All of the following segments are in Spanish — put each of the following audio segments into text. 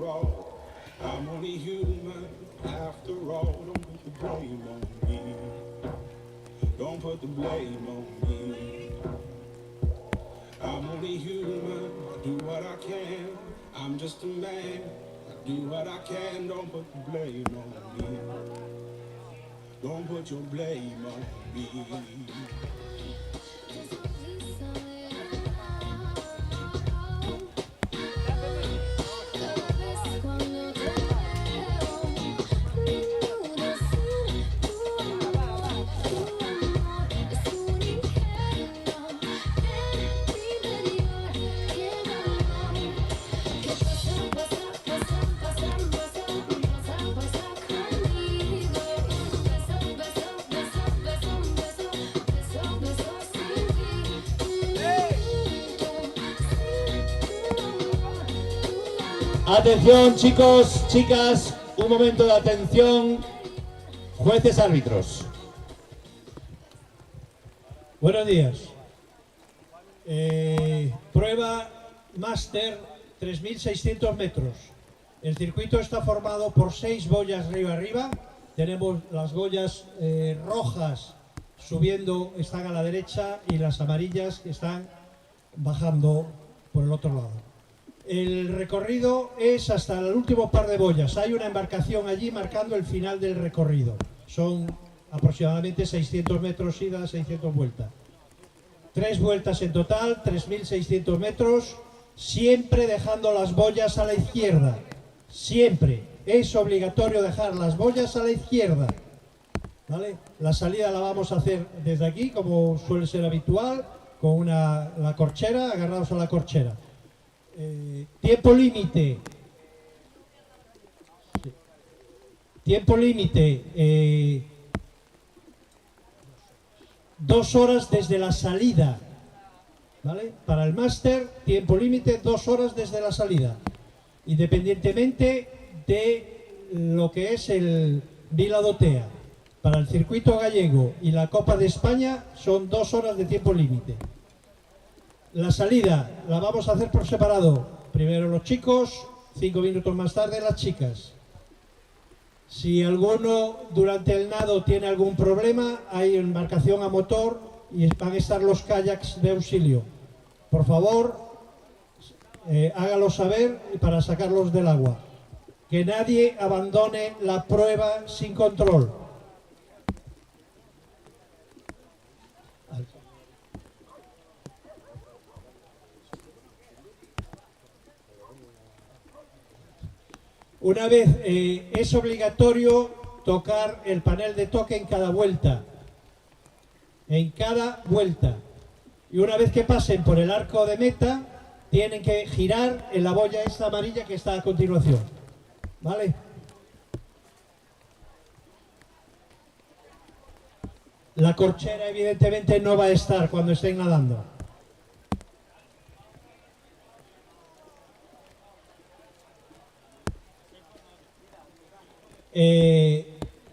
all. I'm only human after all. Don't put the blame on me. Don't put the blame on me. I'm only human, I do what I can. I'm just a man, I do what I can. Don't put the blame on me. Don't put your blame on me. Atención, chicos, chicas, un momento de atención. Jueces árbitros. Buenos días. Prueba máster 3.600 metros. El circuito está formado por 6 boyas río arriba. Tenemos las boyas rojas subiendo, están a la derecha, y las amarillas que están bajando por el otro lado. El recorrido es hasta el último par de boyas. Hay una embarcación allí marcando el final del recorrido. Son aproximadamente 600 metros ida, 600 vueltas. 3 vueltas en total, 3.600 metros, siempre dejando las boyas a la izquierda. Siempre. Es obligatorio dejar las boyas a la izquierda. ¿Vale? La salida la vamos a hacer desde aquí, como suele ser habitual, con la corchera, agarrados a la corchera. Tiempo límite. Tiempo límite. 2 horas desde la salida. ¿Vale? Para el máster, tiempo límite 2 horas desde la salida. Independientemente de lo que es el Vila Dotea. Para el circuito gallego y la Copa de España son 2 horas de tiempo límite. La salida la vamos a hacer por separado. Primero los chicos, 5 minutos más tarde las chicas. Si alguno durante el nado tiene algún problema, hay embarcación a motor y van a estar los kayaks de auxilio. Por favor, hágalo saber para sacarlos del agua. Que nadie abandone la prueba sin control. Una vez es obligatorio tocar el panel de toque en cada vuelta. En cada vuelta. Y una vez que pasen por el arco de meta, tienen que girar en la boya esta amarilla que está a continuación. ¿Vale? La corchera evidentemente no va a estar cuando estén nadando.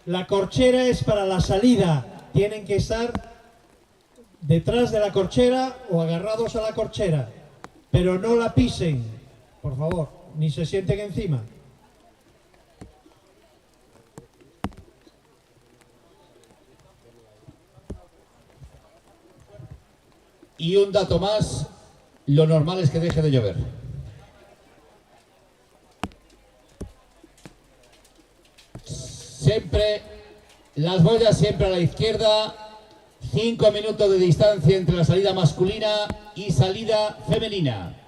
La corchera es para la salida. Tienen que estar detrás de la corchera o agarrados a la corchera. Pero no la pisen, por favor, ni se sienten encima. Y un dato más, lo normal es que deje de llover. Siempre, las boyas siempre a la izquierda, 5 minutos de distancia entre la salida masculina y salida femenina.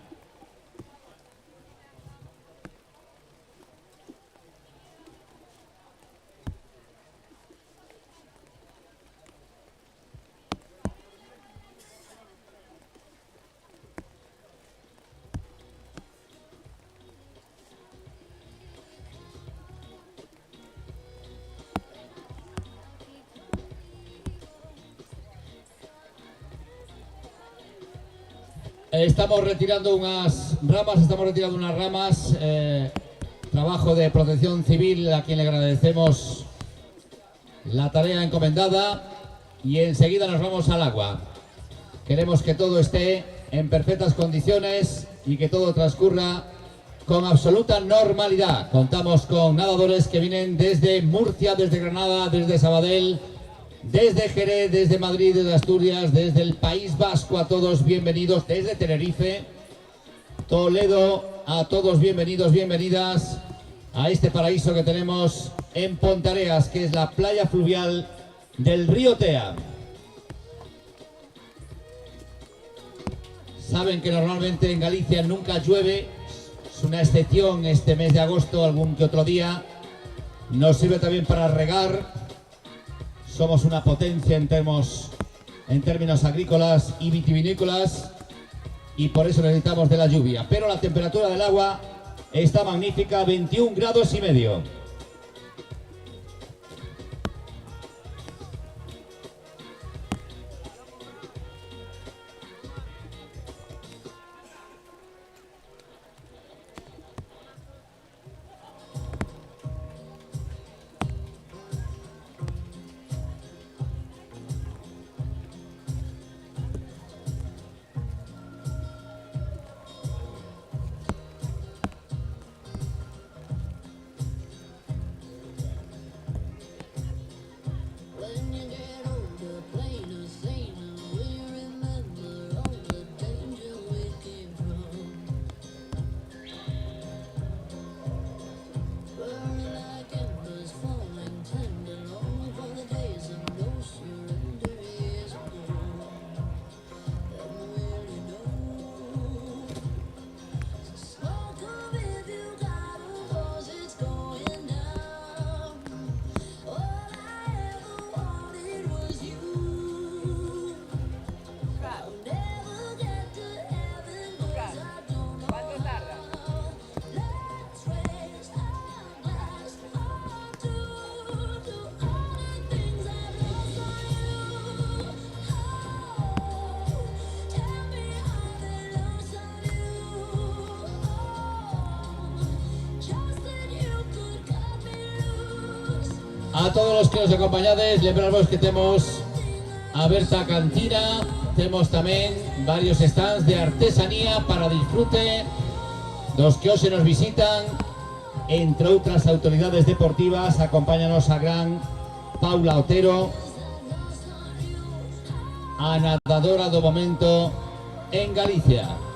Estamos retirando unas ramas, trabajo de protección civil a quien le agradecemos la tarea encomendada, y enseguida nos vamos al agua. Queremos que todo esté en perfectas condiciones y que todo transcurra con absoluta normalidad. Contamos con nadadores que vienen desde Murcia, desde Granada, desde Sabadell, desde Jerez, desde Madrid, desde Asturias, desde el País Vasco, a todos bienvenidos, desde Tenerife, Toledo, a todos bienvenidos, bienvenidas a este paraíso que tenemos en Pontareas, que es la playa fluvial del río Tea. Saben que normalmente en Galicia nunca llueve, es una excepción este mes de agosto, algún que otro día. Nos sirve también para regar. Somos una potencia en términos agrícolas y vitivinícolas y por eso necesitamos de la lluvia. Pero la temperatura del agua está magnífica, 21 grados y medio. A todos los que nos acompañades, lembramos que temos aberta a cantina, temos tamén varios stands de artesanía para disfrute dos que hoxe nos visitan, entre outras autoridades deportivas. Acompáñanos a gran Paula Otero, a nadadora do momento en Galicia.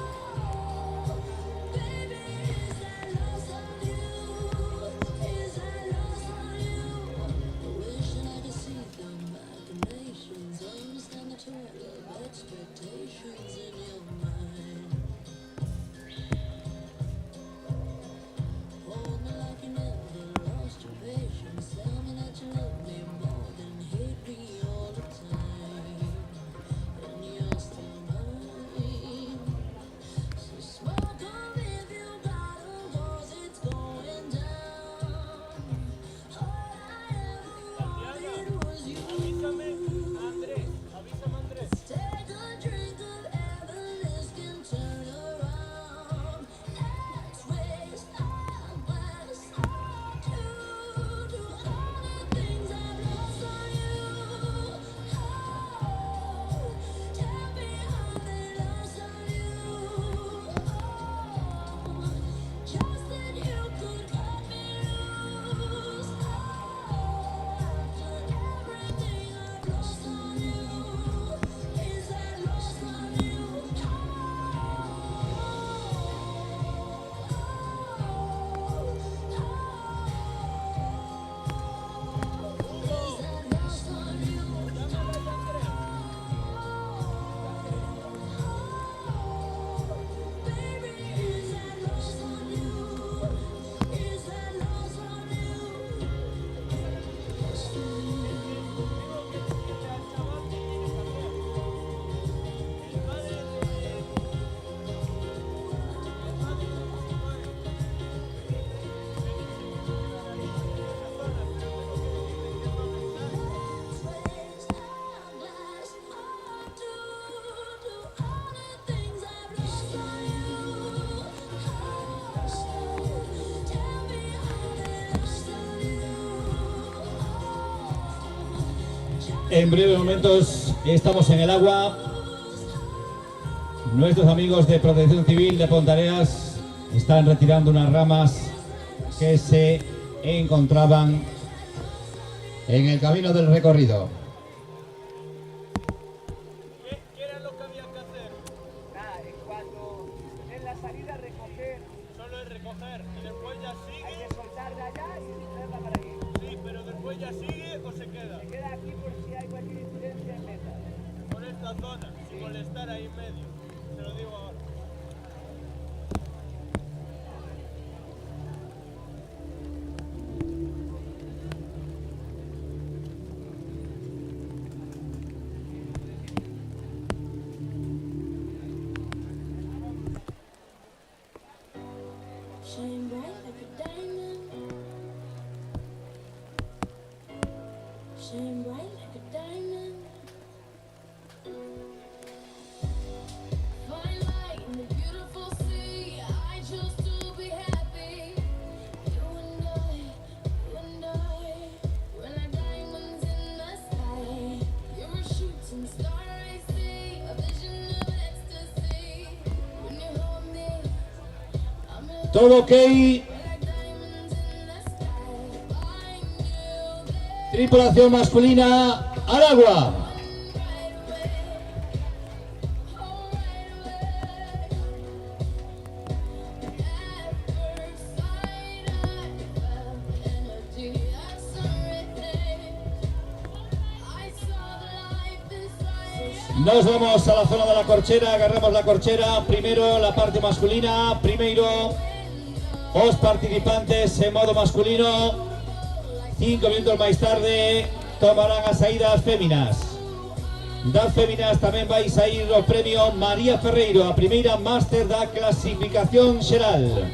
En breves momentos estamos en el agua. Nuestros amigos de Protección Civil de Pontareas Están retirando unas ramas que se encontraban en el camino del recorrido. ¿Qué era lo que había que hacer? Nada, cuando en la salida recoger, Solo es recoger y después ya hay sigue. que soltar de allá y traerla para aquí. Sí, pero después ya sigue o se queda. Se queda aquí por si hay cualquier incidencia en meta. Por esta zona, sin molestar ahí en medio. Se lo digo ahora. Shine bright like a diamond. Shine bright like a diamond. Find light in the beautiful sea. I choose to be happy. You and I, we're like diamonds in the sky. You're a shooting star, I see, a vision of ecstasy. When you hold me, I'm in Todo ok. Tripulación masculina al agua. Nos vamos a la zona de la corchera, agarramos la corchera, primero la parte masculina, primero os participantes en modo masculino, 5 minutos máis tarde tomarán as saídas féminas. Das féminas tamén vais a ir o premio María Ferreiro, a primeira máster da clasificación xeral.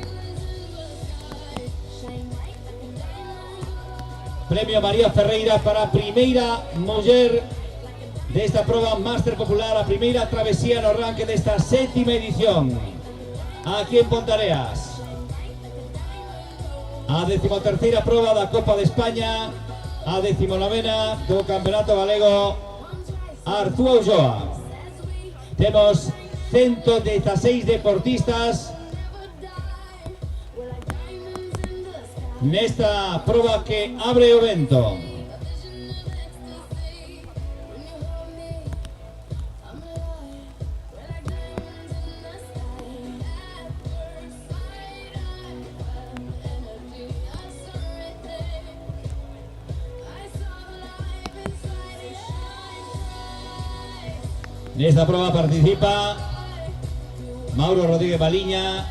Premio María Ferreira para a primeira muller desta proba máster popular, a primeira travesía no arranque desta 7ª edición aquí en Pontareas. A 13ª proba da Copa de España, a 19ª do Campeonato Galego Artúa Ulloa. Temos 116 deportistas nesta proba que abre o vento. Nesta proba participa Mauro Rodríguez Baliña,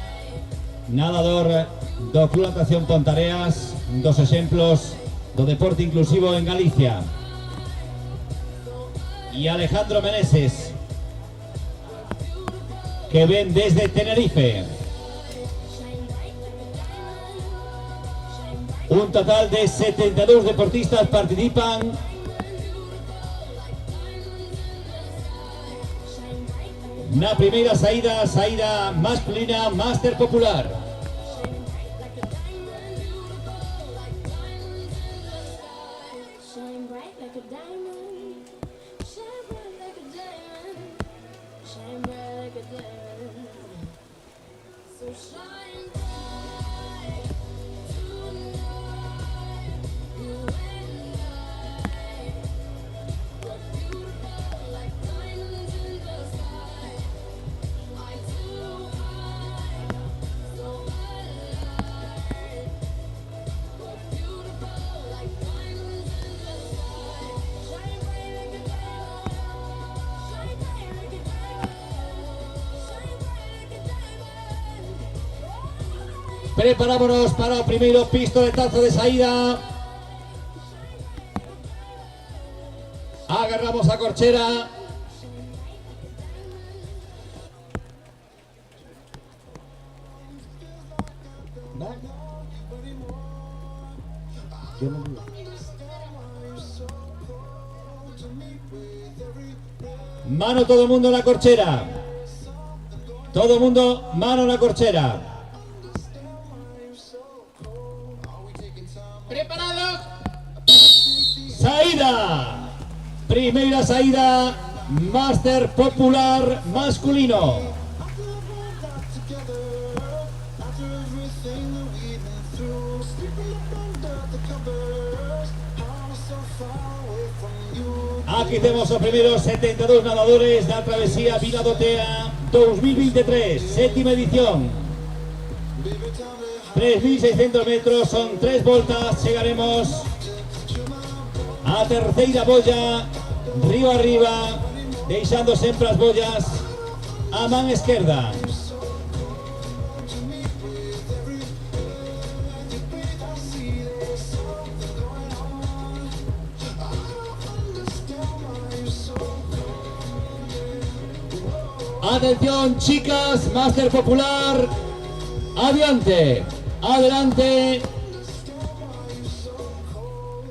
nadador do Club Natación Pontareas, dos exemplos do deporte inclusivo en Galicia. E Alejandro Meneses, que ven desde Tenerife. Un total de 72 deportistas participan na primeira saída, saída masculina máster popular. Shine bright like a diamond. Shine bright like a diamond. Shine bright like a diamond. So shine bright tonight. You and I. We're beautiful like diamonds in the sky. Eye to eye, so alive. We're beautiful like diamonds in the sky. Shine bright like a diamond. Shine bright like a diamond. Shine bright like a diamond. Preparámonos para o primeiro pistoletazo de saída. Agarramos a corchera. Mano todo el mundo en la corchera. Todo el mundo, mano en la corchera. ¿Preparados? Saída. Primeira saída, máster popular masculino. Aquí tenemos los primeros 72 nadadores de la travesía Vila Dotea 2023, séptima edición. 3.600 metros, son 3 voltas, llegaremos a terceira bolla, río arriba, deixando sempre as bollas a man esquerda. Atención chicas, Máster Popular, adiante, adelante.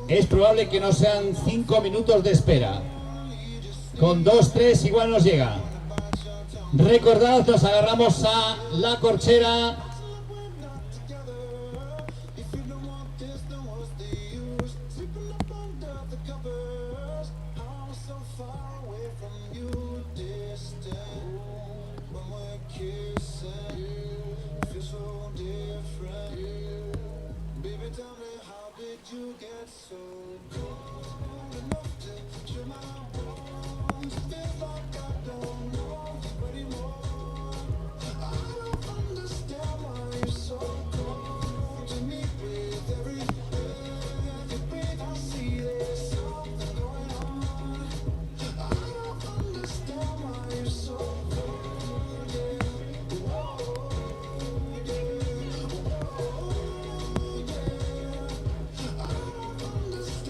Es probable que no sean 5 minutos de espera. Con 2-3 igual nos llega. Recordad, nos agarramos a la corchera.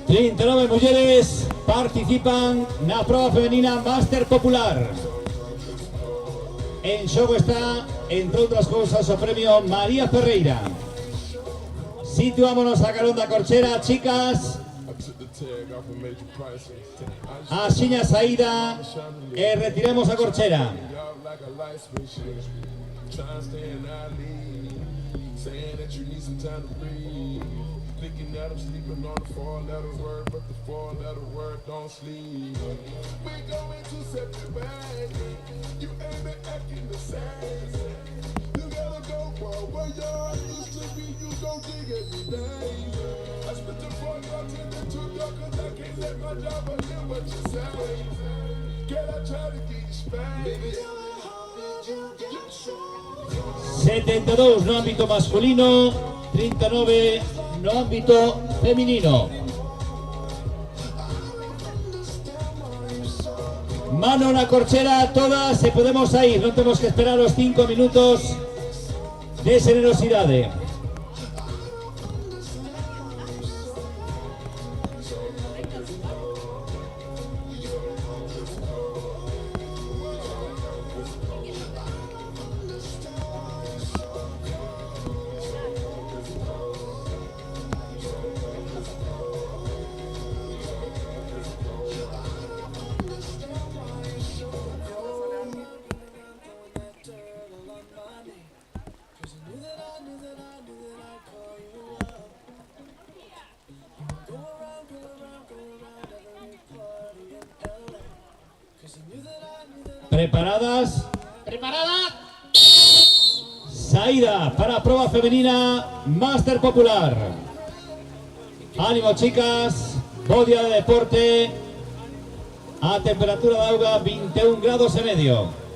Sí, 39 mulleres participan na proba femenina Máster Popular. En xogo está, entre outras cousas, o premio María Ferreira. Situámonos a carón da corchera, chicas. Axiña saída e retiremos a corchera. Thinking that I'm sleeping on the 4-letter word, but the 4-letter word don't sleep. We going to separate ways. You ain't been acting the same. You gotta go for where your heart used to be. You gon' dig every day. I spit the fuck out to the two door, cause I can't let my job but hear what you say. Girl, I try to get you spanked. Baby, how did you get so? 72 no ámbito masculino, 39 no ámbito femenino. Mano na corchera todas e podemos ir, non temos que esperar os 5 minutos de generosidade. ¿Preparadas? ¿Preparada? Saída para proba femenina Máster Popular. Ánimo chicas, bodia de deporte, a temperatura de auga 21 grados y medio.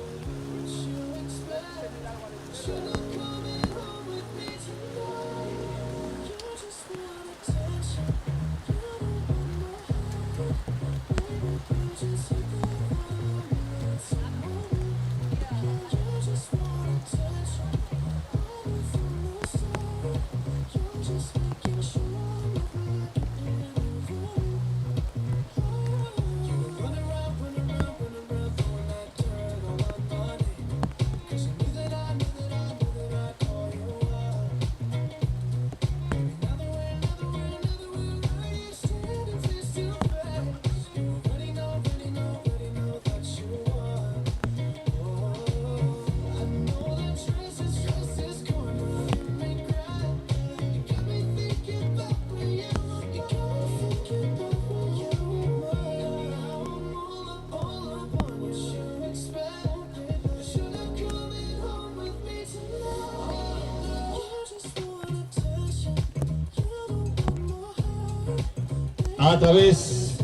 a través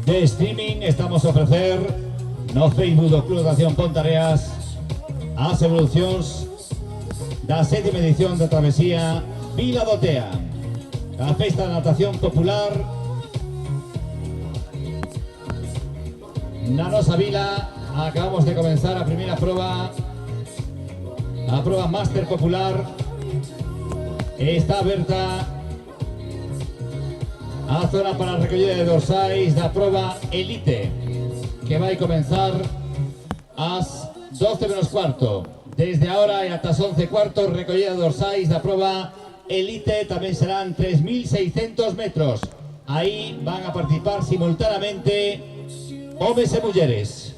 de streaming estamos a ofrecer no Facebook do Club Natación Pontareas as evolucións da 7ª edición da travesía Vila do Tea, a festa de natación popular na nosa vila. Acabamos de comenzar a primeira proba, a proba Máster Popular. Está aberta a zona para a recollida de dorsais da proba Elite, que vai comenzar ás 12:15. Desde ahora e ata as 11:15, recollida de dorsais da proba Elite. Tamén serán 3.600 metros. Aí van a participar simultáneamente homes e mulleres.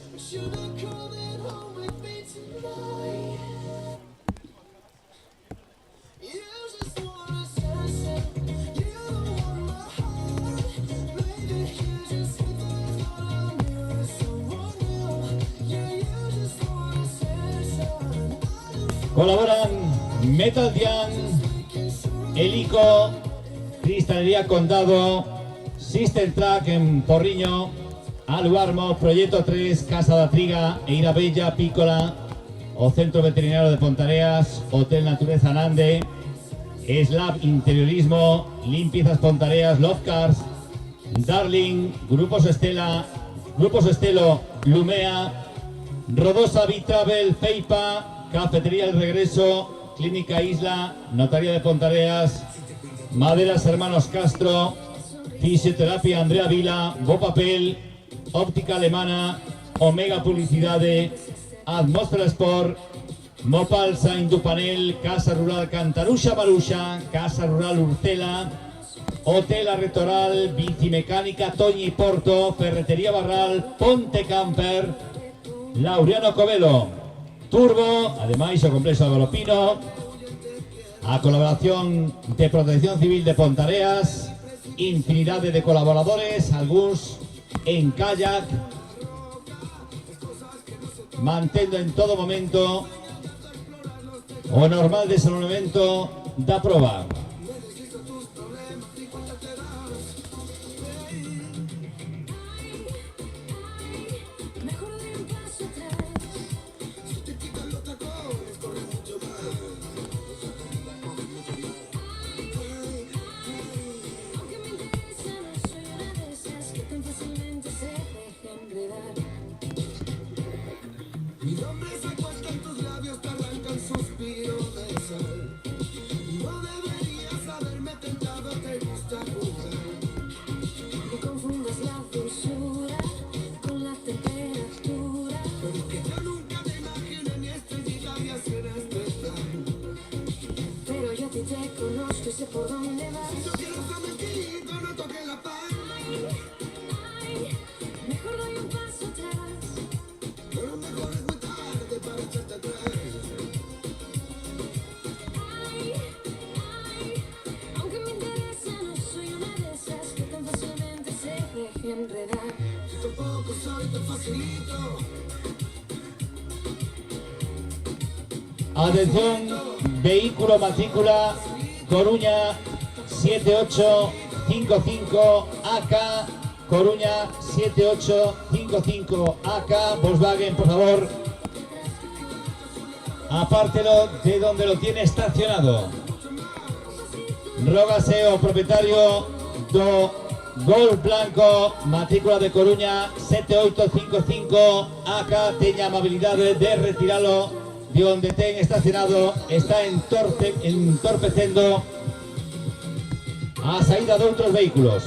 Colaboran Metal Dian, Helico, Cristalería Condado, System Track en Porriño, Aluarmo, Proyecto 3, Casa da Triga, Eira Bella, Pícola, o Centro Veterinario de Pontareas, Hotel Natureza Nande, Slab Interiorismo, Limpiezas Pontareas, Love Cars, Darling, Grupos Estelo, Lumea, Rodosa Bitravel, Feipa, Cafetería El Regreso, Clínica Isla, Notaría de Pontareas, Maderas Hermanos Castro, Fisioterapia Andrea Vila, Bopapel, Óptica Alemana, Omega Publicidade, Atmósfera Sport, Mopal Saint Dupanel, Casa Rural Cantaruxa Maruxa, Casa Rural Urtela, Hotel Arretoral, Bicimecánica Toñi Porto, Ferretería Barral, Ponte Camper, Laureano Covelo, Turbo, ademais o complexo de Golopino, a colaboración de Protección Civil de Pontareas, infinidade de colaboradores, algúns en kayak, mantendo en todo momento o normal desenvolvemento da proba. Atención, vehículo matrícula Coruña 7855 AK, Coruña 7855 AK, Volkswagen, por favor, apártelo de donde lo tiene estacionado. Rógase ao propietario do Golf Blanco, matrícula de Coruña 7855 AK, teña amabilidade de retiralo de donde ten estacionado. Está entorpecendo a saída de outros vehículos.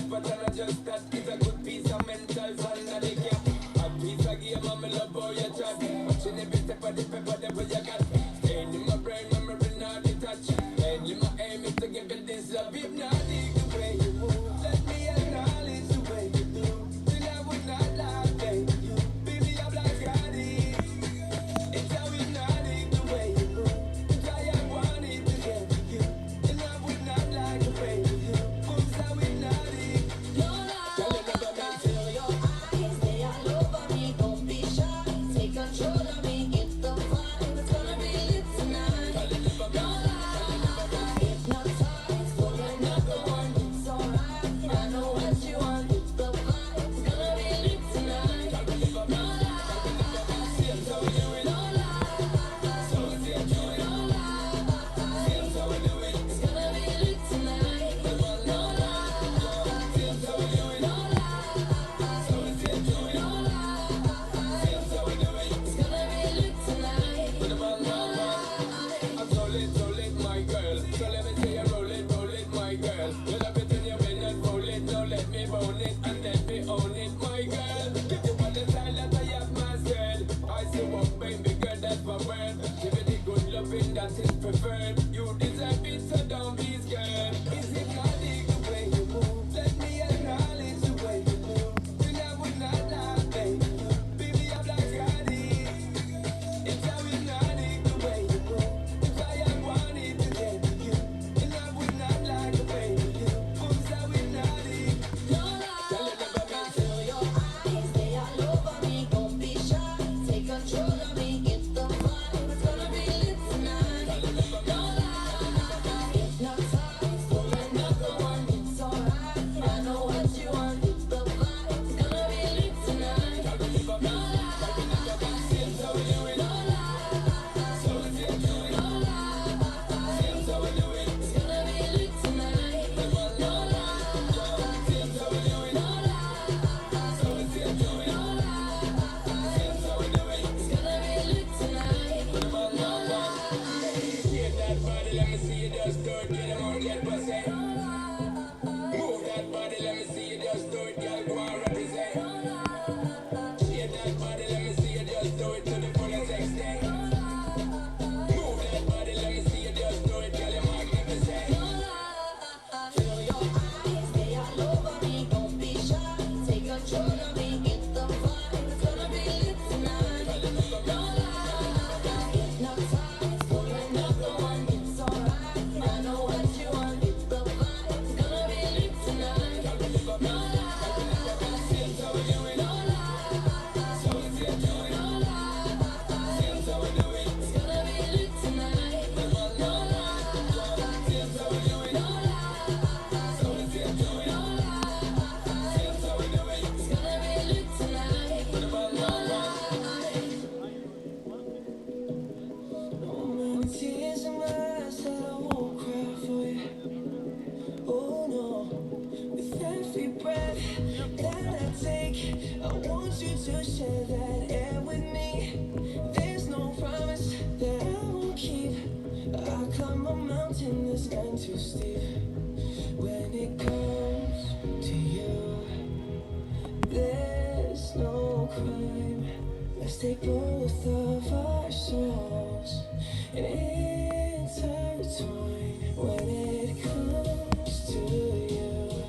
But I just that is a good piece of mental fun that they get. A piece own it and let me own it, my girl. Give you all the style that I have myself. I say, well, baby girl, that's my word. Give you the good loving that is preferred. You deserve it, so don't be scared. Is it hypnotic the way you move? Let me acknowledge the way you move. Then I would not lie, baby. Baby, I'm like Scotty. It's how hypnotic the way you move. If I wanted to get to you, then I would not lie, baby. Moves how hypnotic. Tell it about me. Feel your eyes, they all over me. Don't be shy, take control of me. It's the vibe, it's gonna be lit tonight. Don't lie, hypnotize, pull another one. It's alright, I know what you want. It's the vibe, it's gonna be lit tonight. Don't lie, seems how we do it. Don't lie, so we do it. Don't lie, seems how we do it. It's gonna be lit tonight. Don't lie, seems how we do it. Don't lie, so we do it. Don't lie, seems how we do it. It's gonna be lit tonight. Don't lie. Shake that body, let me see you just do it. Get 'em on, get pussy. Move that body, let me see you just do it. Girl, go and represent. Shake that body, let me see you just do it to the fullest extent. Move that body, let me see you just do it. Girl, you're magnificent. Feel your eyes, they all over me. Don't be shy, take control of me. It's the vibe, it's gonna be lit tonight. Don't lie, hypnotize, pull another one. It's alright, I know what you want. It's the vibe, it's gonna be lit tonight. Don't lie, Seems how we do it. don't lie, So we do it. don't lie. Seems how we do it. It's gonna be lit tonight. Don't lie, Seems how we do it. don't lie. So we do it. Seems how we do it. It's gonna be lit tonight. Don't lie. Many tears in my eyes that I won't cry for you. Oh no, with every breath that I take, I want you to share that air with me. There's no promise that I won't keep. I climb a mountain that's none too steep. When it comes to you, there's no crime. Let's take both of our souls and intertwine. When it comes to you,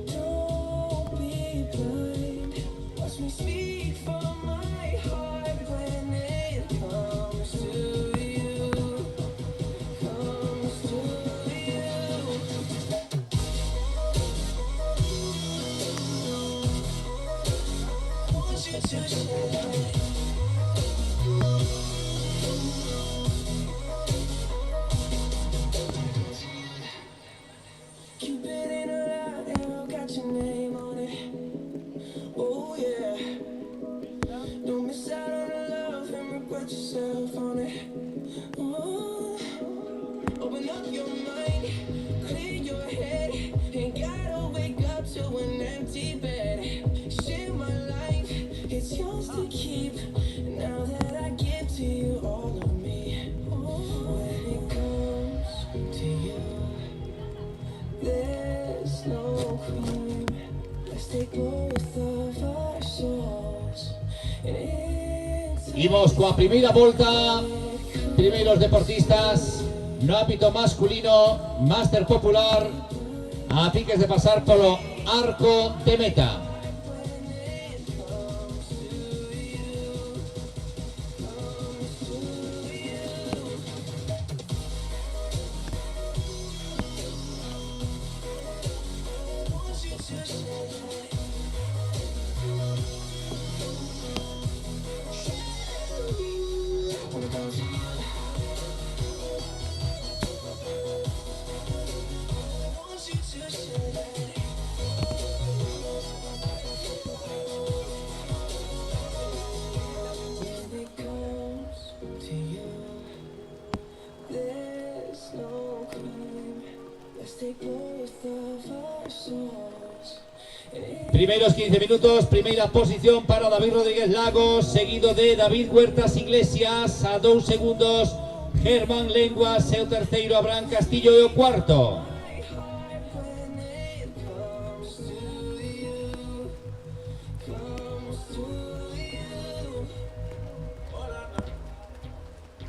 don't be blind. Watch me speak from my heart. When it comes to you, comes to you. Want you to share. Cupid in a light arrow, got your name on it. Oh yeah. Don't miss out on the love and regret yourself on it. Oh. Open up your mind, clear your head. Ain't gotta wake up to an empty bed. Share my life, it's yours to keep. Now that I give to you all of me. When it comes to you, there's no crime. Let's take both of our souls and Imos coa primeira volta, primeiros deportistas no ámbito masculino, máster popular, a piques de pasar polo arco de meta. When it comes to you, there's no crime. Let's take both of our souls and Primeiros 15 minutos, primeira posición para David Rodríguez Lagos, seguido de David Huertas Iglesias, a 2 segundos Germán Lenguas, e o terceiro Abraham Castillo e o cuarto. my heart when it comes to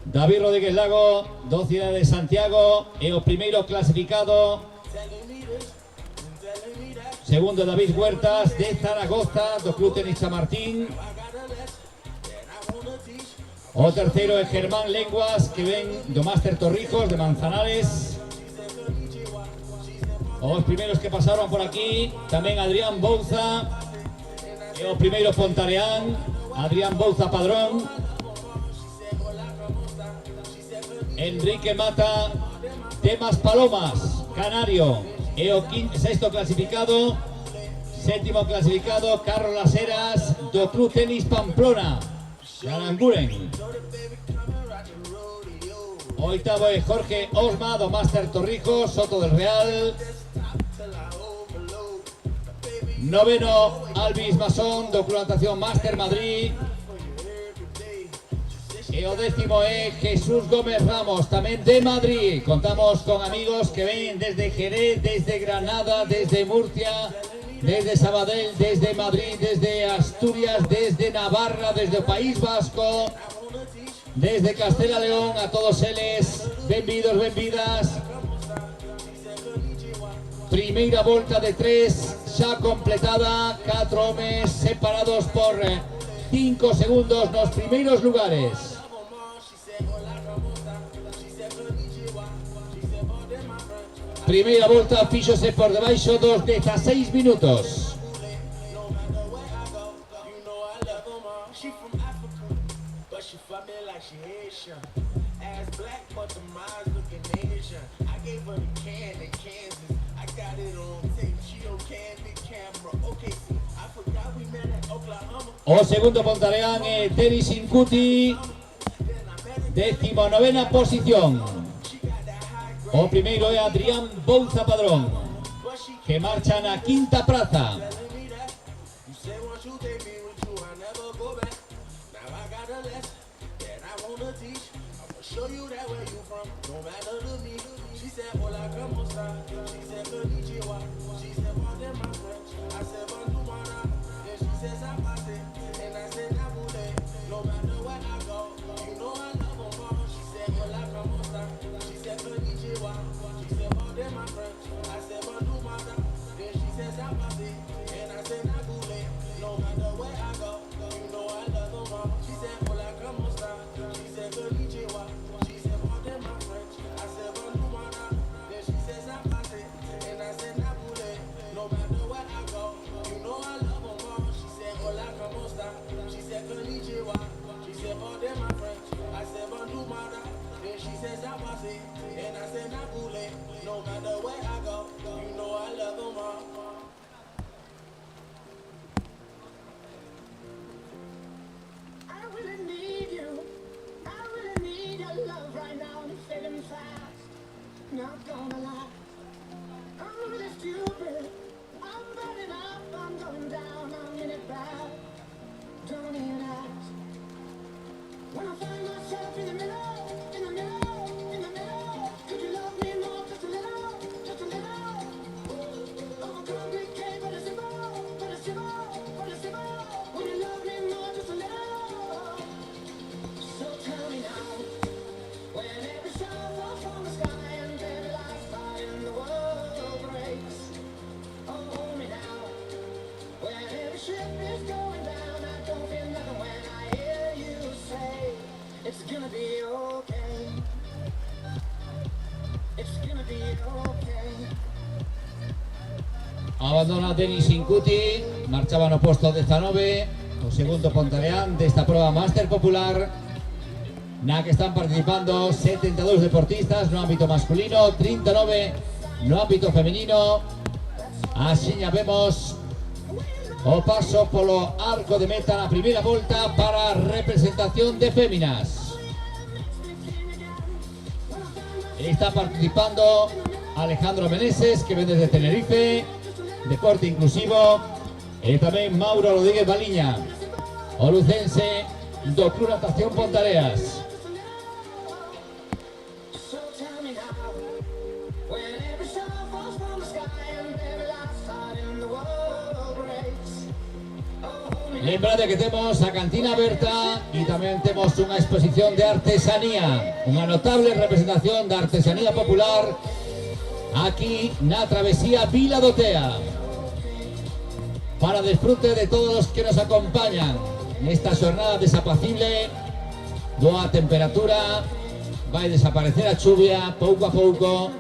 David Rodríguez Lago, do Cidade de Santiago, e o primeiro clasificado. Segundo, David Huertas, de Zaragoza, do Club Tenis Chamartín. O terceiro é Germán Lenguas, que ven do Máster Torrijos, de Manzanares. Os primeiros que pasaron por aquí, tamén Adrián Bouza. E o primeiro Pontareán, Adrián Bouza Padrón. Enrique Mata, de Maspalomas, Canario. E o sexto clasificado, sétimo clasificado, Carlos Las Heras, do Club Tenis Pamplona, de Aranguren. Oitavo é Jorge Osma, do Máster Torrijos, Soto del Real. Noveno, Alvis Masón, do Club Natación Máster Madrid. E o décimo é Jesús Gómez Ramos, tamén de Madrid. Contamos con amigos que ven desde Jerez, desde Granada, desde Murcia, desde Sabadell, desde Madrid, desde Asturias, desde Navarra, desde o País Vasco, desde Castela León. A todos eles, benvidos, benvidas. Primeira volta de 3, xa completada. 4 homes separados por 5 segundos nos primeiros lugares. Primeira volta fíxose por debaixo dos 16 minutos. O segundo Pontareán é Denis Incuti, 19ª posición. O primeiro é Adrián Bouza Padrón, que marcha na quinta praza. Not gonna lie, I'm really stupid. I'm burning up, I'm going down, I'm in it bad. Don't even ask. When I find myself in the middle, in the middle, in the middle, could you love me more, just a little, just a little? I'm a concrete cave, but it's simple, but it's simple, but it's simple. Would you love me more, just a little? So tell me now, when every star falls from the sky. It's gonna be okay. It's gonna be okay. Abandona Denis Incuti, marchaba no posto 19, o segundo Pontareán desta proba Máster Popular, na que están participando 72 deportistas no ámbito masculino, 39 no ámbito femenino. Axiña vemos o paso polo arco de meta na primeira volta para a representación de féminas. Está participando Alejandro Meneses, que ven desde Tenerife, deporte inclusivo, e tamén Mauro Rodríguez Baliña, o lucense do Club Natación Pontareas. Lembrade que temos a Cantina Berta e tamén temos unha exposición de artesanía, unha notable representación da artesanía popular aquí na travesía Vila do Tea, para disfrute de todos os que nos acompañan nesta xornada desapacible. Boa temperatura, vai desaparecer a chuvia pouco a pouco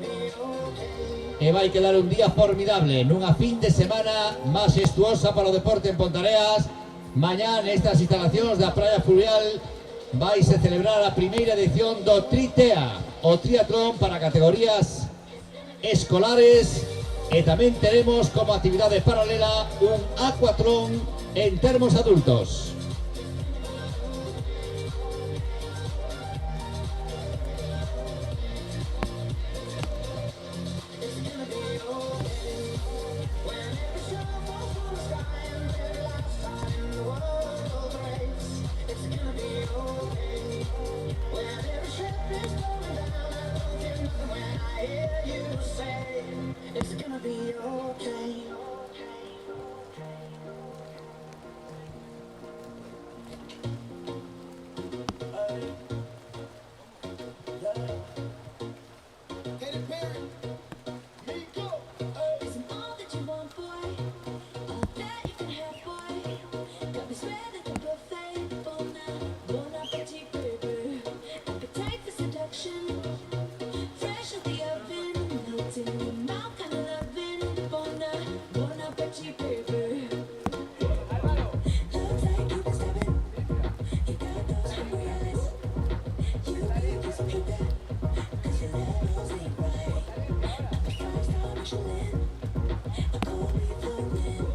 e vai quedar un día formidable nunha fin de semana majestuosa para o deporte en Pontareas. Mañá nestas instalacións da Praia Fluvial vai se celebrar a primeira edición do Tritea, o triatlón para categorías escolares, e tamén teremos como actividade paralela un aquatlón en termos adultos. It's gonna be okay. Isn't all that you want, boy? All that you can have, boy. Got me sweating the buffet. Bon appetit, baby. Appetite for seduction. Fresh as the oven, melting in your mouth, kind of loving. Bon appetit, baby. Looks like you've been stabbing. You got those hungry eyes. You just keep that. 'Cause your levels ain't right. I'm a 5-star Michelin. I go with the wind.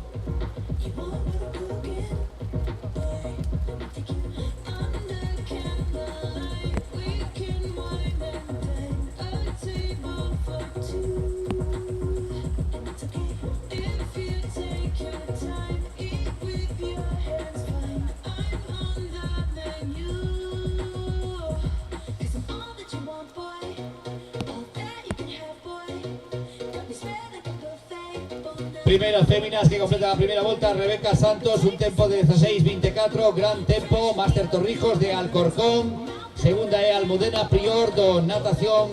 You want what I'm cooking? Boy, let me take you under candlelight. We can wine and dine. A table for two. And it's okay if you take your time. Eat with your hands fine. I'm on the menu. 'Cause I'm all that you want, boy. All that you can have, boy. Got me spread like a buffet. Primeras féminas que completan la primera volta. Rebeca Santos, un tempo de 16.24, gran tempo. Máster Torrijos de Alcorcón. Segunda é Almudena Prior do Natación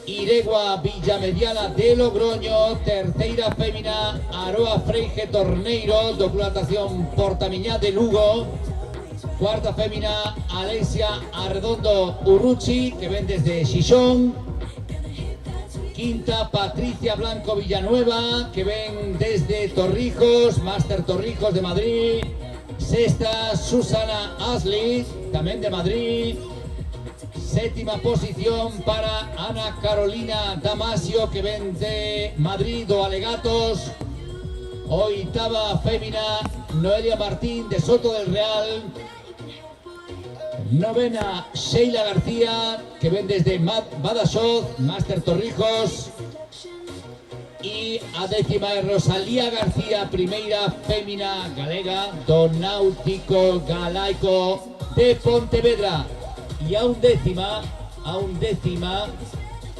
Iregua Villamediana de Logroño. Terceira fémina, Aroa Freige Torneiro do Club Natación Portamiñá de Lugo. Cuarta fémina, Alexia Arredondo Urruchi, que ven desde Xixón. Quinta, Patricia Blanco Villanueva, que ven desde Torrijos, Máster Torrijos de Madrid. Sexta, Susana Ashley, también de Madrid. Séptima posición para Ana Carolina Damasio, que ven de Madrid o Alegatos. Oitava fémina, Noelia Martín de Soto del Real. Novena, Sheila García, que ven desde Badajoz, Máster Torrijos. E a décima é Rosalía García, primeira fémina galega do Náutico Galaico de Pontevedra. E a undécima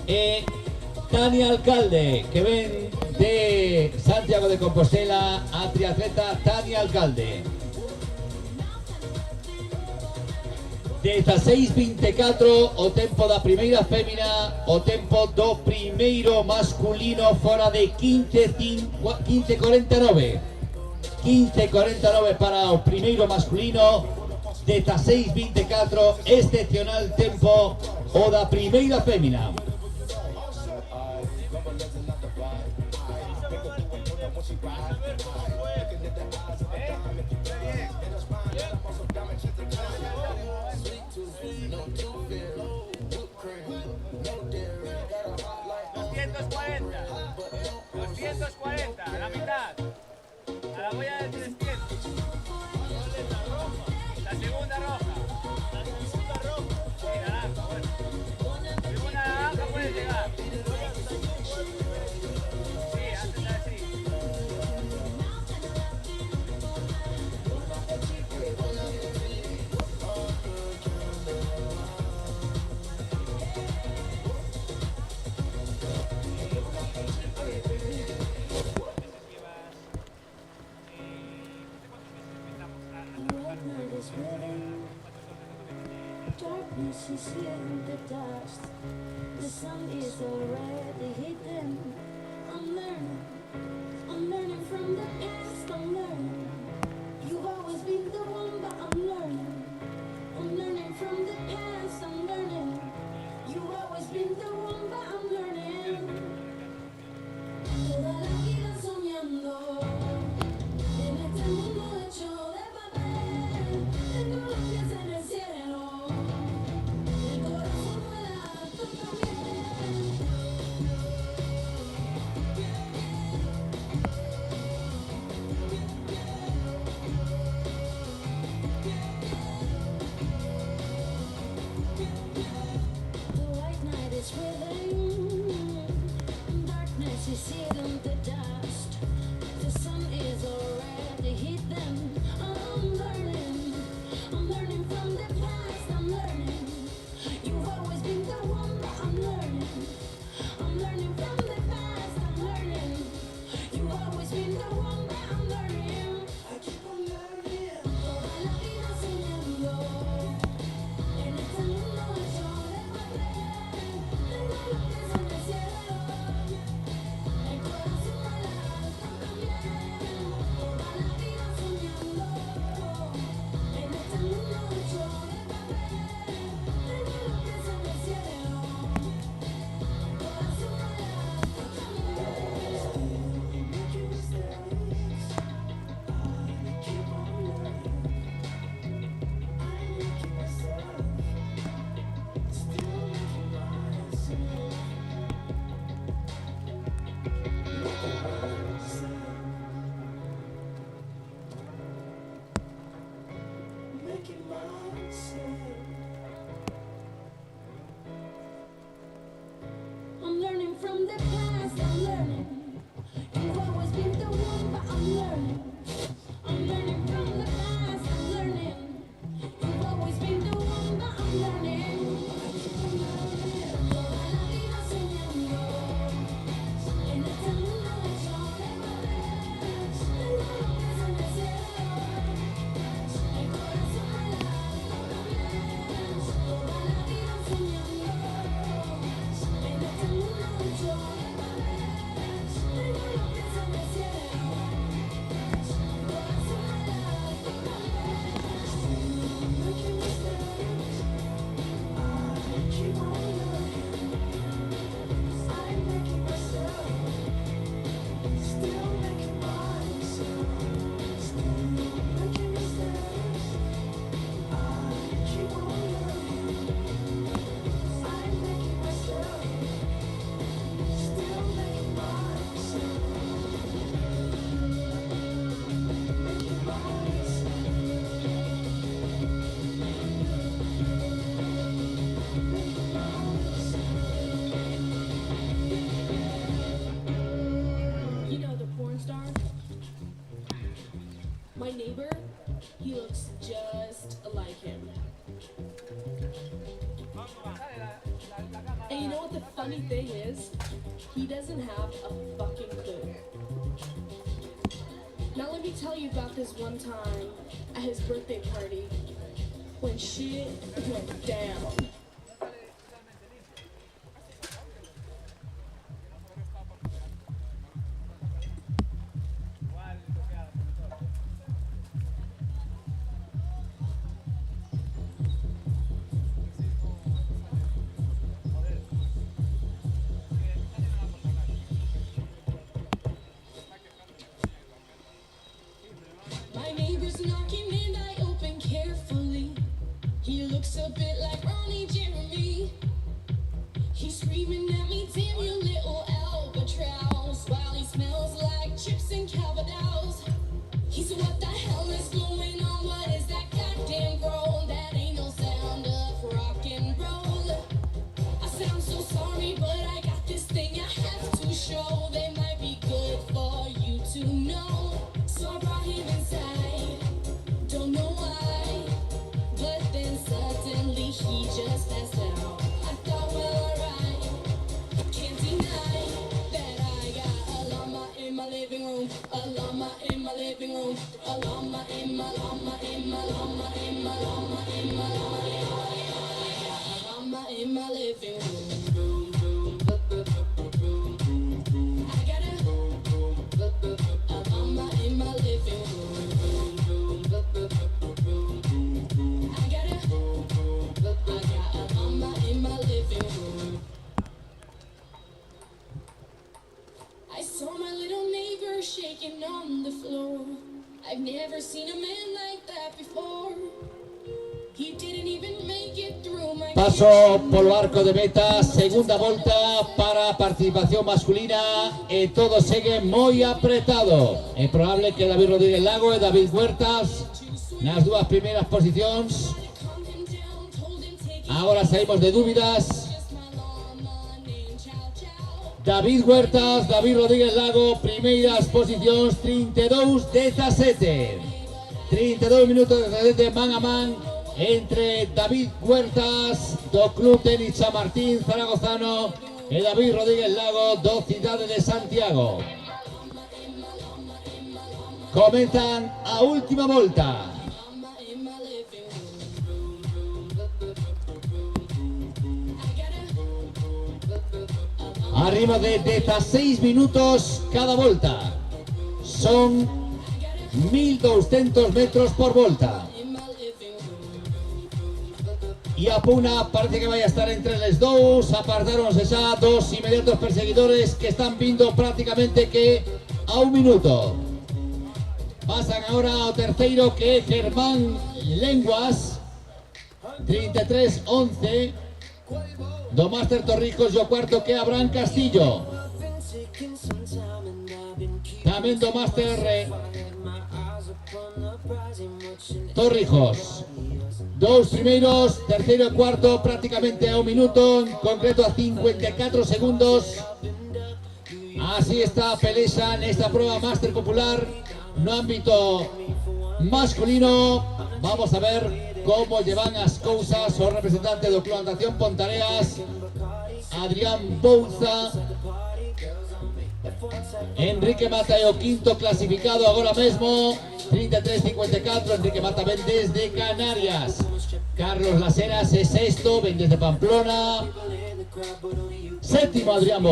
é Tania Alcalde, que ven de Santiago de Compostela, a triatleta Tania Alcalde. 16.24 o tempo da primeira fémina, o tempo do primeiro masculino fora de 15.49. 15.49 para o primeiro masculino, 16.24, excepcional tempo o da primeira fémina. La mitad. A la boya de 300. La segunda roja. La segunda roja. Sí, naranja, bueno. Segunda naranja puede llegar. Sí, antes de así. Darkness is here in the dust. The sun is already hidden. I'm learning from the past. I'm learning. You've always been the one, but I'm learning. I'm learning from the past. I'm learning. You've always been the one, but I'm learning. Toda la vida soñando en este mundo hecho de papel. Tengo los pies en el cielo. El corazón vuela alto también. The white night is within. Darkness is hidden the dust. The sun is already hidden. I'm learning from the past. I'm learning. You've always been the one, but I'm learning. I'm learning from the past. I'm learning. You've always been the one, but I'm learning. I keep on learning. Toda la vida soñando en este mundo hecho de papel. Tengo los pies en el cielo. El corazón vuela alto también. Toda la vida soñando en este mundo hecho de papel. Tengo los pies en el cielo. El corazón vuela alto también. Making mistakes, I keep on learning. I'm making myself, still making myself. Making myself. I'm learning from the past. I'm learning. You've always been the one, but I'm learning. I'm learning from the past. I'm learning. You've always been the one, but I'm learning. Toda la vida soñando en este mundo hecho de papel. Tengo los pies en el cielo. El corazón vuela alto también. Toda la vida soñando en este mundo hecho de papel. Tengo los pies en el cielo. El corazón vuela alto también. Making mistakes, I keep on learning. I'm making myself, still making myself. Still making mistakes, I keep on learning. I'm making myself, still making myself. Making myself. You know the porn star? My neighbor, he looks just like him. And you know what the funny thing is? He doesn't have a fucking clue. Now let me tell you about this one time at his birthday party when shit went down. My neighbor's knocking and I open carefully. He looks a bit like Ronnie Jeremy. He's screaming at me, damn you little albatross, while he smells like chips and calvados. He said, what the hell is going on? What is that goddamn growl? That ain't no sound of rock and roll. I said, I'm so sorry, but I got this thing I have to show. They might be good for you to know. So I brought him inside. Don't know why, but then suddenly he just passed out. I thought, well, alright. Can't deny that I got a llama in my living room. A llama in my living room. A llama in my llama in my llama in my llama in my llama. in my living room. I got a mama in my living room. I got a mama in my living room. I saw my little neighbor shaking on the floor. I've never seen a man like that before. He didn't even make it through my Paso polo arco de meta, segunda volta para a participación masculina e todo segue moi apretado. É probable que David Rodríguez Lago e David Huertas nas dúas primeiras posicións. Agora saímos de dúbidas. David Huertas, David Rodríguez Lago, primeiras posicións 32-17. 32 minutos de 17 man a man entre David Huertas do Club Tenis Chamartín Zaragozano e David Rodríguez Lago do Cidade de Santiago. Comenzan a última volta. Arriba de 16 minutos cada volta. Son 1.200 metros por volta. E a pugna parece que vai a estar entre les dous. Apartáronse xa dos inmediatos perseguidores que están vindo prácticamente que a un minuto. Pasan agora ao terceiro, que é Germán Lenguas, 33-11 do Máster Torrijos, e o cuarto que é Abraham Castillo, tamén do Máster Torrijos. Dous primeiros, terceiro e cuarto prácticamente a un minuto, en concreto a 54 segundos. Así está a pelexa nesta proba Máster Popular no ámbito masculino. Vamos a ver como llevan as cousas o representante do Club Natación Pontareas, Adrián Bouza. Enrique Mata é o quinto clasificado agora mesmo, 33-54. Enrique Mata ven desde Canarias. Carlos Laseras é sexto, ven desde Pamplona. Sétimo Adrián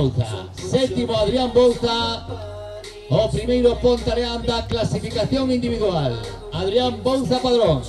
Bouza. O primeiro Pontareán da clasificación individual, Adrián Bouza Padrón.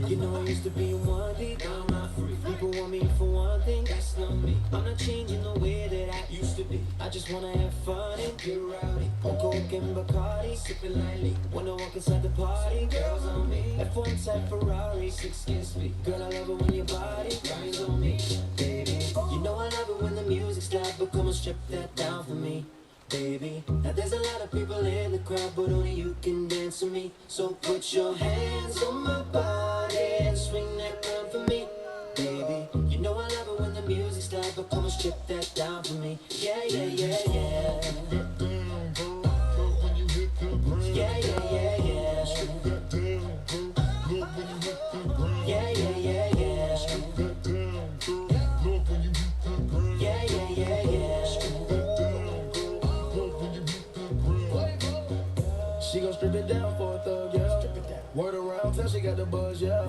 You know I used to be one thing, I'm not free. People want me for one thing, that's not me. I'm not changing the way that I used to be. I just wanna have fun and get rowdy. On coke and Bacardi, sipping lightly. When I walk inside the party, girls on me. F1 type Ferrari, 6 skin speed. Girl, I love it when your body grinds on me, baby. You know I love it when the music's loud, but come and strip that down for me, baby. Now there's a lot of people in the crowd, but only you can dance with me. So put your hands on my body and swing that crown for me, baby. You know I love it when the music's loud, but come and strip that down for me. Yeah, yeah, yeah, yeah. Yeah, yeah, yeah, yeah. Yeah, yeah, yeah, yeah. Yeah, yeah, yeah, yeah. She gon' strip it down for a thug, yeah. Word around town, she got the buzz, yeah.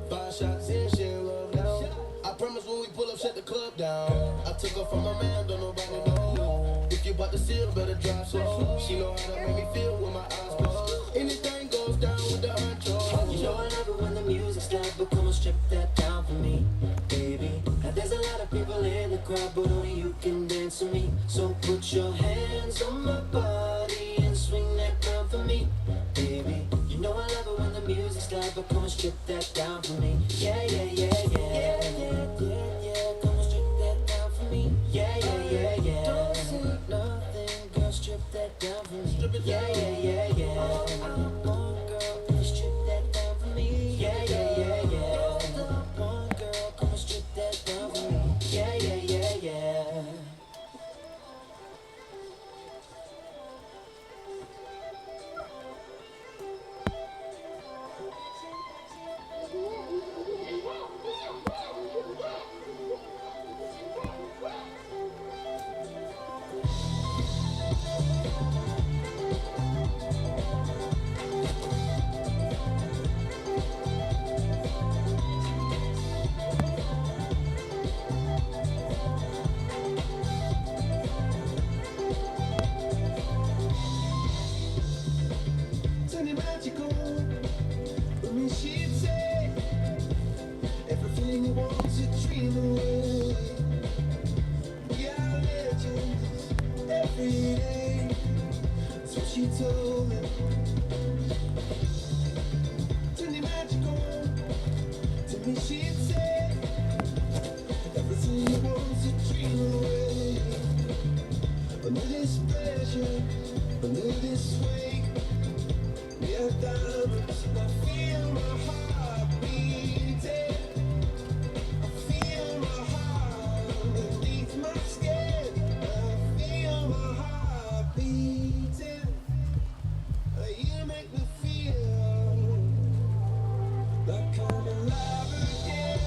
5 shots in, she in love now. I promise when we pull up, shut the club down. I took her from my man, don't nobody know. If you bout to seal, better drive slow. She know how to make me feel when my eyes closed. Anything goes down with the honcho. You know I love it when the music's loud, but come and strip that down for me, baby. Now there's a lot of people in the crowd, but only you can dance with me. So put your hands on my body and swing that crown for me, baby. You know I love it when the music's loud, but come and strip that down for me. Yeah, yeah, yeah, yeah. Yeah, yeah, yeah, yeah. Come and strip that down for me. Yeah, yeah, yeah, yeah. Don't say nothing, girl, strip that down for me. Yeah, yeah, yeah, yeah. I'm on, girl, come and strip that down for me. Yeah, yeah, yeah, yeah. Don't stop, one girl, come and strip that down for me. Yeah, yeah, yeah, yeah. want to dream away. We are legends every day. That's what she told me. Turn your magic on. To me she'd say everything you want to dream away. Under this pressure, under this weight, we are diamonds. I feel my heart beating. I feel my heart beneath my skin. I feel my heart beating. You make me feel like I'm alive again.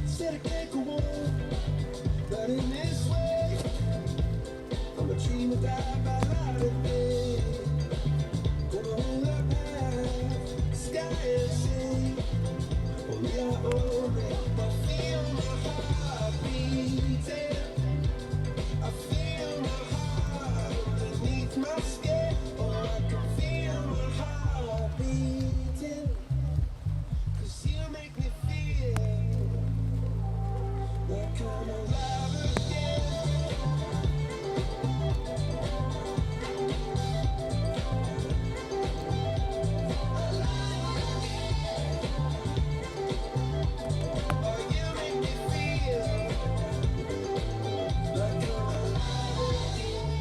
Said I can't go on, not in this way. I'm a dreamer, die by light of day. Gonna hold up high, sky and sea. We are only, I feel my heart beating. I feel my heart beneath my skin. Oh, I can feel my heart beating. 'Cause you make me feel like I'm alive again. Oh, you make me feel like I'm alive again.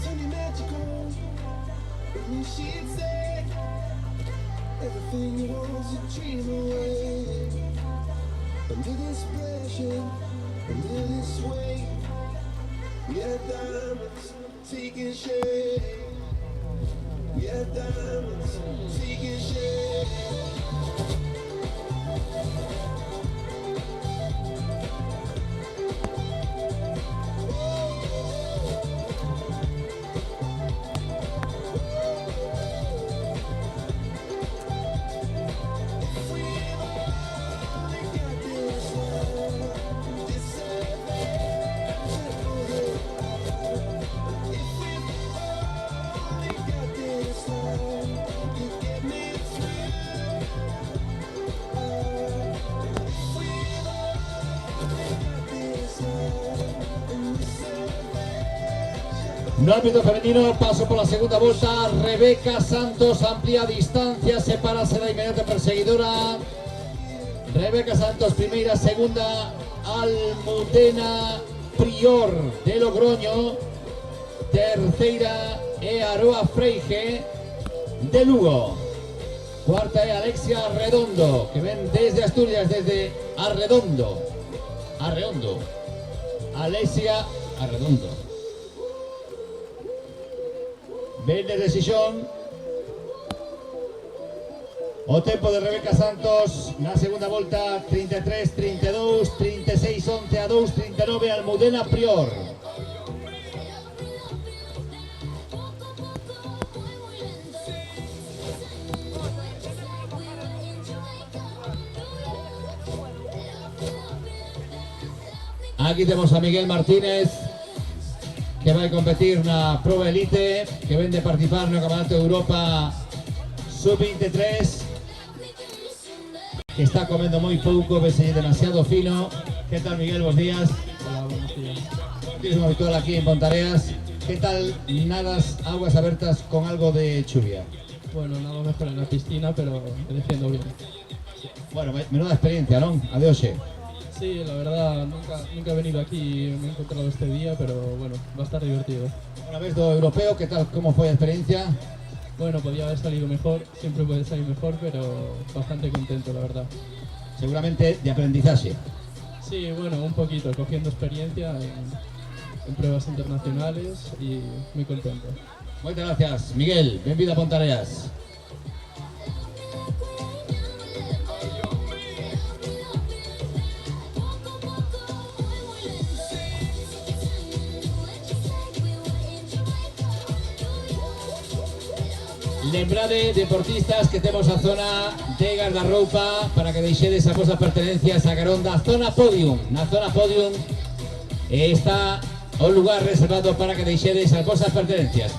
Turn your magic on. When she'd say everything you want to dream away. Under this pressure, under this weight, we are diamonds taking shape. We are diamonds taking shape. No ámbito femenino, paso por la segunda vuelta. Rebeca Santos amplía distancia, sepárase da inmediata perseguidora. Rebeca Santos, primeira, segunda, Almudena Prior de Logroño. Terceira é Aroa Freige de Lugo. Cuarta é Alexia Arredondo, que ven desde Asturias, desde Arredondo. Alexia Arredondo. Ven desde Xixón. O tempo de Rebeca Santos na segunda volta 33, 32, 36, 11 a 2, 39 Almudena Prior. Aquí tenemos a Miguel Martínez, que vai competir na Prova Elite, que ven de participar no Campeonato de Europa Sub-23, que está comendo moi pouco, vese demasiado fino. Que tal, Miguel? Bos días. Hola, buenos días. Tienes un habitual aquí en Pontareas. Que tal nadas aguas abiertas con algo de chuvia? Bueno, nada mejor en la piscina, pero me defiendo bien. Bueno, menuda experiencia, non? A de hoxe. Sí, la verdad, nunca he venido aquí y me he encontrado este día, pero bueno, va a estar divertido. Una vez do europeo, que tal, como foi a experiencia? Bueno, podía haber salido mejor, siempre puede salir mejor, pero bastante contento, la verdad. Seguramente de aprendizaje. Sí, bueno, un poquito, cogiendo experiencia en pruebas internacionales y muy contento. Muchas gracias, Miguel. Bienvenido a Pontareas. lembrade, deportistas, que temos a zona de gardarroupa para que deixedes as vosas pertenencias a carón da zona podium. Na zona podium está o lugar reservado para que deixedes as vosas pertenencias.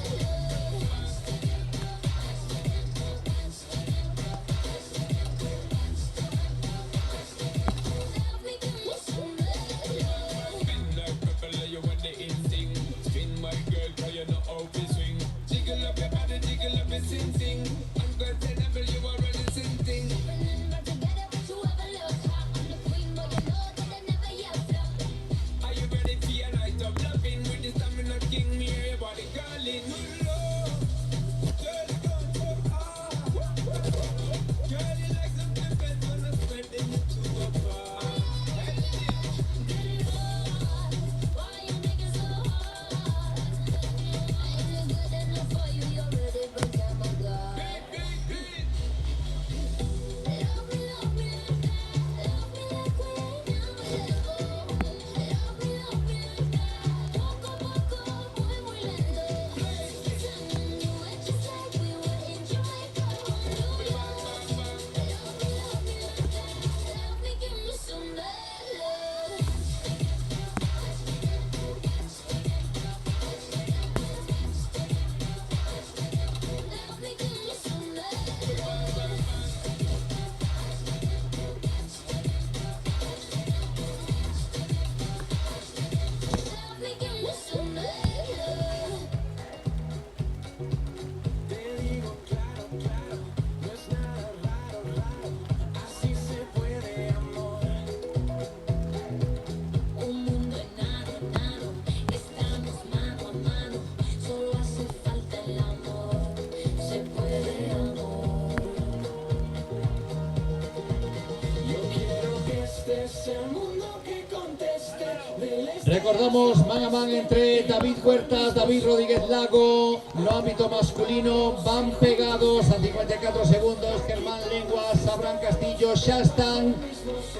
Recordamos man a man entre David Huertas, David Rodríguez Lago. No ámbito masculino van pegados a 54 segundos Germán Lenguas, Abraham Castillo. Xa están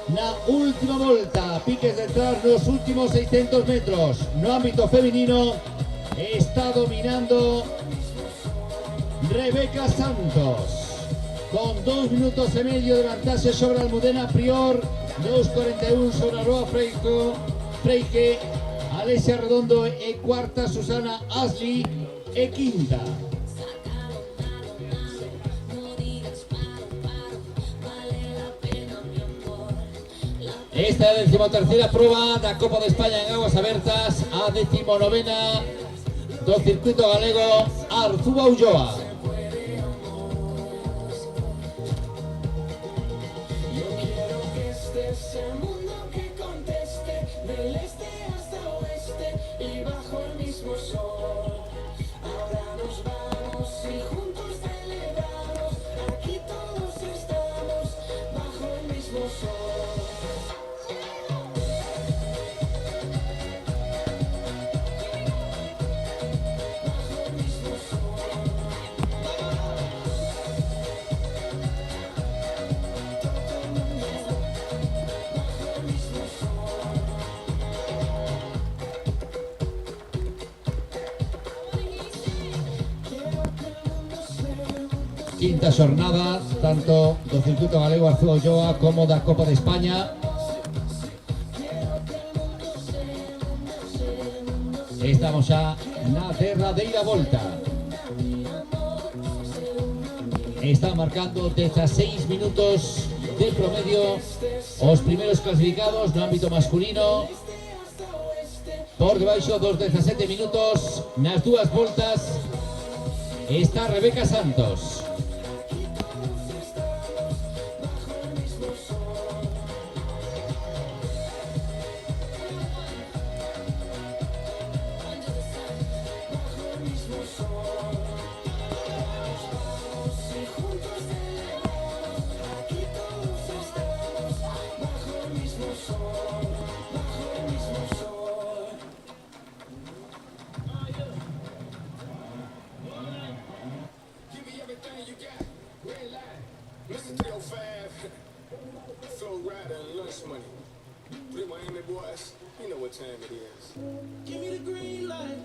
na última volta, piques detrás nos últimos 600 metros. No ámbito femenino está dominando Rebeca Santos con 2 minutos e medio de vantaxe sobre Almudena Prior, 2:41 sobre Aroa Freike, Alessia Redondo e cuarta, Susana Asli e quinta. Esta é a 13ª proba da Copa de España en aguas abertas, a 19ª do circuito galego Arzúa Ulloa. Quinta xornada, tanto do circuito galego Arzúa Ulloa como da Copa de España. Estamos xa na derradeira volta. Están marcando 16 minutos de promedio os primeiros clasificados no ámbito masculino. Por debaixo dos 17 minutos nas dúas voltas está Rebeca Santos. Give me the green light.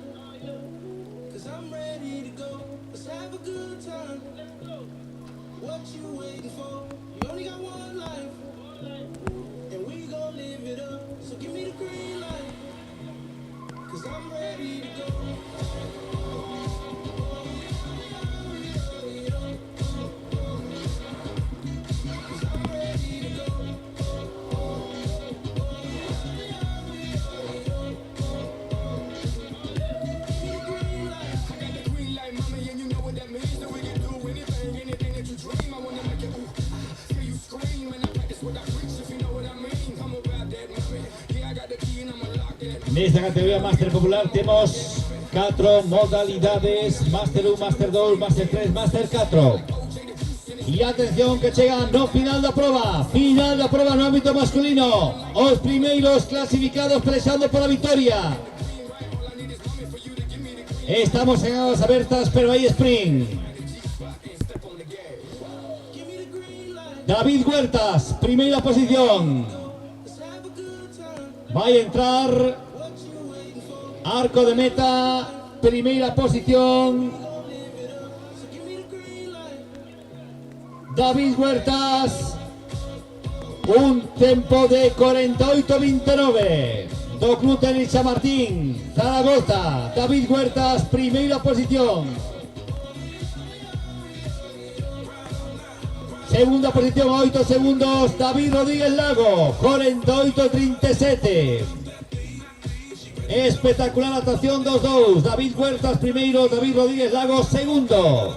'cause I'm ready to go. Let's have a good time. What you waiting for? You only got one life, and we gon' live it up. So give me the green light, 'cause I'm ready to go. Nesta categoría Máster Popular temos 4 modalidades: Máster 1, Máster 2, Máster 3, Máster 4. E atención que chegan no final da prova no ámbito masculino. Os primeiros clasificados pelexando pola vitoria. Estamos en aguas abertas, pero hai sprint. David Huertas, primeira posición. Vai entrar arco de meta, primeira posición. David Huertas, un tempo de 48:29 do Club Tenis Chamartín, Zaragoza. David Huertas, primeira posición. Segunda posición a 8 segundos, David Rodríguez Lago, 48:37. Espectacular actuación dos dous. David Huertas primeiro, David Rodríguez Lago segundo.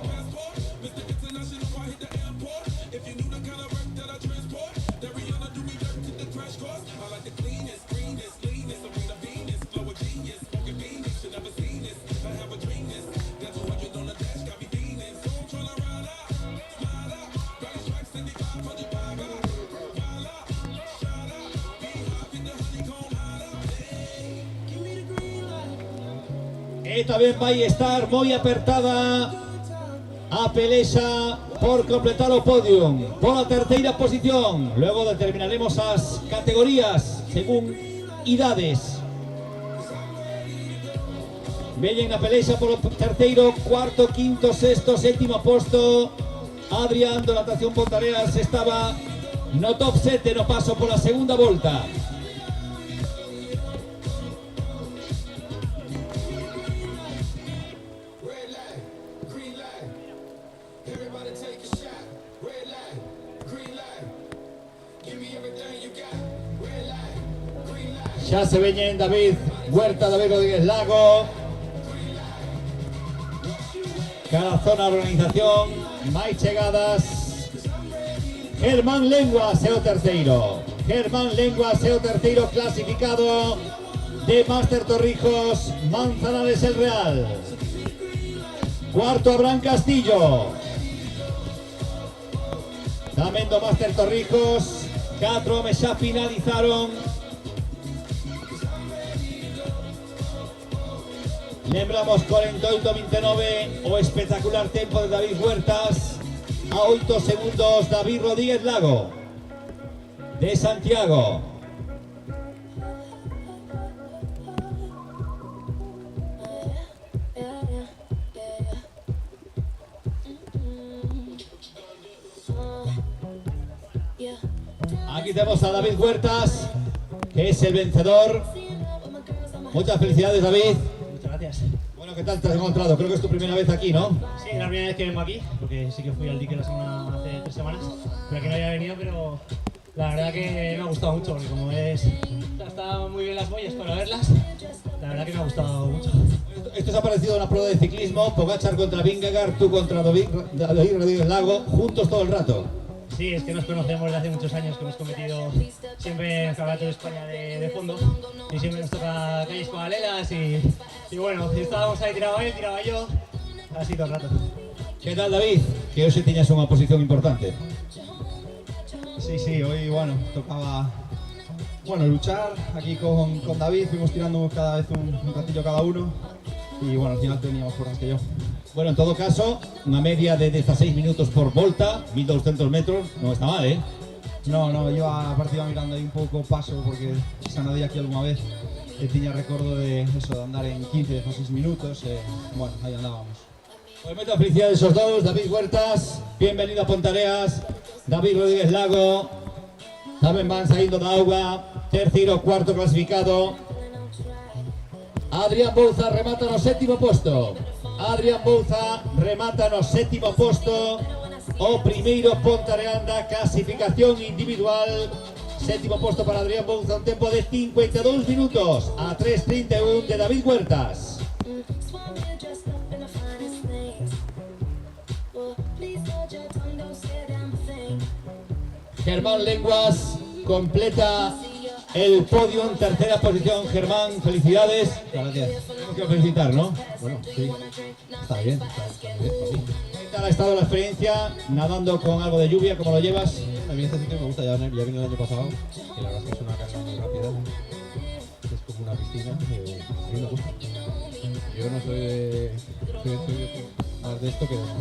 E tamén vai estar moi apertada a pelexa por completar o podium pola terceira posición. Luego determinaremos as categorías según idades. Veñen na pelexa polo terceiro, cuarto, quinto, sexto, sétimo posto. Adrián do Natación Pontareas estaba no top 7 no paso pola segunda volta. Xa se veñen David Huerta, David Rodríguez Lago. Cada zona de organización, máis chegadas. Germán Lenguas é o terceiro. Germán Lenguas é o terceiro clasificado de Máster Torrijos, Manzanares el Real. Cuarto Abraham Castillo. Tamén do Máster Torrijos, 4 homes xa finalizaron. Lembramos 48:29, o espectacular tempo de David Huertas. A 8 segundos David Rodríguez Lago de Santiago. Aquí tenemos a David Huertas, que es el vencedor. Muchas felicidades, David. Gracias. Bueno, ¿qué tal te has encontrado? Creo que es tu primera vez aquí, ¿no? Sí, es la primera vez que vengo aquí, porque sí que fui al dique hace 3 semanas, pero aquí no había venido, pero la verdad que me ha gustado mucho, porque como ves, están muy bien las boyas para verlas, la verdad que me ha gustado mucho. Esto se ha parecido a una prueba de ciclismo, Pogačar contra Vingegaard, tú contra David Rodríguez Lago, juntos todo el rato. Sí, es que nos conocemos desde hace muchos años, que hemos competido siempre en el Campeonato de España de fondo y siempre nos toca calles paralelas y bueno, estábamos ahí, tiraba él, tiraba yo, así todo el rato. ¿Qué tal, David? Que hoy tenías una posición importante. Sí, hoy bueno, tocaba luchar aquí con David, fuimos tirando cada vez un ratillo cada uno y bueno, al final teníamos fuerzas que yo. Bueno, en todo caso, una media de 16 minutos por volta, 1200 metros, no está mal, ¿eh? No, yo aparte iba mirando ahí un poco paso porque se han nadado aquí alguna vez tiña recuerdo de eso, de andar en 15 o 6 minutos, bueno, ahí andábamos. Pues muchas felicidades a esos dos, David Huertas, bienvenido a Pontareas, David Rodríguez Lago, tamén van saindo da auga, terceiro, cuarto clasificado. Adrián Bouza remata no sétimo posto. Adrián Bouza remata no sétimo posto. O primeiro Pontareán da clasificación individual. Sétimo posto para Adrián Bouza, un tempo de 52 minutos a 3:31 de David Huertas. Germán Lenguas completa el podio en tercera posición. Germán, felicidades. Gracias. Tenemos que felicitar, ¿no? Bueno, sí. Está bien, está bien. ¿Qué tal ha estado la experiencia nadando con algo de lluvia? ¿Cómo lo llevas? A mí este sitio me gusta, ya vine el año pasado y la verdad es que es una carga muy rápida. Es como una piscina, a mí me gusta. Yo no soy más de esto que de más,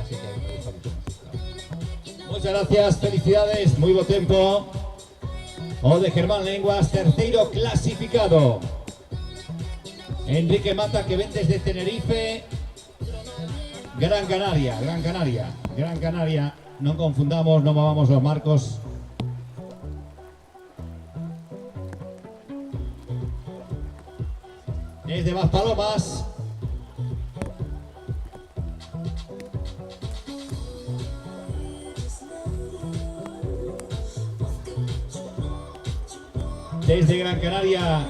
así que me gusta mucho más. Muchas gracias, felicidades, muy buen tempo. O de Germán Lenguas, terceiro clasificado. Enrique Mata, que ven desde Tenerife. Gran Canaria, Gran Canaria, Gran Canaria. No confundamos, no movamos los marcos. Desde Maspalomas. Desde Gran Canaria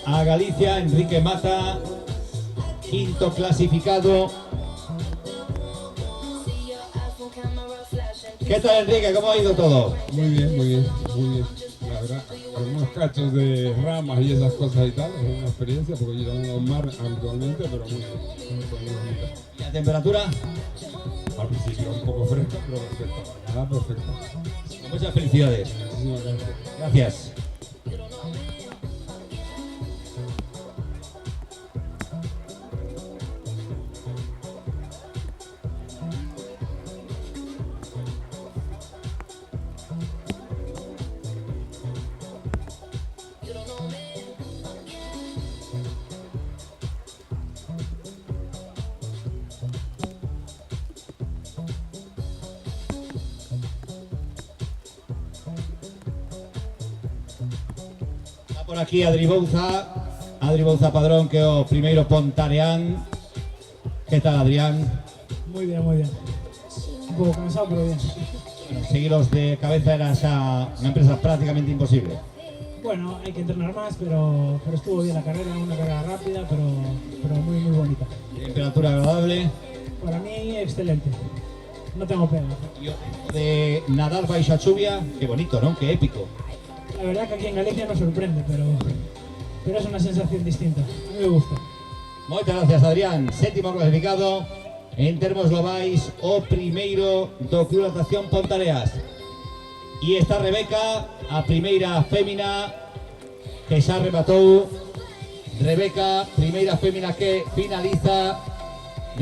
a Galicia, Enrique Mata, quinto clasificado. ¿Qué tal, Enrique? ¿Cómo ha ido todo? Muy bien, muy bien, muy bien. La verdad, algunos cachos de ramas y esas cosas y tal, es una experiencia porque yo no mar habitualmente, pero muy bien. ¿Y la temperatura? Al principio un poco fresca, pero perfecta. Nada, perfecta. Muchas felicidades. Muchísimas gracias. Gracias. Por aquí Adri Bouza Padrón, que é o primeiro Pontareán. ¿Qué tal, Adrián? Muy bien, muy bien. Un poco cansado, pero bien. Bueno, seguiros de cabeza era xa una empresa prácticamente imposible. Bueno, hay que entrenar más, pero estuvo bien la carrera, una carrera rápida, pero muy, muy bonita. Temperatura agradable. Para mí, excelente. No tengo pena. De nadar baixo a chuvia, qué bonito, ¿no? Qué épico. La verdad que aquí en Galicia nos sorprende, pero es una sensación distinta. A mí me gusta. Moitas gracias, Adrián. Sétimo clasificado. En termos globais, o primeiro do Club Natación Pontareas. E está Rebeca, a primeira fémina que xa rematou. Rebeca, primeira fémina que finaliza.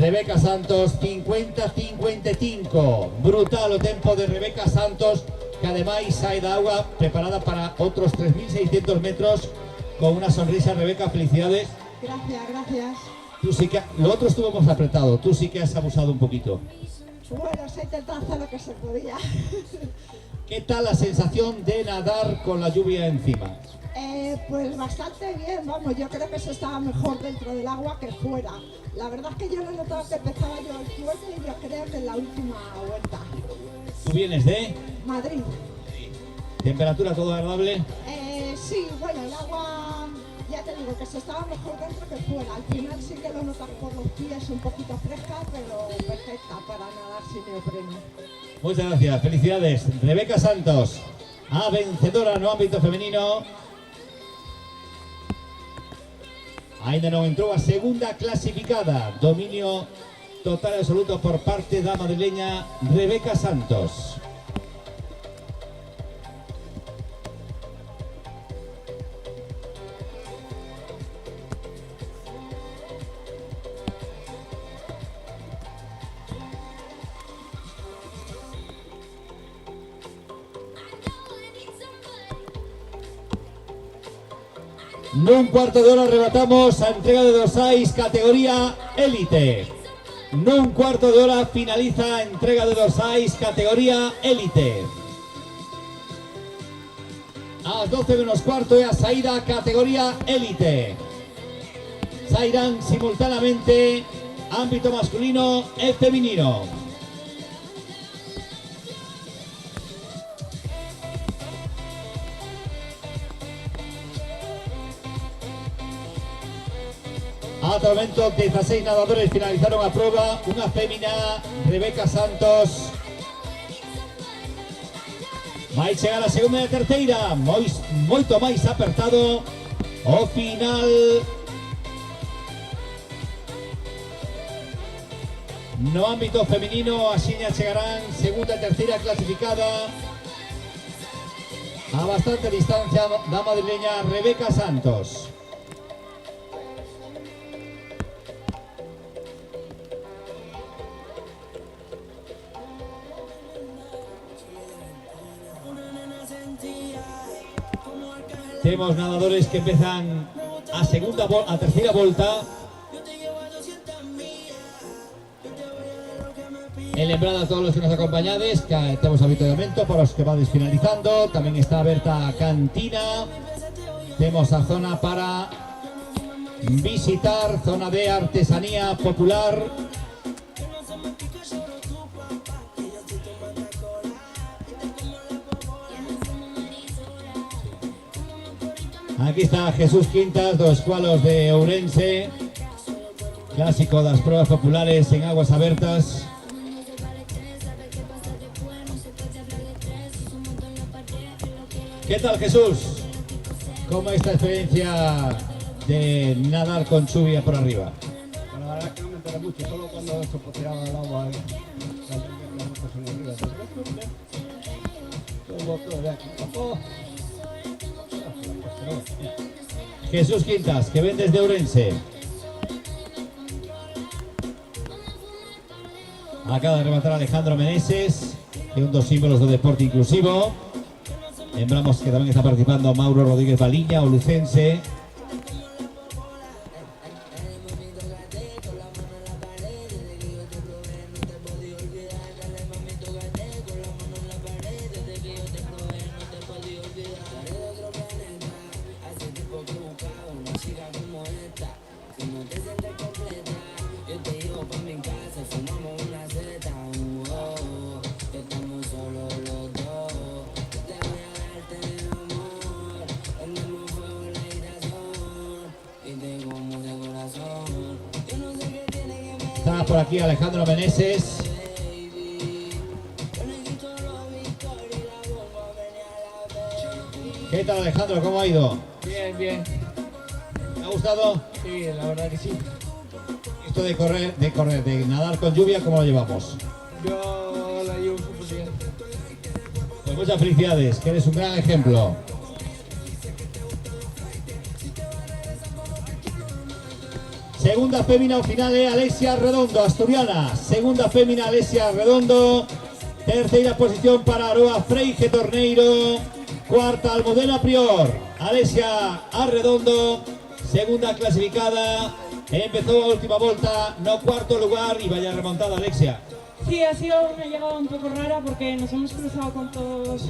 Rebeca Santos, 50-55. Brutal o tempo de Rebeca Santos, que ademais sae da agua preparada para otros 3.600 metros con una sonrisa. Rebeca, felicidades. Gracias, gracias. Tú sí que, lo otro estuvo más apretado, tú sí que has abusado un poquito. Bueno, se intentó hacer lo que se podía. ¿Qué tal la sensación de nadar con la lluvia encima? Pues bastante bien, vamos, yo creo que se estaba mejor dentro del agua que fuera. La verdad es que yo no notaba que empezaba yo el fuerte y yo creo que en la última vuelta. ¿Tú vienes de? Madrid. ¿Temperatura todo agradable? Sí, bueno, el agua, ya te digo, que se estaba mejor dentro que fuera. Al final sí que lo notas por los pies un poquito fresca, pero perfecta para nadar sin neopreno. Muchas gracias, felicidades. Rebeca Santos, a vencedora no ámbito femenino. Ainda non entrou a segunda clasificada. Dominio total e absoluto por parte da madrileña Rebeca Santos. Nun cuarto de hora arrebatamos a entrega de dorsais categoría élite. Nun cuarto de hora finaliza entrega de dorsais categoría élite. A las 12 menos cuarto ya saída categoría élite. Sairán simultáneamente ámbito masculino y femenino. Hasta el momento 16 nadadores finalizaron a prueba. Una fémina, Rebeca Santos. Vai chegar a segunda e a terceira, moito máis apertado o final. No ámbito femenino, axiña chegarán segunda e terceira clasificada a bastante distancia da madrileña Rebeca Santos. Tenemos nadadores que empiezan a tercera volta. En lembrada a todos los que nos acompañades, que tenemos habitualmente para los que van finalizando. También está abierta a cantina. Tenemos a zona para visitar, zona de artesanía popular. Aquí está Jesús Quintas, dos escualos de Ourense, clásico das pruebas populares en aguas abiertas. ¿Qué tal, Jesús? ¿Cómo es esta experiencia de nadar con lluvia por arriba? La verdad es que no me enteré mucho, solo cuando se tiraba el agua Jesús Quintas, que ven desde Ourense. Acaba de rematar Alejandro Meneses, que es un dos símbolos del deporte inclusivo. Lembramos que también está participando Mauro Rodríguez Baliña, olucense. Está por aquí Alejandro Meneses. ¿Qué tal, Alejandro? ¿Cómo ha ido? Bien, bien. ¿Te ha gustado? Sí, la verdad que sí. Esto de nadar con lluvia, ¿cómo lo llevamos? Yo la llevo súper bien. Pues muchas felicidades, que eres un gran ejemplo. Segunda fémina final Alexia Redondo, asturiana. Segunda fémina Alexia Redondo. Tercera posición para Aroa Freige Torneiro. Cuarta Almudena Prior. Alexia Arredondo. Segunda clasificada. Empezó a última vuelta, no cuarto lugar y vaya remontada, Alexia. Sí, ha sido una llegada un poco rara porque nos hemos cruzado con todos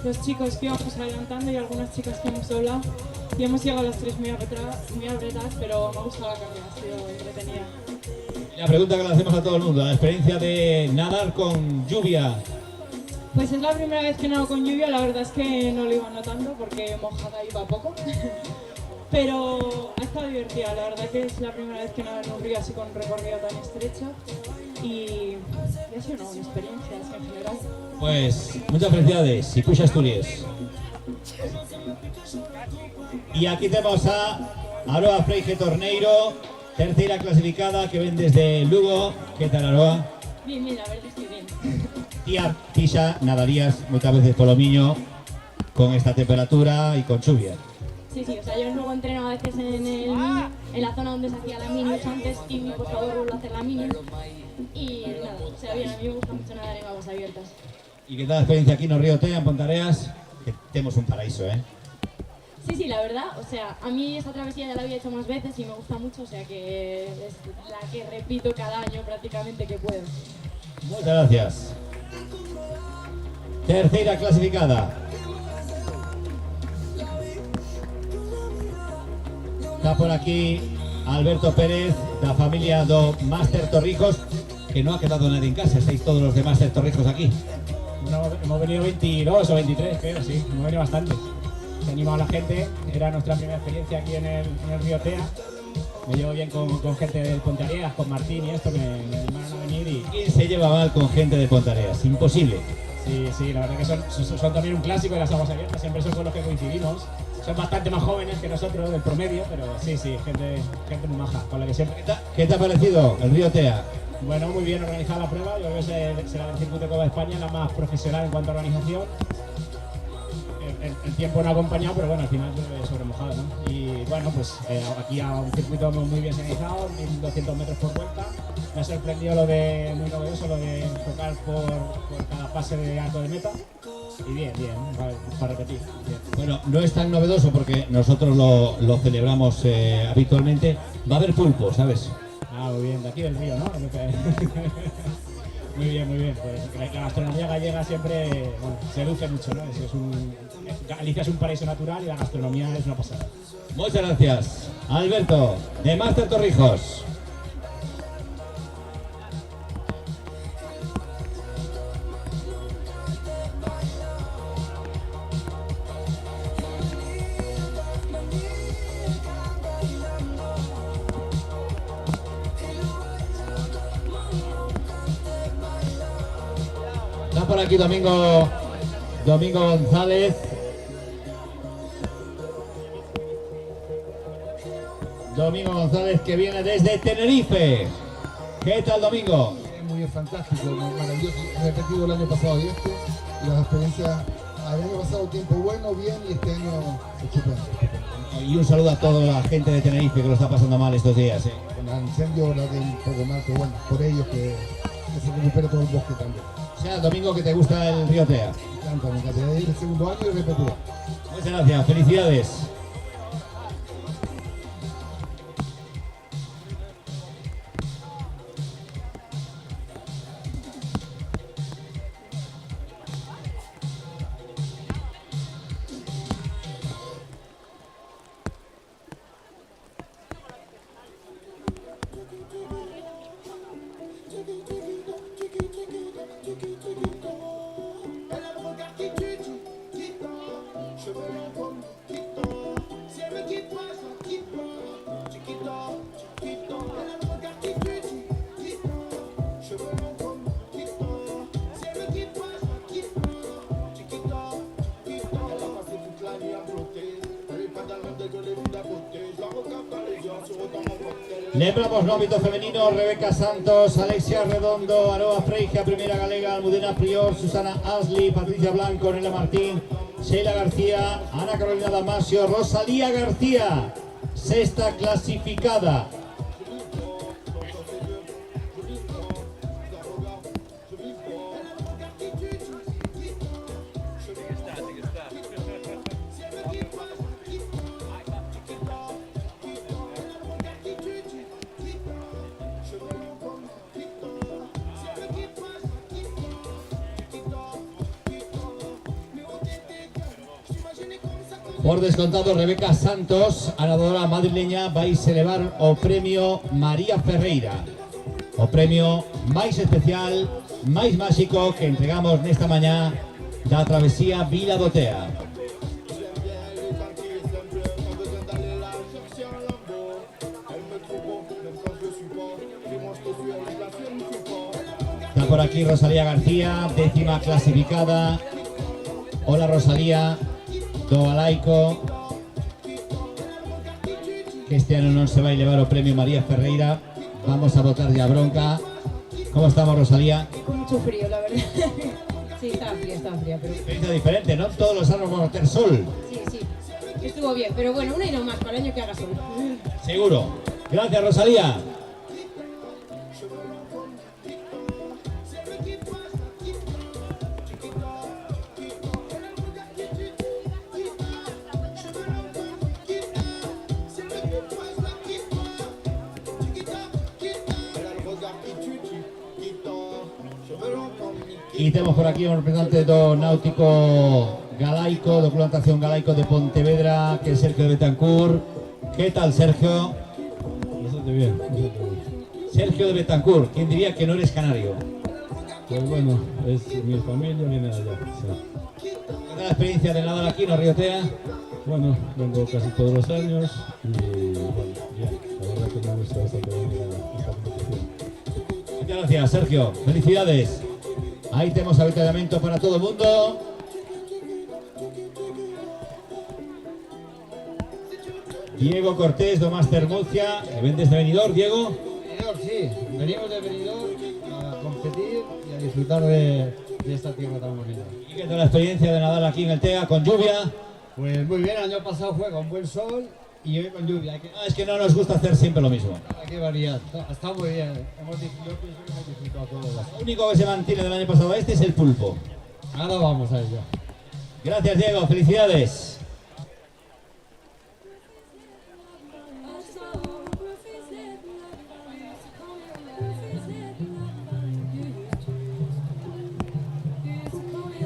los chicos que íbamos adelantando y algunas chicas que hemos doblado. Y hemos llegado a las tres muy apretadas, pero me ha gustado la carrera, ha sido entretenida. La pregunta que le hacemos a todo el mundo, la experiencia de nadar con lluvia. Pues es la primera vez que nado con lluvia, la verdad es que no lo iba notando porque mojada iba poco. Pero ha estado divertida, la verdad que es la primera vez que nado en un río así con un recorrido tan estrecho. Y ha sido una buena experiencia en general. Pues muchas felicidades y puxa Asturias. Y aquí tenemos a Aroa Freige Torneiro, tercera clasificada, que ven desde Lugo. ¿Qué tal, Aroa? Bien, la verdad estoy bien. Tía, Tisha, nadarías muchas veces por lo miño con esta temperatura y con lluvia. Sí, o sea, yo luego entreno a veces en la zona donde se hacía la mini antes y por favor vuelvo a hacer la mini. Y nada, o sea, bien, a mí me gusta mucho nadar en aguas abiertas. ¿Y qué tal la experiencia aquí en el río Tea, en Pontareas? Que tenemos un paraíso, ¿eh? Sí, la verdad, o sea, a mí esta travesía ya la había hecho más veces y me gusta mucho, o sea que es la que repito cada año prácticamente que puedo. Muchas gracias. Tercera clasificada. Está por aquí Alberto Pérez, la familia do Máster Torrijos, que no ha quedado nadie en casa, estáis todos los de Máster Torrijos aquí. Bueno, hemos venido 22 o 23, creo, sí, hemos venido bastante. Se ha animado a la gente, era nuestra primera experiencia aquí en el río Tea. Me llevo bien con gente del Ponteareas, con Martín y esto, me animaron a venir y... ¿Quién se lleva mal con gente de Ponteareas? Imposible. Sí, la verdad que son también un clásico de las aguas abiertas, siempre son con los que coincidimos. Son bastante más jóvenes que nosotros, del promedio, pero sí, gente muy maja, con la que siempre... ¿Qué te ha parecido el río Tea? Bueno, muy bien organizada la prueba, yo creo que será del circuito de Copa de España la más profesional en cuanto a organización. El tiempo no ha acompañado, pero bueno, al final sobre mojado, ¿no? Y bueno, pues aquí a un circuito muy bien organizado, 1200 metros por vuelta. Me ha sorprendido muy novedoso lo de tocar por cada pase de arco de meta. Y bien, para repetir. Bien. Bueno, no es tan novedoso porque nosotros lo celebramos habitualmente. Va a haber pulpo, ¿sabes? Ah, muy bien, de aquí del río, ¿no? Muy bien. Pues la gastronomía gallega siempre seduce mucho, ¿no? Galicia es un paraíso natural y la gastronomía es una pasada. Muchas gracias, Alberto, de Máster Torrijos. Está por aquí Domingo González. Domingo González, que viene desde Tenerife. ¿Qué tal, Domingo? Muy fantástico, maravilloso. He repetido el año pasado y las experiencias. El año pasado tiempo bueno, bien, y este año estupendo. Y un saludo a toda la gente de Tenerife que lo está pasando mal estos días. Con el incendio la de un poco mal, pero bueno, por ellos que se recupere todo el bosque también. O sea, Domingo, que te gusta el río Tea. Me encantaría ir el segundo año y repetir. Muchas gracias, felicidades. Lembramos no ámbito femenino: Rebeca Santos, Alexia Redondo, Aroa Freija, Primera Galega, Almudena Prior, Susana Asli, Patricia Blanco, Nela Martín, Sheila García, Ana Carolina Damasio, Rosalía García, sexta clasificada. Por descontado, Rebeca Santos, a nadadora madrileña, vais a elevar o premio María Ferreira, o premio máis especial, máis máxico que entregamos nesta mañá da travesía Vila do Tea. Está por aquí Rosalía García, décima clasificada. Hola Rosalía. Do Alaico, que este año non se vai levar o premio María Ferreira. Vamos a botar ya bronca. ¿Cómo estamos, Rosalía? Con mucho frío, la verdad. Sí, estaba fría, pero... Experiencia diferente, ¿no? Todos los años vamos a tener sol. Sí, estuvo bien, pero bueno, una y no más para el año que haga sol. Seguro. Gracias, Rosalía. Y tenemos por aquí un representante do Náutico Galaico, documentación Galaico de Pontevedra, que es Sergio de Betancourt. ¿Qué tal, Sergio? Bastante bien. Sergio de Betancourt, ¿quién diría que no eres canario? Pues bueno, es mi familia, viene de allá. Sí. ¿Qué tal la experiencia de nadar aquí en Riotea? Bueno, vengo casi todos los años y bueno, bien, la verdad que me gusta bastante venir a esta competición. Muchas gracias, Sergio. Felicidades. Ahí tenemos avituallamiento para todo el mundo. Diego Cortés, do Máster Murcia, que ven desde Benidorm, Diego. Benidorm, sí, venimos de Benidorm a competir y a disfrutar de esta tierra tan bonita. ¿Y qué tal la experiencia de nadar aquí en el TEA con lluvia? Pues muy bien, el año pasado fue con buen sol y hoy con lluvia. Es que no nos gusta hacer siempre lo mismo. Hay que variar, está muy bien. Yo pienso que hemos disfrutado todo. Lo único que se mantiene del año pasado a este es el pulpo. Ahora vamos a ello. Gracias, Diego, felicidades.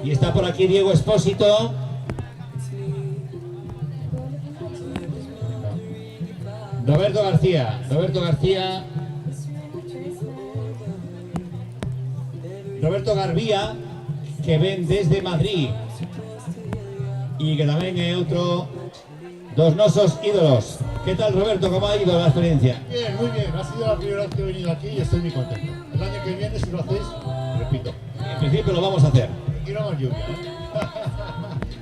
Y está por aquí Diego Espósito. Roberto Garbía, que ven desde Madrid y que también es otro dos nosos ídolos. ¿Qué tal, Roberto? ¿Cómo ha ido la experiencia? Bien, muy bien. Ha sido la primera vez que he venido aquí y estoy muy contento. El año que viene, si lo hacéis, repito. En principio lo vamos a hacer. Quiero más lluvia.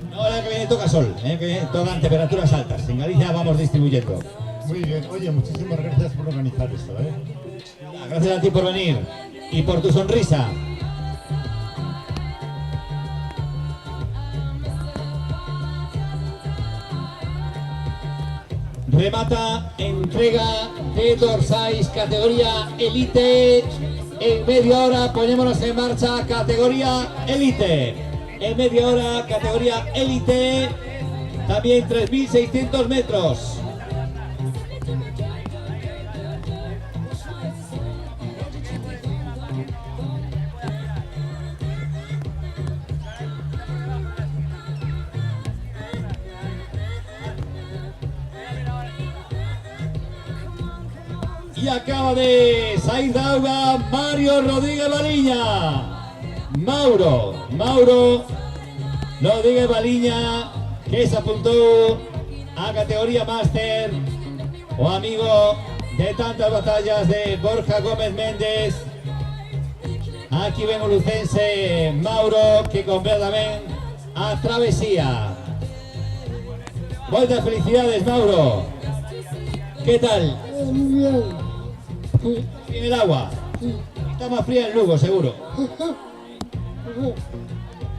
No, el año que viene toca sol, que viene tocan temperaturas altas. En Galicia vamos distribuyendo. Muy bien. Oye, muchísimas gracias por organizar esto, ¿eh? Gracias a ti por venir y por tu sonrisa. Remata entrega de dorsais categoría Elite. En media hora ponémonos en marcha categoría Elite. En media hora categoría Elite. También 3.600 metros. Y acaba de salir de agua Mario Rodríguez Baliña. Mauro Rodríguez Baliña, que se apuntó a categoría máster, o amigo de tantas batallas de Borja Gómez Méndez. Aquí ven un lucense Mauro, que completa también a travesía. Muchas felicidades, Mauro. ¿Qué tal? Muy bien. En el agua. Está más fría en Lugo, seguro.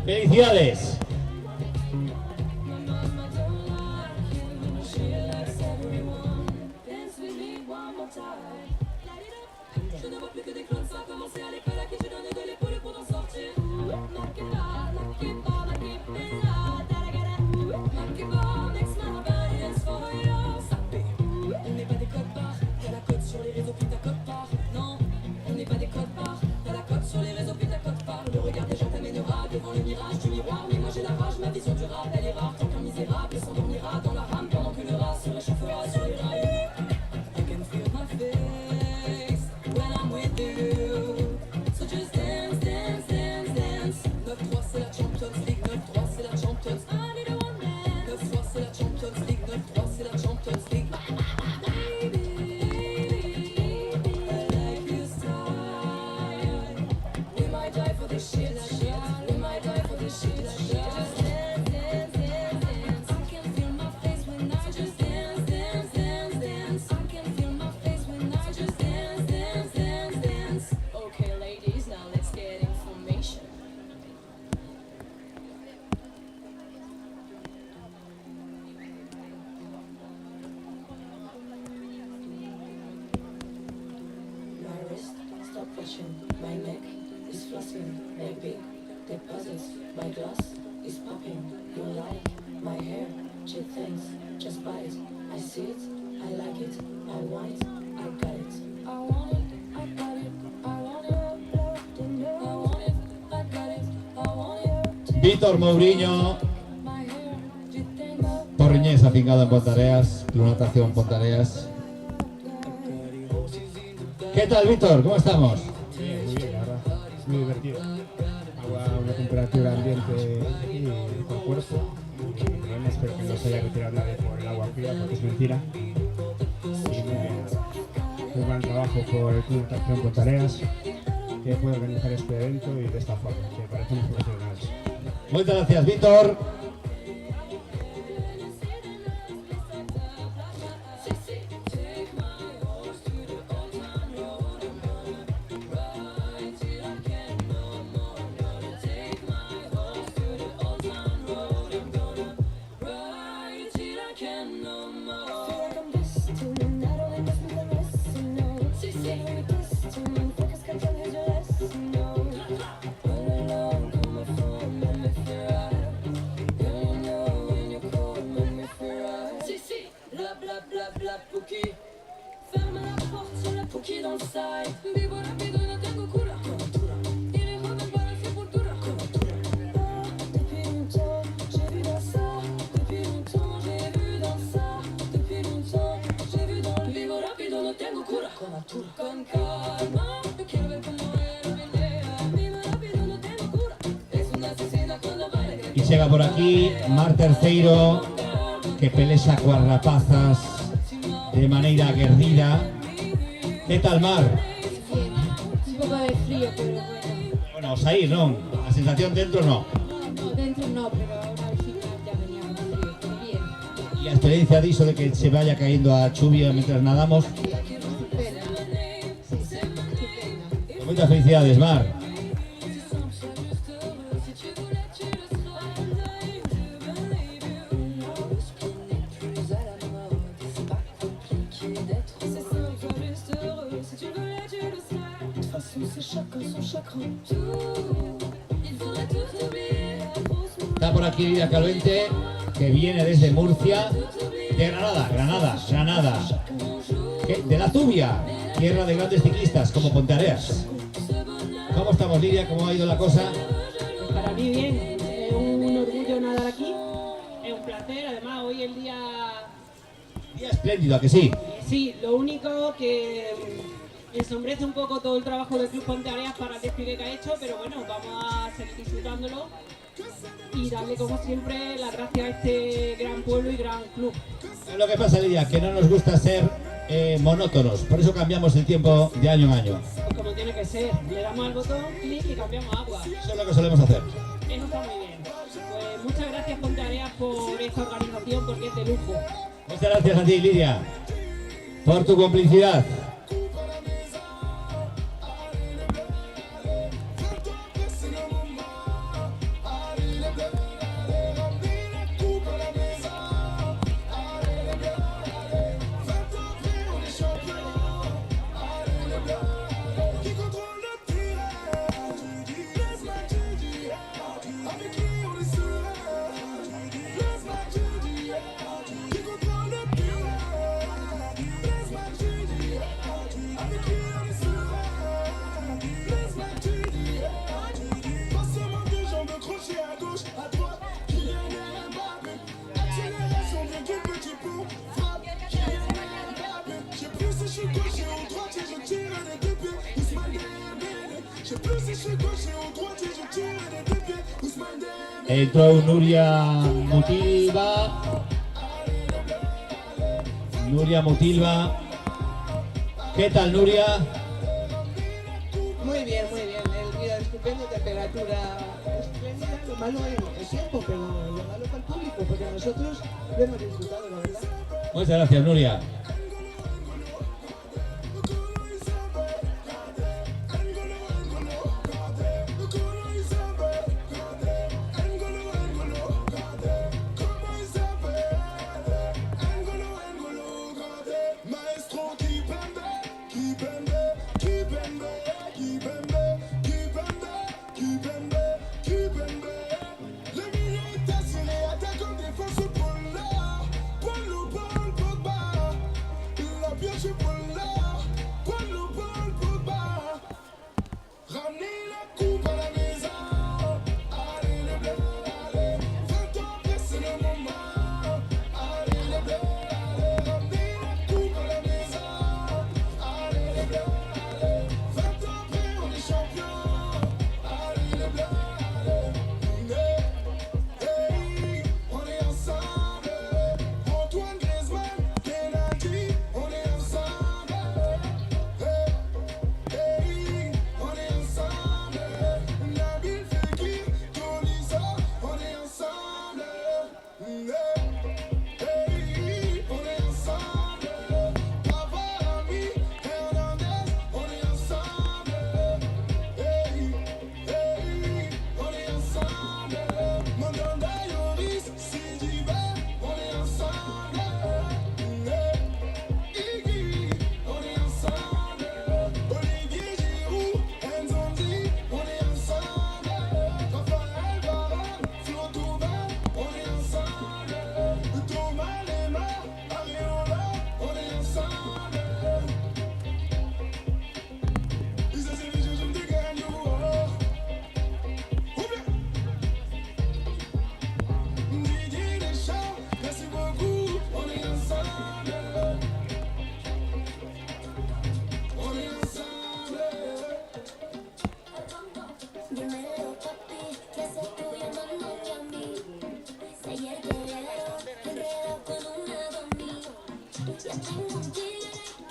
Felicidades. My neck is fluttering, baby. Deposits, my glass is popping. You like my hair? She thinks, just buy it. I see it, I like it. I want it, I got it. I want it, I got it. I want it, I want it, I got it. Víctor Mourinho, porriñés afincado en Pontareas, Club Natación Pontareas. ¿Qué tal, Víctor? ¿Cómo estamos? Muy bien, la verdad. Muy divertido. Agua, una temperatura ambiente y con cuerpo. Espero que no se haya retirado nadie por el agua fría, porque es mentira. Y muy bien. Un gran trabajo por el Club Natación Pontareas, que puede organizar este evento y de esta forma, que parecemos profesionales. Muchas gracias, Víctor. Ferme la porte, y'a la Pookie dans le side. Vivo rapido y no tengo cura. Il est joven para la sepultura. Depuis longtemps, j'ai vu dans ça. Depuis longtemps, j'ai vu dans ça. Depuis longtemps, j'ai vu dans le vivo rapido, no tengo cura. Con calma, yo quiero ver cómo era venera. Vivo rápido, no tengo cura. Es una asesina cuando vale. Y llega por aquí Mar Terceiro, que pelexa coas rapazas de maneira aguerrida. Que tal, Mar? Un pouco de frío, pero bueno. Bueno, os aí, non? A sensación dentro non. No, dentro no, pero una visita ya venía con frío, pero bien. E a experiencia diso de que se vaya cayendo a chuvia mientras nadamos. Pues muchas felicidades, Mar. Está por aquí Lidia Calvente, que viene desde Murcia, de Granada, de la Zubia, tierra de grandes ciclistas como Pontareas. ¿Cómo estamos, Lidia? ¿Cómo ha ido la cosa? Pues para mí bien, es un orgullo nadar aquí, es un placer, además hoy el día... Día espléndido, ¿a que sí? Sí, lo único que ensombrece un poco todo el trabajo del Club Pontareas para el despliegue que ha hecho, pero bueno, vamos a seguir disfrutándolo y darle como siempre las gracias a este gran pueblo y gran club. Es lo que pasa, Lidia, que no nos gusta ser monótonos, por eso cambiamos el tiempo de año en año. Pues como tiene que ser, le damos al botón, clic y cambiamos agua. Eso es lo que solemos hacer. Eso está muy bien. Pues muchas gracias Pontareas por esta organización porque es de lujo. Muchas gracias a ti, Lidia, por tu complicidad. Entró Nuria Mutilva. ¿Qué tal, Nuria? Muy bien, el día estupendo, temperatura espléndida, lo malo es el tiempo, pero lo malo para el público, porque nosotros lo hemos disfrutado, la verdad. Muchas gracias, Nuria.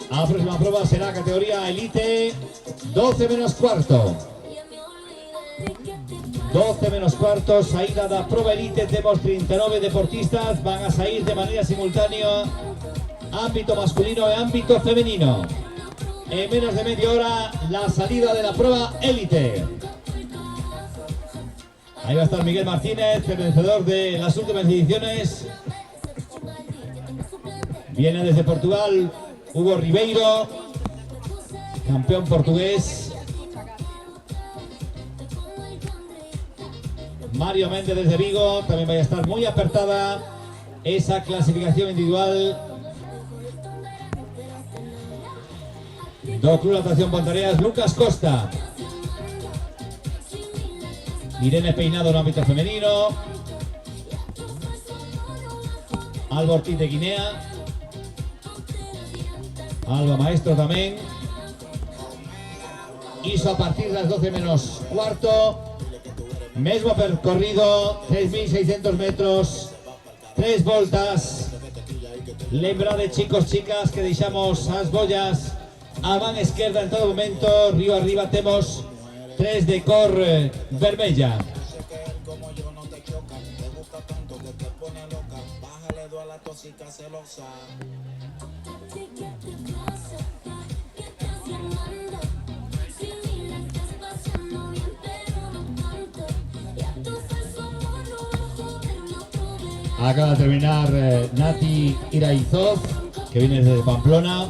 La próxima prueba será categoría Elite 12 menos cuarto. 12 menos cuarto, saída da prova Elite. Temos 39 deportistas, van a sair de maneira simultánea ámbito masculino e ámbito femenino. En menos de media hora la salida de la prueba Elite. Ahí va a estar Miguel Martínez, el vencedor de las últimas ediciones. Viene desde Portugal Hugo Ribeiro, campeón portugués. Mario Méndez desde Vigo, también va a estar muy apertada esa clasificación individual. Do Club Natación Pontareas, Lucas Costa. Irene Peinado en ámbito femenino. Alba Ortiz de Guinea. Alba Maestro tamén. Iso a partir das 12 menos cuarto. Mesmo percorrido, 3.600 metros, 3 voltas. Lembrade, chicos, chicas, que deixamos as bollas a man esquerda en todo momento. Río arriba temos 3 de cor vermella. Acaba de terminar Nati Iraizoz, que viene desde Pamplona.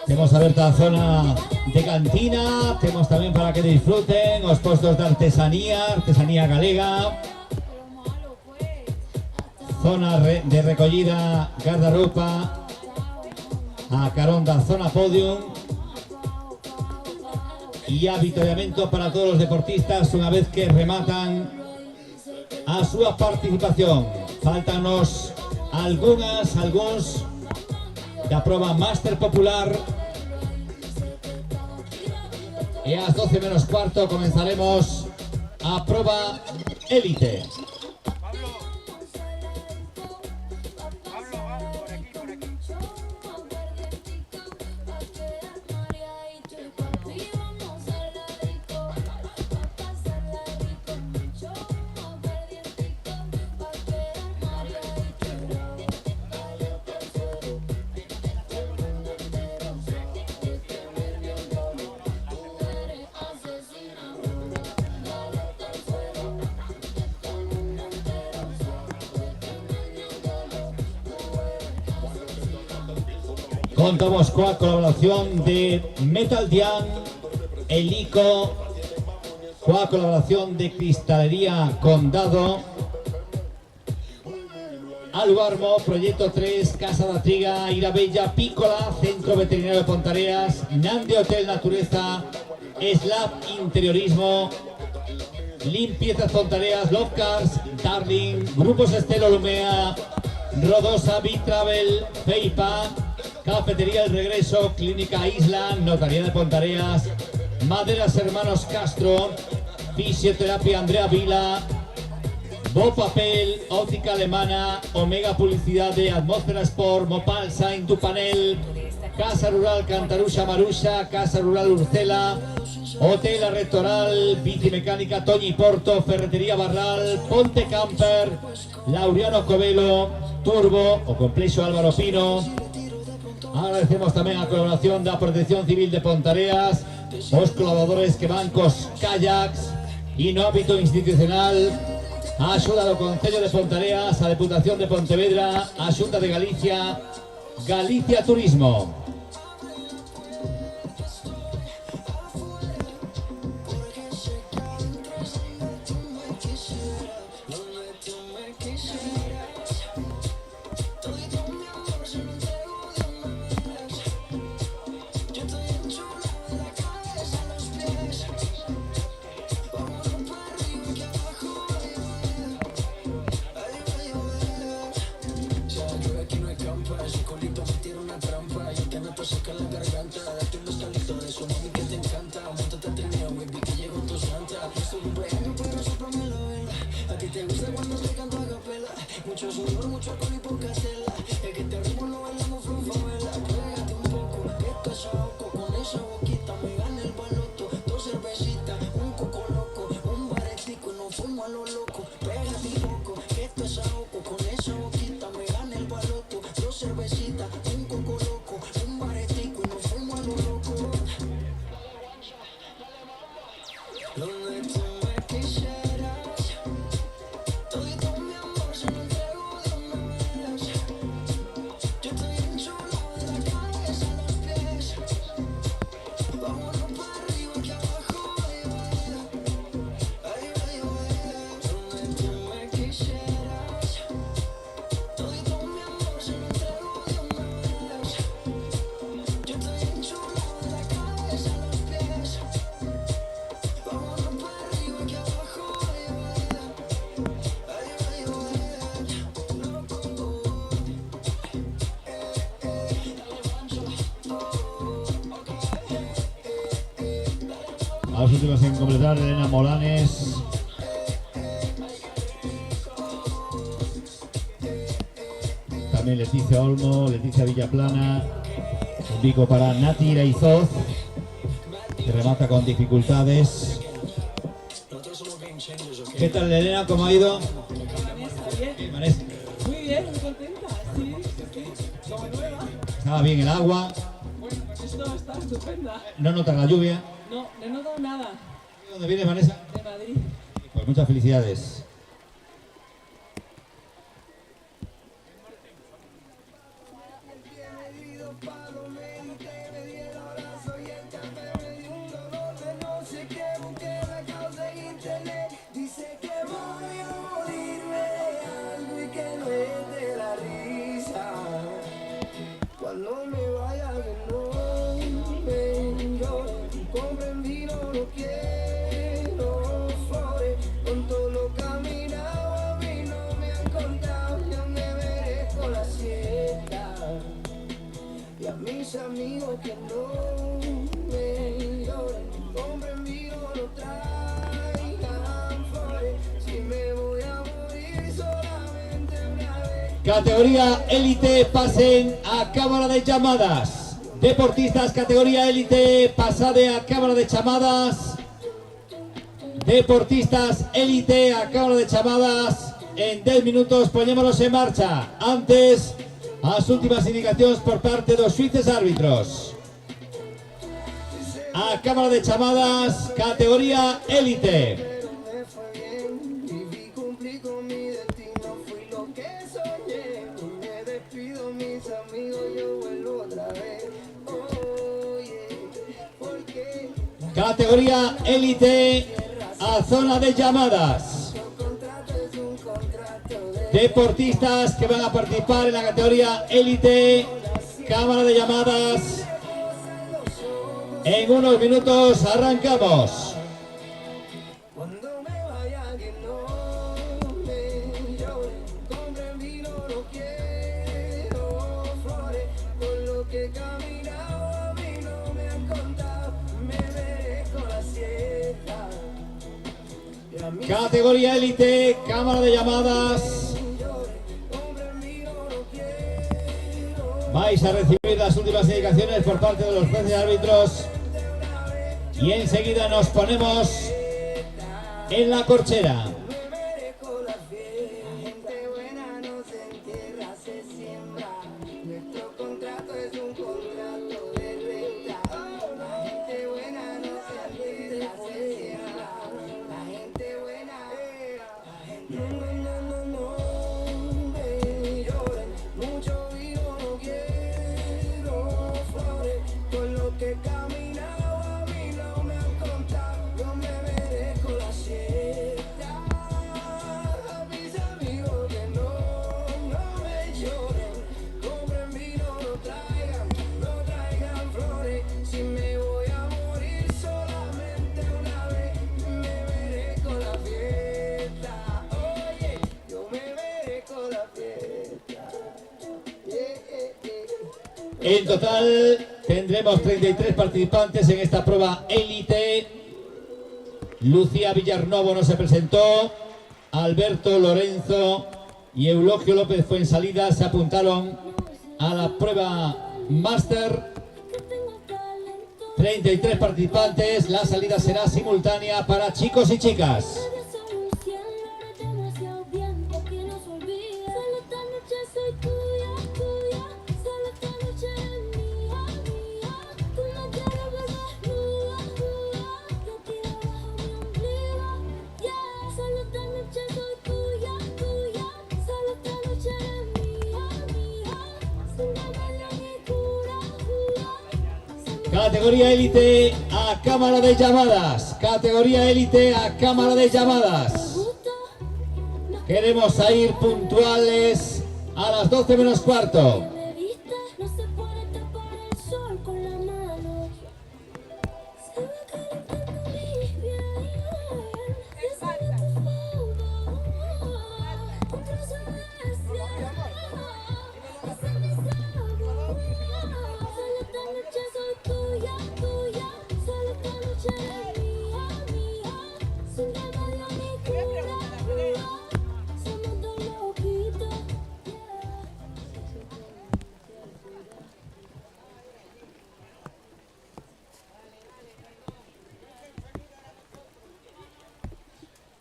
Temos aberta a zona de cantina, temos tamén para que disfruten os postos de artesanía galega. Zona de recollida gardarropa a carón da zona podium. E avituallamento para todos os deportistas unha vez que rematan a súa participación. Faltanos algúns da proba Máster Popular. E ás 12 menos cuarto comenzaremos a proba Elite. Contamos coa colaboración de Metal Dian, Elico, coa colaboración de Cristalería Condado, Aluarmo, Proyecto 3, Casa da Triga, Irabella, Pícola, Centro Veterinario de Pontareas, Nande Hotel Natureza, Slab Interiorismo, Limpiezas Pontareas, Love Cars, Darling, Grupos Estelo Lumea, Rodosa, Bitravel, Feipa, Cafetería El Regreso, Clínica Isla, Notaría de Pontareas, Maderas Hermanos Castro, Fisioterapia Andrea Vila, Bopapel, Óptica Alemana, Omega Publicidad de Atmósfera Sport, Mopal Saint Tupanel, Casa Rural Cantarusa Marusa, Casa Rural Urcela, Hotel La Rectoral, Bicimecánica Toñi Porto, Ferretería Barral, Ponte Camper, Laureano Covelo, Turbo o Complexo Álvaro Pino. Agradecemos tamén a colaboración da Protección Civil de Pontareas, os colaboradores que van cos kayaks e no ámbito institucional, a axuda do Concello de Pontareas, a Deputación de Pontevedra, a Xunta de Galicia, Galicia Turismo. A los últimos en completar, Elena Molanes. También Leticia Olmo, Leticia Villaplana. Un pico para Nati Iraizoz, que remata con dificultades. ¿Qué tal, Elena? ¿Cómo ha ido? Bien. Vanessa. Muy bien, muy contenta. Sí, como nueva. Estaba bien el agua. Bueno, pues esto está estupenda. ¿No notas la lluvia? No, no he notado nada. ¿De dónde vienes, Vanessa? De Madrid. Pues muchas felicidades. Dice que voy a morirme de algo y que no es de la risa. Cuando me vaya que no me llore, compren vino, no quiero flores. Con todo lo caminado a mí no me han contado yo me merezco la siesta. Y a mis amigos que no me lloren, compren vino, no traigan flores. Si me voy a morir solamente una vez. Categoría élite, pasen a cámara de llamadas. Deportistas categoría élite, pasade a cámara de llamadas. Deportistas élite a cámara de llamadas. En 10 minutos poñémonos en marcha. Antes, as últimas indicacións por parte dos xuíces árbitros. A cámara de chamadas, categoría élite. Viví, cumplí con mi destino, fui lo que soñé. Me despido, mis amigos, yo vuelvo otra vez. Oye, ¿por qué? Categoría élite a zona de llamadas. Deportistas que van a participar en la categoría élite, cámara de llamadas. En unos minutos arrancamos. Cuando me vaya que no me llore, compren vino, no quiero flores. Con lo que he caminado a mí no me han contado, me merezco la siesta. Y a Categoría élite, cámara de llamadas. Vais a recibir las últimas indicaciones por parte de los jueces y árbitros. Y enseguida nos ponemos en la corchera. En total tendremos 33 participantes en esta prueba élite. Lucía Villarnovo no se presentó, Alberto Lorenzo y Eulogio López Fuensalida se apuntaron a la prueba máster. 33 participantes, la salida será simultánea para chicos y chicas. Categoría élite a cámara de llamadas. Categoría élite a cámara de llamadas. Queremos ir puntuales a las 12 menos cuarto.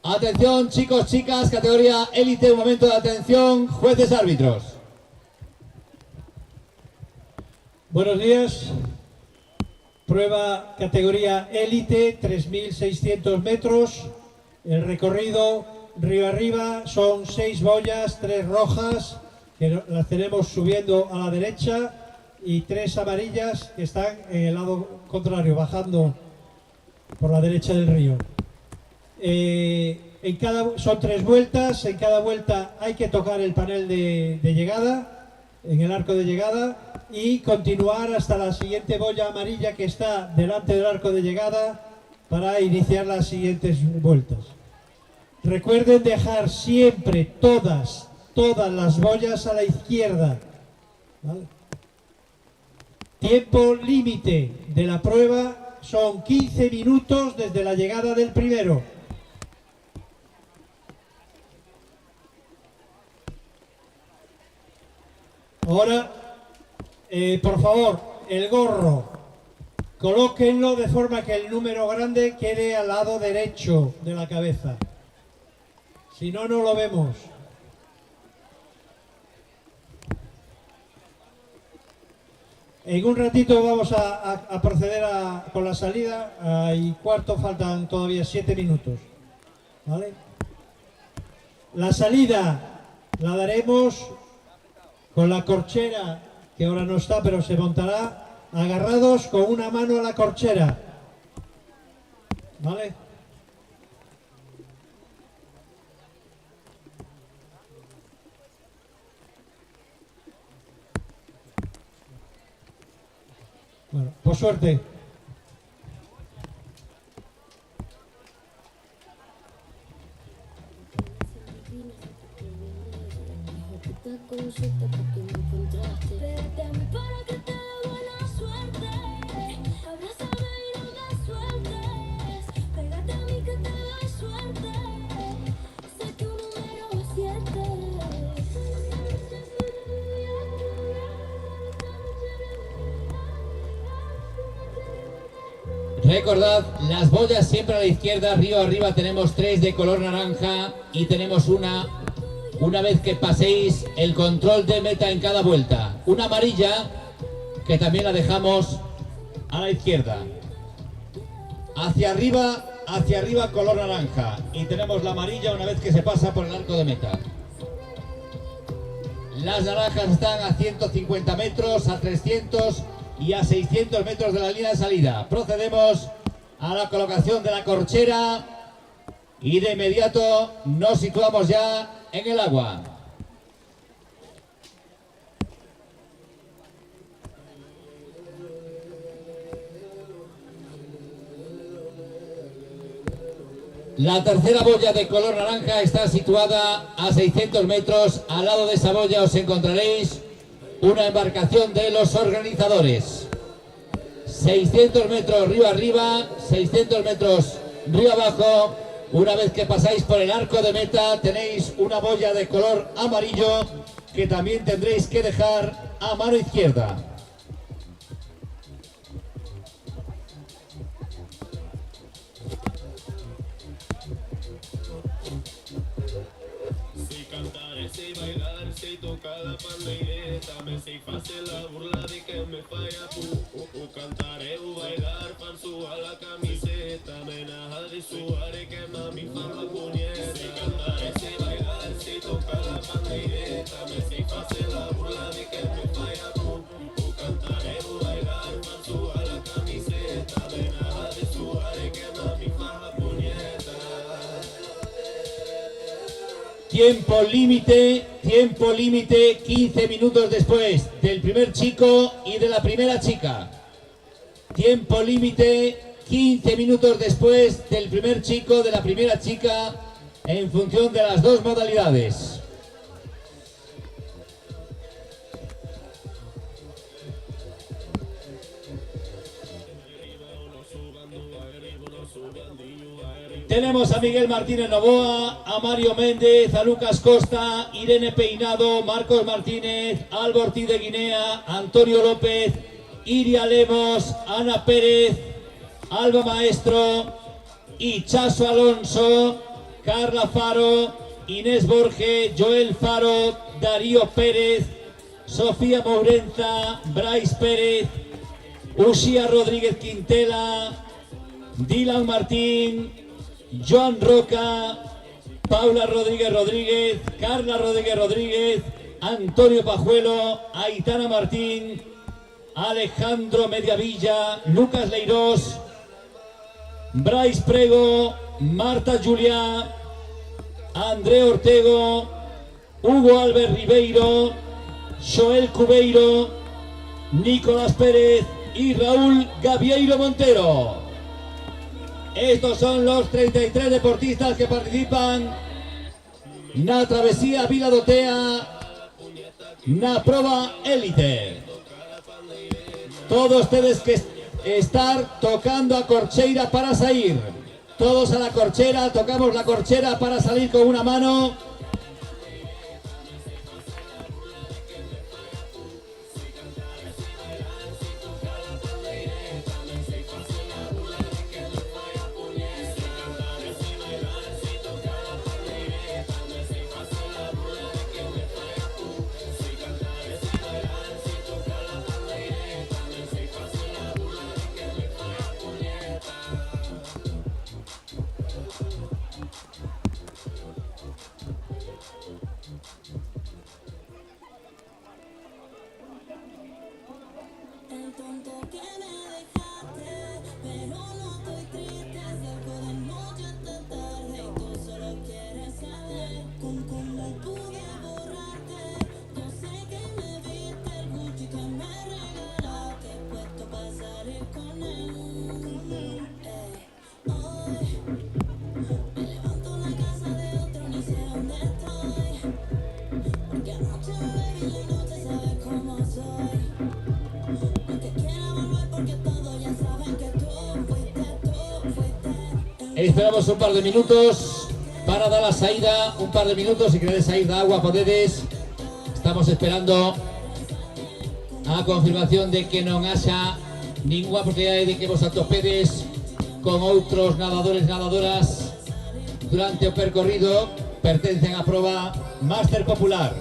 Atención chicos, chicas, categoría élite, un momento de atención, jueces árbitros. Buenos días. Prueba categoría élite, 3.600 metros. El recorrido río arriba son 6 boyas, 3 rojas, que las tenemos subiendo a la derecha, y 3 amarillas que están en el lado contrario, bajando por la derecha del río. Son 3 vueltas, en cada vuelta hay que tocar el panel de llegada, en el arco de llegada, y continuar hasta la siguiente boya amarilla que está delante del arco de llegada para iniciar las siguientes vueltas. Recuerden dejar siempre todas las boyas a la izquierda, ¿vale? Tiempo límite de la prueba son 15 minutos desde la llegada del primero. Ahora, por favor, el gorro, colóquenlo de forma que el número grande quede al lado derecho de la cabeza. Si no, no lo vemos. En un ratito vamos a proceder con la salida, y cuarto faltan todavía 7 minutos. ¿Vale? La salida la daremos con la corchera, que ahora no está, pero se montará agarrados con una mano a la corchera. ¿Vale? Bueno, por suerte. Con suerte porque me encontraste. Pégate a mí para que te dé buena suerte. Abrázame y no me sueltes. Pégate a mí que te doy suerte. Recordad, las boyas siempre a la izquierda, río arriba tenemos 3 de color naranja y tenemos una vez que paséis el control de meta en cada vuelta. Una amarilla que también la dejamos a la izquierda. Hacia arriba color naranja y tenemos la amarilla una vez que se pasa por el arco de meta. Las naranjas están a 150 metros, a 300 y a 600 metros de la línea de salida. Procedemos a la colocación de la corchera y de inmediato nos situamos ya en el agua. La tercera boya de color naranja está situada a 600 metros. Al lado de esa boya os encontraréis una embarcación de los organizadores. 600 metros río arriba, 600 metros río abajo. Una vez que pasáis por el arco de meta tenéis una boya de color amarillo que también tendréis que dejar a mano izquierda. Sé bailar, sé tocar la pandereta, me sé hacer la burla de que me falla cantaré o bailar, pan suba la camiseta, me naja de suare que mami fan la puñeta. Sé cantar, sé bailar, sé tocar la pandereta, me sé hacer la burla de que me falla cantaré o bailar, pan suba la camiseta, me naja de suare que mami fan la puñeta. Tiempo límite, 15 minutos después del primer chico y de la primera chica. Tiempo límite, 15 minutos después del primer chico, de la primera chica, en función de las dos modalidades. Tenemos a Miguel Martínez Novoa, a Mario Méndez, a Lucas Costa, Irene Peinado, Marcos Martínez, Alba Ortiz de Guinea, Antonio López, Iria Lemos, Ana Pérez, Alba Maestro, Ichazo Alonso, Carla Faro, Inés Borge, Joel Faro, Darío Pérez, Sofía Mourenza, Brais Pérez, Uxía Rodríguez Quintela, Dylan Martín, Joan Roca, Paula Rodríguez Rodríguez, Carla Rodríguez Rodríguez, Antonio Pajuelo, Aitana Martín, Alejandro Mediavilla, Lucas Leirós, Brais Prego, Marta Juliá, André Ortego, Hugo Albert Ribeiro, Joel Cubeiro, Nicolás Pérez y Raúl Gavieiro Montero. Estos son los 33 deportistas que participan na travesía Vila Dotea, na prova élite. Todos tedes que estar tocando a corcheira para salir. Todos a la corchera, tocamos la corchera para salir con una mano. Esperamos un par de minutos para dar la salida, un par de minutos, si queréis salir de agua podedes. Estamos esperando a confirmación de que non haxa ninguna posibilidad de que vos atopedes con outros nadadores e nadadoras durante o percorrido pertencen á proba Máster Popular.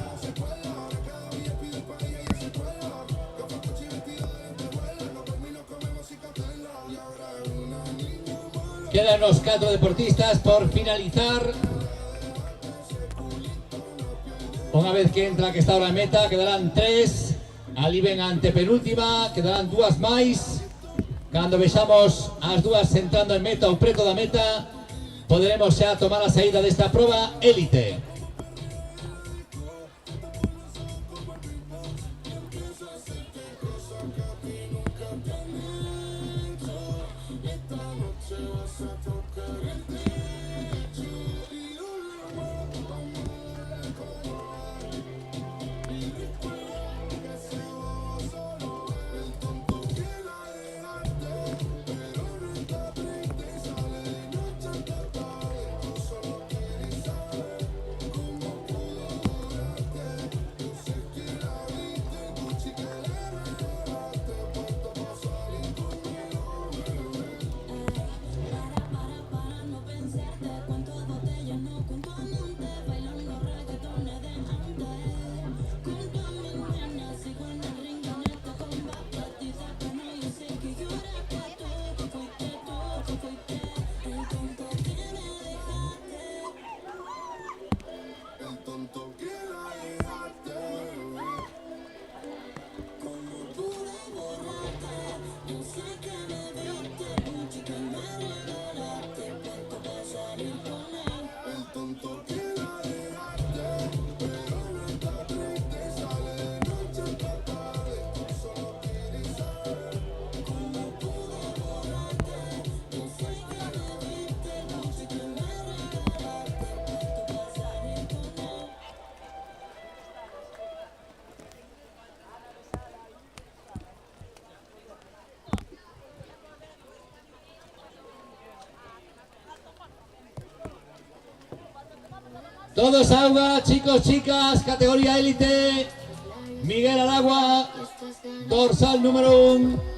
Quedan os 4 deportistas por finalizar. Unha vez que entra que está ahora en meta, quedarán 3. Ali ven a antepenúltima, quedarán 2 máis. Cando vexamos as 2 entrando en meta ou preto da meta, poderemos xa tomar a saída desta proba élite. Todos agua, chicos, chicas, categoría élite. Miguel al agua, dorsal número 1.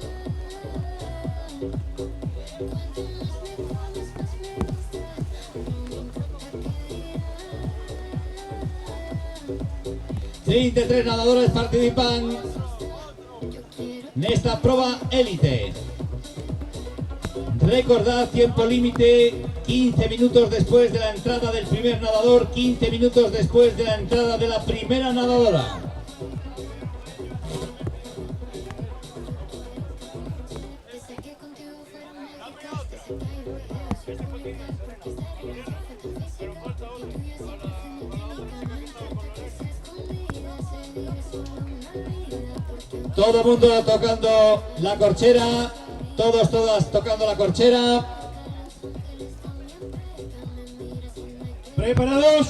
...33 nadadores participan nesta proba élite. Recordad, tiempo límite 15 minutos después de la entrada del primer nadador, 15 minutos después de la entrada de la primera nadadora. Todo el mundo tocando la corchera, todas tocando la corchera. ¿Preparados?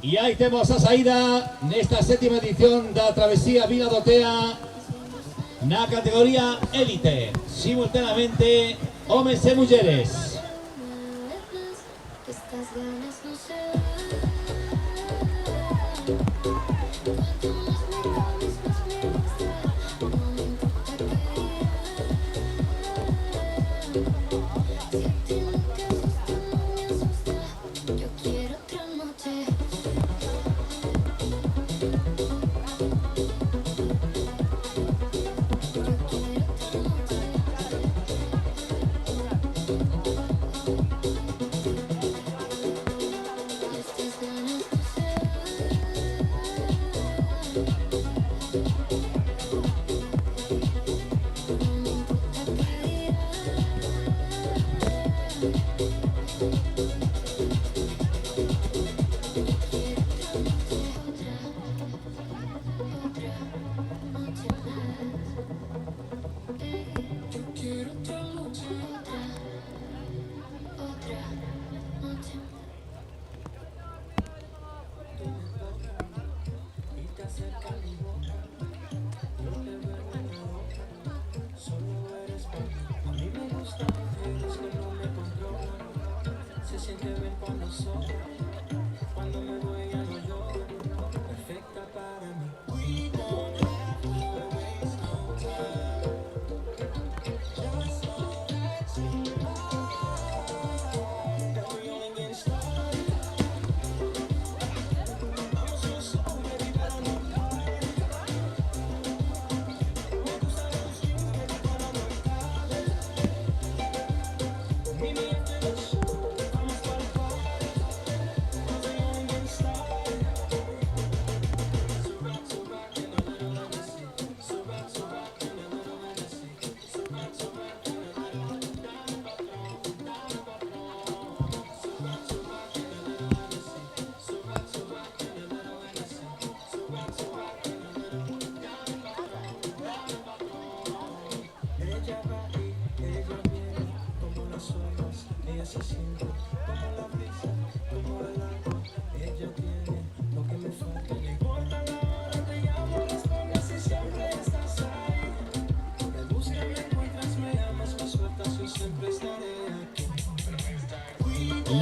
E aí temos a saída nesta sétima edición da Travesía Vila do Tea na categoría élite, simultaneamente homes e mulleres.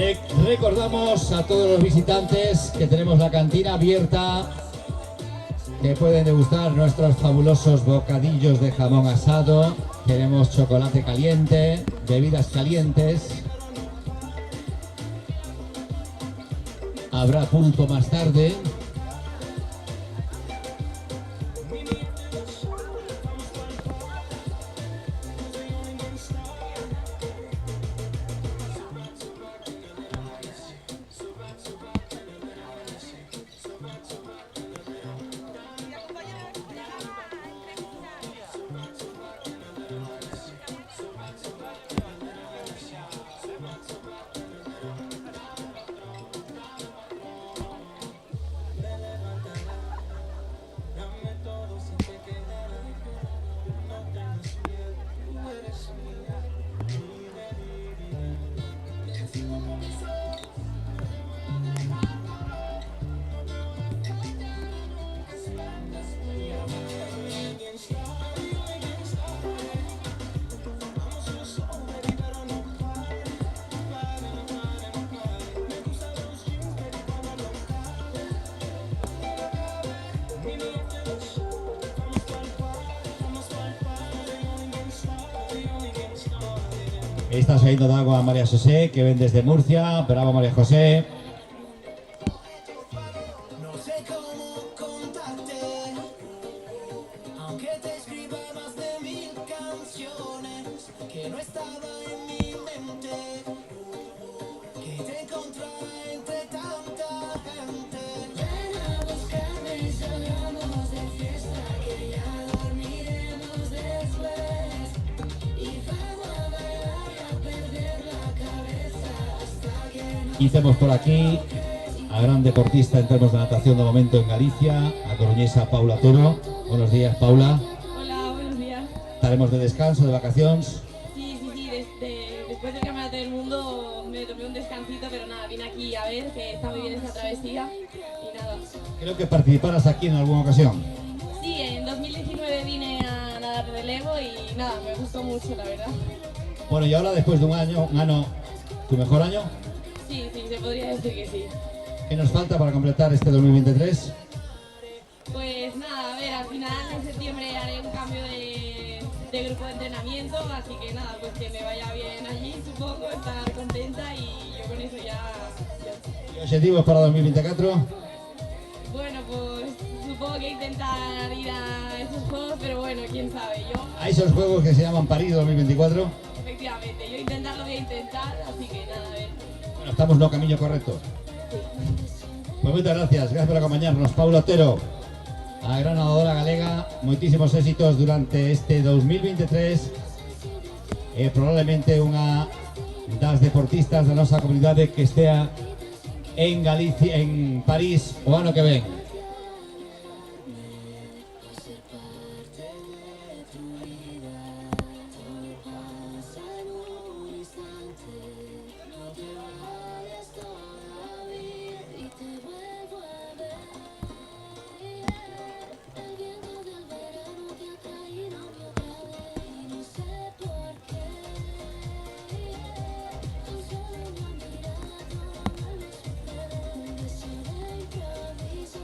Le recordamos a todos los visitantes que tenemos la cantina abierta, que pueden degustar nuestros fabulosos bocadillos de jamón asado. Tenemos chocolate caliente, bebidas calientes. Habrá pulpo más tarde. Está saliendo de agua María José, que ven desde Murcia. Bravo, María José. No sé cómo contarte, aunque te escriba más de 1000 canciones, que no estaba en mi mente, que te encontrara entre tanta gente. Ven a buscarme y salgamos de fiesta, que ya dormiremos después, y vamos a bailar y a perder la cabeza hasta que no. Hicimos por aquí a gran deportista en términos de natación de momento en Galicia, a coruñesa Paula Toro. Buenos días, Paula. Hola, buenos días. Estaremos de descanso, de vacaciones. Sí, después del Campeonato del Mundo me tomé un descansito, pero nada, vine aquí a ver que está muy bien esa travesía y nada. Creo que participarás aquí en alguna ocasión. Sí, en 2019 vine a nadar relevo y nada, me gustó mucho, la verdad. Bueno, y ahora después de un año, ¿tu mejor año? Sí, se podría decir que sí. ¿Qué nos falta para completar este 2023? Pues nada, a ver, al final en septiembre haré un cambio de grupo de entrenamiento, así que nada, pues que me vaya bien allí, supongo, estar contenta y yo con eso ya. ¿Y objetivos para 2024? Bueno, pues supongo que intentar ir a esos juegos, pero bueno, quién sabe, yo. ¿A esos juegos que se llaman París 2024? Efectivamente, yo intentarlo voy a intentar, así que nada, a ver. Bueno, estamos en el camino correcto. Pues muchas gracias por acompañarnos, Paula Otero, a gran nadadora galega, muchísimos éxitos durante este 2023, probablemente una das deportistas de nuestra comunidad que esté en Galicia, en París o ano que ven. Un beso de improviso.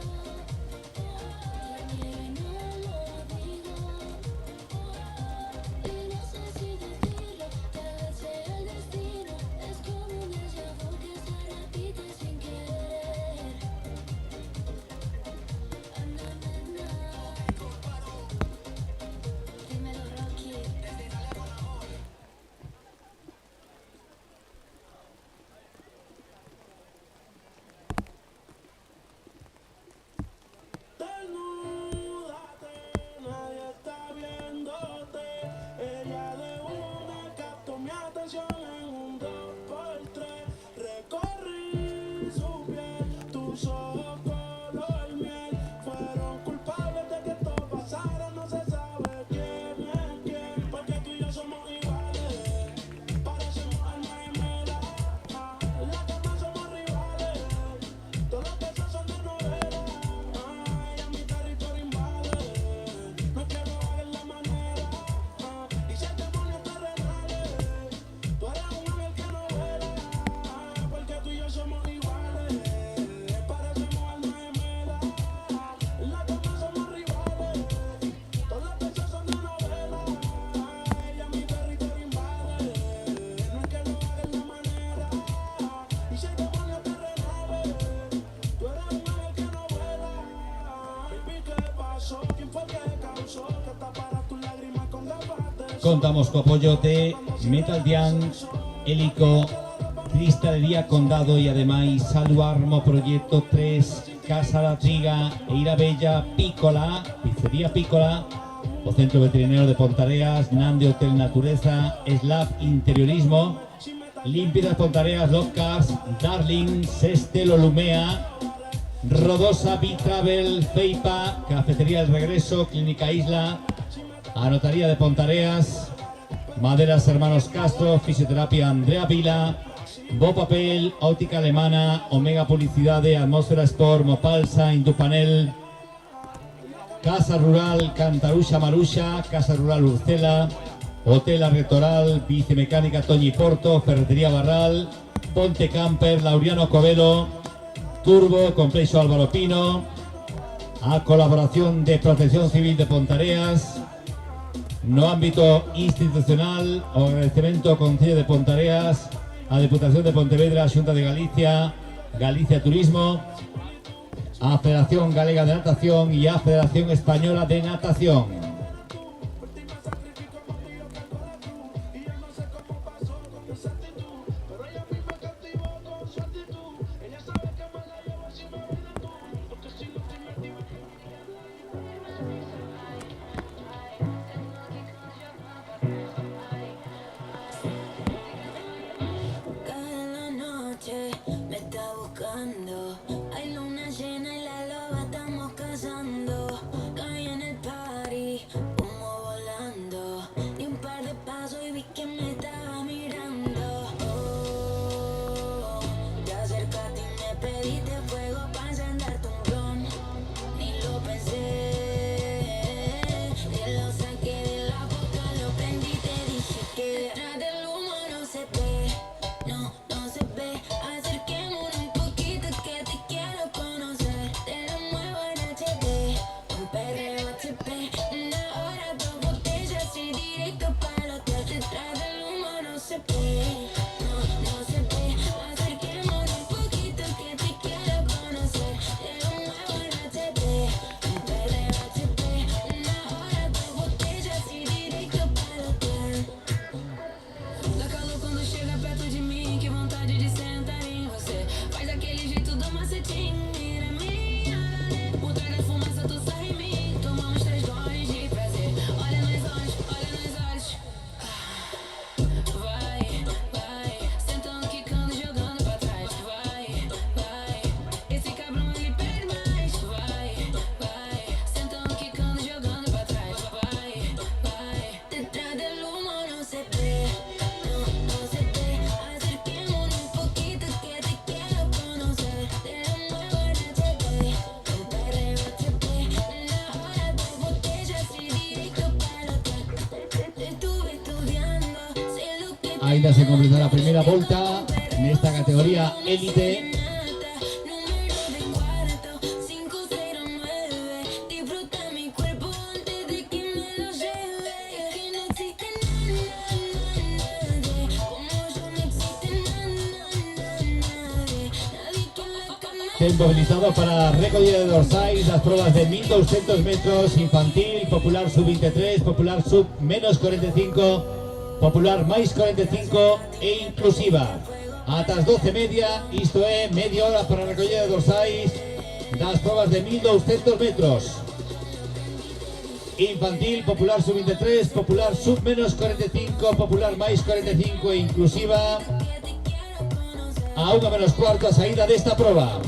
Contamos co apoio de Metal Dian, Hélico, Cristalería Condado e ademais Saluarmo Proyecto 3, Casa da Triga, Eira Bella, Pícola, Pizzería Pícola, o Centro Veterinario de Pontareas, Nande Hotel Natureza, Slab Interiorismo, Límpidas Pontareas, Locas, Darling, Sestel Olumea, Rodosa, B-Travel, Feipa, Cafetería El Regreso, Clínica Isla, Anotaría de Pontareas, Maderas Hermanos Castro, Fisioterapia Andrea Vila, Bopapel, Óptica Alemana, Omega Publicidade, Atmósfera Sport, Mopalsa, Indupanel, Casa Rural Cantaruxa Maruxa, Casa Rural Urcela, Hotel Arretoral, Bicimecánica Toñi Porto, Ferretería Barral, Ponte Camper, Laureano Covelo, Turbo, Complexo Álvaro Pino, a colaboración de Protección Civil de Pontareas, no ámbito institucional, o agradecimiento ao Concello de Pontareas, a Deputación de Pontevedra, Xunta de Galicia, Galicia Turismo, a Federación Galega de Natación y a Federación Española de Natación. Cada noche me está buscando. Hay luna llena y la loba estamos cazando. Caí en el party, humo volando. Di un par de pasos y vi que me estaba mirando. Oh, te acercaste y me pediste fuego para encenderte un blon. Ni lo pensé, te lo saqué de la boca, lo prendí y te dije que detrás del humo no se ve. No, no se ve. Acerquémonos un poquito que te quiero conocer. Te lo muevo en HD, un perreo HP. Una hora, dos botellas y directo para el hotel. Detrás del humo no se ve. No, no se ve. Acerquémonos un poquito que te quiero conocer. Te lo muevo en HD, un perreo HP. Una hora, dos botellas y directo para el hotel. Dá calor quando chega perto de mim, que vontade de sentar em você. Faz aquele jeito do macetinho, mira minha. Por trás da fumaça tu sai em mim, tomamos 3 goles de prazer. Olha nos olhos, olha nos olhos. Vai, vai, sentando, quicando, jogando pra trás. Vai, vai, esse cabrão ele pede mais. Vai, vai, sentando, quicando, jogando pra trás. Vai, vai, detrás del humo no se ve. No se ve, acerquémonos un poquito que te quiero conocer. Te lo muevo en HD, un perreo HP. Una hora, dos botellas y directo para el hotel. Te estuve estudiando, sé lo que Ainda se completa la primera volta en esta categoría élite. número de cuarto, 509. Disfruta mi cuerpo antes de que me lo lleve. Que no existe nadie como yo, no existe nadie. Nadie que la cama. Tiempo habilitado para recogida de dorsais, las pruebas de 1200 metros, infantil, popular sub-23, popular sub-45, popular máis 45 e inclusiva. Ata as 12:30, isto é media hora para a recollida de dorsais das pruebas de 1200 metros. Infantil, popular sub-23, popular sub-45, popular máis 45 e inclusiva. A 1:15 a saída desta proba.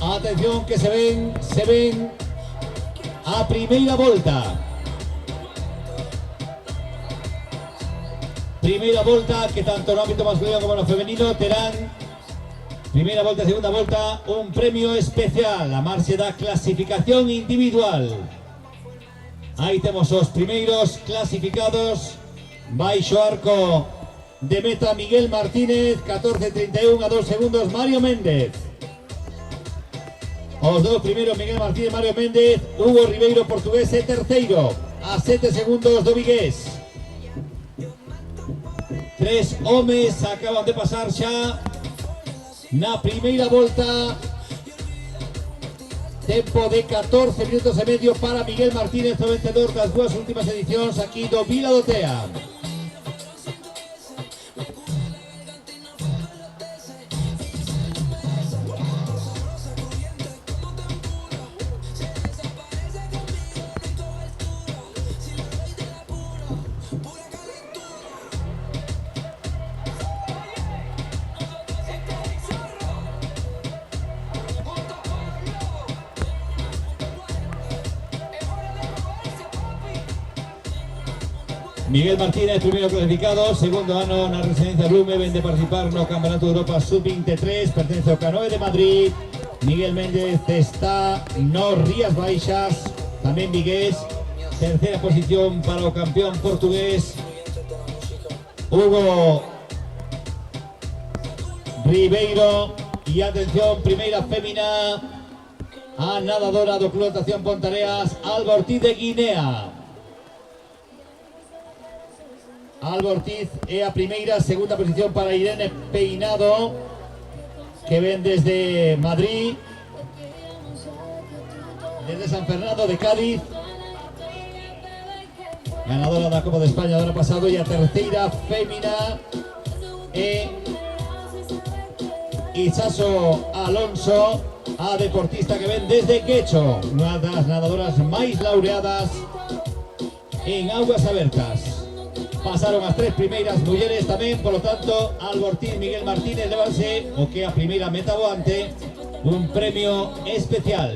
Atención que se ven a primeira volta. Primeira volta que tanto no ámbito masculino como no femenino terán primeira volta e segunda volta un premio especial a marxe da clasificación individual. Aí temos os primeiros clasificados. Baixo arco de meta Miguel Martínez, 14.31 a 2 segundos Mario Méndez. Os dos primeiros Miguel Martínez, Mario Méndez. Hugo Ribeiro, portugués, é terceiro a 7 segundos do vigués. Tres homes acaban de pasar xa na primeira volta. Tempo de 14 minutos e medio para Miguel Martínez, o vencedor das dúas últimas edicións aquí do Vila do Tea. Miguel Martínez, primeiro clasificado, segundo ano na residencia Lume, ven de participar no Campeonato de Europa Sub-23, pertence ao Canoe de Madrid. Miguel Méndez está no Rías Baixas, tamén vigués. Terceira posición para o campeón portugués Hugo Ribeiro. E atención, primeira fémina, a nadadora do Club Natación Pontareas, Alba Ortiz de Guinea. Alba Ortiz é a primeira, segunda posición para Irene Peinado, que ven desde Madrid, desde San Fernando de Cádiz, ganadora da Copa de España do ano pasado. E a terceira fémina é Itxaso Alonso, a deportista que ven desde Quecho, unha das nadadoras máis laureadas en augas abertas. Pasaron as tres primeiras mulleres tamén, polo tanto, Alba Ortiz e Miguel Martínez levanse o que a primeira meta voante, un premio especial.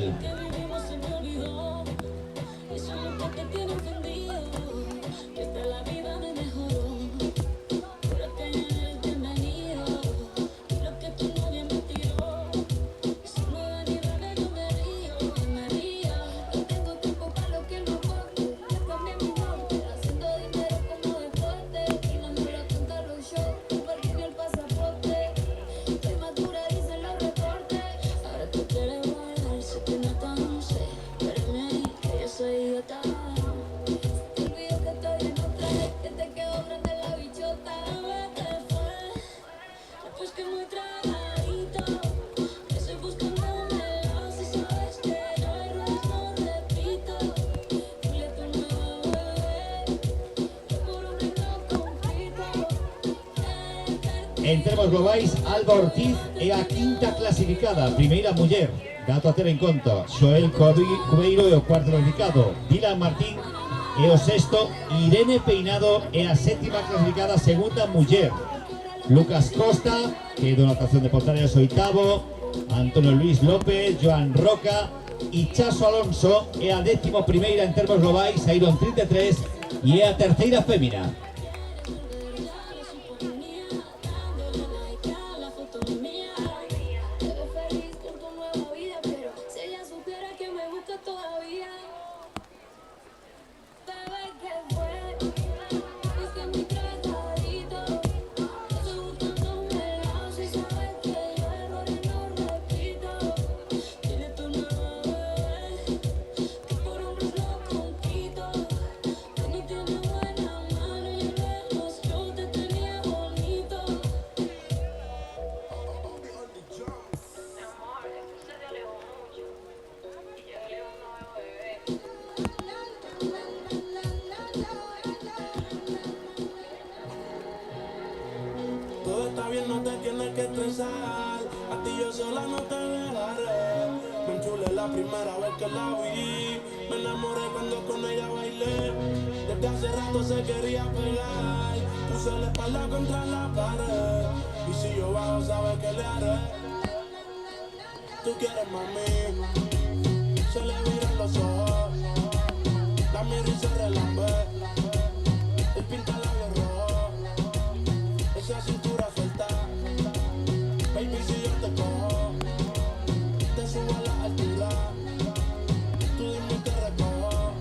En termos globais, Alba Ortiz é a quinta clasificada, primeira muller, dato a ter en conta. Xoel Cubeiro é o cuarto clasificado, Dylan Martín é o sexto, Irene Peinado é a sétima clasificada, segunda muller. Lucas Costa, que é do Natación de Pontareas, oitavo, Antonio Luis López, Joan Roca, Itxaso Alonso é a 11ª en termos globais, saíron 33 e é a terceira fémina. Todo está bien, no te tienes que estresar. A ti yo sola no te dejaré. Me enchulé la primera vez que la vi. Me enamoré cuando con ella bailé. Desde hace rato se quería pegar. Puse la espalda contra la pared. Y si yo bajo, sabes que le haré. Tú quieres mami, se le viran los ojos, la miro y se relambe, el pinta labios rojo, esa cintura suelta, baby si yo te cojo, te subo a la altura, tú dime y te recojo,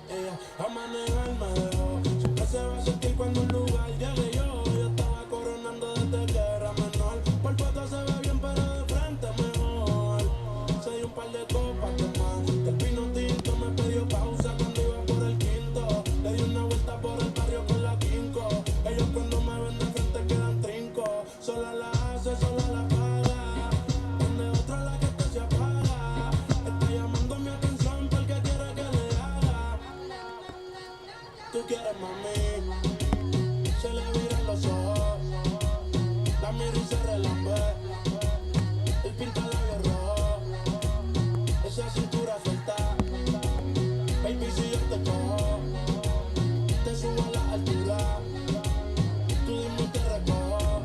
ella a manejar me dejó, siempre se va a sentir cuando un lugar llegue yo estaba coronando desde que era menor, por foto se ve bien pero de frente mejor, se dio un par de copas de más, el vino tinto me pidió pausa cuando iba por el quinto, le di una vuelta por el barrio con la quinco, ellos cuando me ven de frente quedan trinco, sola la hace, sola la paga, donde otra la que te se apaga, está llamando mi atención porque quiere que le haga, tú quieres mami, se le viran los ojos, la miro y se relambe, el pinta labios rojo, esa cintura suelta, baby si yo te cojo, te subo a la altura, tú dime y te recojo,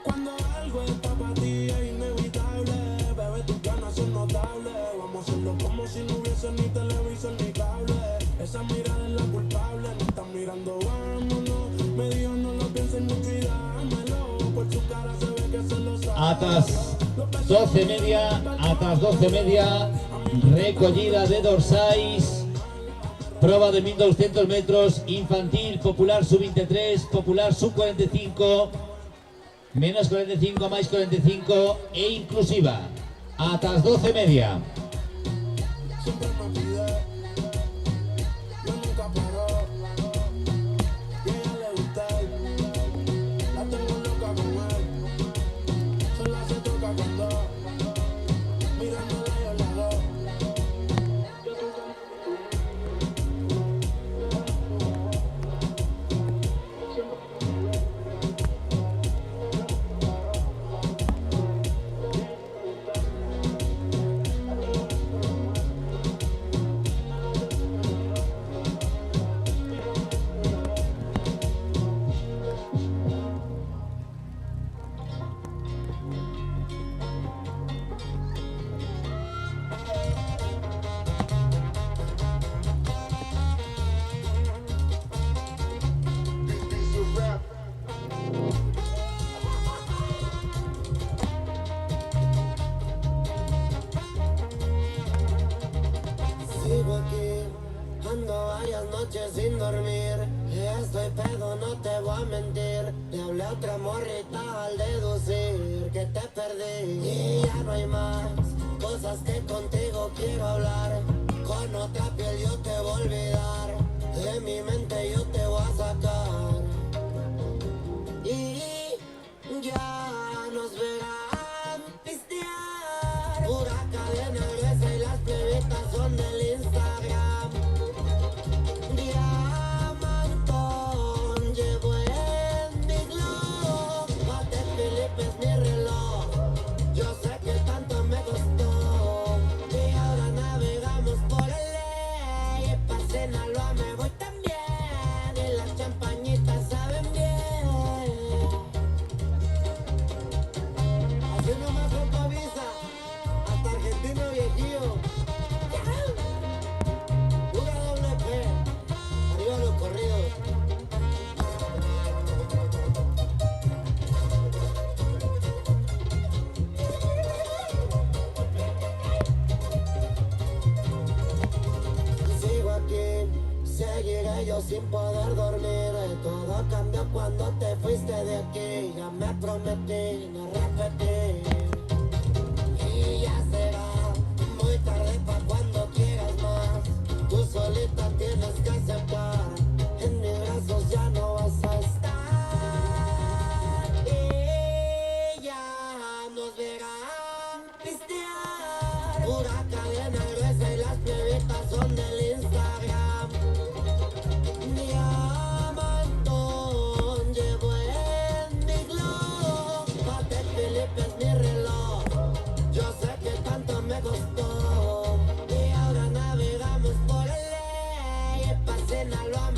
cuando algo está para ti es inevitable, bebé tus ganas son notables, vamos a hacerlo como si no hubiese ni televisor ni cable, esa mirada es la culpable, no están mirando, vámonos, me dijo no lo pienses mucho y dámelo, por su cara se ve que se lo sabe. Atas 12:30, recollida de dorsais, prova de 1200 metros, infantil, popular sub-23, popular sub-45, menos 45, más 45 e inclusiva. Atas 12:30. Siempre me pide, yo nunca paro, y a ella le gusta, la tengo loca con él, sola se toca cuando, mirándola yo la hago. Sigo aquí, ando varias noches sin dormir, estoy pedo, no te voy a mentir, le hablé a otra morrita al deducir que te perdí y ya no hay más cosas que contigo quiero hablar, con otra piel yo te voy a olvidar, de mi mente yo te voy a sacar y ya nos verán pistear, pura cadena gruesa y las plebitas son del Instagram, diamantón llevo en mi glow, Mate Felipe es mi reloj, yo sé que tanto me costó, y ahora navegamos por el ley, pa' Sinaloa me voy también, y las champañitas saben bien. Así nomás autovisa, hasta Argentino viejillo. Pura doble P, arriba los corridos. Sigo aquí, seguiré yo sin poder dormir. Todo cambió cuando te fuiste de aquí. Ya me prometí no repetir. Y ya será muy tarde pa' cuando quieras más. Tú solita tienes que aceptar. En mis brazos ya no vas a estar. Y ya nos verán pistear. Pura cadena gruesa y las plebitas son del Instagram. Diamantón llevo en mi glow. Mate Felipe es mi reloj. Yo sé que tanto me costó. Y ahora navegamos por el ley. Pa' Sinaloa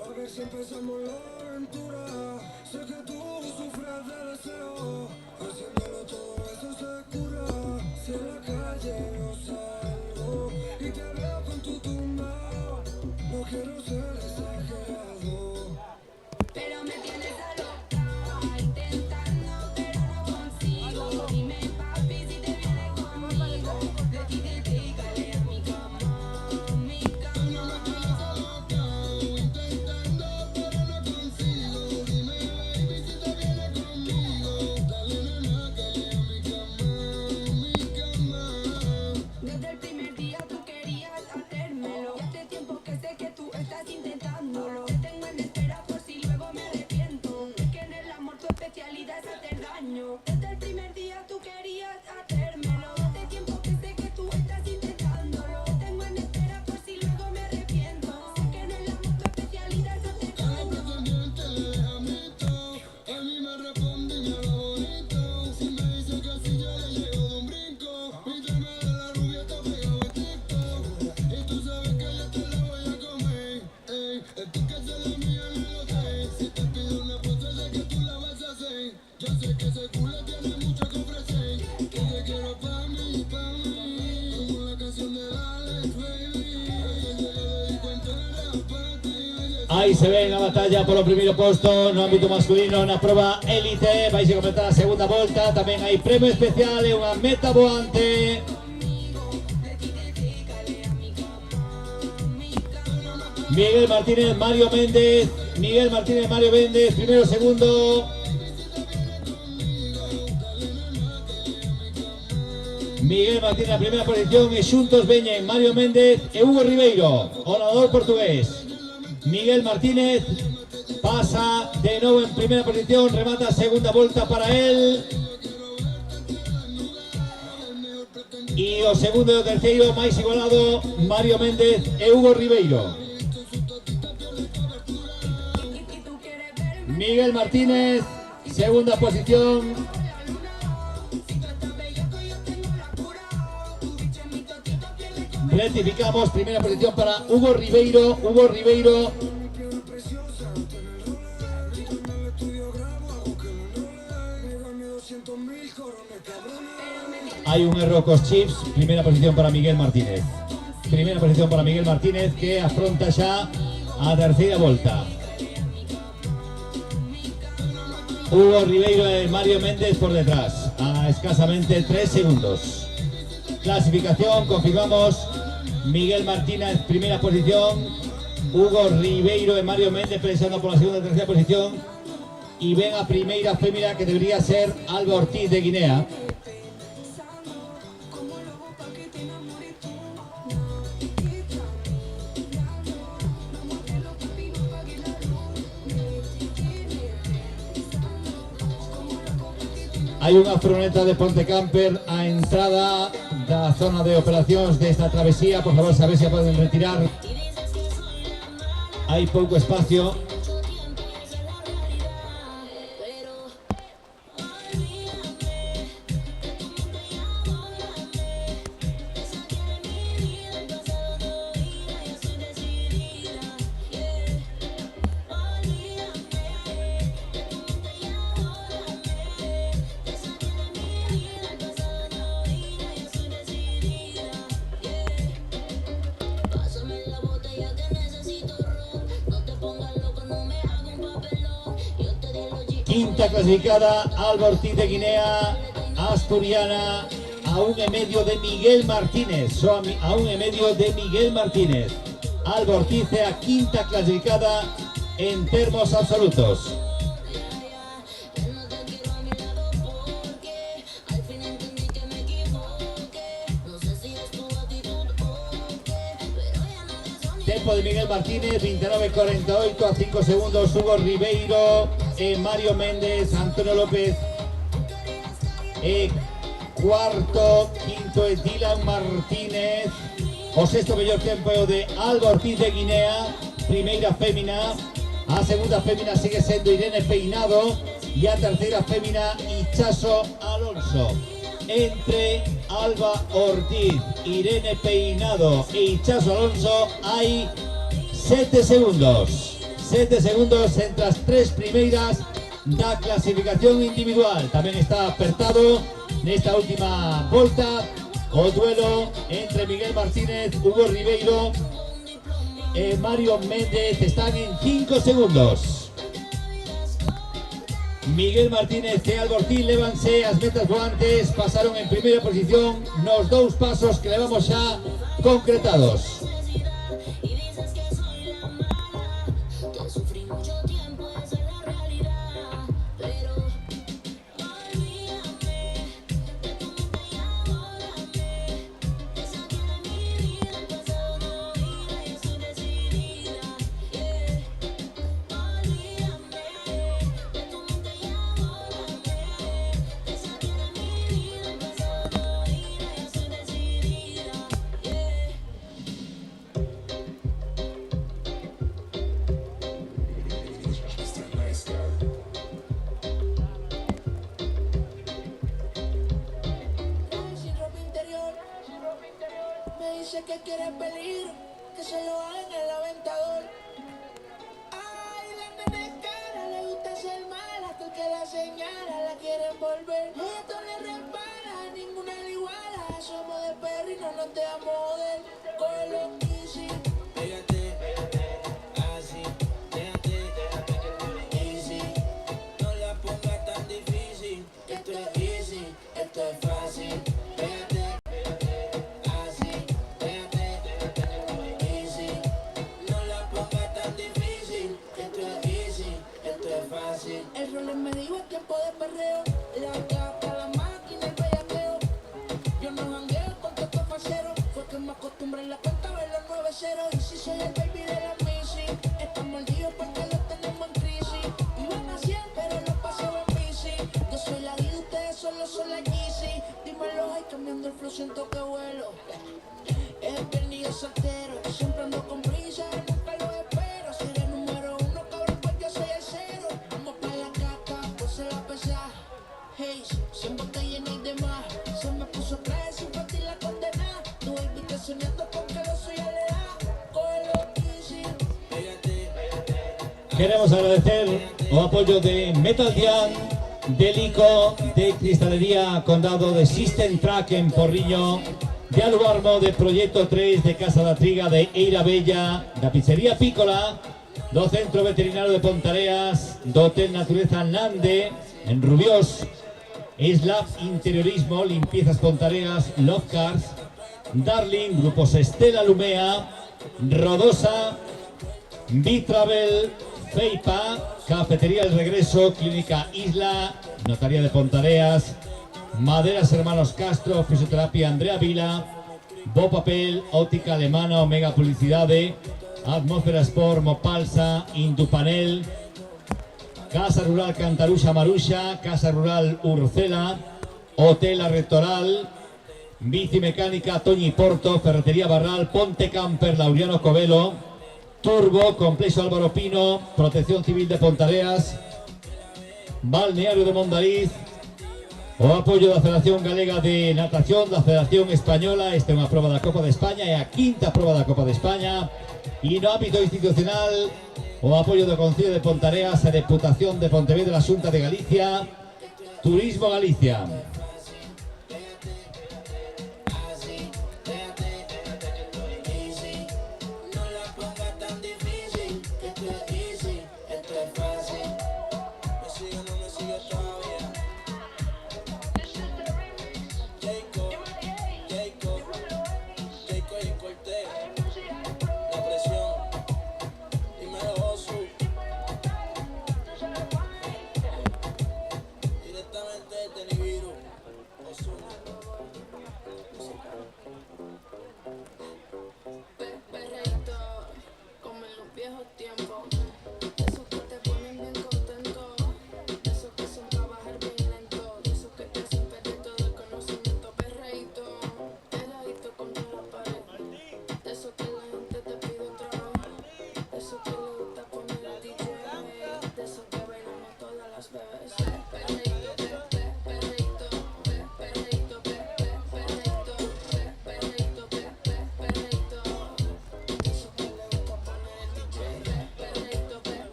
A ver si empezamos la aventura. Sé que tú sufres de deseo. Haciéndolo todo eso se cura. Si en la calle yo salgo y te veo con tu tumbao, no quiero ser exagerado, pero me tienes alocada, intentando pero no consigo. Dime papi si te vienes conmigo. De ti te dígale a mi cama, mi cama. Me tienes alocado, intentando pero no consigo. Dime baby si te vienes conmigo. Dale nena que lea mi cama, mi cama. Desde el primer día tú querías hacérmelo. Y hace tiempo que sé que tú estás intentándolo. Te tengo en espera por si luego me arrepiento. Es que en el amor tu especialidad es hacer daño. Desde el primer día tú querías hacérmelo. Hace tiempo que sé que tú estás intentándolo. Te tengo en espera por si luego me arrepiento. Sé que en el amor tu especialidad es hacer daño. A la pretendiente le deja mito. A mí me responde y me habla bonito. Si me dice que si yo le llego de un brinco. Mi tema de la rubia está pegado en TikTok. Y tú sabes que yo te la voy a comer. Ey, el ticket de la mía no lo sé. Si te pido una foto sé que tú la vas a hacer. Yo sé que ese culo tiene mucho que ofrecer. Que te quiero pa' mí, como la canción de Alex, baby. Ayer yo le di cuenta era pa' ti. Ahí se ve la batalla por los primeros puestos no ámbito masculino na prova élite. Vais a comentar a segunda volta. Tamén hai premio especial e unha meta voante. Miguel Martínez, Mario Méndez. Miguel Martínez, Mario Méndez, primero, segundo. Miguel Martínez na primeira posición e xuntos veñen Mario Méndez e Hugo Ribeiro, o nadador portugués. Miguel Martínez pasa de novo en primeira posición, remata a segunda volta para él. E o segundo e o terceiro máis igualado, Mario Méndez e Hugo Ribeiro. Miguel Martínez, segunda posición. Rectificamos, primera posición para Hugo Ribeiro. Hugo Ribeiro. Hay un error cos chips. Primera posición para Miguel Martínez. Primera posición para Miguel Martínez que afronta xa a terceira volta. Hugo Ribeiro e Mario Méndez por detrás, a escasamente 3 segundos. Clasificación, confirmamos. Miguel Martínez, primera posición. Hugo Ribeiro e Mario Méndez pensando por la segunda y tercera posición. Y ven a primeira fémina que debería ser Alba Ortiz de Guinea. Hai unha furgoneta de Ponte Camper a entrada da zona de operacións desta travesía. Por favor, saber se a poden retirar. Hai pouco espacio. Quinta clasificada, Alba Ortiz de Guinea, asturiana, a 1,5 de Miguel Martínez, a 1,5 de Miguel Martínez. Alba Ortiz é a quinta clasificada en termos absolutos. Tempo de Miguel Martínez, 29.48 a 5 segundos. Hugo Ribeiro, Mario Méndez, Antonio López. Cuarto, quinto es Dylan Martínez. O sexto mellor tempo de Alba Ortiz de Guinea, primeira fémina. A segunda fémina sigue sendo Irene Peinado e a terceira fémina Ichaso Alonso. Entre Alba Ortiz, Irene Peinado e Ichaso Alonso hai 7 segundos. 7 segundos entre as tres primeiras da clasificación individual. Tamén está apertado nesta última volta o duelo entre Miguel Martínez, Hugo Ribeiro e Mario Méndez. Están en 5 segundos. Miguel Martínez e Alba Ortiz levanse as metas voantes, pasaron en primeira posición nos dous pasos que levamos xa concretados. Dice que quiere peligro, que se lo haga en el aventador. Ay, la nena es cara, le gusta ser mala, hasta el que la señala la quieren volver. Esto le repara, ninguna le iguala. Somos de perro y no nos dejamos joder. Cógelo easy, pégate, así, déjate, easy. No la pongas tan difícil, que esto es easy, esto es fácil. Pégate. El rol me dijo es tiempo de perreo. La gata, la máquina, el bellaqueo. Yo no jangueo con todos estos faceros. Fue que me acostumbré en la cuenta a ver los 9-0. Y si soy el baby de la Missy, estamos mordidos porque los tenemos en crisis. Iban a 100 pero los paseo en bici. Yo soy la guía, ustedes solo son la Yeezy. Dímelo, ay, cambiando el flow siento que vuelo. Es perdido soltero, siempre ando con prisa, nunca lo espero. Seré número 1, cabrón, pues yo soy el cero. Vamos pa' la caca, pues se va a pesar. Hey, 100 botellas y demás. Se me puso traje sin partir la condena. Tu baby te soñando porque lo soy aleada. Cógelo easy, pégate. Queremos agradecer o apoyo de Metal Dian, de Lico, de Cristalería Condado, de System Track en Porriño, de Aluarmo, de Proyecto 3, de Casa da Triga, de Eira Bella, da Pizzería Pícola, do Centro Veterinario de Pontareas, do Hotel Natureza Nande, en Rubiós, Slab Interiorismo, Limpiezas Pontareas, Love Cars, Darling, Grupos Estela Lumea, Rodosa, Bitravel, Feipa, Cafetería El Regreso, Clínica Isla, Notaría de Pontareas, Maderas Hermanos Castro, Fisioterapia Andrea Vila, Bo Papel, Óptica Alemana, Omega Publicidade, Atmósfera Sport, Mopalsa, Indupanel, Casa Rural Cantaruxa Maruxa, Casa Rural Urcela, Hotel Rectoral, Bici Mecánica Toñi Porto, Ferretería Barral, Ponte Camper Laureano Covelo, Turbo, Complexo Álvaro Pino, Protección Civil de Pontareas, Balneario de Mondariz, o apoio da Federación Galega de Natación, da Federación Española. Esta é unha proba da Copa de España, é a quinta proba da Copa de España. E no ámbito institucional, o apoio do Concello de Pontareas, a Deputación de Pontevedra, a Xunta de Galicia, Turismo Galicia.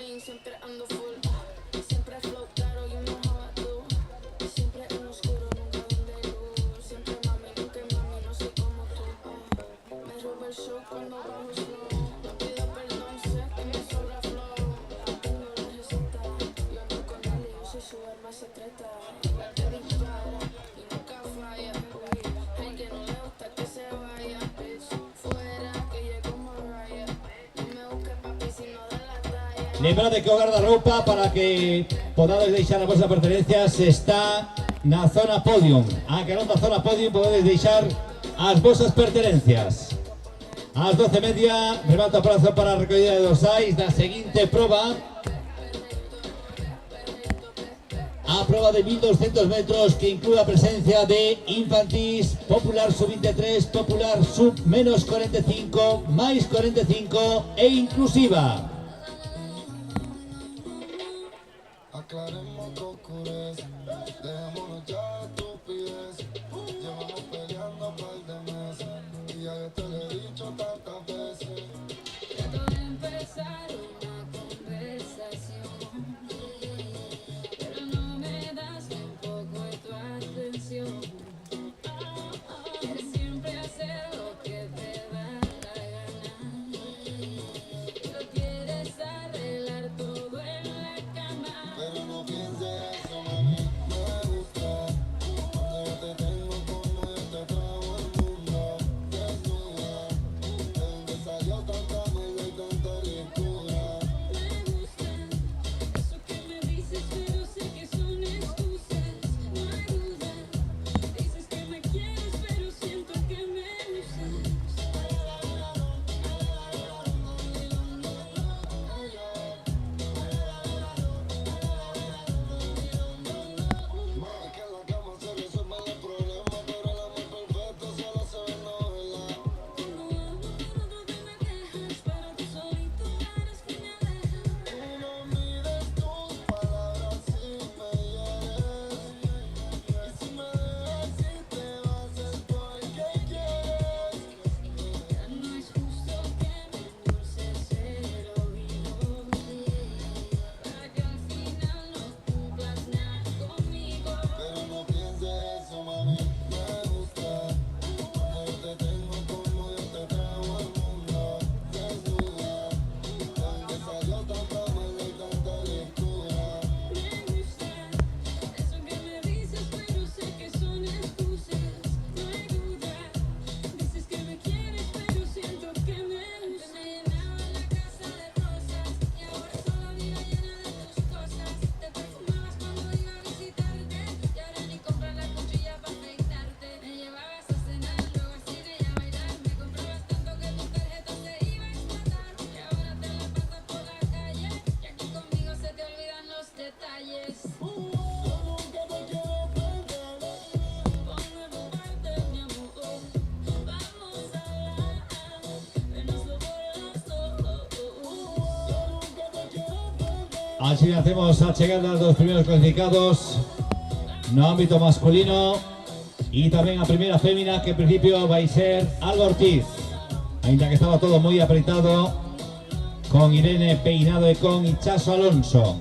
lane, siempre ando full. Siempre flow caro, you know how I do. Siempre en lo oscuro, nunca donde luz. Siempre mami, nunca mami, no soy como tú. Me roba el show cuando bajo slow. No pido perdón, sé que me sobra flow. Tengo la receta, yo ando con él y yo soy su arma secreta. La que dispara y nunca falla. Hay que no le gusta que se vaya, bitch. Fuera que llego Mariah. No me busques papi si no de la talla. Lembrade que o guardarroupa para que podades deixar as vosas pertenencias está na zona podium. A carón da zona podium podedes deixar as vosas pertenencias. Ás 12:30 remata o prazo para a recollida de dorsais da seguinte proba. A proba de 1200 metros que inclúe a presencia de Infantis, Popular Sub-23, Popular Sub-45, máis 45 e inclusiva. Aclaremos que oscurece, dejémonos ya de estupidez. Llevamos peleando un par de meses y ya yo te lo he dicho tantas veces. Trato de empezar una conversación, pero no me das ni un poco de tu atención. Quieres siempre hacer lo que te da la gana. Lo quieres arreglar todo en la cama. Pero no pienses eso, mami, me gusta. Cuando yo te tengo como yo te trago al mundo. Desnuda, de donde salió tanta mierda y tanta ricura. Me gusta eso que me dices, pero sé que son excusas. No hay duda. Dices que me quieres, pero siento que me usas. Mami, que en la cama se resuelven los problemas, pero el amor perfecto solo se ve en novela. Tengo amor, no te me quejas, pero tú solito eres quien me deja. Tú no mides tus palabras si me hieres. Y si me dejas, si te vas es porque quieres. Ya no es justo que me endulces el oído, para que al final no cumplas nada conmigo. Pero no pienses eso, mami, me gusta. Cuando yo te tengo como yo te trago al mundo. Desnuda, de donde salió tanta mierda y tanta ricura. Me gusta eso que me dices, pero sé que son excusas. No hay duda. Dices que me quieres, pero siento que me usas. Me llenaba la casa de rosas y ahora solo vivo llena de tus cosas. Te perfumabas cuando iba a visitarte y ahora ni compras la cuchilla para afeitarte. Me llevabas a cenar, luego al cine y a bailar. Me comprabas tanto que tu tarjeta se iba a explotar y ahora te la pasas por la calle y aquí conmigo se te olvidan los detalles. Nunca te quiero perder. Ponme tu parte, mi amor. Vamos a hablar, venoslo por los ojos. Nunca te quiero perder. Así hacemos a chegar a los primeros clasificados no ámbito masculino y también a primera fémina, que en principio va a ser Alba Ortiz, ainda que estaba todo muy apretado con Irene Peinado e con Ichaso Alonso.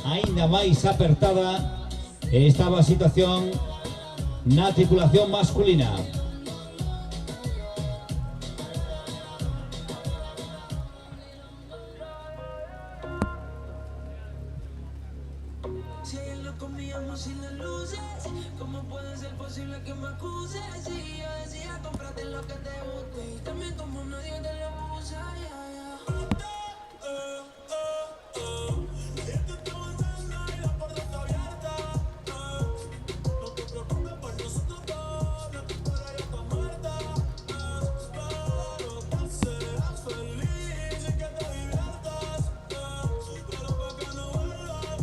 Ainda máis apertada estaba a situación na tripulación masculina. Si él lo comíamos sin las luces, ¿cómo puede ser posible que me acuses? Si yo decía, cómprate lo que te guste y también como nadie te lo abusa, ya, ya. Siento que avanzando y la puerta está abierta. No te preocupes por nosotros dos, no te espera, ya está muerta. Espero que seas feliz y que te diviertas. Pero para que no vuelvas,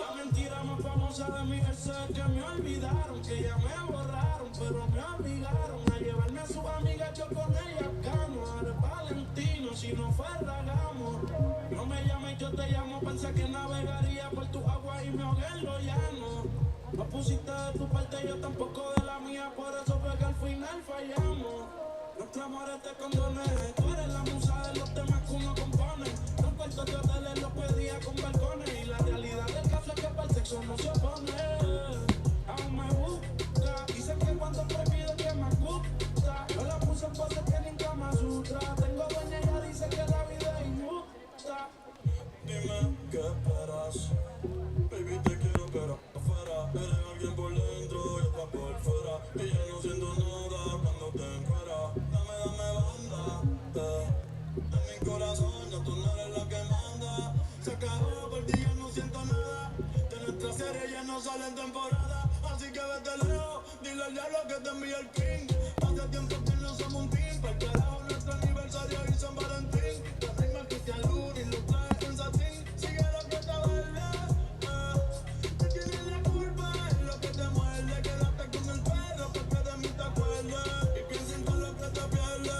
la mentira más famosa de mí es que me olvidaron, que ya me borraron, pero me obligaron a llevarme a su amiga, yo con ella cano. Ahora es Valentino, si no fue Ragamo. No me llames, yo te llamo, pensé que navegaría por tu agua y me ahogué en lo llano. No pusiste de tu parte, yo tampoco de la mía, por eso fue que al final fallamos. Nuestro amor te condone, tú eres la musa de los temas que uno compone. No puertas de hoteles los pedía con balcones. Y la realidad del caso es que para el sexo no se opone. Aún me busca, dicen que cuando prohibido que me gusta. Yo la puse en poses que ni en Kama Sutra. Tengo dueña, ella dice que la vida es injusta. Dime qué esperas, baby te quiero pero afuera. Eres alguien por dentro y otra por fuera. Y yo no siento nada cuando te encuentras. Dame banda, en mi corazón ya tú no eres la que manda. Se acabó por ti, yo no siento nada. De nuestra serie ya no sale en temporada. Así que vete lejos, dile al diablo que te envíe el king. Hace tiempo que no somos un team. Para el carajo nuestro aniversario y San Valentín. La prima Cristian Luna y los trajes en satín. Sigue lo que te duele, tú tienes la culpa, es lo que te muerde. Quédate con el perro porque de mí te acuerdes. Y piensa en todo lo que te pierdes.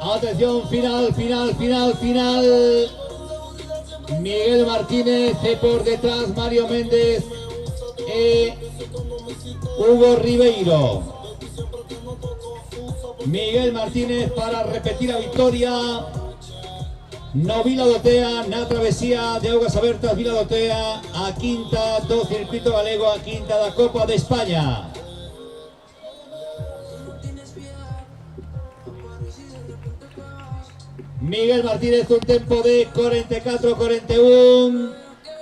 Atención, final. Miguel Martínez por detrás, Mario Méndez e Hugo Ribeiro. Miguel Martínez para repetir la victoria. No Vila Dotea, na travesía de augas abertas Vila Dotea, a quinta do circuito galego, a quinta da Copa de España. Miguel Martínez un tempo de 44-41.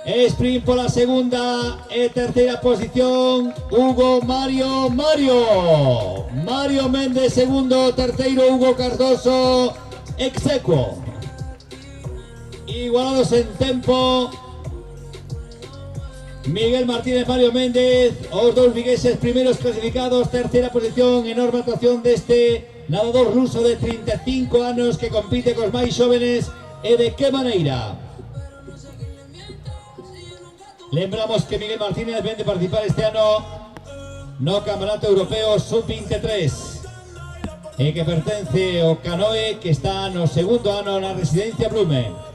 Sprint por la segunda e tercera posición. Hugo Mario Méndez segundo, terceiro Hugo Cardoso ex aequo. Igualados en tempo. Miguel Martínez, Mario Méndez, os dos vigueses primeros clasificados, tercera posición, enorme actuación deste nadador ruso de 35 anos que compite cos máis xóvenes e de que maneira. Lembramos que Miguel Martínez ven de participar este ano no Campeonato Europeo Sub-23 e que pertence ao Canoe, que está no segundo ano na residencia Blume.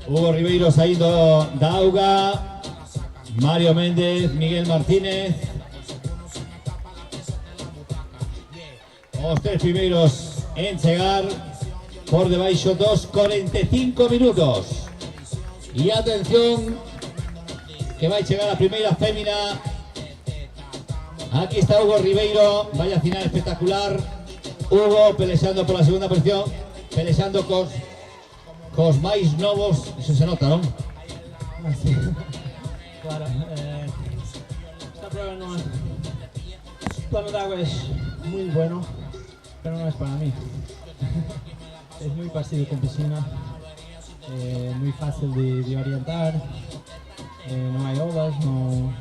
Hugo Ribeiro saindo da auga, Mario Méndez, Miguel Martínez, os tres primeiros en chegar por debaixo dos 45 minutos. E atención, que vai chegar a primeira fémina. Aquí está Hugo Ribeiro, vaya final espectacular. Hugo pelexando por la segunda posición, pelexando cos máis novos, eso se nota, ¿no? Sí. Claro, esta prueba no es... El plano de agua es muy bueno, pero no es para mí. Es muy parecido con piscina, muy fácil de orientar, no hay olas, no...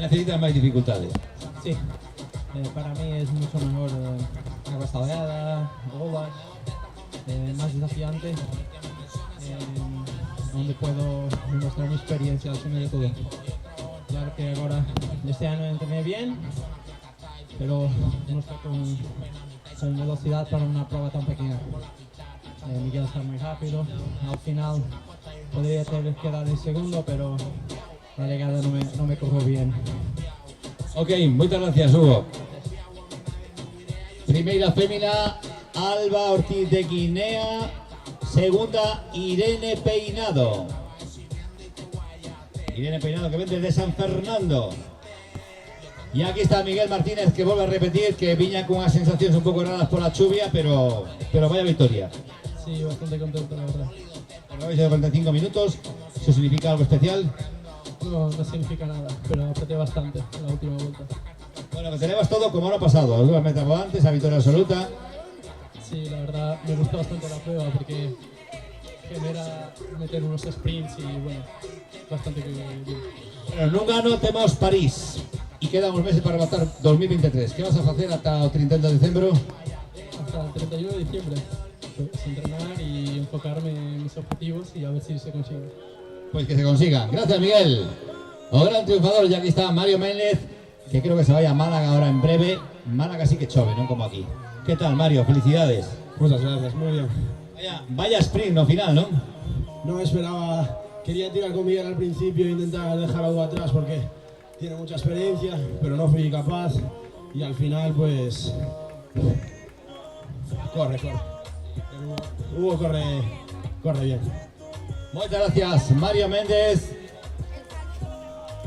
Necesita más dificultades. Sí, para mí es mucho mejor agua salgada, olas, más desafiante. Donde puedo demostrar mi experiencia al final de todo. Claro que ahora este año entrené bien, pero no estoy con velocidad para una prueba tan pequeña. Miguel está muy rápido, al final podría tener quedado en segundo, pero la llegada no me corrió bien. Ok, muchas gracias, Hugo. Primeira fémina, Alba Ortiz de Guinea, segunda Irene Peinado. Irene Peinado que vende desde San Fernando. Y aquí está Miguel Martínez que vuelve a repetir que viña con unas sensaciones un poco raras por la lluvia, pero vaya victoria. Sí, bastante contento, la verdad. Acabáis de 45 minutos, ¿eso significa algo especial? No, no significa nada, pero apreté bastante en la última vuelta. Bueno, que tenemos todo como lo pasado, las 2 metas antes, a victoria absoluta. Sí, la verdad me gusta bastante la prueba porque genera meter unos sprints y bueno, bastante que bien. Pero nunca no tenemos París y quedan unos meses para rematar 2023. ¿Qué vas a hacer hasta el 30 de diciembre? Hasta el 31 de diciembre, pues entrenar y enfocarme en mis objetivos y a ver si se consigue. Pues que se consiga. Gracias, Miguel. O gran triunfador, ya aquí está Mario Méndez, que creo que se vaya a Málaga ahora en breve. Málaga sí que chove, no como aquí. ¿Qué tal, Mario? Felicidades. Muchas gracias, muy bien. Vaya sprint, no final, ¿no? No esperaba, quería tirar con Miguel al principio e intentar dejar algo atrás porque tiene mucha experiencia, pero no fui capaz y al final pues... Corre. Hugo corre bien. Muchas gracias, Mario Méndez.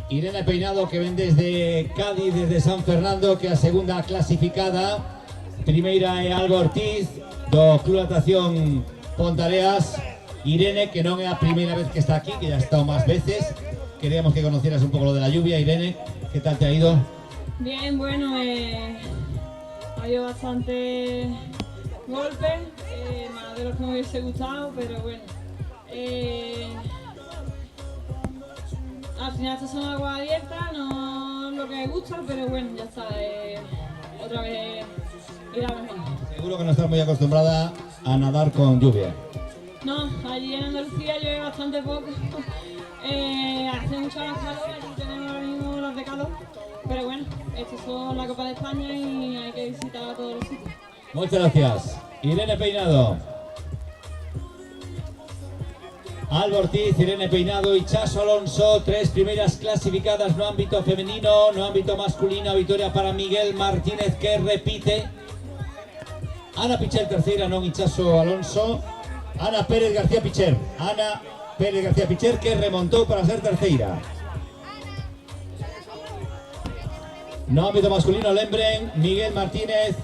Irene Peinado que ven desde Cádiz, desde San Fernando, que a segunda clasificada. Primeira é Alba Ortiz, do Club Natación Pontareas. Irene, que non é a primeira vez que está aquí, que ya ha estado más veces. Queríamos que conocieras un poco lo de la lluvia. Irene, ¿qué tal te ha ido? Bien, bueno, ha habido bastante golpe, más de lo que me hubiese gustado, pero bueno. Al final estas son aguas abiertas, no lo que me gusta, pero bueno, ya está. Otra vez irá mejor. Seguro que no estás muy acostumbrada a nadar con lluvia. No, allí en Andalucía llueve bastante poco. Hace mucha más calor, aquí tenemos ahora mismo las de calor. Pero bueno, estos son la Copa de España y hay que visitar todos los sitios. Muchas gracias. Irene Peinado. Alba Ortiz, Irene Peinado y Chaso Alonso, 3 primeras clasificadas no ámbito femenino, no ámbito masculino. Victoria para Miguel Martínez que repite. Ana Picher tercera, non Chaso Alonso. Ana Pérez García Picher. Ana Pérez García Picher que remontó para ser terceira. No ámbito masculino, lembren, Miguel Martínez,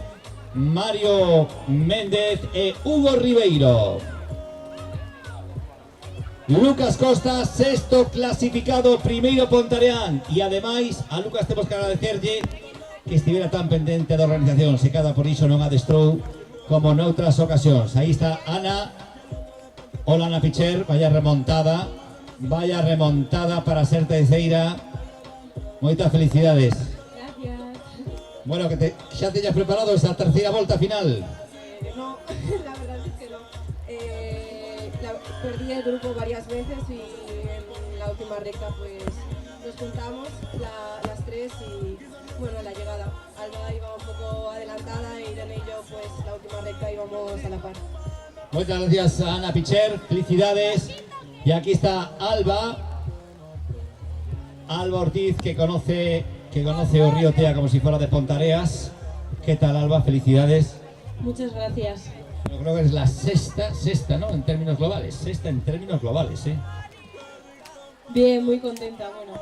Mario Méndez e Hugo Ribeiro. Lucas Costa, sexto clasificado, primeiro Pontareán. E ademais, a Lucas temos que agradecerlle que estivera tan pendente da organización, se cada por iso non adestrou como noutras ocasións. Aí está Ana. Hola, Ana Picher, vaya remontada para ser terceira. Moitas felicidades. Gracias. Bueno, que xa teñas preparado esa terceira volta final. No, la verdad es que no. Perdí el grupo varias veces y en la última recta pues nos juntamos las tres y bueno, la llegada. Alba iba un poco adelantada y Irene y yo pues la última recta íbamos a la par. Muchas gracias a Ana Picher, felicidades. Y aquí está Alba Ortiz que conoce o Río Tea como si fuera de Pontareas. ¿Qué tal, Alba? Felicidades. Muchas gracias. Yo creo que es la sexta, ¿no? En términos globales. Sexta en términos globales, ¿eh? Bien, muy contenta. Bueno,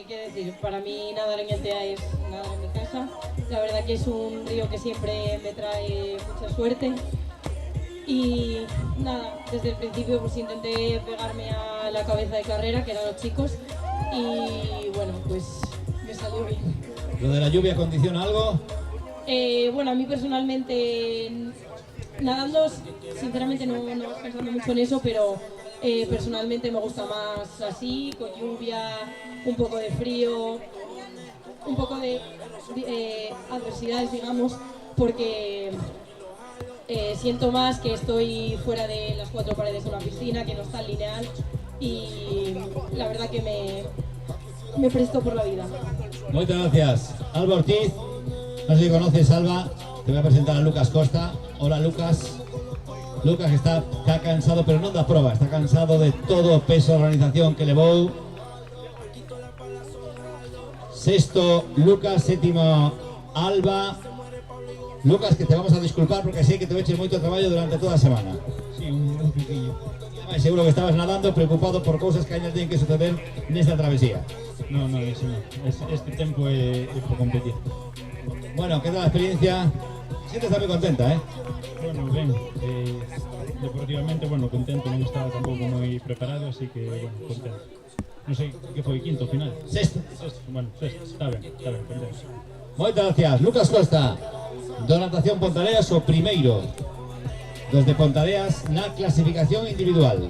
qué decir, para mí nadar en el TEA es nadar en mi casa. La verdad que es un río que siempre me trae mucha suerte. Y nada, desde el principio pues intenté pegarme a la cabeza de carrera, que eran los chicos. Y bueno, pues me salió bien. ¿Lo de la lluvia condiciona algo? Bueno, a mí personalmente, nadando, sinceramente no vas pensando mucho en eso, pero personalmente me gusta más así, con lluvia, un poco de frío, un poco de adversidades, digamos, porque siento más que estoy fuera de las 4 paredes de una piscina, que no es tan lineal, y la verdad que me presto por la vida. Muchas gracias. Alba Ortiz, no sé si conoces, Alba, te voy a presentar a Lucas Costa. Hola, Lucas. Lucas que está cansado, pero non da proba, está cansado de todo o peso da organización que levou. Sexto, Lucas, séptimo, Alba. Lucas, que te vamos a disculpar porque sei que te eches moito traballo durante toda a semana. Sí, un piquillo. Ademais, seguro que estabas nadando preocupado por cousas que ainda tienen que suceder nesta travesía. No, eso no. Este tempo é por competir. Bueno, que tal a experiencia? Sientes moi contenta, Bueno, ben. Deportivamente, bueno, contento, non estaba tampouco moi preparado, así que, bueno, contento. Non sei que foi, quinto ao final? Sexto. Bueno, sexto, está ben, contento. Moitas gracias. Lucas Costa, do Natación Pontareas, o primeiro dos de Pontareas na clasificación individual.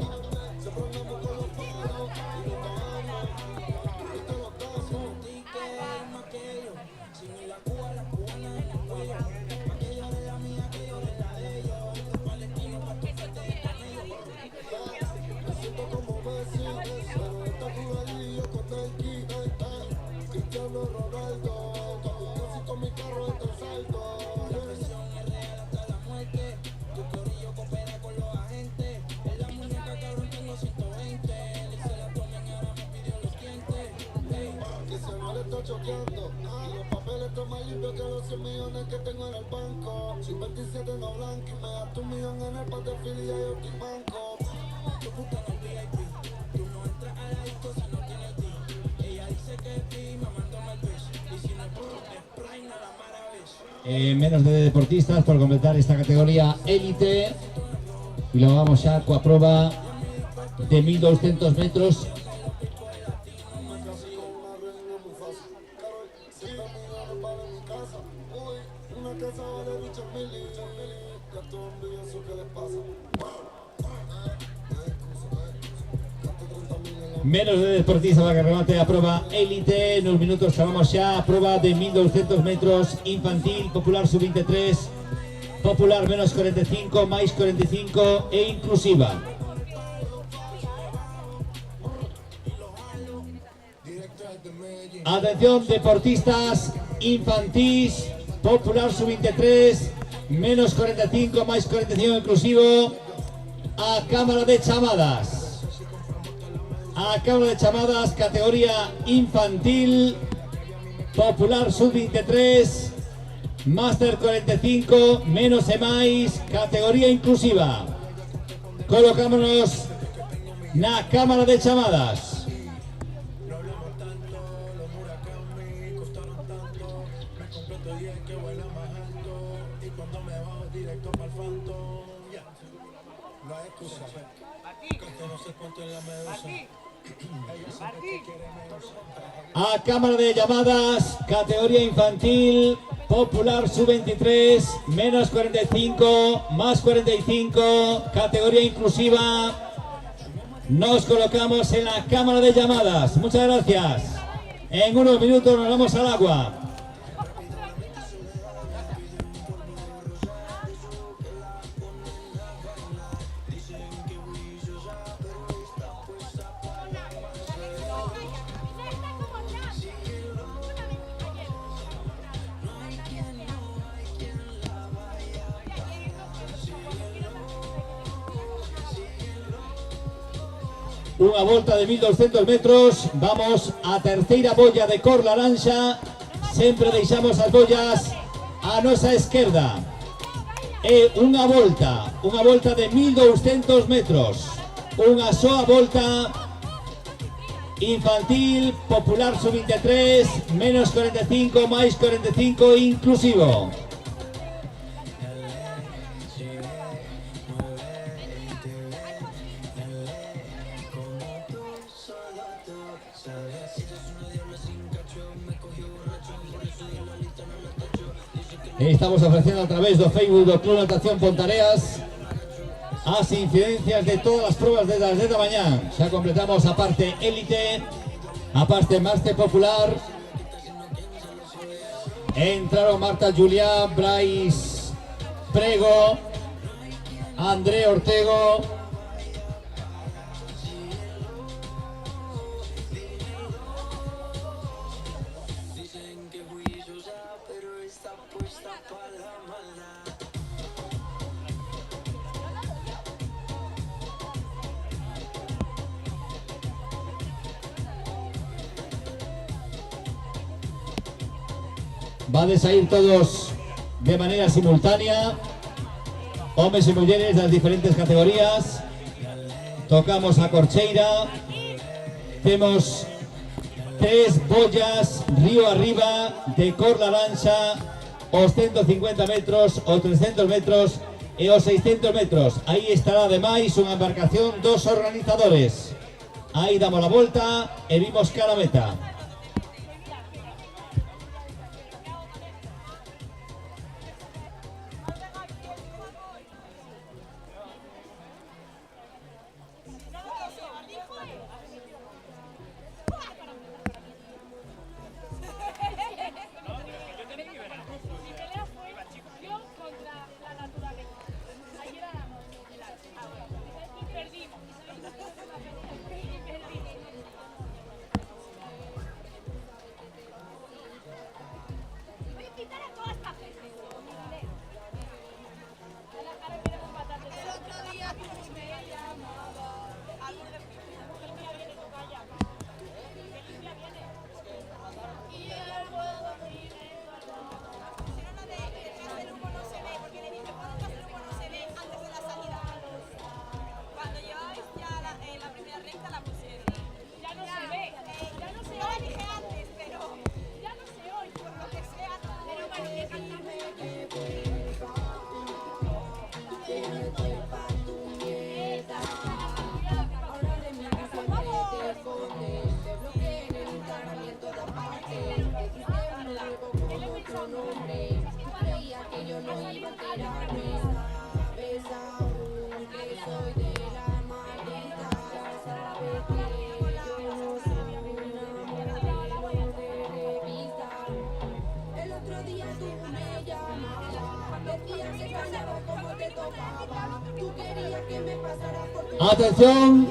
Choqueando, y los papeles están más limpios que los 100 millones que tengo en el banco. Soy 27 no blanco y me das tu millón en el pate de y yo te banco. Tu puta no VIP, tú no entras a la disco si no tienes D. Ella dice que es ti, mamándome el beso. Y si no es por spray, no la maravilla. Menos de deportistas por completar esta categoría élite. Y lo vamos ya coa proba de 1200 metros. Menos de deportista para que remate a proba élite. En unos minutos vamos ya a proba de 1200 metros infantil, popular sub-23, popular menos 45, máis 45 e inclusiva. Atención, deportistas infantís, popular sub-23, menos 45, máis 45 inclusivo, a cámara de chamadas. A cámara de chamadas, categoría infantil, popular sub-23, máster 45, menos e máis, categoría inclusiva. Colocámonos na cámara de chamadas. A cámara de llamadas, categoría infantil, popular sub-23, menos 45, más 45, categoría inclusiva. Nos colocamos en la cámara de llamadas. Muchas gracias. En unos minutos nos vamos al agua. Unha volta de 1200 metros, vamos a terceira bolla de cor laranxa, sempre deixamos as bollas a nosa esquerda. É unha volta de 1200 metros, unha soa volta infantil, popular sub-23, menos 45, máis 45 inclusivo. Estamos ofreciendo a través do Facebook do Club Natación Pontareas as incidencias de todas as probas desde as 10 da mañá. Xa completamos a parte élite, a parte máster popular. Entraron Marta Juliá, Brais Prego, André Ortego, vades a ir todos de manera simultánea, hombres y mujeres de las diferentes categorías. Tocamos a Corcheira, tenemos 3 boyas río arriba de cor laranxa, os 150 metros, os 300 metros e os 600 metros. Aí estará ademais unha embarcación dos organizadores. Aí damos a volta e vimos cara a meta. Atención,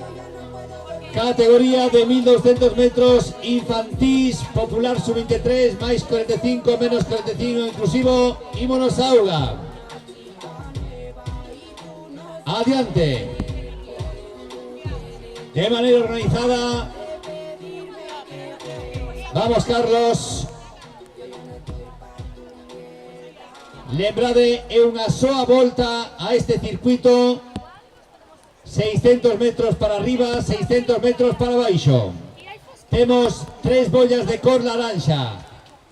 categoría de 1200 metros, infantís, popular sub-23, máis 45, menos 45 inclusivo, ímonos a auga. Adiante. De manera organizada. Vamos, Carlos. Lembrade, é unha soa volta a este circuito. 600 metros para arriba, 600 metros para baixo. Temos 3 bollas de cor laranxa.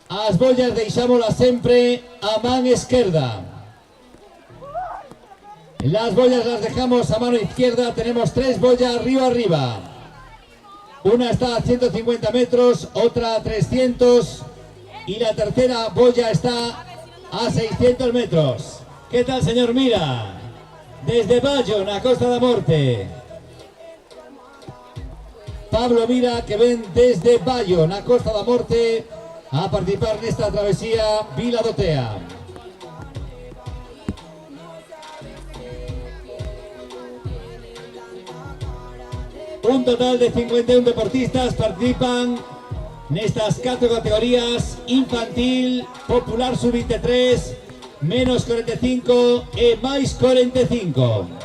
As bollas deixámolas sempre a man esquerda. Las bollas las dejamos a mano izquierda. Tenemos 3 bollas río arriba. Una está a 150 metros, otra a 300 y la tercera boya está a 600 metros. ¿Qué tal, señor Mira? Desde Bayo, na Costa da Morte. Pablo Mira, que ven desde Bayo, na Costa da Morte, a participar nesta travesía Vila do Tea. Un total de 51 deportistas participan nestas 4 categorías: infantil, popular sub-23, menos 45 e máis 45.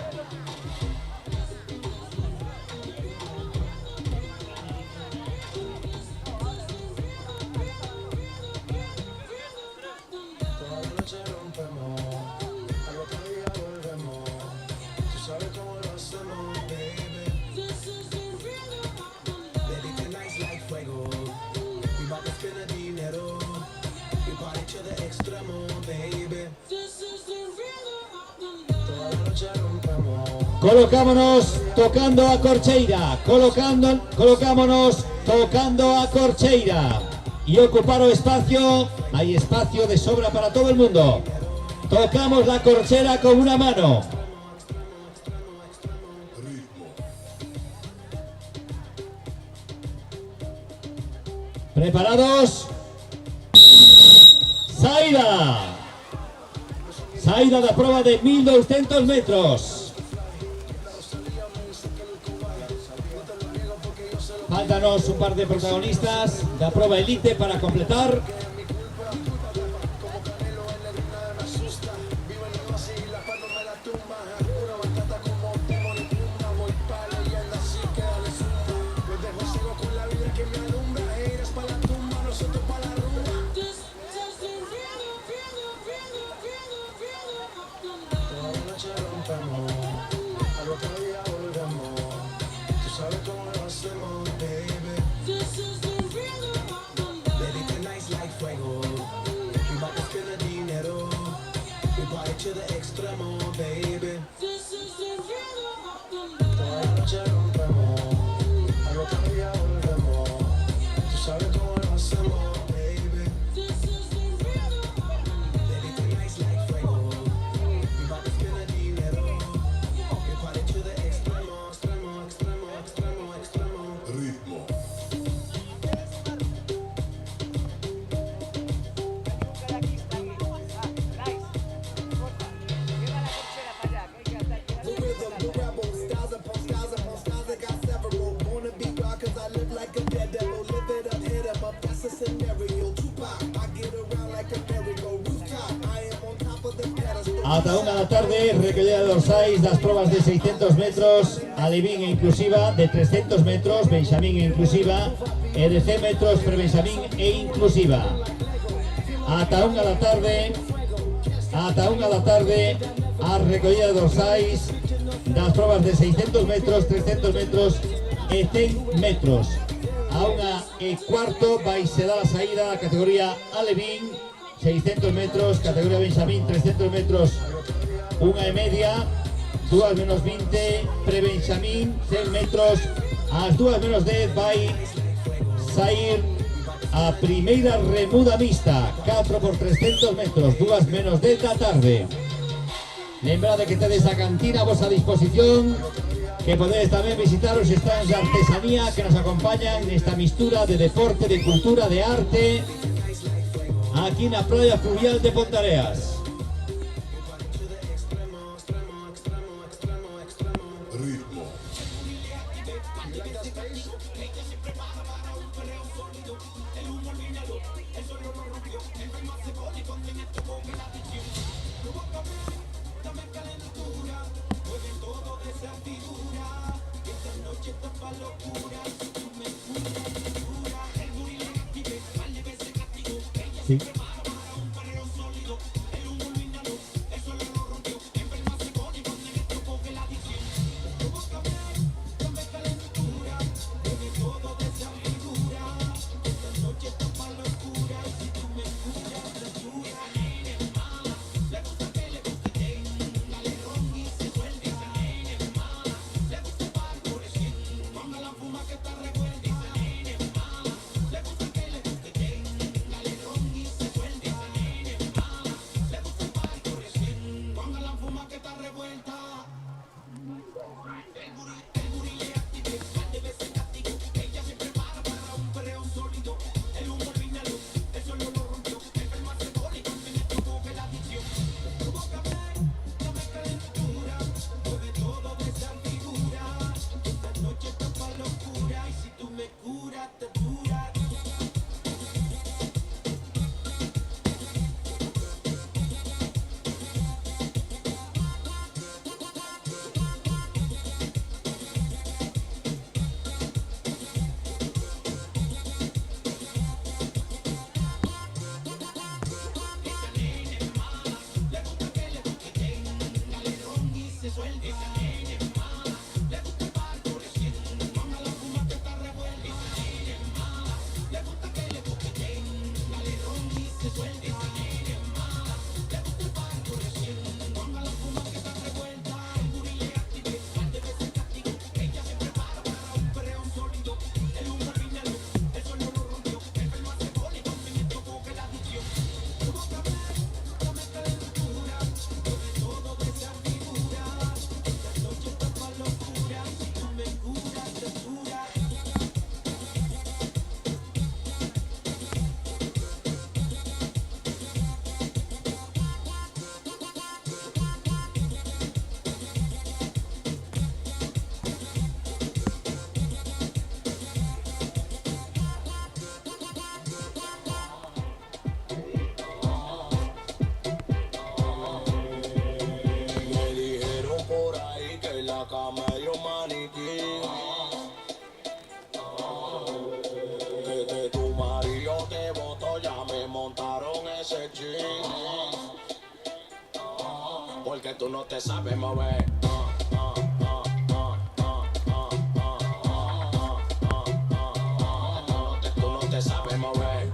Colocámonos tocando a Corcheira, colocámonos tocando a Corcheira y ocupar o espacio, hay espacio de sobra para todo el mundo. Tocamos la corchera con una mano. ¿Preparados? Saída. Saída da prova de 1200 metros. Faltanos un par de protagonistas da prova elite para completar. extremo, baby. Toda la noche rompemos, al otro día volvemos. Tú sabes cómo lo hacemos, baby. Baby, tonight's like fuego. We bout to spend the dinero. We party to the extremo, extremo, extremo, extremo, extremo. Ritmo. Ata unha da tarde, recollida de dorsais das probas de 600 metros, alevín e inclusiva, de 300 metros, benxamín e inclusiva, e de 100 metros, prebenxamín e inclusiva. Ata unha da tarde, a recollida de dorsais das probas de 600 metros, 300 metros e 100 metros. A unha e cuarto vai se dar a saída da categoría alevín, 600 metros, categoría benxamín, 300 metros, 1:30, 2 menos 20, pre-benxamín, 100 metros, ás 2 menos 10 vai sair a primeira remuda mixta, 4 por 300 metros, 2 menos 10 da tarde. Lembrade que tedes a cantina a vosa disposición, que podedes tamén visitar os stands de artesanía que nos acompañan nesta mistura de deporte, de cultura, de arte, aquí na praia fluvial de Pontareas. Sí. Camello maniquí. Que tu marido te botó, ya me montaron ese jean. Porque tú no te sabes mover. Tú no te sabes mover.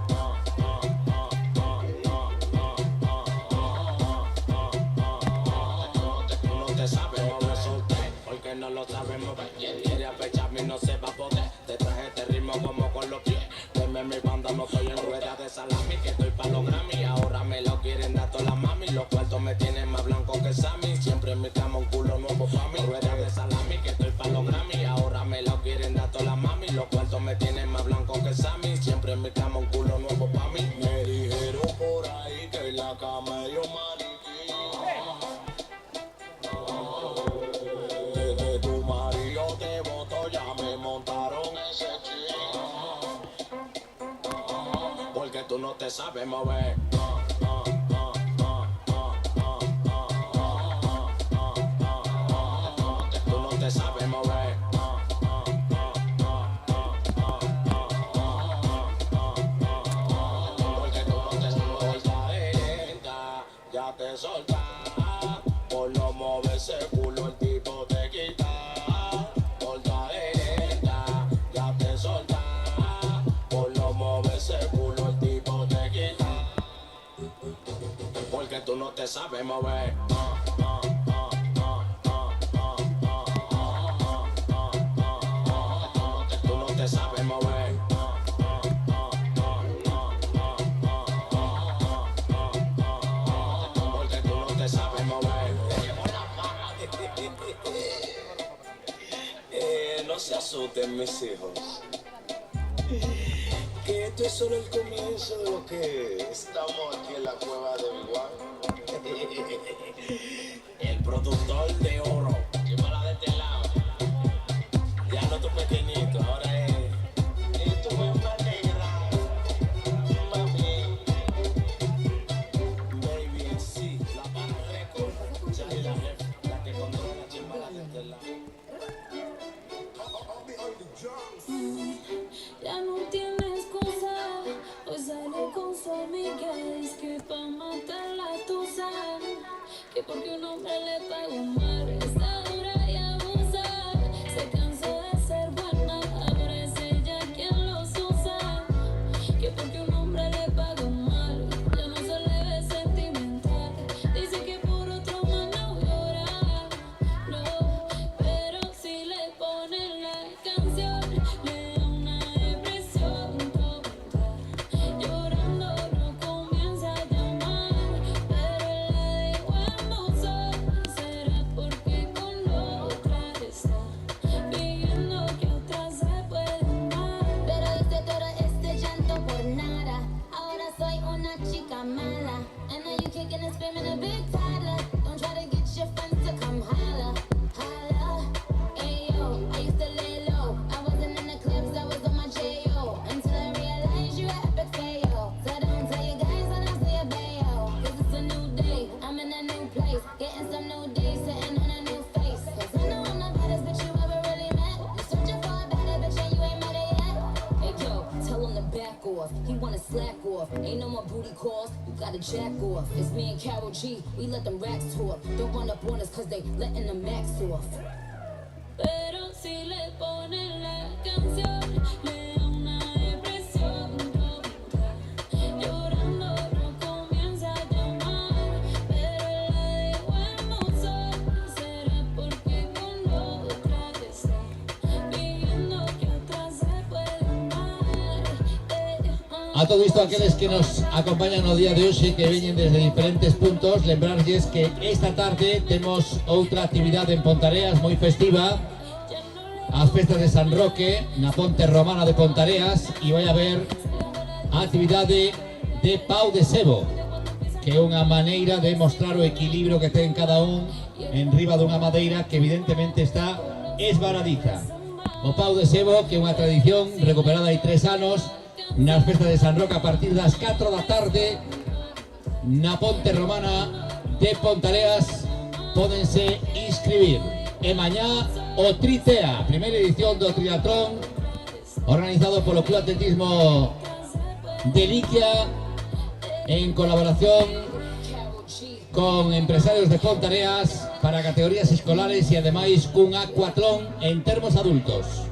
Quien quiere apecharme no se va a poder. Te traje este ritmo como con los pies. Deme mi banda, no estoy en rueda de salami. Que estoy pa' los Grammy, ahora me lo quieren dar todas las mami. Los cuartos me tienen más blanco que Sammy. Siempre en mi cama un culo nuevo pa' mí. Rueda de salami, que estoy pa' los Grammy, ahora me lo quieren dar todas las mami. Los cuartos me tienen más blanco que Sammy. Siempre en mi cama un culo nuevo pa' mí. Me dijeron por ahí que en la cama yo desde tu marido te voto, ya me montaron ese chico. Porque tú no te sabes mover. Tú no te sabes mover. Porque tú no te sabes ya te soltas. Por no mover ese culo el tipo te quita. Porta lenta, ya te soltas. Por no mover ese culo el tipo te quita. Porque tú no te sabes mover. Tú no te sabes mover. Porque tú no te sabes mover. No se asusten mis hijos, que esto es solo el comienzo de lo que estamos aquí en la cueva de Biguán. El productor de oro, que mala de este lado. Ya no tu pequeñito, ahora es tu misma negra. Mami, baby en sí, la para récord. Soy la jefa, la que controla la chimbala de este lado. Ya no tiene excusa, hoy sale con su amiga. Es que pa' matar la tusa, que porque un hombre le paga mal, está dura y abusa. Se cansó de ser buena, ahora es ella quien los usa. Que porque un hombre le paga mal, ya no se le ve sentimental. Dice que por otro más no llora, no, pero si le ponen la canción, le da una depresión tonta. Llorando no comienza a llamar, pero la dejo en buzón. Será porque con otra está pidiendo que otra se puede amar. Pero hice todo este llanto por nada. Ahora soy una chica mala. And now you kicking and screaming a big toddler. Don't try to get your friends to come holla, holla. Ayo, I used to lay low. I wasn't in the clubs, I was on my J.O. Until I realized you had epic fail. So don't tell you guys when I say a bayo. Cause it's a new day, I'm in a new place. Getting some new days, sitting on a new face. Cause I know I'm the baddest bitch you ever really met. You're searching for a better bitch and you ain't met it yet. Hey yo, tell him to back off. He wanna slack off. Ain't no more booty calls. You gotta jack off. It's me and Karol G. We let them racks talk. Don't run up on us cause they letting the max off. Pero si le ponen la canción, le da una depresión tonta. Llorando no comienza a llamar, pero la dejo en buzón. Será porque con otra te está pidiendo que otra se puede amar. A todo isto, aqueles que nos acompañan no día de hoxe, que veñen desde diferentes puntos, lembrarlles que esta tarde temos outra actividade en Pontareas moi festiva, as festas de San Roque, na Ponte Romana de Pontareas, e vai haber a actividade de pau de sebo, que é unha maneira de mostrar o equilibrio que ten cada un en riba dunha madeira que evidentemente está esvaradiza. O pau de sebo, que é unha tradición recuperada hai 3 anos, nas festas de San Roque a partir das 4 da tarde na Ponte Romana de Pontareas pódense inscribir. E mañá o Tritea, primeira edición do triatlón organizado polo Club Atletismo de Liquia en colaboración con empresarios de Pontareas para categorías escolares e ademais cun aquatlón en termos adultos.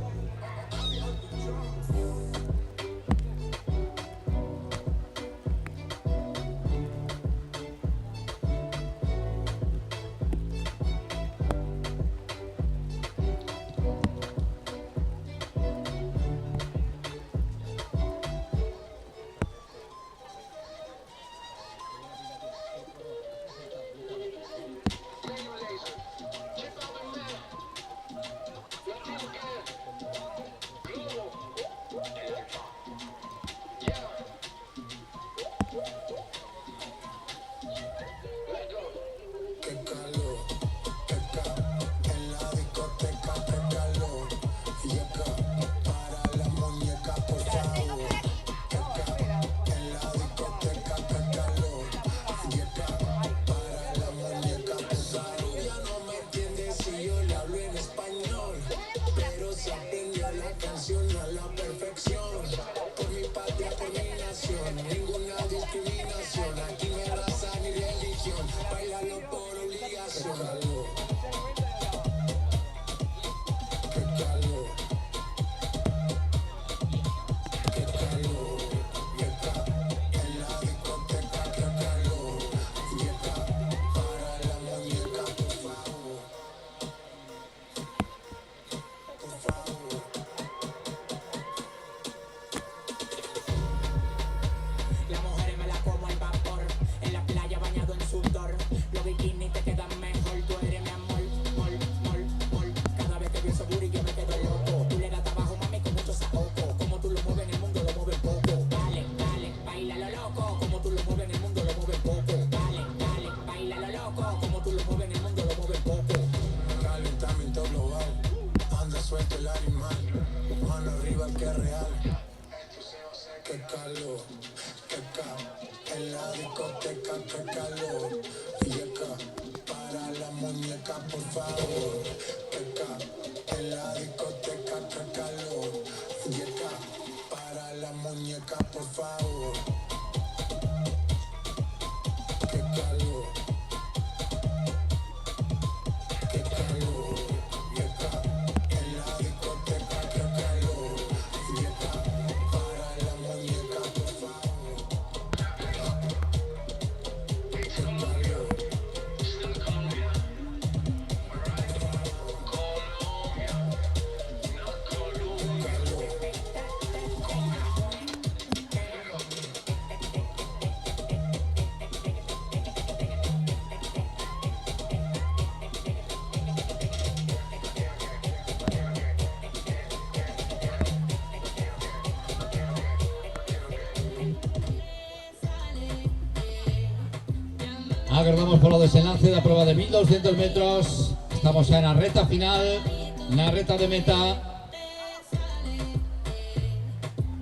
Mano arriba que es real. Que calor, que en la discoteca, que calor. Yeca, para la muñeca, por favor. Que en la discoteca, que calor. Yeca, para la muñeca, por favor. Que calor. Que calor. Yeca, en la discoteca, que calor. Yeca, para la muñeca, por favor. Que calor. Aguardamos por los desenlace de la prueba de 1200 metros. Estamos ya en la recta final, en la recta de meta.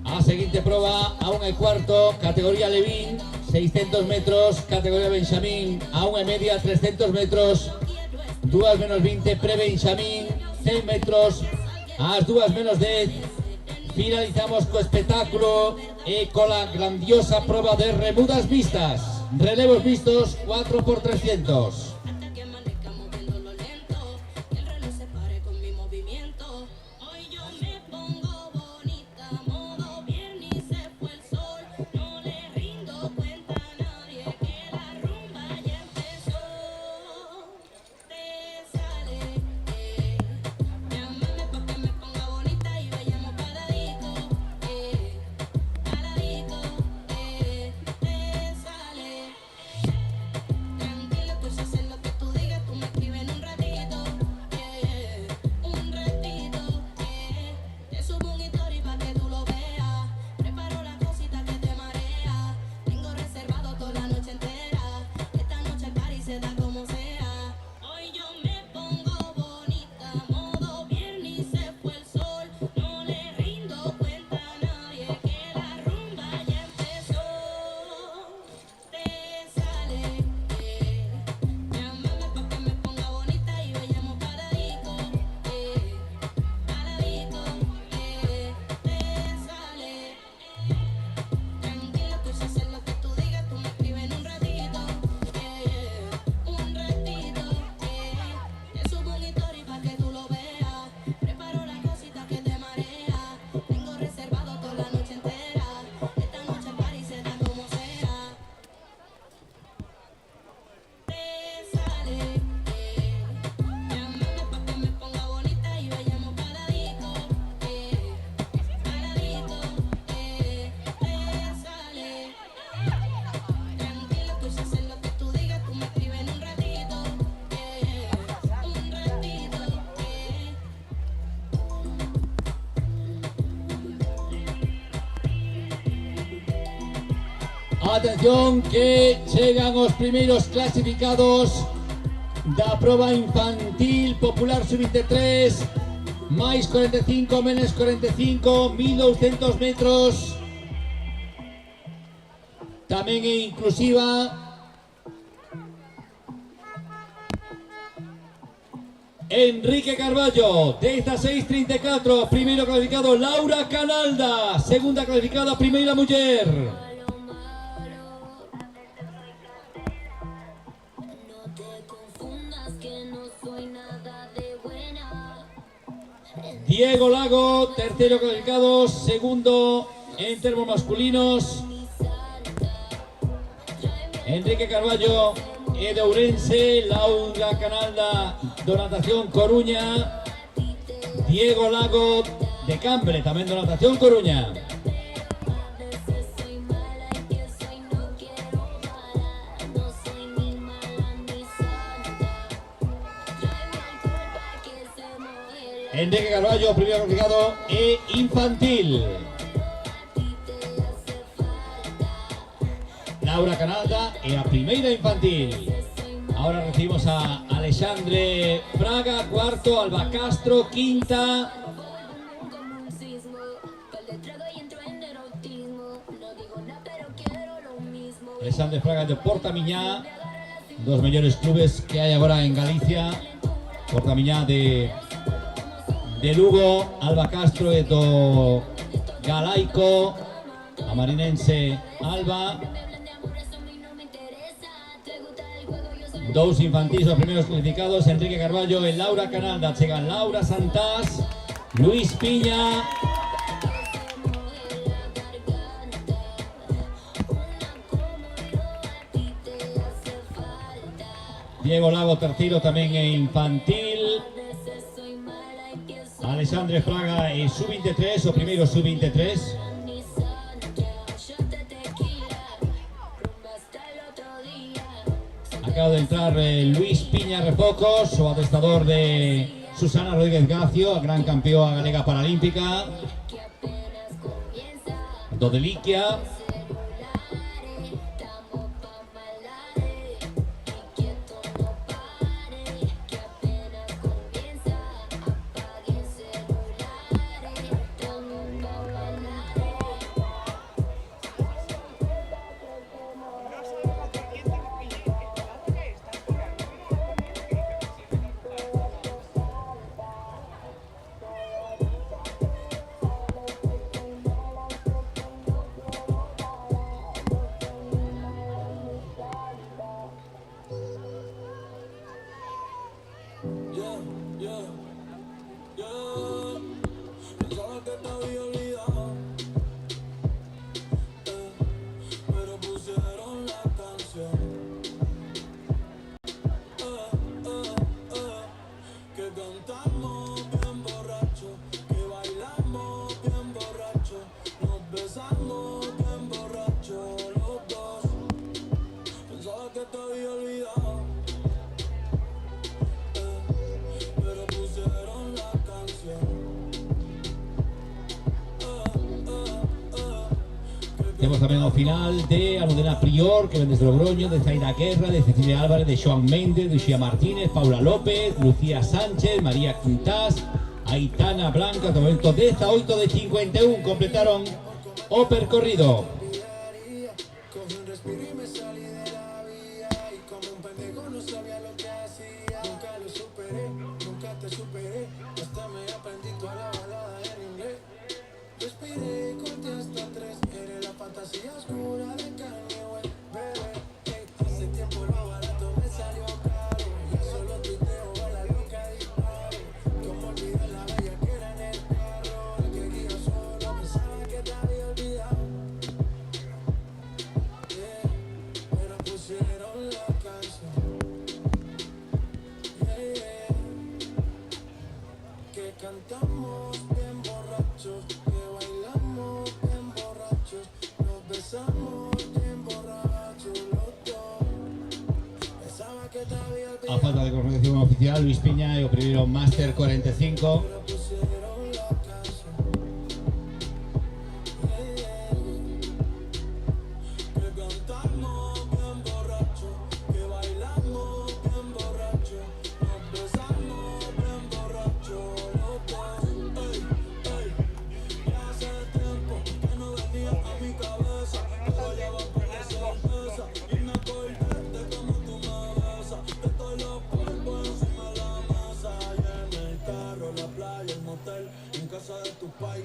A siguiente prueba, aún el cuarto, categoría Levín, 600 metros, categoría Benjamín, aún en media, 300 metros, 2 menos 20, pre-Benjamín, 100 metros, a las 2 menos 10. Finalizamos con espectáculo y con la grandiosa prueba de remudas mixtas. Relevos mixtos 4x300. Atención que llegan los primeros clasificados da prova infantil popular sub-23 máis 45 menos 45 1200 metros tamén é inclusiva. Enrique Carballo, desde 6.34, primeiro clasificado Laura Canalda, segunda clasificada, primeira muller. Diego Lago, tercero clasificado, segundo en termos masculinos. Enrique Carballo e de Ourense, Laura Canalda do Natación Coruña, Diego Lago de Cambre, tamén do Natación Coruña. Enrique Carballo, primeiro clasificado e infantil. Laura Canalda e a primeira infantil. Ahora recibimos a Alexandre Fraga, cuarto, Alba Castro, quinta. Alexandre Fraga de Portamiñá, dos mellores clubes que hai agora en Galicia. Portamiñá de Lugo, Alba Castro e do Galaico, a marinense Alba. Dous infantis os primeiros clasificados, Enrique Carballo e Laura Canalda. Chegan Laura Santás, Luis Piña, Diego Lago terceiro tamén é infantil. Alexandre Fraga e sub-23, o primeiro sub-23. Acaba de entrar Luis Piña Refocos, o adestrador de Susana Rodríguez Gacio, a gran campeoa galega paralímpica do Deliquia. Pensaba que te había olvidado, pero pusieron la canción. Que cantamos bien borracho, que bailamos bien borracho, nos besamos bien borracho los dos. Pensaba que te había olvidado, pero pusieron la canción. Temos tamén ao final de Almudena Prior, que ven desde Logroño, de Zaida Guerra, de Cecilia Álvarez, de Xoan Méndez, de Uxía Martínez, Paula López, Lucía Sánchez, María Quintás, Aitana Blanca. De momento 18 de 51 completaron o percorrido. Cogí un respiro y me salí de la vía, y como un pendejo no sabía lo que hacía. Nunca lo superé, nunca te superé, hasta me aprendí toda la balada en inglés. Respiré, conté hasta 3, eres la fantasía oscura de Kanye West, bebé. Hace tiempo lo barato me salió caro, ya solo tuiteo a la loca disparo. Como olvidar la bella que era en el carro, el que guía solo pensaba que te había olvidado. Pero pusieron la canción, que cantamos bien borrachos, que bailamos bien borrachos, nos besamos bien borrachos los dos. Pensaba que te había A falta de confirmación oficial, Luis Piña e o primeiro Máster 45.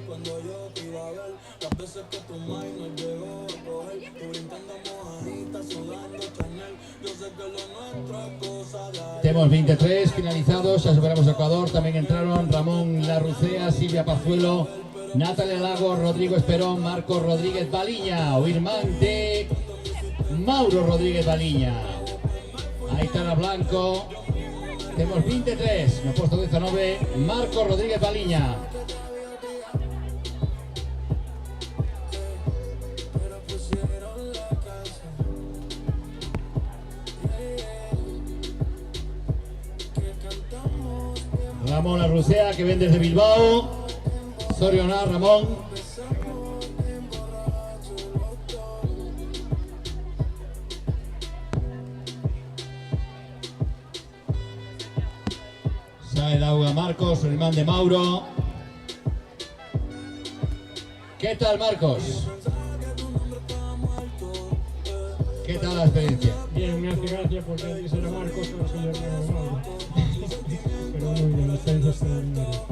Cuando yo te iba a ver, las veces que tu mind no llegó a coger, tú brincando mojadita, sudando Chanel. Yo sé que lo nuestro es cosa de ahí. Temos 23 finalizados, xa superamos o Ecuador. Tamén entraron Ramón Larrucea, Silvia Pazuelo, Natalia Lago, Rodrigo Esperón, Marcos Rodríguez Baliña, o irmán de Mauro Rodríguez Baliña. Aitana Blanco. Temos 23, no posto 19, Marcos Rodríguez Baliña. Ramón Larrucea, que ven desde Bilbao. Soriona, Ramón. Sae da auga Marcos, el hermano de Mauro. ¿Qué tal, Marcos? ¿Qué tal la experiencia? Bien, me hace gracia porque antes era Marcos, ahora soy yo hermano Mauro. Pero muy bien, la experiencia es extraordinaria.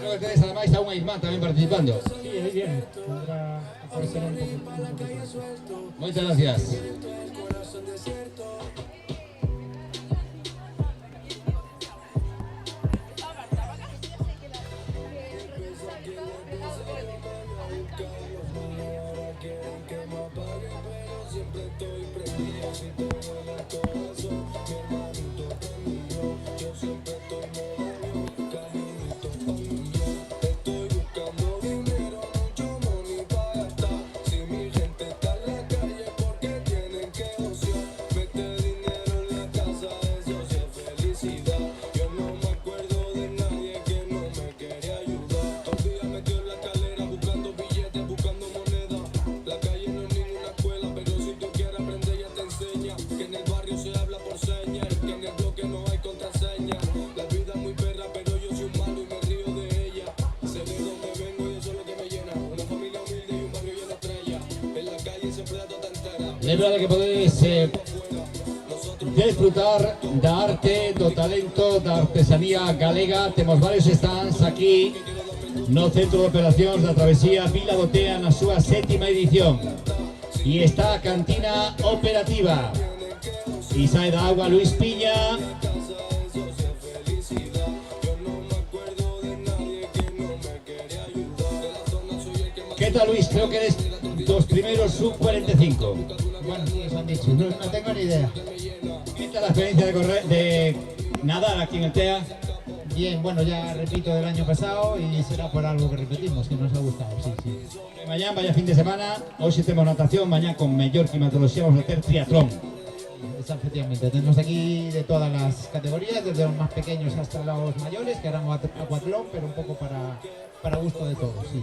Creo que tenéis además a un Aismán también participando. Sí, ahí viene. Tendrá aparecerá un poco. Muchas gracias. Es verdad que podéis disfrutar de arte, de talento, de artesanía galega. Tenemos varios stands aquí no Centro de Operacións da Travesía Vila Botea na súa 7ª edición. E está a cantina operativa. E sae da agua Luis Piña. ¿Qué tal, Luis? Creo que eres los primeros sub-45. Bueno, sí, eso han dicho. No tengo ni idea. ¿Qué tal la experiencia de nadar aquí en el TEA? Bien, bueno, ya repito del año pasado y será por algo que repetimos, que nos ha gustado, sí, sí. Mañana vaya fin de semana, hoy sí tenemos natación, mañana con mayor climatología vamos a hacer triatlón. Efectivamente, tenemos aquí de todas las categorías, desde los más pequeños hasta los mayores, que harán acuatlón, pero un poco para gusto de todos, sí.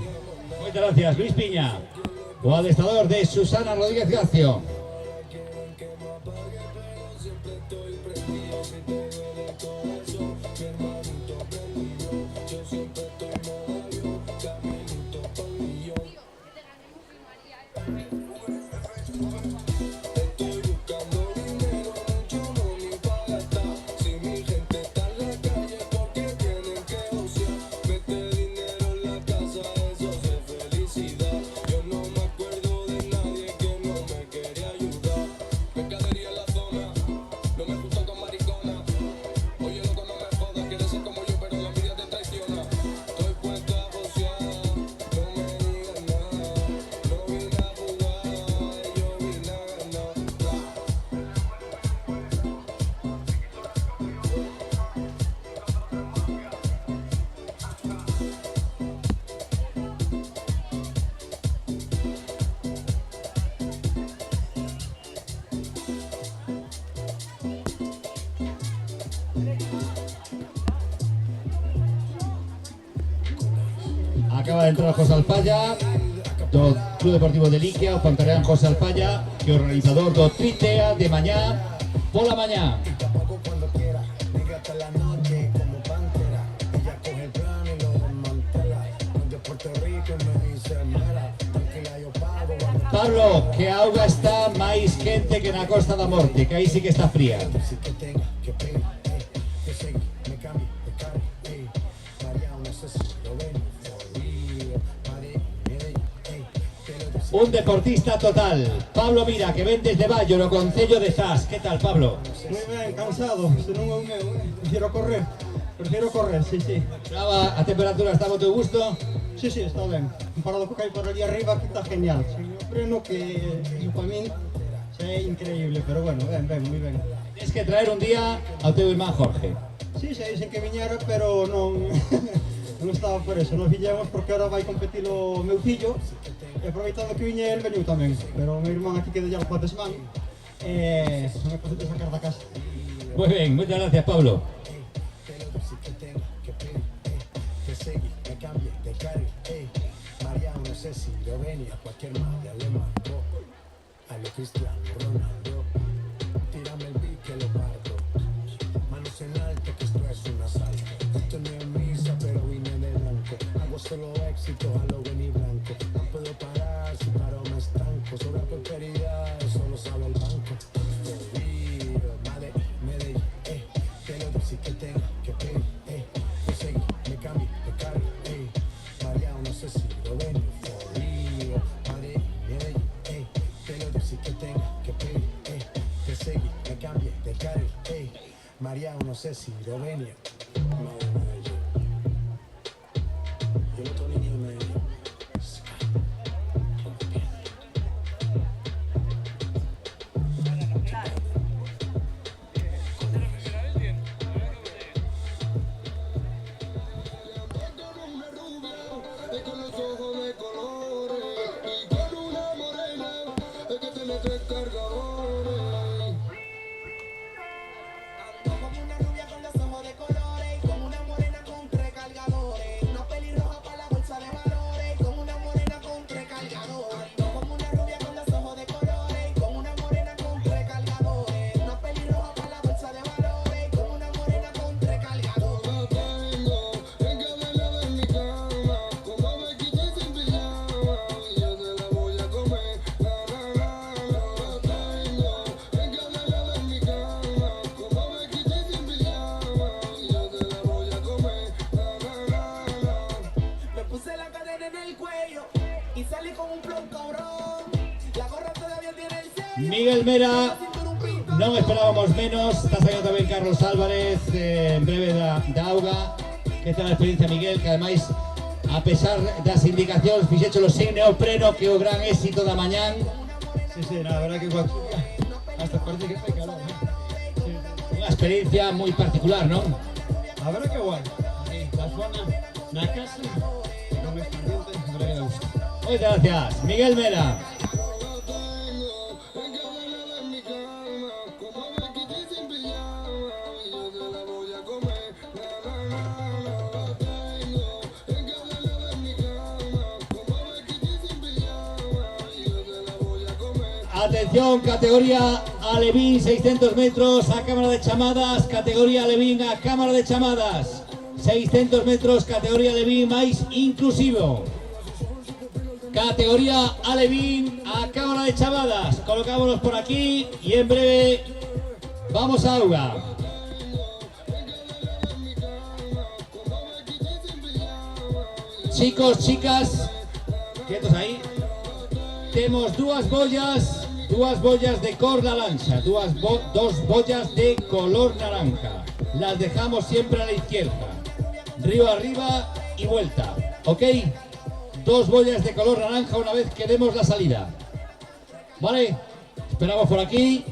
Muchas gracias, Luis Piña, o adestrador de Susana Rodríguez Garcio. Acaba de entrar José Alfaya, do Club Deportivo de Liquia, o contarán José Alfaya, que é o organizador do Tritea de mañá pola mañá. Pablo, que a auga está máis quente que na Costa da Morte, que aí sí que está fría. Un deportista total, Pablo Mira, que ven desde Bayo, no Concello de Zas. ¿Qué tal, Pablo? Muy bien, cansado, se non é o meu, prefiero correr, sí, sí. A temperatura está a teu gusto? Sí, sí, está ben. Comparado co que hai por ali arriba, aquí está genial. O freno que para min é increíble, pero bueno, ben, moi ben. Tens que traer un día ao teu irmán Jorge. Sí, se dicen que viñera, pero non non estaba por eso. Nos viñemos porque ahora vai competir o meu fillo. E aproveitando que viñe el, veniu tamén. Pero o meu irmán aquí queda ya o fin de semana. Non me podes sacar da casa. Muy bien, muchas gracias, Pablo. Manos en alto, que esto es un asalto. Esto no es misa, pero vine de blanco. Hago solo éxito, Halloween y blanco. No puedo parar, si paro me estanco. Sobra por sé si Rovenia. Miguel Mera, no esperábamos menos, está saliendo también Carlos Álvarez, en breve da auga. Que tal a experiencia, Miguel, que además, a pesar das indicacións, fixécholo sin neopreno, que o gran éxito da mañán. Sí, la verdad que hasta parece que fue calor, ¿no? Sí. Unha experiencia moi particular, non? La verdad que guay. La zona, la casa, con el ambiente, la verdad que me gusta. Muchas gracias, Miguel Mera. Atención, categoría Alevín, 600 metros a cámara de chamadas, categoría Alevín a cámara de chamadas, 600 metros, categoría Alevín máis inclusivo. Categoría Alevín a cámara de chamadas, colocámonos por aquí y en breve vamos a auga. Chicos, chicas, quietos ahí. Tenemos dos boyas de color naranja, dos boyas de color naranja. Las dejamos siempre a la izquierda, río arriba y vuelta, ¿ok? Dos boyas de color naranja una vez que demos la salida. ¿Vale? Esperamos por aquí.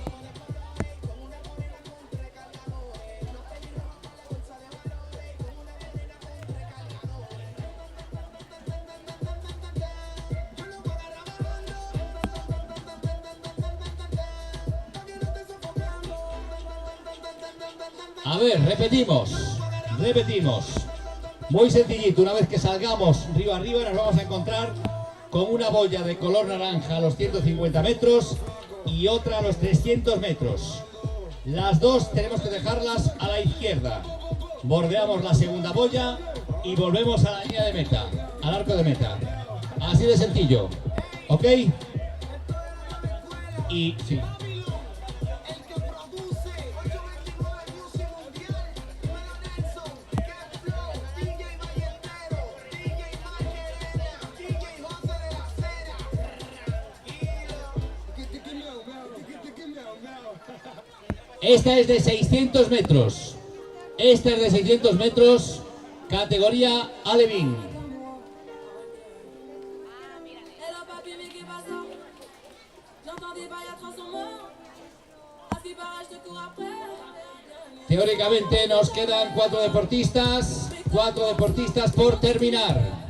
A ver, repetimos. Muy sencillito, una vez que salgamos río arriba nos vamos a encontrar con una boya de color naranja a los 150 metros y otra a los 300 metros. Las dos tenemos que dejarlas a la izquierda. Bordeamos la segunda boya y volvemos a la línea de meta, al arco de meta. Así de sencillo, ¿ok? Y sí. Esta es de 600 metros. Categoría Alevín. Teóricamente nos quedan 4 deportistas por terminar.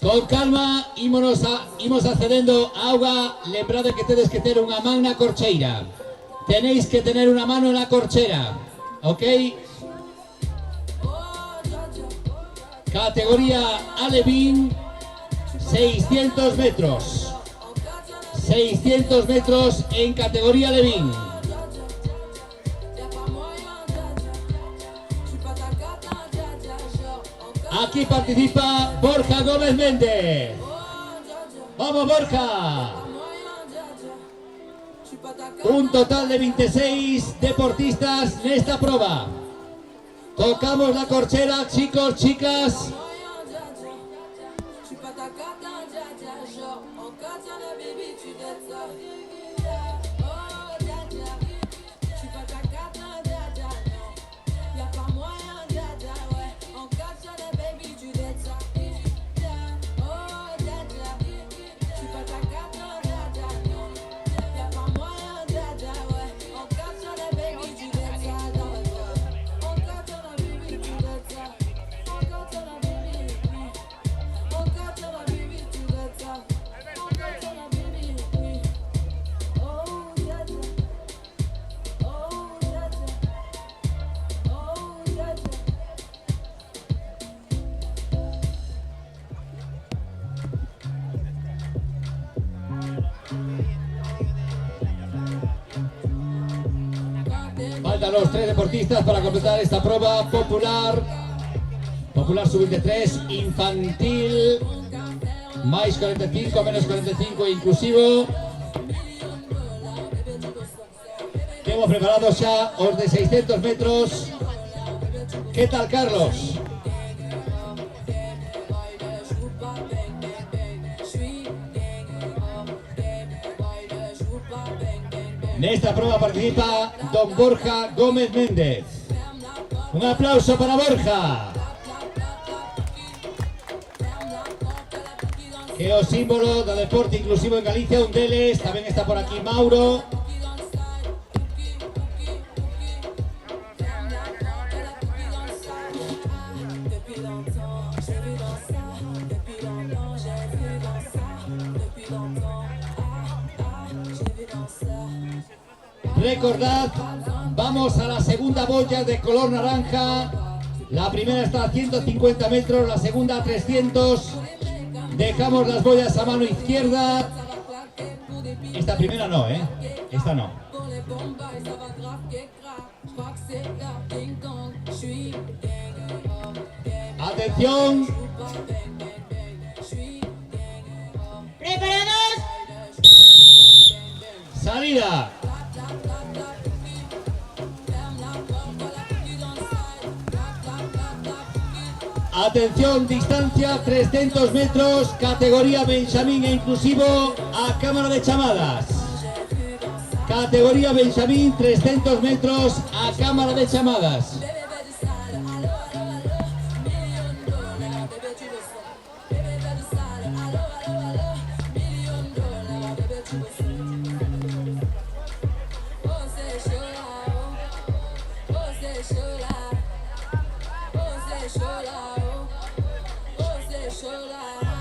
Con calma, imos accedendo a auga. Lembrade que tedes que ter unha man na corcheira. Tenéis que tener una mano en la corchera, ¿ok? Categoría Alevín, 600 metros. 600 metros en categoría Alevín. Aquí participa Borja Gómez Méndez. ¡Vamos, Borja! Un total de 26 deportistas en esta prueba. Tocamos la corchera, chicos, chicas. Faltan los 3 deportistas para completar esta prueba popular. Popular subir de 3, infantil, más 45, menos 45 inclusivo. Hemos preparado ya os de 600 metros. ¿Qué tal, Carlos? En esta prueba participa don Borja Gómez Méndez. Un aplauso para Borja. Que o símbolo do deporte inclusivo en Galicia, un deles. Tamén está por aquí Mauro. Recordad, vamos a la segunda boya de color naranja. La primera está a 150 metros, la segunda a 300. Dejamos las boyas a mano izquierda. Esta primera no, esta no. Atención. ¿Preparados? Salida. Atención, distancia 300 metros, categoría Benjamín e inclusivo a cámara de chamadas. Categoría Benjamín, 300 metros a cámara de chamadas.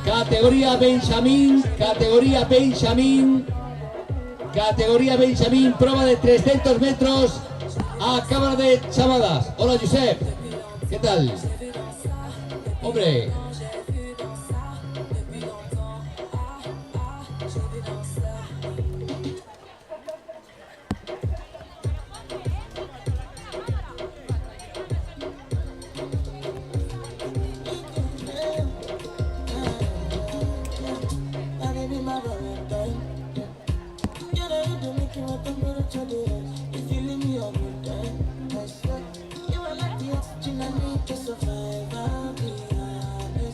Categoría Benjamín, categoría Benjamín, categoría Benjamín, prueba de 300 metros a cámara de chamadas. Hola, Josep, ¿qué tal? Hombre. If you leave me a good time, I swear you are like the oxygen I need to survive. I'll be honest.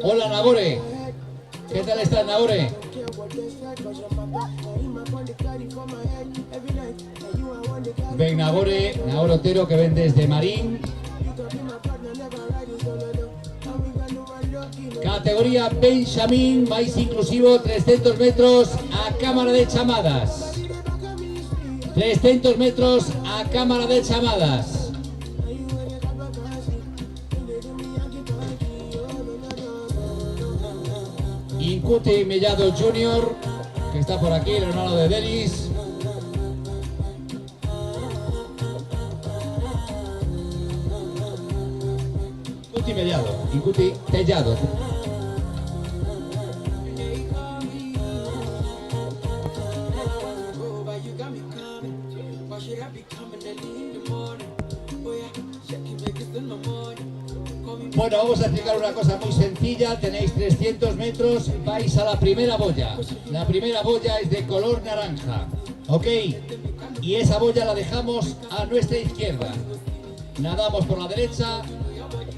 Hola Nagore. ¿Qué tal estás, Nagore? Ven Nagore Otero, que ven desde Marín. Categoría Benjamín, más inclusivo, 300 metros a cámara de chamadas. 300 metros a cámara de chamadas. Incuti Mellado Jr., que está por aquí, el hermano de Denis. Incuti Mellado, Incuti Tellado. Bueno, vamos a explicar una cosa muy sencilla. Tenéis 300 metros, vais a la primera boya. La primera boya es de color naranja, ¿ok? Y esa boya la dejamos a nuestra izquierda. Nadamos por la derecha,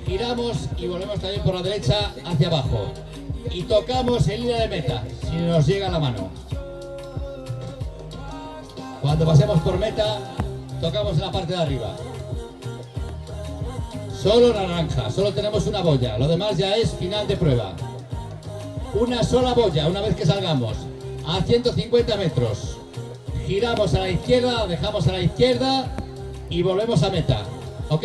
giramos y volvemos también por la derecha hacia abajo. Y tocamos en línea de meta, si nos llega la mano. Cuando pasemos por meta, tocamos en la parte de arriba. Solo naranja, solo tenemos una boya, lo demás ya es final de prueba. Una sola boya, una vez que salgamos, a 150 metros. Giramos a la izquierda, dejamos a la izquierda y volvemos a meta, ¿ok?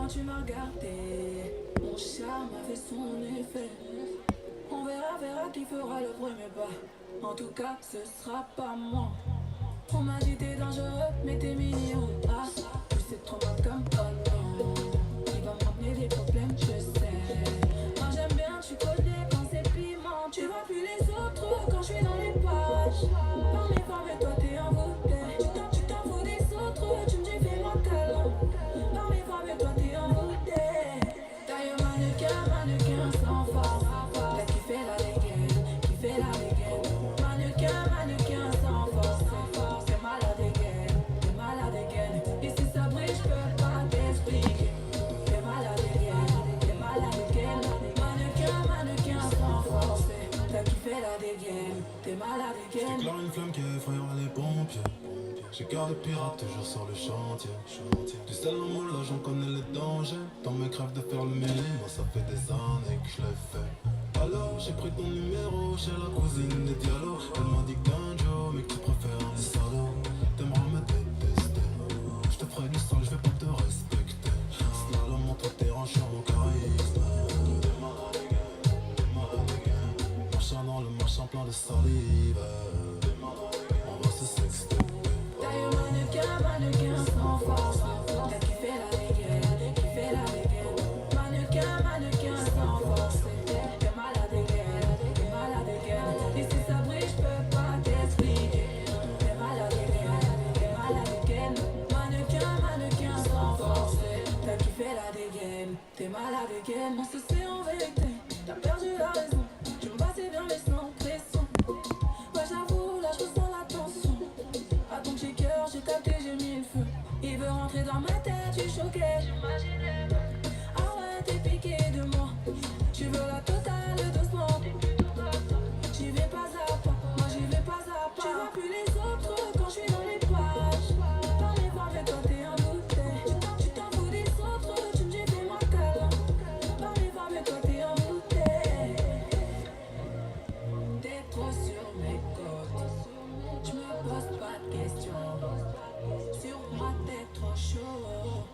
Tu m'as regardé, mon charme a fait son effet. On verra qui fera le premier pas. En tout cas, ce sera pas moi. On m'a dit t'es dangereux, mais t'es mignon. Ah, tu sais trop mal comme non. Il va m'emmener des problèmes, je sais. Moi j'aime bien, tu connais quand c'est piment. Tu vois plus les autres quand je suis dans les pages. Par mes femmes et toi t'es envoûté. Tu t'en fous des autres, tu me dis fais-moi câlin. Par mes femmes et toi t'es envoûté. D'ailleurs mannequin sans force. Là qui fait la dégaine, mannequin sans force. C'est malade again. Et si ça brille, je peux pas t'expliquer. T'es malade again. Mannequin sans force. Là qui fait la dégaine, t'es malade again. J'éclaire une flamme qui effrayera les pompiers. J'ai cœur de pirate toujours sur le chantier. Du sel en moule, là j'en connais les dangers. Dans mes crèves de faire le mêlé, moi ça fait des années que je l'ai fait. Alors j'ai pris ton numéro chez la cousine des Diallo. Elle m'a dit qu'un Joe, mais que tu préfères les salauds. T'aimeras me détester, je te ferai du sale, je vais pas te respecter. Slalom entre tes hanches en charisme. T'es malade again. Marchant dans le marchand plein de salive. On va se sexter. D'ailleurs mannequin sans force. T'as qui fait la dégaine. Mannequin sans force. T'es malade again. Et si ça brille, je peux pas t'expliquer. T'es malade again. Mannequin sans force. T'as qui fait la dégaine. T'es malade again. On se sait en vérité, t'as perdu la raison. Tu me passais bien mais sans pression. Ouais j'avoue, là je ressens la tension. À ton petit cœur, j'ai capté, j'ai mis le feu. Il veut rentrer dans ma tête, je suis choqué. Ah ouais, t'es piqué de moi. Tu veux la totale doucement. J'y vais pas à pas, moi j'y vais pas à pas. Tu vois plus les autres quand je suis dans les pages. Par les femmes et toi t'es envoûté. Tu t'en fous des autres, tu me dis fais-moi câlin. Par les femmes et toi t'es envoûté. T'es trop sur mes côtes. Je me pose pas de questions. Sur moi t'es trop chaud.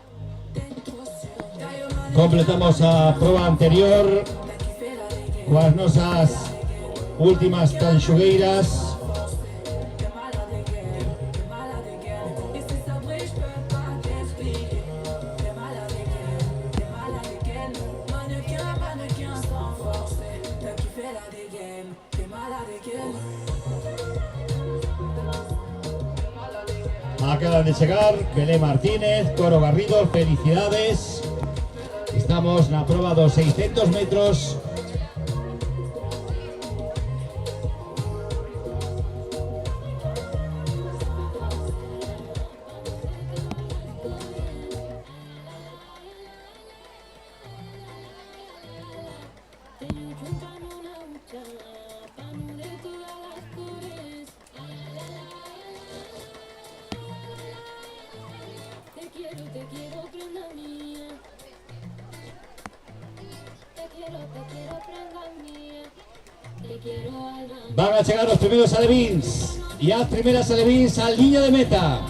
T'es trop sur. Completamos a proba anterior coas nosas últimas tanxugueiras. Acaban de llegar Belén Martínez, Coro Garrido, felicidades. Estamos na proba dos 600 metros. Te quiero, prenda mía. Te quiero, prenda mía. Te quiero, alma. Van a llegar los primeros alevins. Y a primeras alevins al línea de meta.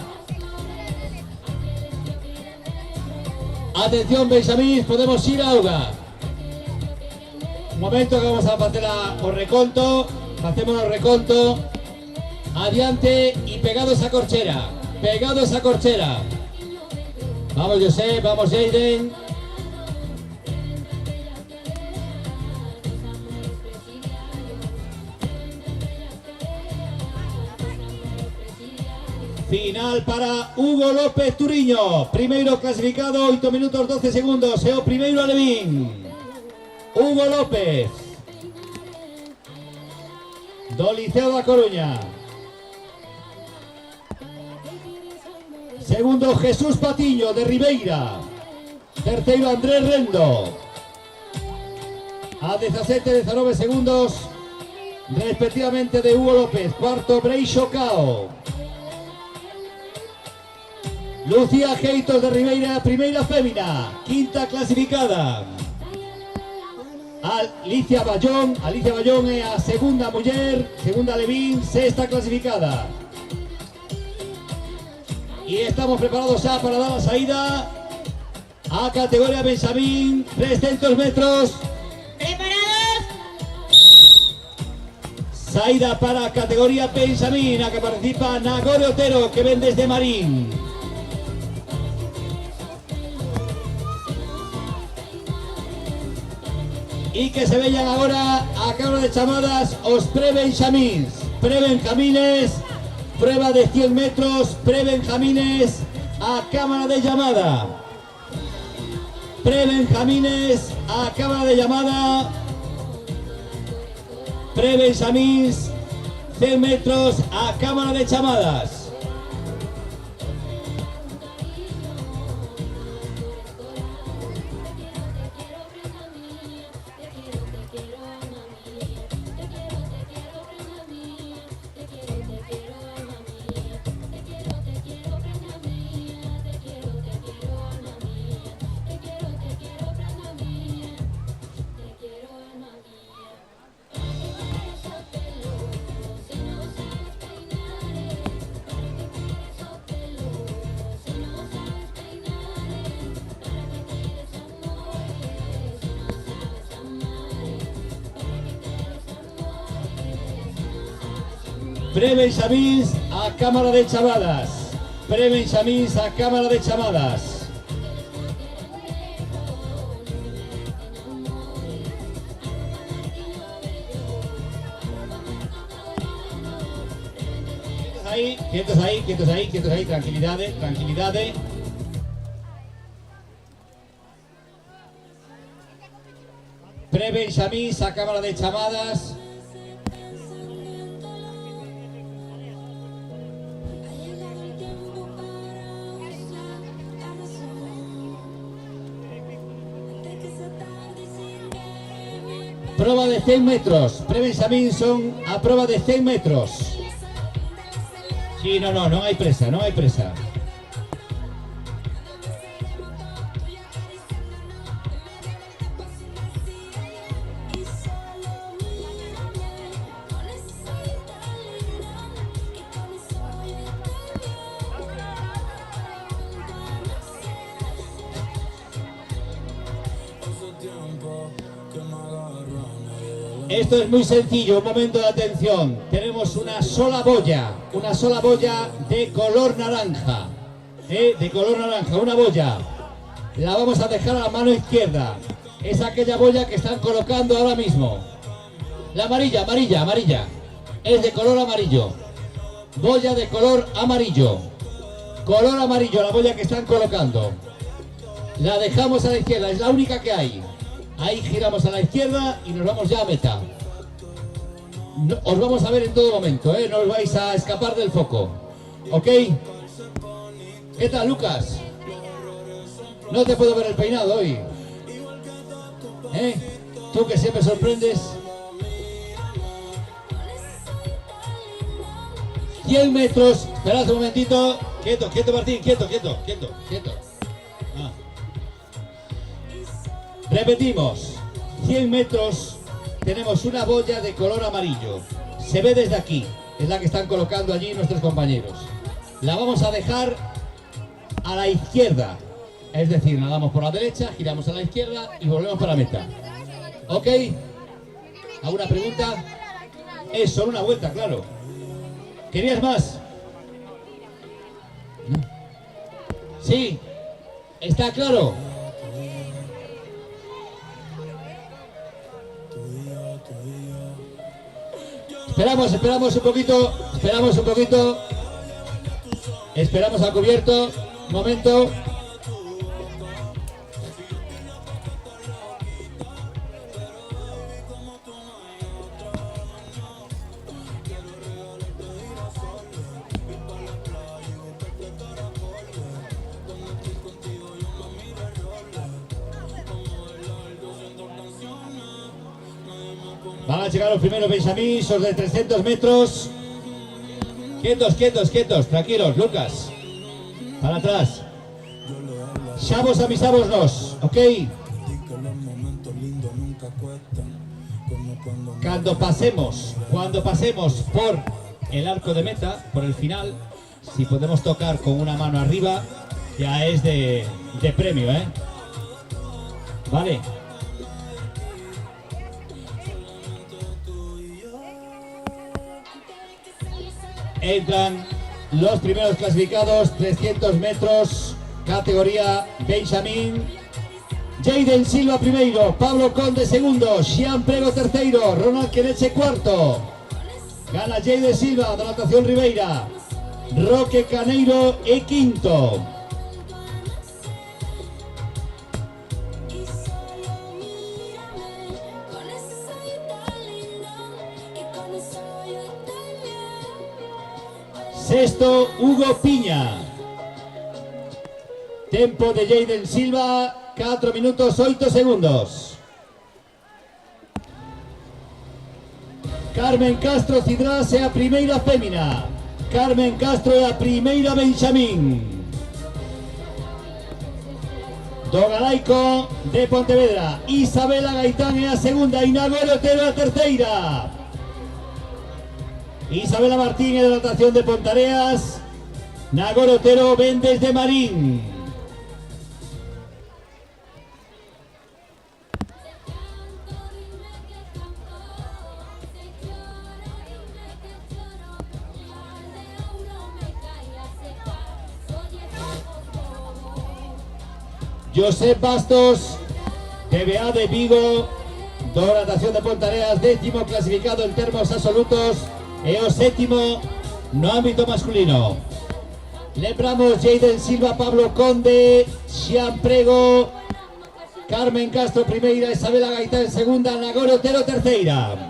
Atención, Benjamín, podemos ir a auga. Un momento que vamos a hacer o reconto. Hacemos el reconto. Adiante y pegados a corchera. Pegados a corchera. Vamos Josep, vamos Jaden. Final para Hugo López Turiño. Primeiro clasificado, 8 minutos 12 segundos. É o primeiro alevín. Hugo López. Do Liceo da Coruña. Segundo, Jesús Patiño, de Ribeira. Terceiro, Andrés Rendo. A 17-19 segundos, respectivamente, de Hugo López. Cuarto, Breixo Cao. Lucía Geitos, de Ribeira, primeira fémina. Quinta clasificada. Alicia Bayón é a segunda muller, segunda alevín, sexta clasificada. Y estamos preparados ya para dar la salida a categoría Benjamín, 300 metros. ¿Preparados? Saída para categoría Benjamín, a que participa Nagore Otero, que ven desde Marín. Y que se vean ahora a cámara de chamadas os pre-Benjamins. Pre-Benjamines. Prueba de 100 metros, pre-Benjamines a cámara de llamada. Pre-Benjamines a cámara de llamada. Pre-Benjamins, 100 metros a cámara de llamadas. Pre-Benjamins a cámara de chamadas. Pre-Benjamins a cámara de chamadas. Quietos ahí, tranquilidade. Pre-Benjamins a cámara de chamadas. Prueba de 100 metros. Pre-Benjamín son a prueba de 100 metros. Sí, no hay presa. Esto es muy sencillo, un momento de atención. Tenemos una sola boya de color naranja. De color naranja, una boya. La vamos a dejar a la mano izquierda. Es aquella boya que están colocando ahora mismo. La amarilla. Es de color amarillo. Boya de color amarillo. Color amarillo, la boya que están colocando. La dejamos a la izquierda, es la única que hay. Ahí giramos a la izquierda y nos vamos ya a meta. Os vamos a ver en todo momento, ¿eh? No os vais a escapar del foco. ¿Ok? ¿Qué tal, Lucas? No te puedo ver el peinado hoy. ¿Eh? Tú que siempre sorprendes. 100 metros. Esperad un momentito. Quieto, quieto, Martín. Quieto. Ah. Repetimos. 100 metros. Tenemos una boya de color amarillo. Se ve desde aquí. Es la que están colocando allí nuestros compañeros. La vamos a dejar a la izquierda. Es decir, nadamos por la derecha, giramos a la izquierda y volvemos para meta. ¿Ok? ¿Alguna pregunta? Es solo una vuelta, claro. ¿Querías más? ¿No? ¿Sí? ¿Está claro? Esperamos un poquito. Esperamos al cubierto. Un momento. Van a llegar los primeros Benjamín, son de 300 metros. Quietos, tranquilos, Lucas. Para atrás. Chavos, avisámonos, ¿ok? Cuando pasemos por el arco de meta, por el final, si podemos tocar con una mano arriba, ya es de premio, ¿eh? Vale. Entran los primeros clasificados, 300 metros, categoría Benjamín. Jaden Silva primero, Pablo Conde segundo, Xian Prego tercero, Ronald Queneche cuarto. Gana Jaden Silva, Donación Ribeira, Roque Caneiro e quinto. Sexto, Hugo Piña. Tempo de Jaden Silva, 4 minutos 8 segundos. Carmen Castro Cidrás é a primeira fémina. Carmen Castro é a primeira Benjamín. Do Galaico de Pontevedra. Isabela Gaitán é a segunda. Inagoro Otero a terceira. Isabela Martín en la natación de Pontareas. Nagoro Otero ven desde Marín. Josep Bastos, TBA de Vigo, do natación de Pontareas, 10º clasificado en termos absolutos. E o 7º no ámbito masculino. Lembramos Jaden Silva, Pablo Conde, Xian Prego, Carmen Castro primeira, Isabela Gaitán segunda, Nagoro Otero terceira.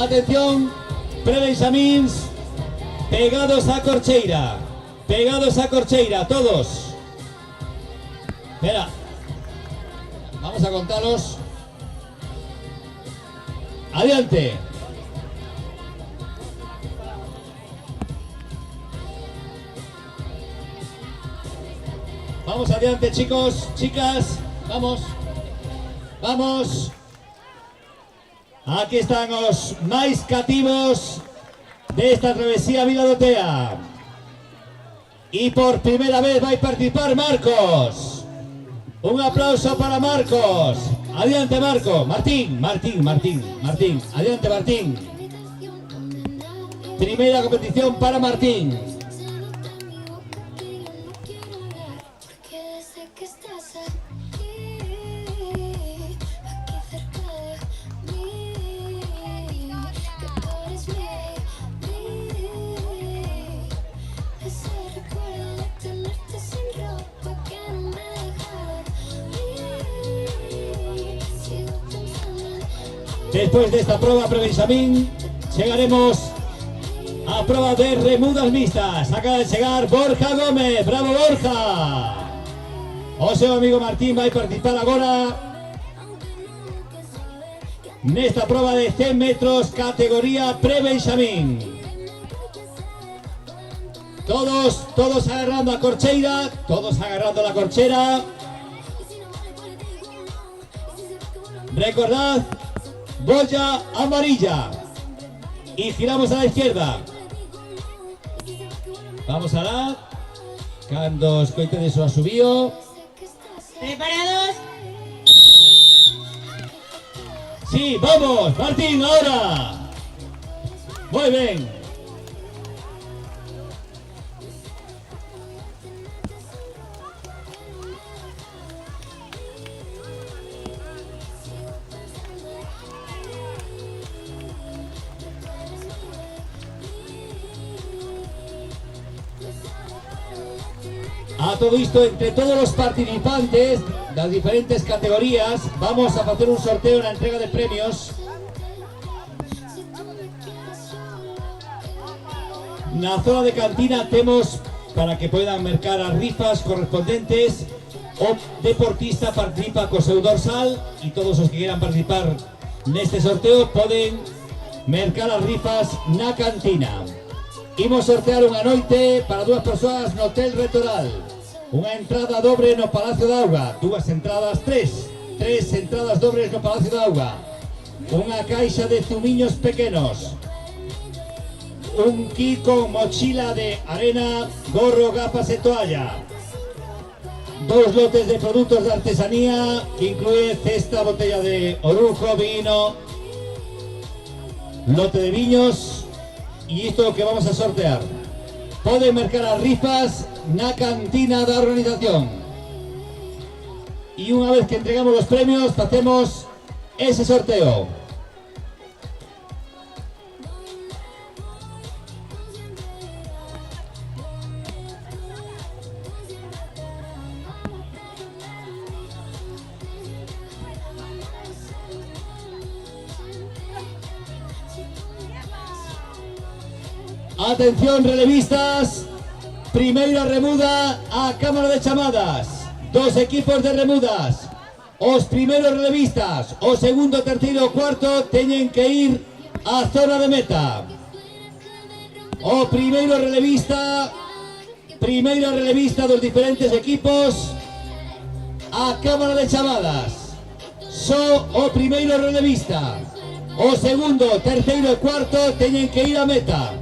Atención, pre-benjamins, pegados a Corcheira. Pegados a Corcheira, todos. Espera. Vamos a contarlos. Adelante. Vamos adelante, chicos, chicas. Vamos. Vamos. Aquí están os máis cativos desta travesía Viladotea. E por primeira vez vai participar Marcos. Un aplauso para Marcos. Adiante, Marco. Martín. Adiante, Martín. Primeira competición para Martín. Después de esta prueba pre-benjamín, llegaremos a prueba de remudas mixtas. Acaba de llegar Borja Gómez. ¡Bravo, Borja! O seu amigo Martín vai participar agora nesta prueba de 100 metros categoría pre-benjamín. Todos agarrando a Corcheira, todos agarrando la corchera. Recordad, boya amarilla. Y giramos a la izquierda. Vamos a la. Cando escoitedes o asubío. ¿Preparados? Sí, vamos, Martín, ahora. Muy bien. A todo isto, entre todos los participantes de las diferentes categorías, vamos a hacer un sorteo en la entrega de premios. Na zona de cantina temos, para que puedan mercar as rifas correspondentes, o deportista participa co seu dorsal e todos os que quieran participar neste sorteo poden mercar as rifas na cantina. Imos sortear unha noite para 2 persoas no Hotel Retoral. Unha entrada dobre no Palacio da Auga. 2 entradas, 3 entradas dobres no Palacio da Auga. Unha caixa de zumiños pequenos. Un kit con mochila de arena, gorro, gafas e toalla. 2 lotes de productos de artesanía que incluye cesta, botella de orujo, vino, lote de viños. Y esto es lo que vamos a sortear. Poden mercar as rifas na cantina da organización. Y una vez que entregamos los premios, hacemos ese sorteo. Atención, relevistas. Primeira remuda a cámara de chamadas. 2 equipos de remudas. Os primeiros relevistas, o segundo, terceiro, cuarto, teñen que ir á zona de meta. O primeira relevista dos diferentes equipos a cámara de chamadas. Só o primeiro relevista. O segundo, terceiro e cuarto teñen que ir á meta.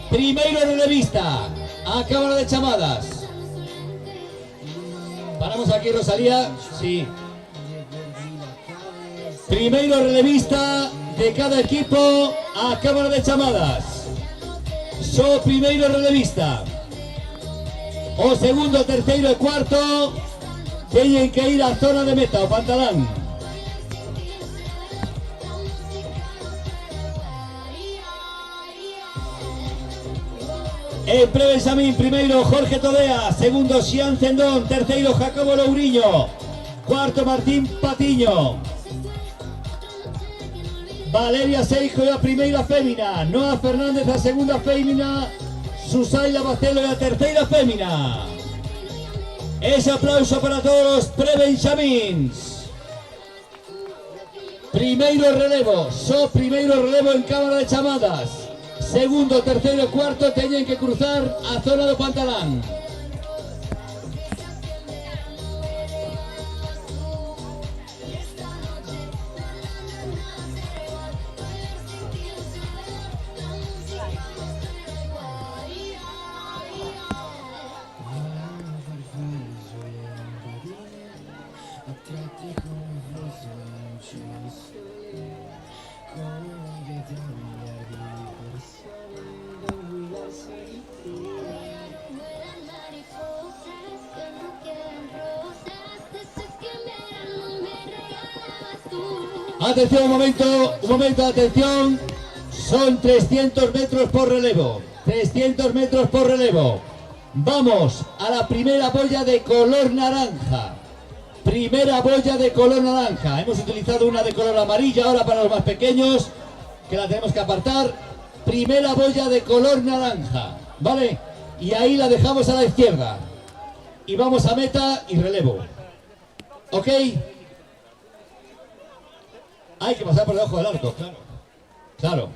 Primeiro relevista a cámara de chamadas. Paramos aquí, Rosalía. Sí. Primeiro relevista de cada equipo a cámara de chamadas. Só primeiro relevista. O segundo, terceiro e cuarto teñen que ir á zona de meta, o pantalán. En pre-benjamín, primeiro Jorge Todea, segundo Xian Cendón, terceiro Jacobo Lourinho, cuarto Martín Patiño. Valeria Seijo e a primeira fémina, Noa Fernández a segunda fémina, Susaila Bacelo e a terceira fémina. Ese aplauso para todos os pre-benxamins. Primeiro relevo, só primeiro relevo en cámara de chamadas. Segundo, terceiro e cuarto teñen que cruzar a zona do Pantalán. Atención, un momento, atención. Son 300 metros por relevo. 300 metros por relevo. Vamos a la primera boya de color naranja. Primera boya de color naranja. Hemos utilizado una de color amarilla ahora para los más pequeños, que la tenemos que apartar. Primera boya de color naranja, ¿vale? Y ahí la dejamos a la izquierda. Y vamos a meta y relevo. ¿Ok? Hay que pasar por debajo del arco, claro. Claro.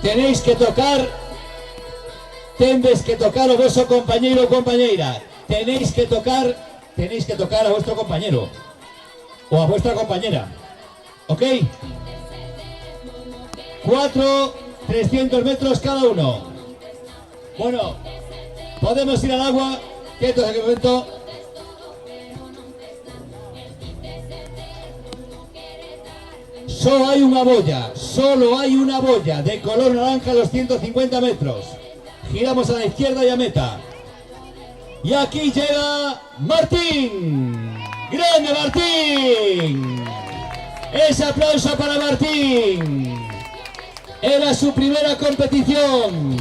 Tenéis que tocar o vuestro compañero o compañera. Tenéis que tocar a vuestro compañero o a vuestra compañera. ¿Ok? 4, 300 metros cada uno. Bueno, podemos ir al agua. Quietos en aquel momento. Solo hay una boya de color naranja a los 150 metros. Giramos a la izquierda y a meta. Y aquí llega Martín. ¡Grande Martín! Ese aplauso para Martín. Era su primera competición.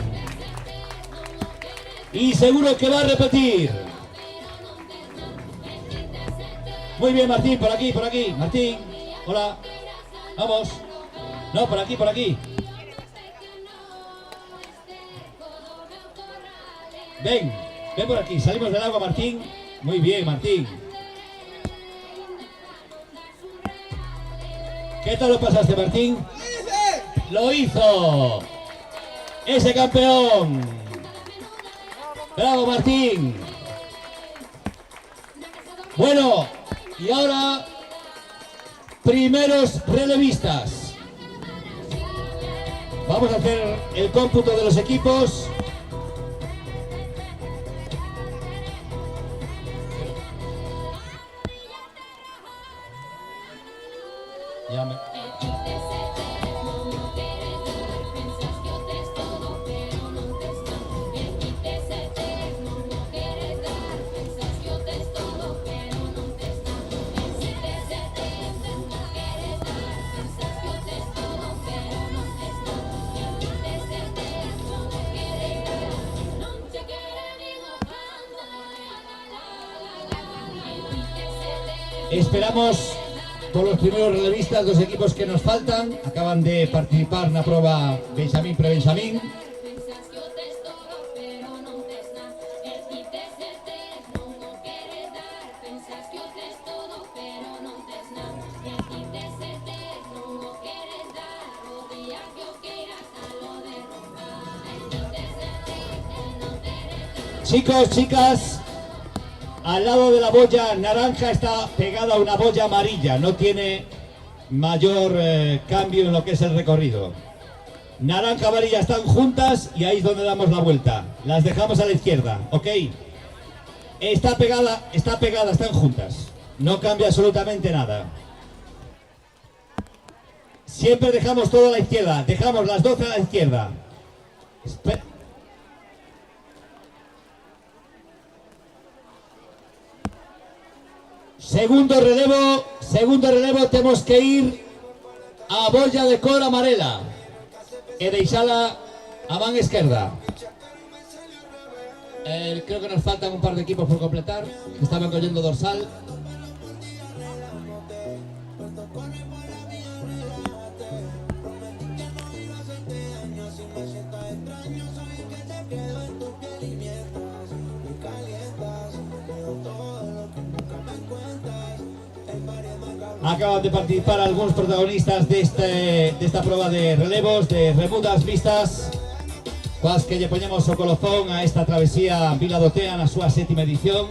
Y seguro que va a repetir. Muy bien Martín, por aquí. Martín, hola. Vamos. No, por aquí. Ven por aquí. Salimos del agua, Martín. Muy bien, Martín. ¿Qué tal lo pasaste, Martín? ¡Lo hizo! ¡Ese campeón! ¡Bravo, Martín! Bueno, y ahora, primeros relevistas. Vamos a hacer el cómputo de los equipos. Esperamos por los primeros relevistas, los equipos que nos faltan. Acaban de participar en la prueba Benjamín pre-Benjamín. Chicos, chicas, al lado de la boya naranja está pegada una boya amarilla, no tiene mayor cambio en lo que es el recorrido. Naranja y amarilla están juntas y ahí es donde damos la vuelta. Las dejamos a la izquierda, ¿ok? Está pegada, están juntas. No cambia absolutamente nada. Siempre dejamos todo a la izquierda, dejamos las 12 a la izquierda. Segundo relevo, tenemos que ir a bolla de cor amarela e deixala a man esquerda. Creo que nos faltan un par de equipos por completar, que estaban collendo dorsal. Acaban de participar algunos protagonistas de esta prueba de relevos, de remudas mixtas, coas que lle poñemos o colofón a esta travesía Vila do Tea na súa 7ª edición.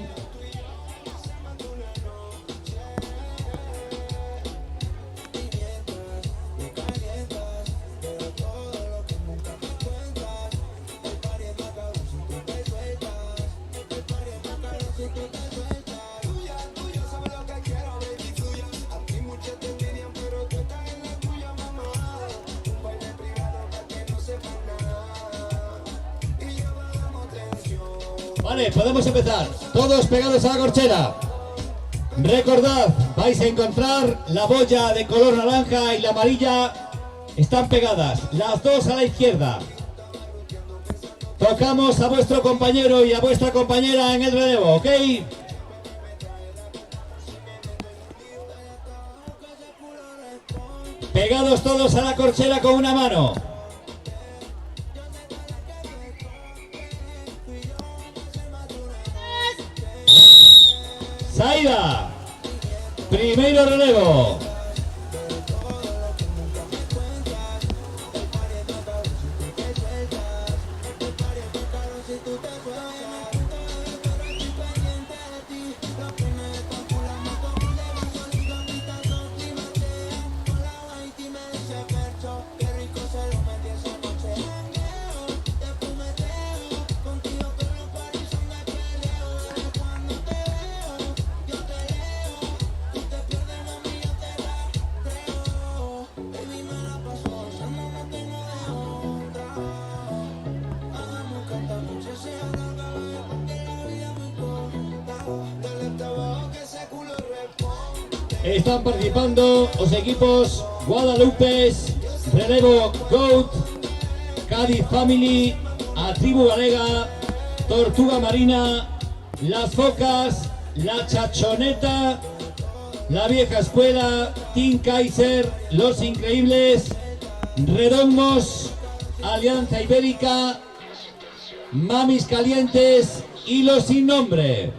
Vale, podemos empezar. Todos pegados a la corchera. Recordad, vais a encontrar la boya de color naranja y la amarilla. Están pegadas, las dos a la izquierda. Tocamos a vuestro compañero y a vuestra compañera en el relevo, ¿ok? Pegados todos a la corchera con una mano. Saída. Primeiro relevo. Están participando os equipos Guadalupes, Relevo Goat, Cádiz Family, a Tribu Galega, Tortuga Marina, Las Focas, La Chachoneta, La Vieja Escuela, Team Kaiser, Los Increíbles, Redomos, Alianza Ibérica, Mamis Calientes y Los Sin Nombre.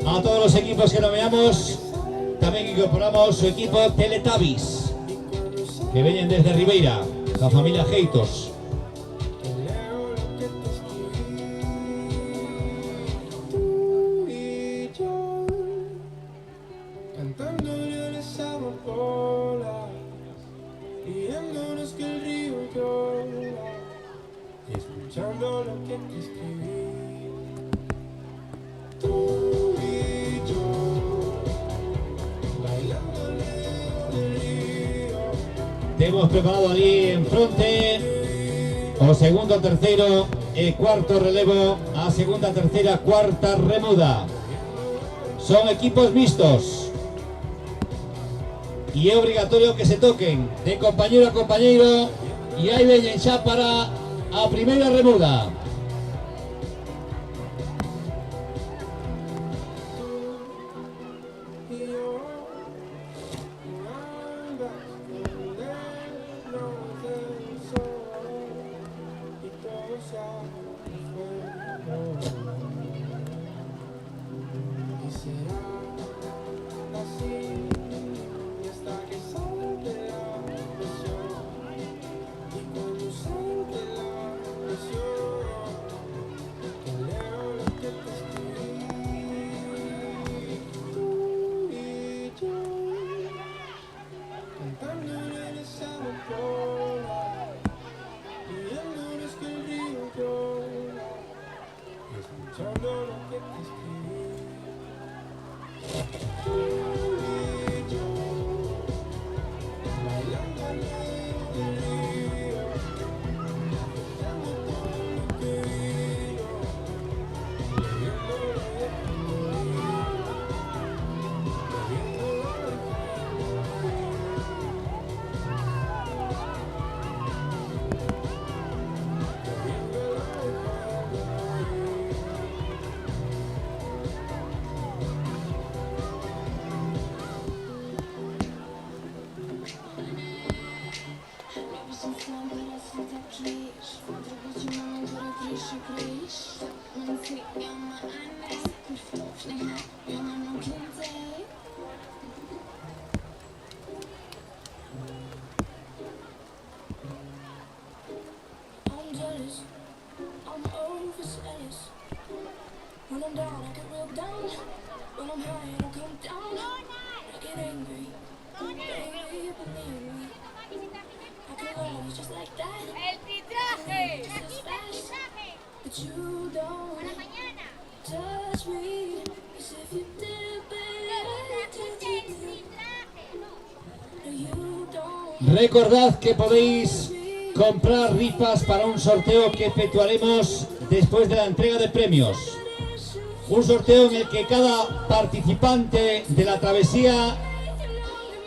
A todos los equipos que nomeamos, también incorporamos su equipo Teletubbies, que vienen desde Ribeira, la familia Heitos. Hemos preparado allí en fronte o segundo, tercero e cuarto relevo a segunda, tercera, cuarta remuda. Son equipos mixtos. y es obligatorio que se toquen de compañero a compañero y ahí veñen xa para a primeira remuda. Recordad que podéis comprar rifas para un sorteo que efectuaremos después de la entrega de premios. Un sorteo en el que cada participante de la travesía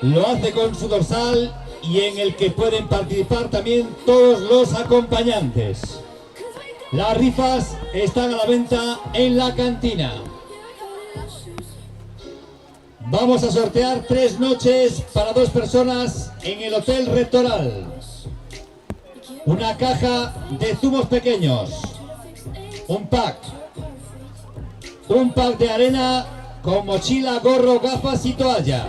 lo hace con su dorsal y en el que pueden participar también todos los acompañantes. Las rifas están a la venta en la cantina. Vamos a sortear 3 noches para 2 personas en el Hotel Rectoral. Una caja de zumos pequeños. Un pack de arena con mochila, gorro, gafas y toalla.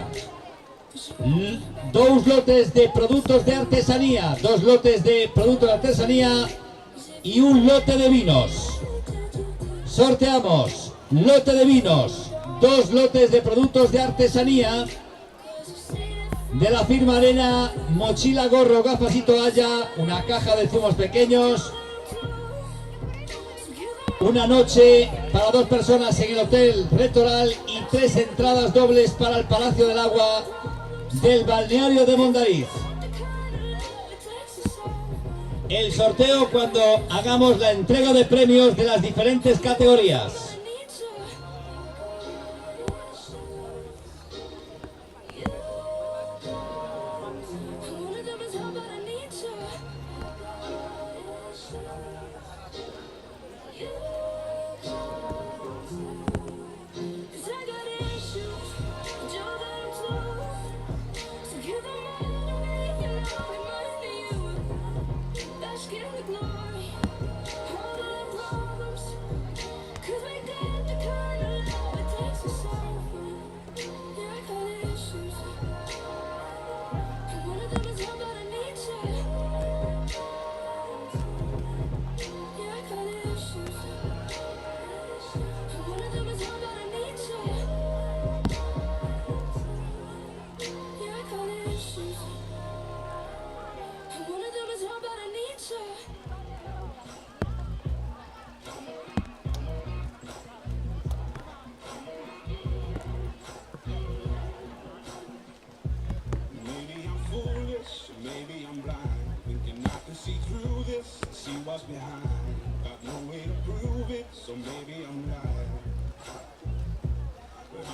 2 lotes de productos de artesanía. 2 lotes de productos de artesanía y un lote de vinos. Sorteamos lote de vinos. 2 lotes de productos de artesanía de la firma Arena, mochila, gorro, gafas y toalla, una caja de zumos pequeños, una noche para 2 personas en el Hotel Rectoral y 3 entradas dobles para el Palacio del Agua del balneario de Mondariz. El sorteo cuando hagamos la entrega de premios de las diferentes categorías.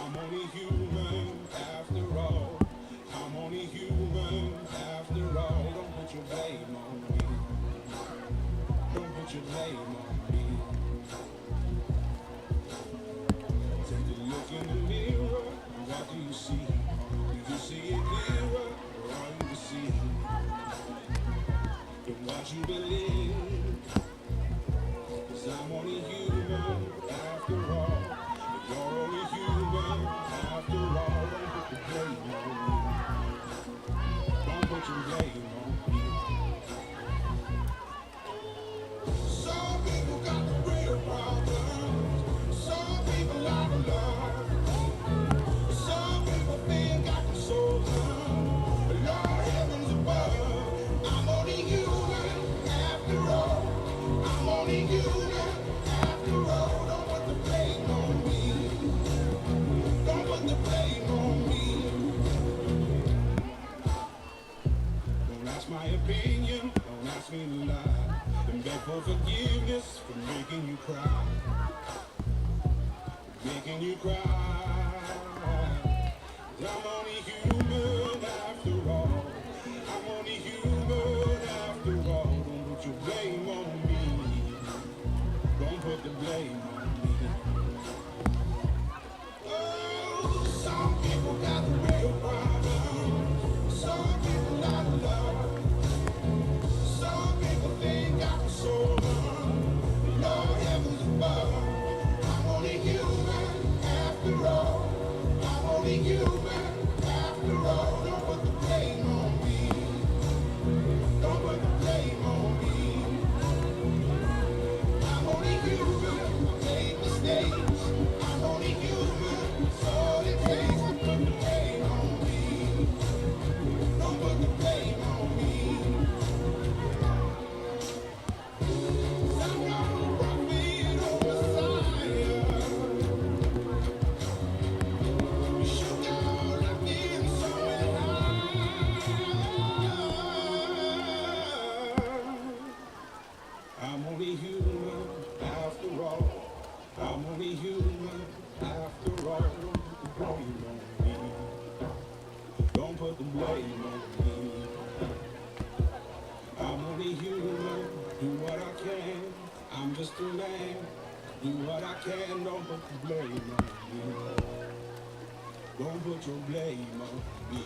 I'm only human after all. I'm only human after all. Don't put your blame on me. Don't put your blame on me. Take a look in the mirror. What do you see? Do you see it clearer, or are you deceived in what you believe? 'Cause I'm only human after all. You're only human after all. Don't put the blame on me. Don't put your blame on me. Some people got the real problems. Some people out of love. Some people think I can solve them. But Lord heavens above, I'm only human after all. I'm only human after all. Don't put the blame on me. Don't put the blame on me. Don't ask my opinion, don't ask me to lie. And beg for forgiveness for making you cry. Making you cry. I'm only human after all. I'm only human after all. Don't put your blame on me. Don't put the blame on me. Oh, some people got the real problem. Some people out of love. Some people think I can solve them. Lord heavens above, I'm only human after all. I'm only human after all. Don't put the blame on me. Don't put the blame on me. I'm only human, make mistakes. I'm only human, that's all it takes. Don't put the blame on me. Don't put the blame on me. 'Cause I'm not a prophet or Messiah. You should go looking somewhere high. I'm only human after all. I'm only human after all. Don't put the blame on me. Don't put the blame on me. I'm only human, do what I can. I'm just a man, do what I can. Don't put the blame on me. Don't put your blame on me.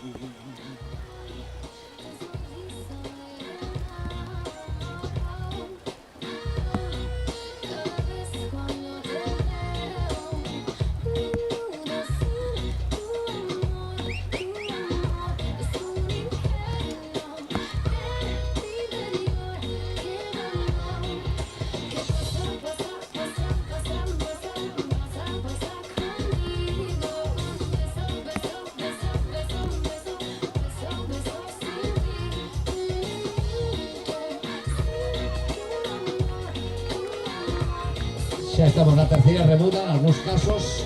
Ya estamos en la tercera remuda en algunos casos.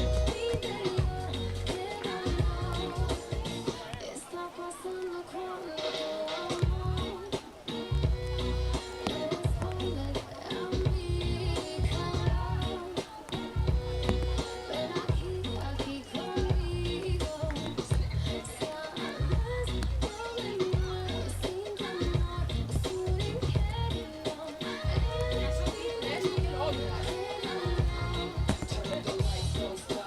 Turn the lights on,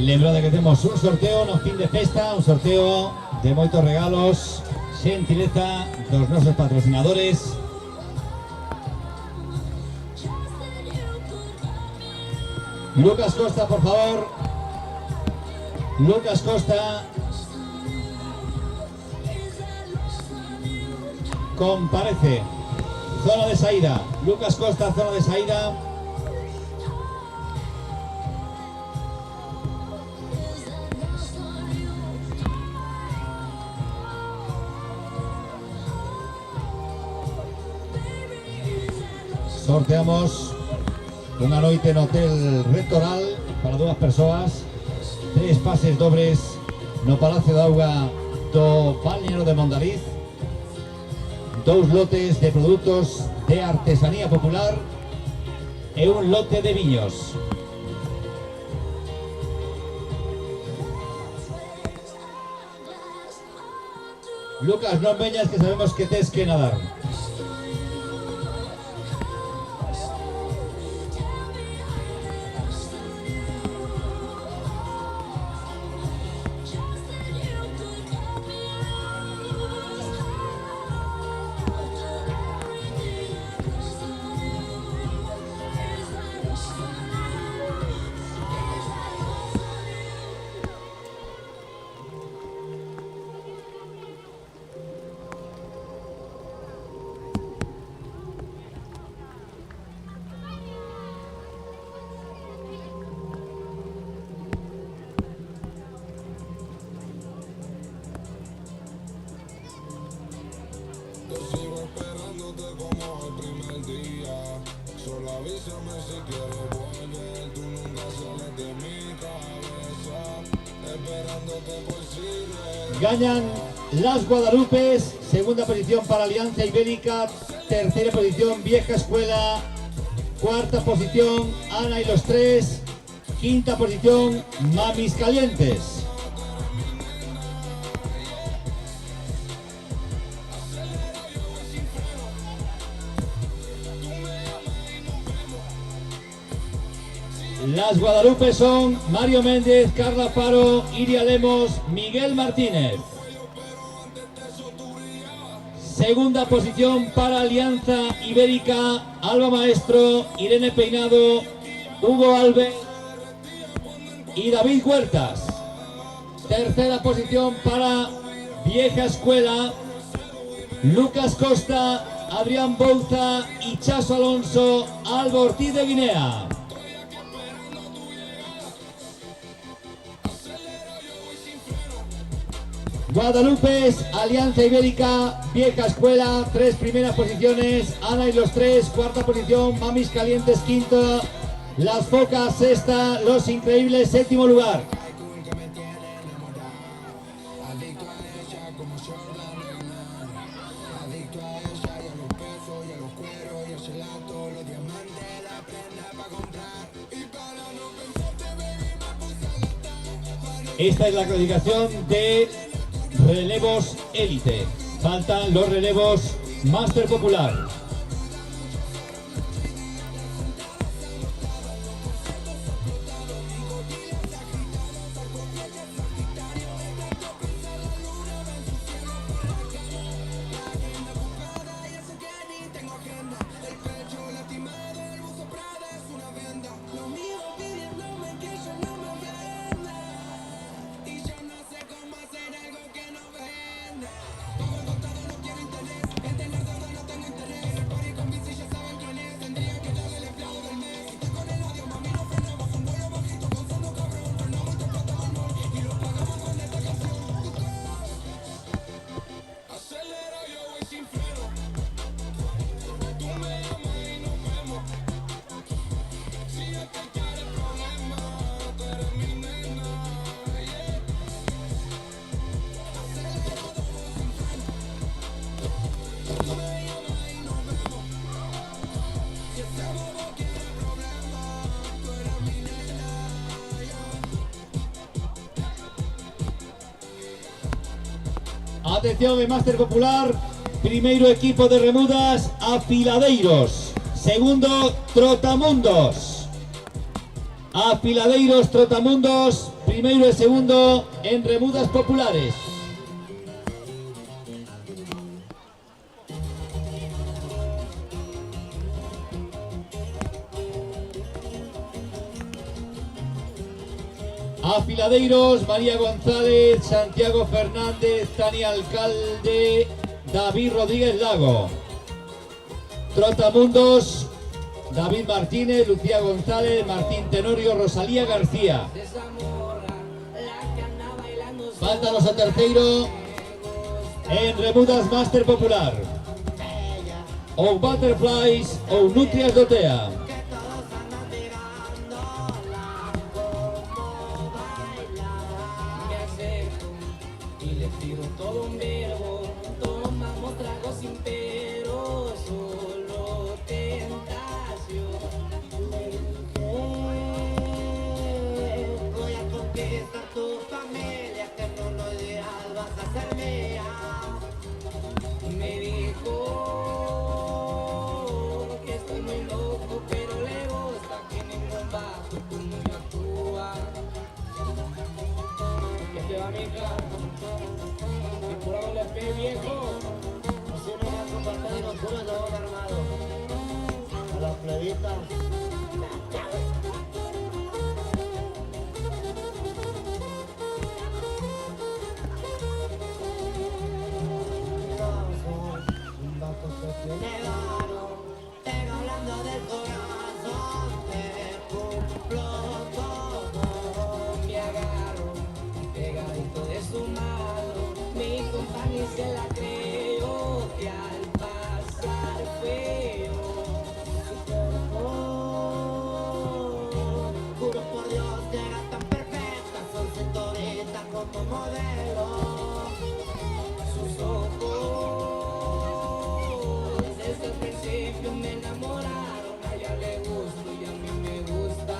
Lembrade que temos un sorteo no fin de festa, un sorteo de moitos regalos, xentileza dos nosos patrocinadores. Lucas Costa, por favor. Lucas Costa. Comparece. Zona de saída. Lucas Costa, zona de saída. Sorteamos unha noite no Hotel Rectoral para 2 persoas, 3 pases dobres no Palacio de Auga do Balneario de Mondariz, 2 lotes de produtos de artesanía popular e un lote de viños. Lucas, non veñas que sabemos que tes que nadar. Ganan las Guadalupes, segunda posición para Alianza Ibérica, tercera posición Vieja Escuela, cuarta posición Ana y los Tres, quinta posición Mamis Calientes. Las Guadalupe son Mario Méndez, Carla Faro, Iria Lemos, Miguel Martínez. Segunda posición para Alianza Ibérica, Alba Maestro, Irene Peinado, Hugo Alves y David Huertas. Tercera posición para Vieja Escuela, Lucas Costa, Adrián Bouza y Chaso Alonso, Alba Ortiz de Guinea. Guadalupe, Alianza Ibérica, Vieja Escuela, 3 primeras posiciones, Ana y los Tres, cuarta posición, Mamis Calientes, quinta, Las Focas, sexta, Los Increíbles, séptimo lugar. Esta es la clasificación de relevos élite. Faltan los relevos máster popular. Atención, el máster popular. Primeiro equipo de remudas, Afiladeiros. Segundo, Trotamundos. Afiladeiros, Trotamundos. primeiro e segundo en remudas populares. Afiladeiros, María González, Santiago Fernández, Tania Alcalde, David Rodríguez Lago. Trotamundos, David Martínez, Lucía González, Martín Tenorio, Rosalía García. Faltanos a terceiro en remudas Máster Popular. Ou Butterflies ou Nutrias do TEA. Y le tiro todo un verbo, tomamos tragos sin pero, solo tentación. Voy a conquistar tu familia, que no lo ideal vas a ser mía. Me dijo que estoy muy loco, pero le gusta que ningún vato como yo actúa. Que te va mi cara. Y por ahora le pe viejo. Así no me hace parte de los puros de boca armado. A las plebitas. Un vato que tiene varo, pero hablando del corazón, te cumplo todo. Me agarro pegadito de su mano, mi compañía se la creo, que al pasar feo, juro por Dios que era tan perfecta, son señorita como modelo, sus ojos desde el principio me enamoraron, a ella le gusto y a mí me gusta.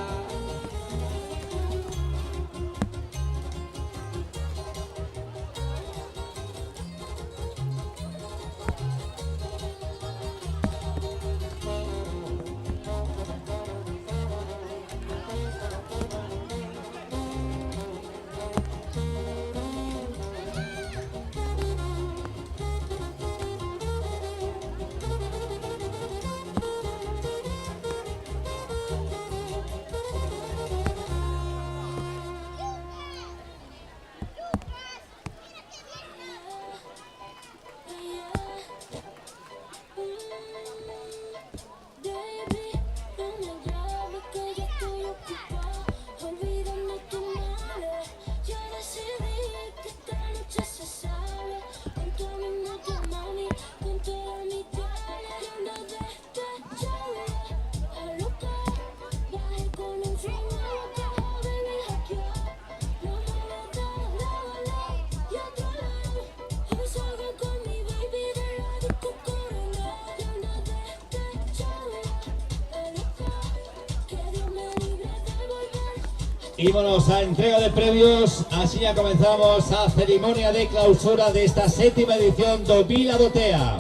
Y vámonos a entrega de premios, así ya comenzamos a ceremonia de clausura de esta séptima edición do Vila do TEA.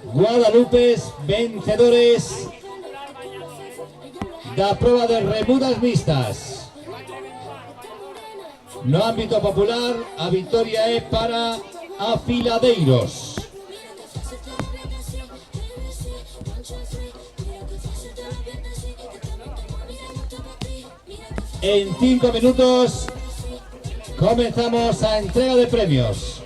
Guadalupes, vencedores da proba de remudas mixtas. No ámbito popular, a victoria é para Afiladeiros. En 5 minutos comenzamos a entrega de premios.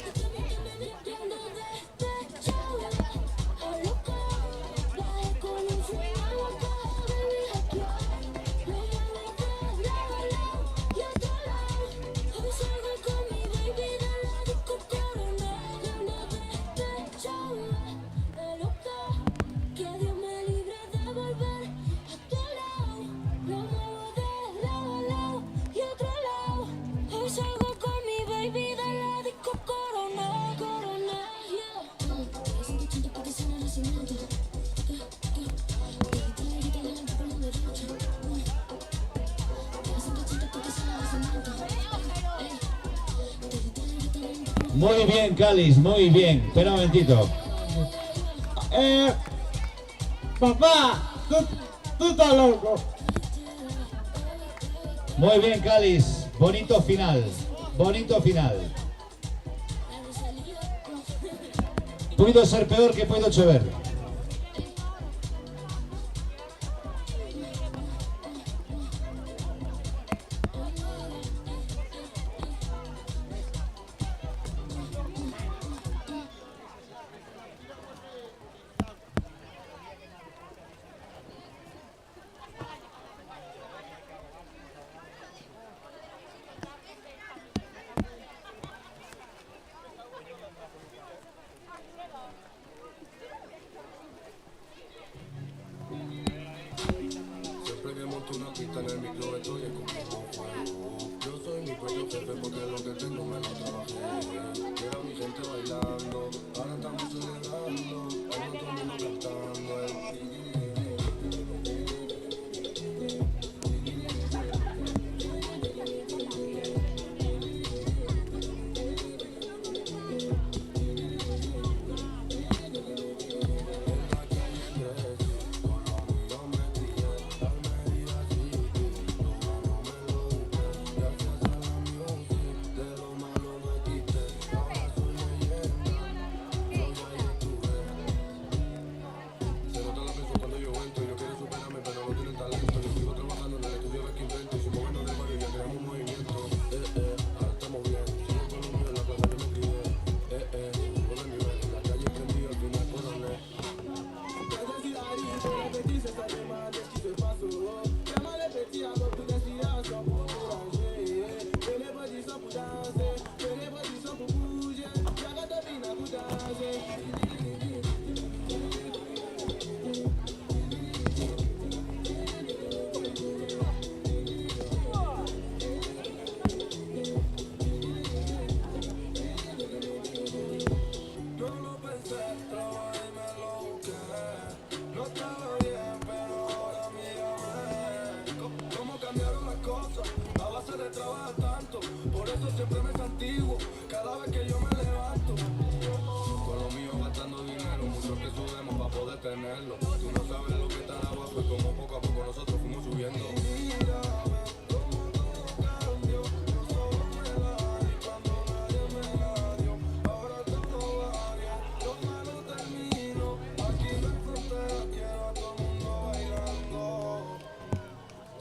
Muy bien, Calis, muy bien. Espera un momentito. Papá, tú estás loco. Muy bien, Calis. Bonito final. Bonito final. Pudo ser peor que pudo chover. Siempre que monto una pista en el micro estoy escupiendo fuego. Yo soy mi propio jefe porque lo que tengo me lo trabajé. Quiero a mi gente bailando, ahora estamos celebrando. Hay todo el mundo cantando.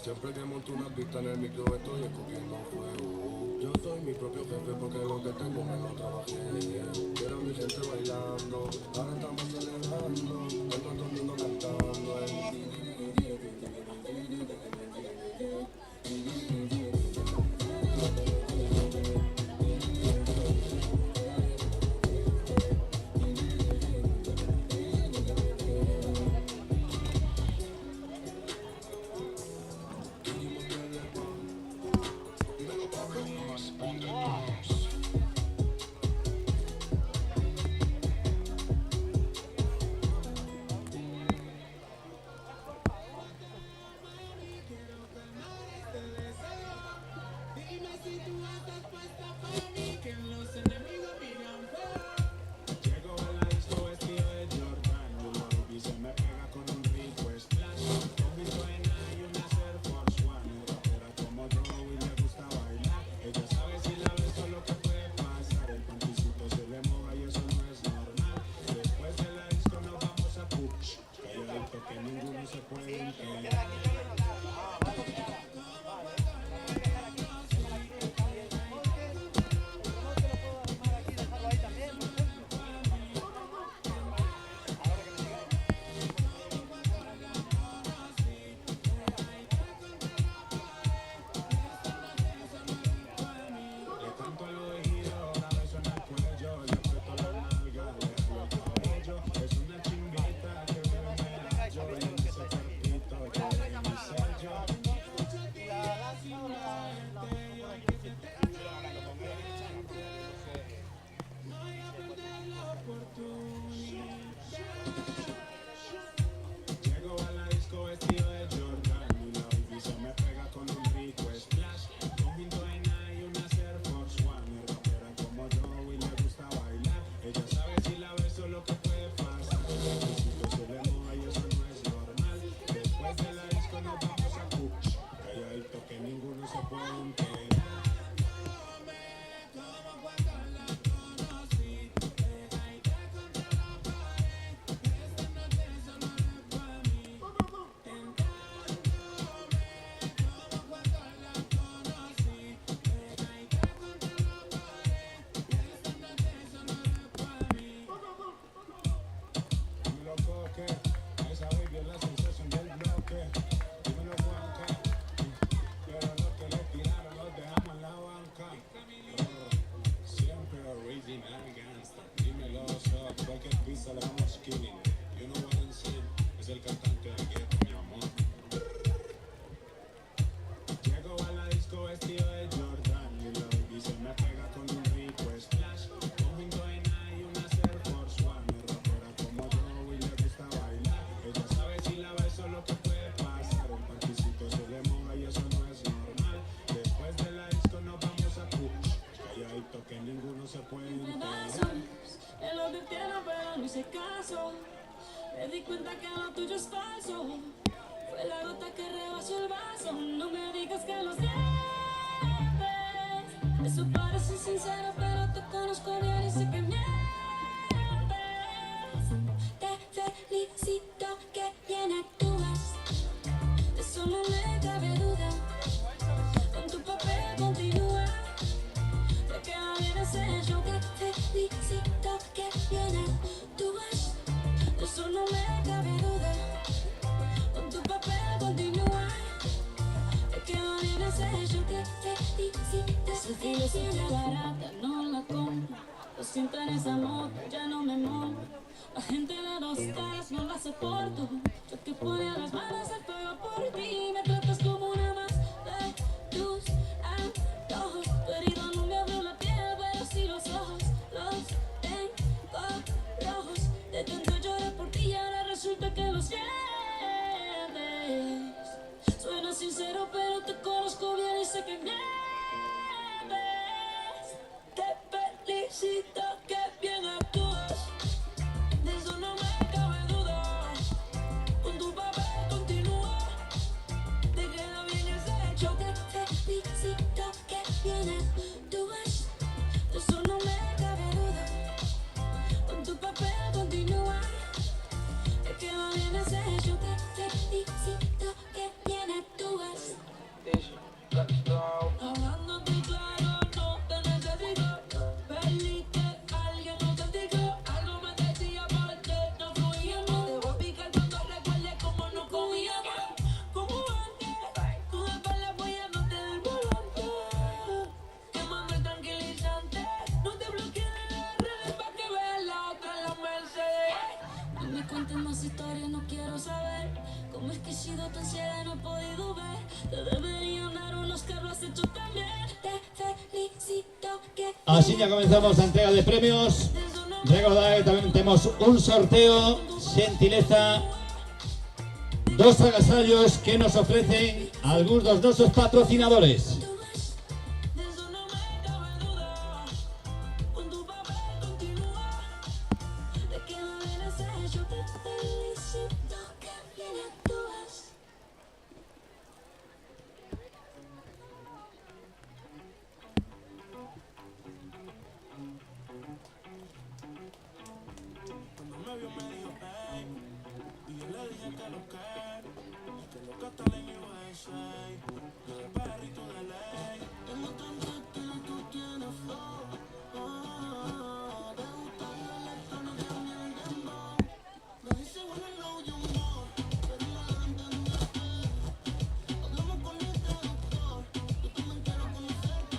Siempre que monto una pista en el micro estoy escupiendo fuego. Yo soy mi propio jefe porque lo que tengo me lo trabajé. Quiero a mi gente bailando, ahora estamos celebrando. Tengo a todo el mundo cantando. Ella sabe si la beso lo que hice caso. Me di cuenta que lo tuyo es falso. Fue la gota que rebasó el vaso. No me digas que lo sientes. Eso parece sincero, pero te conozco bien y sé que mientes. Te felicito, que bien actúas. De eso no me cabe duda. Con tu papel continúa. Te queda bien ese show. Te felicito, que bien actúas. De eso no me cabe duda. Con tu papel continúa. Te queda bien ese show. Te felicito. Esa filosofía barata no la compro. Lo siento en esa moto, ya no me monto. La gente de dos caras no la soporto. Yo que ponía las manos al fuego por ti. Me tratas como una más de tus antojos. Tu herida no me abrió la piel, pero sí los ojos. Los tengo rojos. De tanto llorar por ti y ahora resulta que los sientes. Suena sincero, pero te conozco bien y sé que mientes. Te felicito, que bien actúas. De eso no me cabe duda. Con tu papel continúa. Te queda bien ese hecho. Te felicito, que bien actúas. De eso no me cabe duda. Con tu papel continúa. Te queda bien ese hecho. Te felicito, que bien actúas. Hablándote claro, no te necesito. Perdí que alguien no te dijo. Algo me decía porque no fluíamos. Te voy a picar cuando recuerde cómo nos comíamos. Como antes, tú de espalda apoyándote del volante. Quemando el tranquilizante. No te bloquees de las redes pa' que veas la otra en la Mercedes. No me cuentes más historias, no quiero saber. Cómo es que he sido tan ciega y no he podido ver. Te deberían dar unos que lo has hecho también. Te felicito, que Así ya comenzamos la entrega de premios. Recordad que también tenemos un sorteo, gentileza, 2 agasallos que nos ofrecen algunos de nuestros patrocinadores. te queda bien ese hecho. Te felicito, que bien actúas. Cuando me vio me dijo, hey, y yo le dije que lo que está en USA, el perrito de ley. Tengo tanto estilo y tú tienes flow. Te gusta la electrónica ni el dembow. Me dice bueno el know you more, pero no la entendiste. Hablamos con el traductor, yo también quiero conocerte.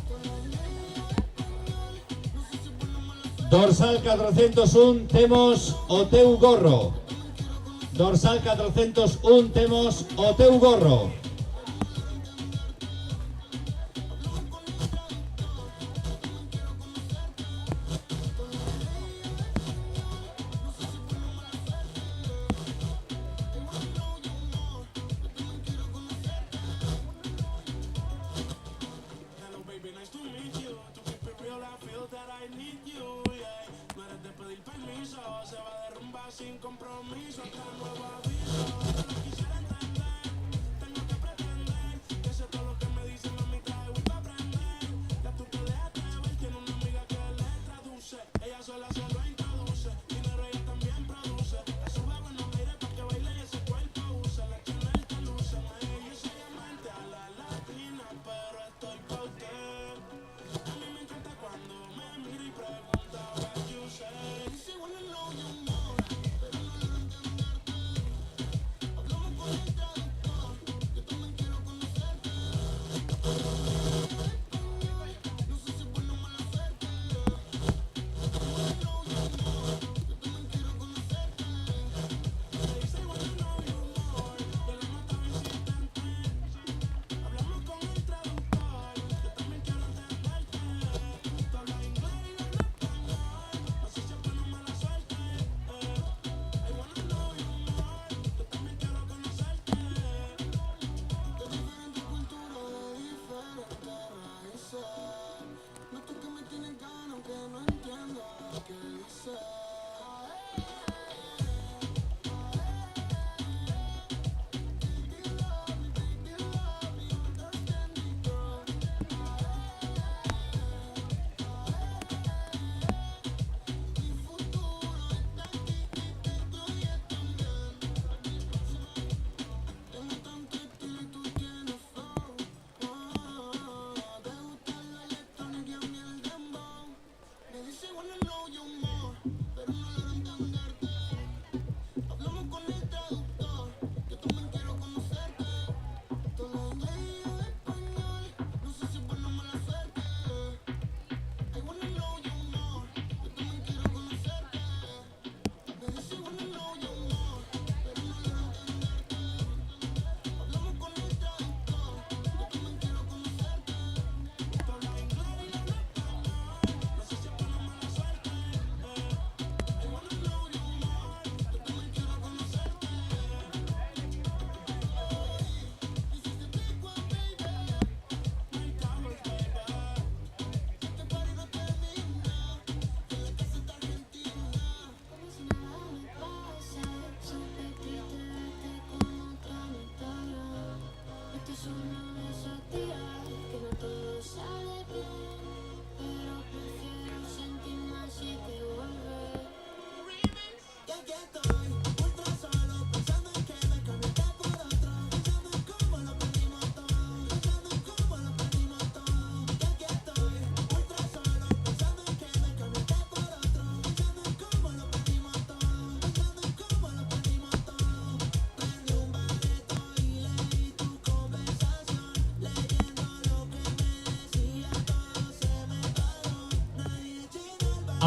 Con la ley español, no sé si bueno o malo. Dorsal 401 temos o teu gorro. Dorsal 401 temos o teu gorro. Hello baby, nice to meet you. To keep it real, I feel that I need you, yeah. No eres de pedir permiso, se va a derrumbar sin compromiso. Otra nueva aviso, no lo quisiera entender. Tengo que pretender que sé todo lo que me dice, mami, trae voy pa' aprender. Ya tú te dejaste ver, tiene una amiga que le traduce. Ella sola se lo introduce, dinero ella también produce. A su bebé no mire pa' que baile y ese cuerpo use. La que no te luce, yo soy amante a la latina, pero estoy pa' usted. A mí me encanta cuando me mira y pregunta what you say. Dice bueno know you more, pero no lo entenderte. Hablamos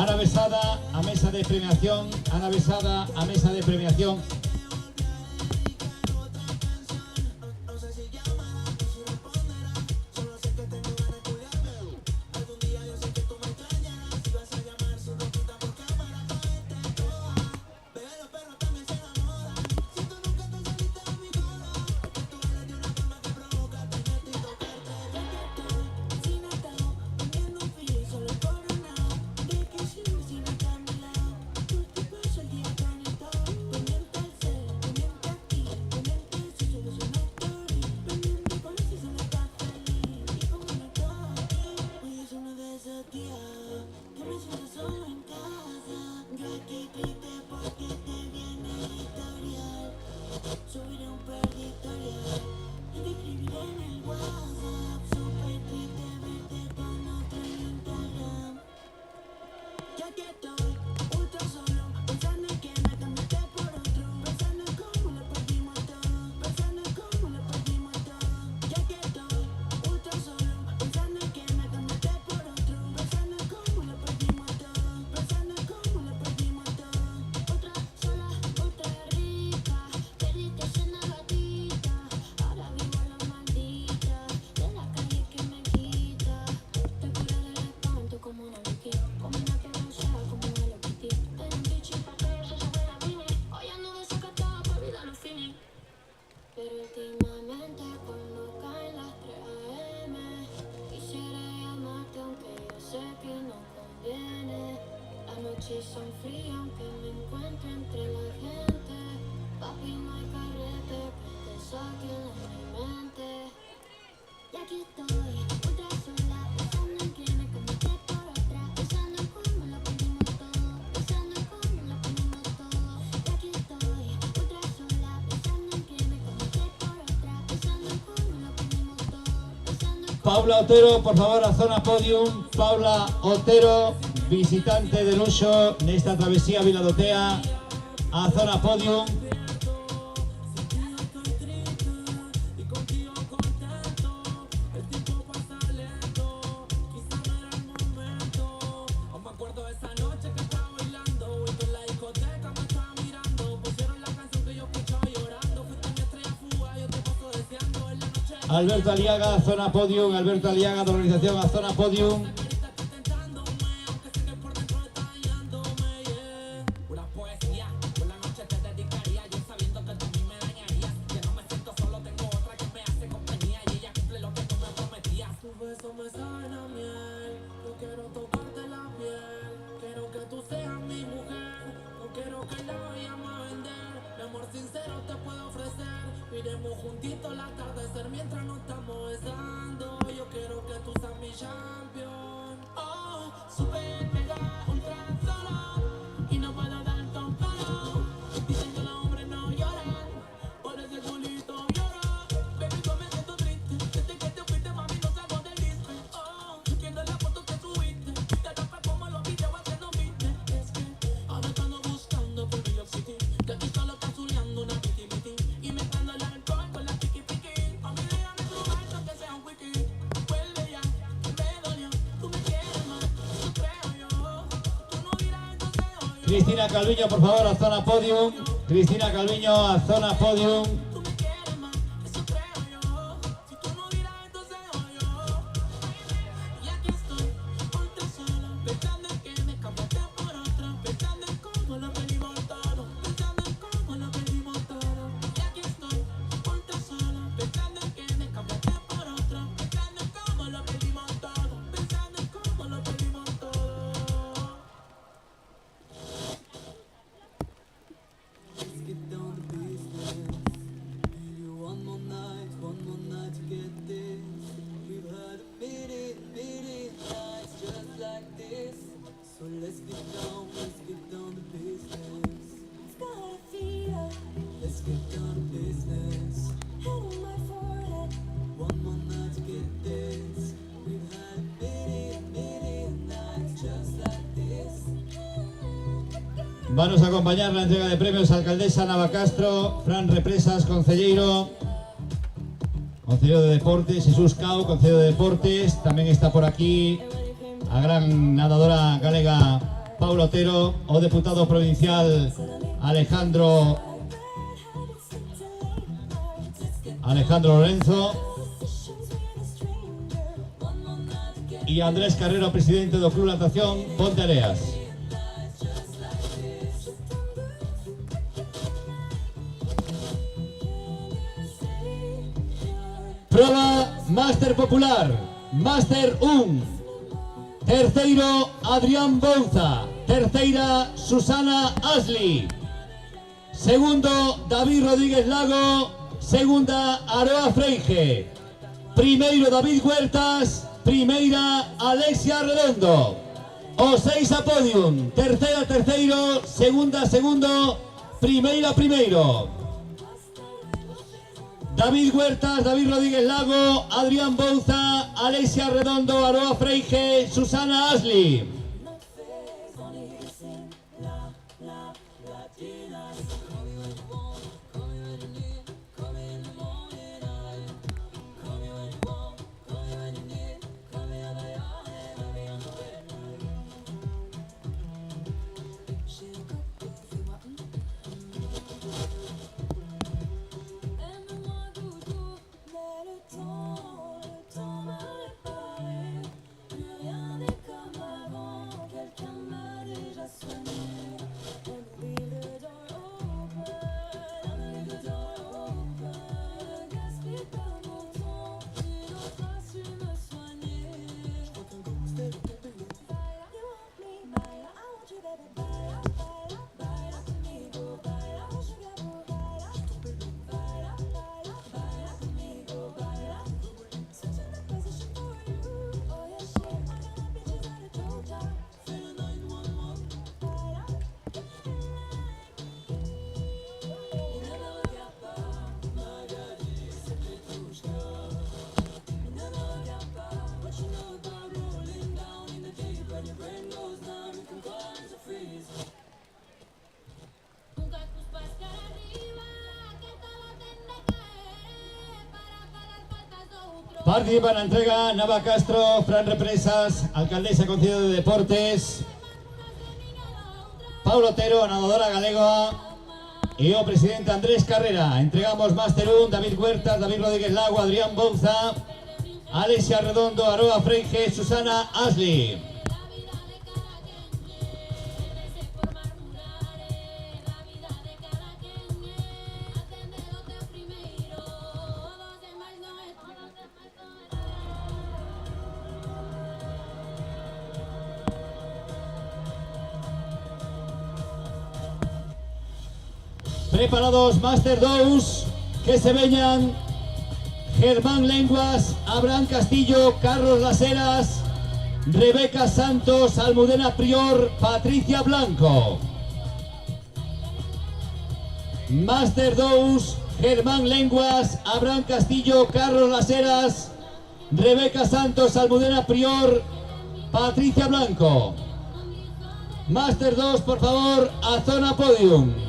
Ana Besada a mesa de premiación. Ana Besada a mesa de premiación. Son frías aunque me encuentre entre la gente. Papi, no hay carrete que te saque de mi mente. Y aquí estoy, otra sola, pensando en quién me convertí por otra, pensando en cómo lo perdimos todo, pensando en cómo lo perdimos todo. Y aquí estoy, otra sola, pensando en quién me convertí por otra, pensando en cómo lo perdimos todo, pensando en Paula Otero, por favor, a zona podium. Paula Otero, visitante de luxo nesta travesía Viladotea, a zona podium. Alberto Aliaga, zona podium. Alberto Aliaga de organización a zona podium. Miremos juntitos el atardecer mientras nos estamos besando. Yo quiero que tú seas mi champion. Oh, super mega ultra solo y no puedo dar ton palo. Dicen que los hombres no lloran, por ese culito lloro. Baby, yo me siento triste, desde que te fuiste mami no salgo del disco. Oh, viendo la foto que subiste, te tapas como los videos haciendo business. Es que ahora estando buscando por New York City, que aquí solo está zuleando una piti piti. Y me prendo el alcohol con la piqui piqui. A mí déjame tu alto que sea un wiki. Vuelve ya, me dolió, tú me quieres más, eso creo yo. Tú no dirás entonces hoy. Cristina Calviño, por favor, a zona podium. Cristina Calviño, a zona podium. Y aquí estoy, ultra sola, pensando en que me cambiaste por otra, pensando en cómo lo perdimos todo, pensando en cómo lo perdimos todo. Y aquí estoy, ultra sola, pensando en que me cambiaste por otra, pensando en cómo lo perdimos todo, pensando en cómo lo perdimos todo. Let's get down to business. Give you one more night to get this. We've had a million nights just like this. So let's get down to business. It's got a fever, Let's get down to business. head on my forehead. One more night to get this. We've had a million nights just like this. Vamos a acompañar la entrega de premios a alcaldesa Navacastro, Fran Represas, concelleiro de Deportes, Jesús Cao, concelleiro de Deportes. Tamén está por aquí a gran nadadora galega Paulo Otero, o deputado provincial Alejandro Lorenzo, y Andrés Carrero, presidente do Club Natación Ponte Areas. Proba Máster Popular, Máster 1. Terceiro, Adrián Bouza. Terceira, Susana Asli. Segundo, David Rodríguez Lago. Segunda, Aroa Freige. Primeiro, David Huertas. Primeira, Alexia Redondo. O 6 a podium. Terceira, terceiro. Segunda, segundo. Primeira, primeiro. David Huertas, David Rodríguez Lago, Adrián Bouza, Alexia Redondo, Aroa Freige, Susana Asli. Participa en la entrega Nava Castro, Fran Represas, alcaldesa concejal de Deportes, Paulo Otero, nadadora galega, y o presidente Andrés Carrera. Entregamos Máster 1, David Huertas, David Rodríguez Lago, Adrián Bouza, Alexia Redondo, Aroa Freige, Susana Asli. Preparados, Máster 2, que se veñan Germán Lenguas, Abraham Castillo, Carlos Las Heras, Rebeca Santos, Almudena Prior, Patricia Blanco. Máster 2, Germán Lenguas, Abraham Castillo, Carlos Las Heras, Rebeca Santos, Almudena Prior, Patricia Blanco. Máster 2, por favor, a zona podium.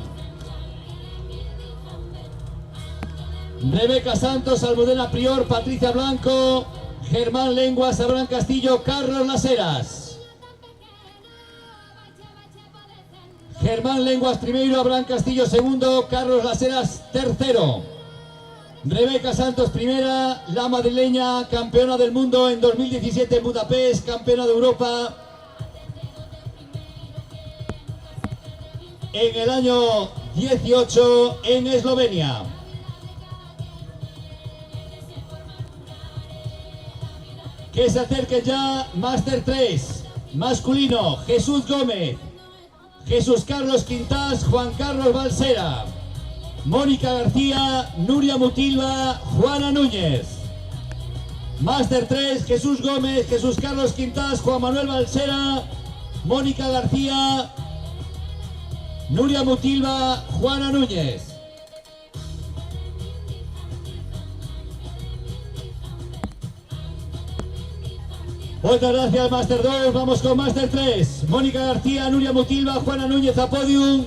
Rebeca Santos, Almudena Prior, Patricia Blanco, Germán Lenguas, Abraham Castillo, Carlos Las Heras. Germán Lenguas primero, Abraham Castillo segundo, Carlos Las Heras tercero. Rebeca Santos primera, la madrileña, campeona del mundo en 2017 en Budapest, campeona de Europa en el año 18 en Eslovenia. Que se acerque ya Máster 3, masculino, Jesús Gómez, Jesús Carlos Quintás, Juan Carlos Balsera, Mónica García, Nuria Mutilva, Juana Núñez. Máster 3, Jesús Gómez, Jesús Carlos Quintás, Juan Manuel Balsera, Mónica García, Nuria Mutilva, Juana Núñez. Muchas gracias, Máster 2. Vamos con Máster 3. Mónica García, Nuria Mutilva, Juana Núñez a podium.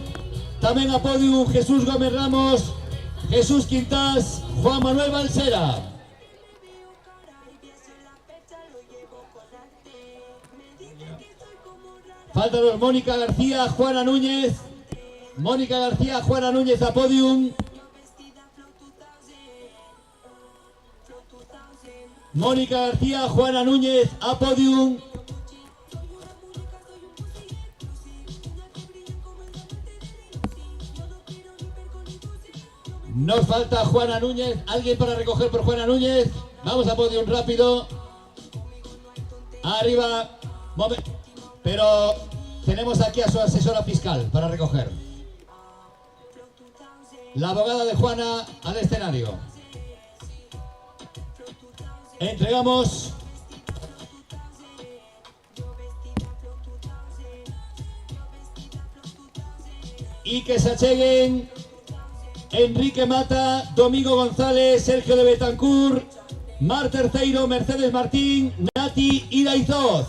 También a podium Jesús Gómez Ramos, Jesús Quintás, Juan Manuel Balsera. Faltanos Mónica García, Juana Núñez. Mónica García, Juana Núñez a podium. Mónica García, Juana Núñez a podium. Nos falta Juana Núñez. ¿Alguien para recoger por Juana Núñez? Vamos a podium rápido. Arriba. Pero tenemos aquí a su asesora fiscal para recoger. La abogada de Juana al escenario. Entregamos. Y que se acheguen Enrique Mata, Domingo González, Sergio de Betancourt, Mar Terceiro, Mercedes Martín, Nati y Daizoz.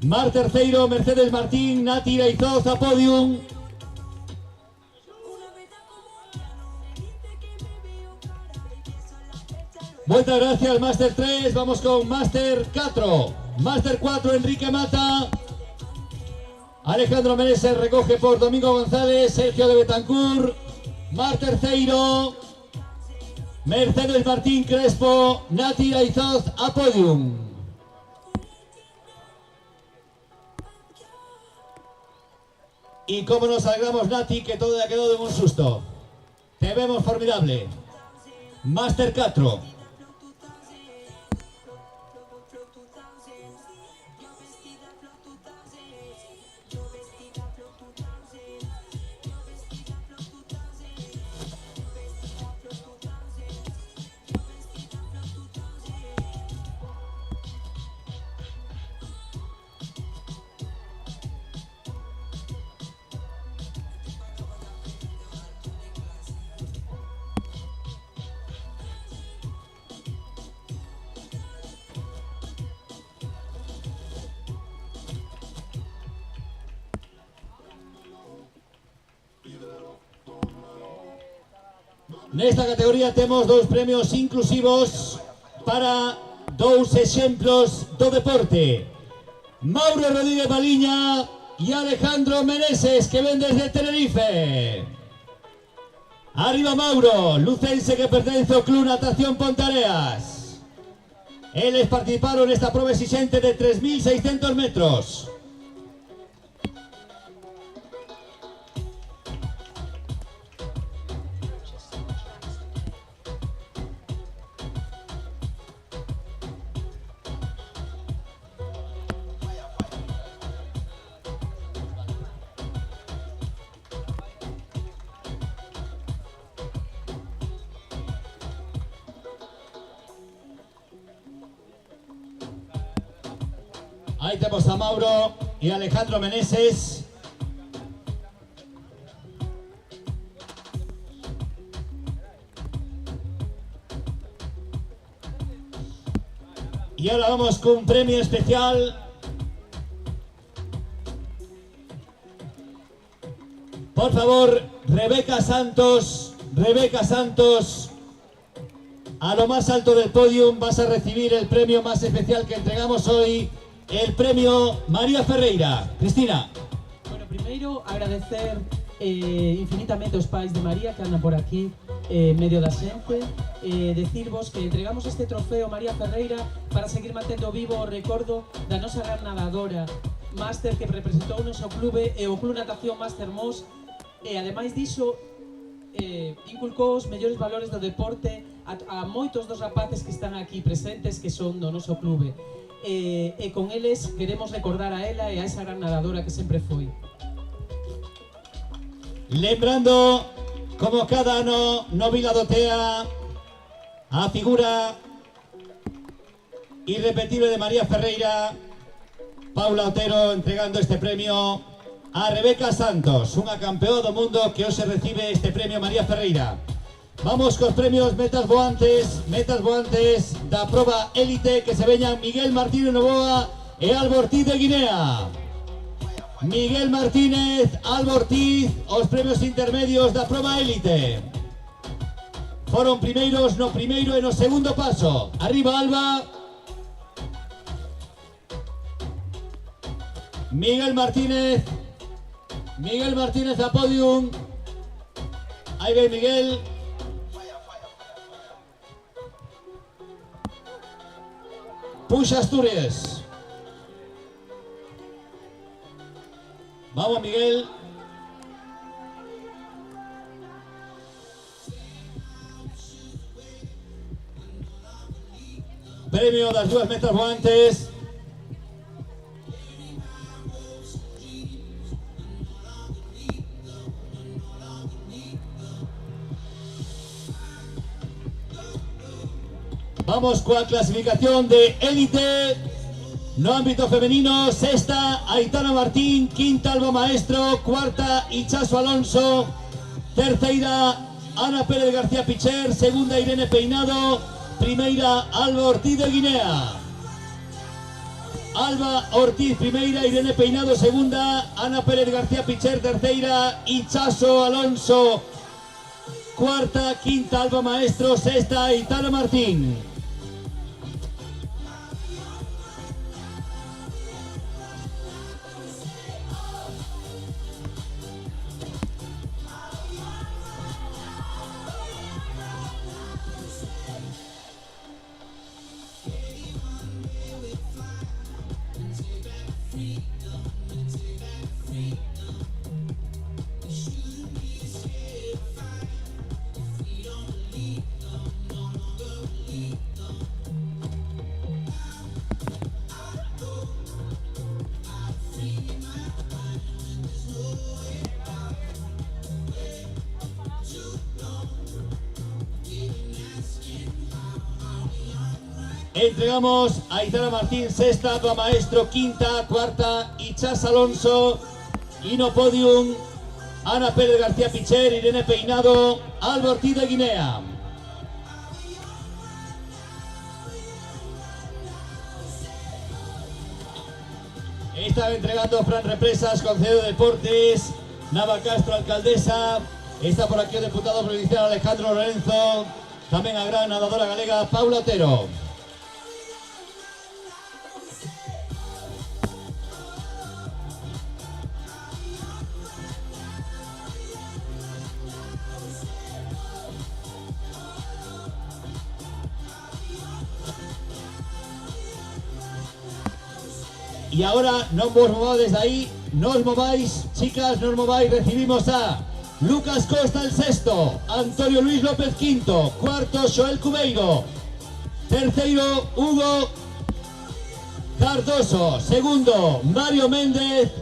Mar Terceiro, Mercedes Martín, Nati Daizoz a podium. Muchas gracias, Máster 3. Vamos con Máster 4. Máster 4, Enrique Mata. Alejandro Meneses recoge por Domingo González, Sergio de Betancourt, Mar Terceiro, Mercedes Martín Crespo, Nati Daizoz a podium. Y cómo nos alegramos, Nati, que todo ha quedado en un susto. Te vemos formidable. Máster 4. Nesta categoría temos dous premios inclusivos para dous exemplos do deporte. Mauro Rodríguez Baliña e Alejandro Meneses, que ven desde Tenerife. Arriba Mauro, lucense que pertence ao Club Natación Pontareas. Eles participaron nesta prova exixente de 3.600 metros. Ahí tenemos a Mauro y Alejandro Meneses. Y ahora vamos con un premio especial. Por favor, Rebeca Santos, a lo más alto del podium vas a recibir el premio más especial que entregamos hoy. El premio María Ferreira. Cristina. Bueno, primeiro agradecer infinitamente aos pais de María que andan por aquí medio da xente, decirvos que entregamos este trofeo María Ferreira para seguir mantendo vivo o recordo da nosa gran nadadora máster que representou o noso clube e o Club Natación Máster Mos, e ademais diso inculcou os mellores valores do deporte a moitos dos rapaces que están aquí presentes, que son do noso clube. E con eles queremos recordar a ela e a esa gran nadadora que sempre foi. Lembrando, como cada ano no Vila do Tea, a figura irrepetible de María Ferreira, Paula Otero, entregando este premio a Rebeca Santos, unha campeona do mundo que hoxe recibe este premio María Ferreira. Vamos cos premios metas voantes da proba élite, que se veñan Miguel Martínez Novoa e Alba Ortiz de Guinea. Miguel Martínez, Alba Ortiz, os premios intermedios da proba élite. foron primeiros no primeiro e no segundo paso. Arriba Alba. Miguel Martínez a podium. Ahí ve Miguel. Push Asturias. Vamos Miguel. Premio das 2 metras voantes. Vamos coa clasificación de élite. No ámbito femenino, sexta Aitana Martín, quinta Alba Maestro, cuarta Ichazo Alonso, terceira Ana Pérez García Picher, segunda Irene Peinado, primeira Alba Ortiz de Guinea. Alba Ortiz primeira, Irene Peinado segunda, Ana Pérez García Picher terceira, Ichazo Alonso cuarta, quinta Alba Maestro, sexta Aitana Martín. Entregamos a Aitana Martín, sexta, Alba Maestro, quinta, cuarta, Ichas Alonso, y no podium, Ana Pérez García Picher, Irene Peinado, Alba Ortiz de Guinea. Estaba entregando Fran Represas, concejal de Deportes, Nava Castro, alcaldesa, está por aquí el diputado provincial Alejandro Lorenzo, también a gran nadadora galega Paula Otero. Y ahora no os mováis desde ahí, no os mováis, chicas, no os mováis, recibimos a Lucas Costa el sexto, Antonio Luis López quinto, cuarto Joel Cubeiro, terceiro Hugo Cardoso, segundo Mario Méndez,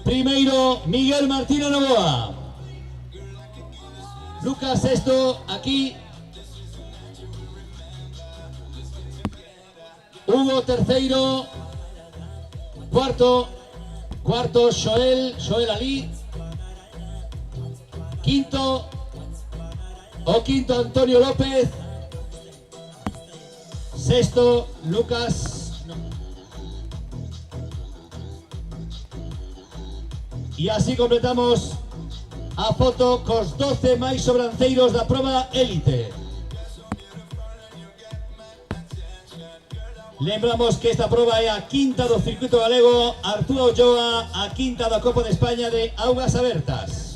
primeiro Miguel Martínez Novoa. Lucas sexto aquí, Hugo terceiro, cuarto Joel Ali, quinto Antonio López, sexto Lucas, y así completamos a foto cos 12 máis sobranceiros da proba élite. Lembramos que esta proba é a quinta do circuito galego Arturo Ulloa, a quinta da Copa de España de Augas Abertas.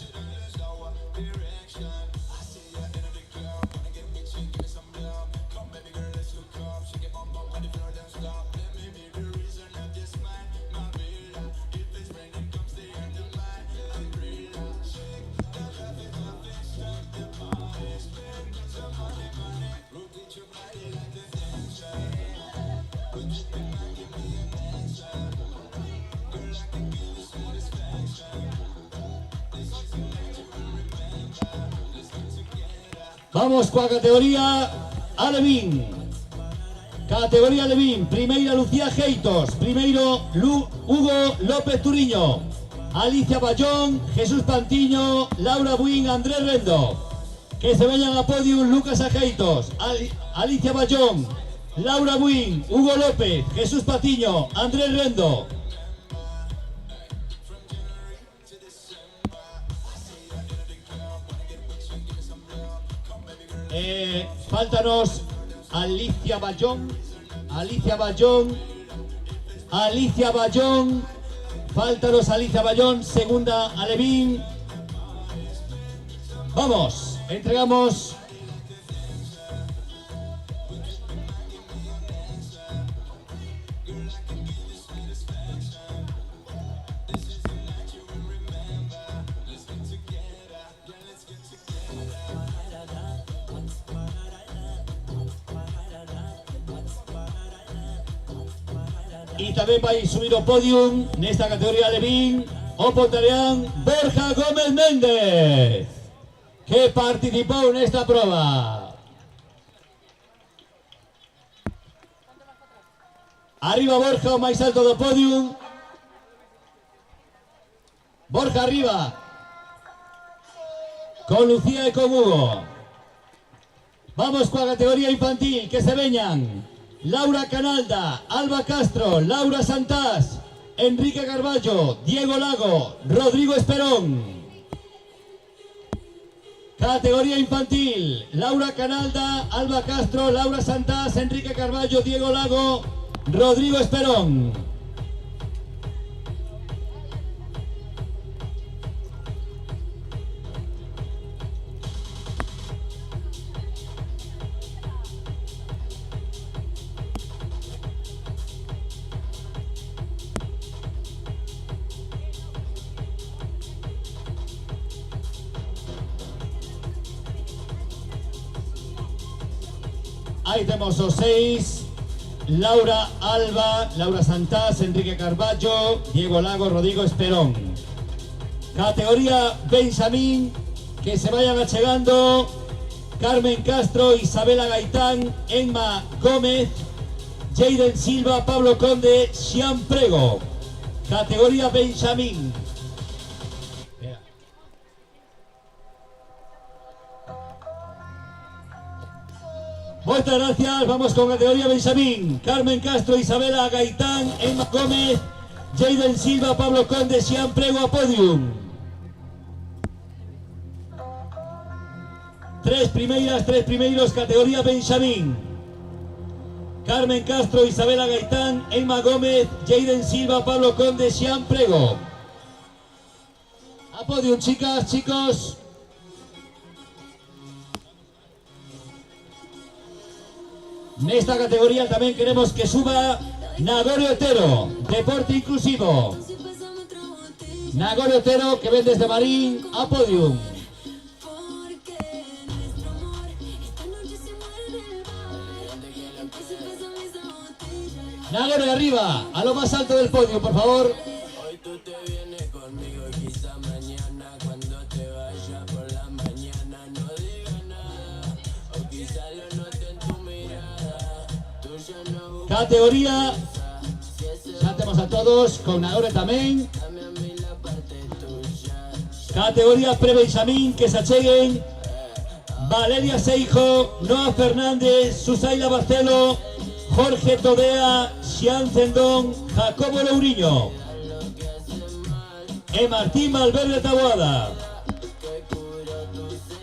Vamos coa categoría Alevín. Categoría Alevín, primeira Lucía Geitos, primeiro Hugo López Turiño, Alicia Bayón, Jesús Pantiño, Laura Buín, Andrés Rendo. Que se vayan a podium Lucas Ageitos, Alicia Bayón, Laura Buín, Hugo López, Jesús Patiño, Andrés Rendo. Faltanos Alicia Bayón. Faltanos Alicia Bayón, segunda Alevín. Vamos, entregamos. Y también va a subir ao podium nesta categoría Alevín o pontarían Borja Gómez Méndez, que participou nesta proba. Arriba Borja, o máis alto do podium. Borja arriba, con Lucía e con Hugo. Vamos coa categoría infantil, que se veñan Laura Canalda, Alba Castro, Laura Santás, Enrique Carballo, Diego Lago, Rodrigo Esperón. Categoría infantil, Laura Canalda, Alba Castro, Laura Santás, Enrique Carballo, Diego Lago, Rodrigo Esperón. Ahí tenemos os 6, Laura Alba, Laura Santás, Enrique Carballo, Diego Lago, Rodrigo Esperón. Categoría Benjamín, que se vayan achegando Carmen Castro, Isabela Gaitán, Emma Gómez, Jaden Silva, Pablo Conde, Xian Prego. Categoría Benjamín. Muchas gracias, vamos con categoría Benjamín. Carmen Castro, Isabela Gaitán, Emma Gómez, Jaden Silva, Pablo Conde, Xian Prego a podium. Tres primeiros, categoría Benjamín. Carmen Castro, Isabela Gaitán, Emma Gómez, Jaden Silva, Pablo Conde, Xian Prego. A podium, chicas, chicos. Nesta categoría tamén queremos que suba Nagorio Otero, deporte inclusivo. Nagorio Otero, que ven desde Marín a podium. Nagorio arriba, a lo más alto del podio, por favor. Hoy tú te vienes conmigo y quizá mañana cuando te vaya por la mañana no digas nada o quizá lo note en tu mirada. Tú ya no Categoría, ya tenemos a todos, con Nagorio tamén. Categoría pre-Benjamín, que se acheguen Valeria Seijo, Noa Fernández, Susaila Barcelo, Jorge Todea, Xian Cendón, Jacobo Louriño e Martín Valverde Taboada.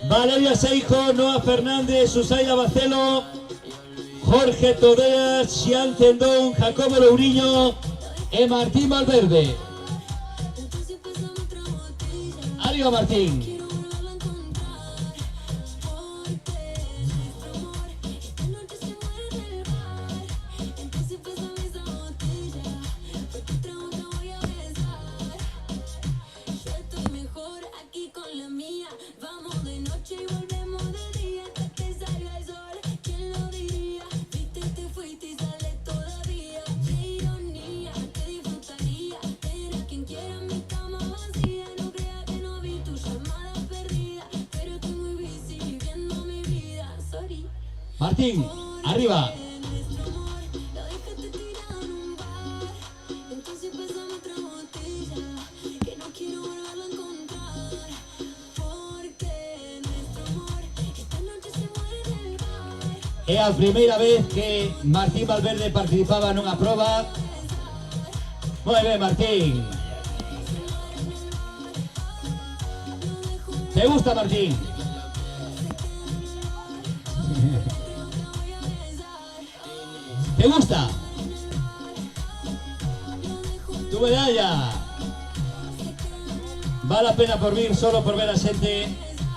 Valeria Seijo, Noa Fernández, Susaila Barcelo, Jorge Todea, Xian Cendón, Jacobo Louriño e Martín Valverde. Arriba Martín. Martín, arriba. É a primeira vez que Martín Valverde participaba nunha proba. Moi ben, Martín. ¿Te gusta, Martín? ¿Te gusta? Tu medalla. Vale la pena por vir solo por ver a xente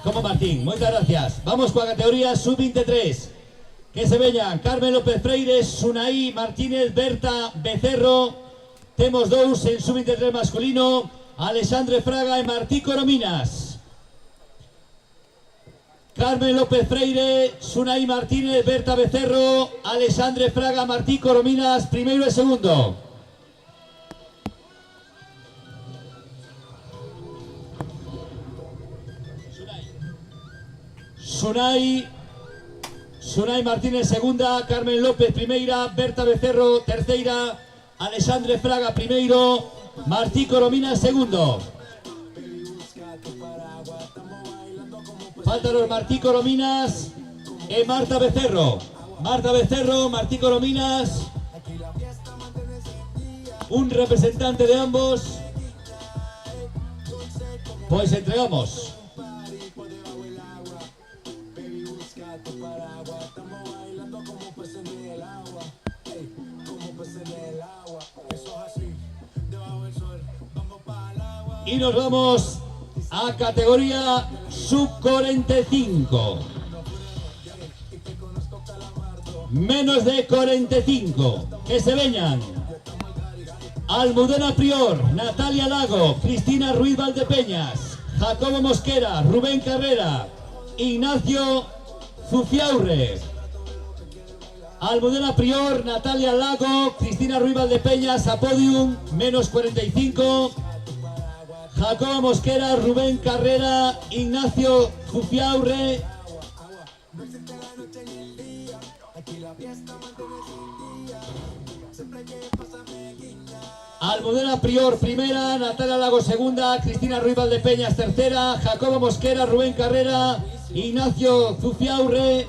como Martín. Moitas gracias. Vamos coa categoría sub-23. Que se veñan Carmen López Freire, Sunaí Martínez, Berta Becerro. Temos dous en sub-23 masculino, Alexandre Fraga e Martí Corominas. Carmen López Freire, Sunaí Martínez, Berta Becerro, Alexandre Fraga, Martí Corominas, primeiro e segundo. Sunay Martínez segunda, Carmen López primeira, Berta Becerro terceira, Alexandre Fraga primeiro, Martí Coromina segundo. Faltan los Martí Corominas e Marta Becerro. Marta Becerro, Martí Corominas. Un representante de ambos. Pues entregamos. Y nos vamos a categoría sub-45. Menos de 45. Que se veñan Almudena Prior, Natalia Lago, Cristina Ruiz Valdepeñas, Jacobo Mosquera, Rubén Carrera, Ignacio Zufiaurre. Almudena Prior, Natalia Lago, Cristina Ruiz Valdepeñas a podium, menos 45. Jacobo Mosquera, Rubén Carrera, Ignacio Zufiaurre. Almudena Prior primera, Natalia Lago segunda, Cristina Ruiz Valdepeñas tercera, Jacobo Mosquera, Rubén Carrera, Ignacio Zufiaurre.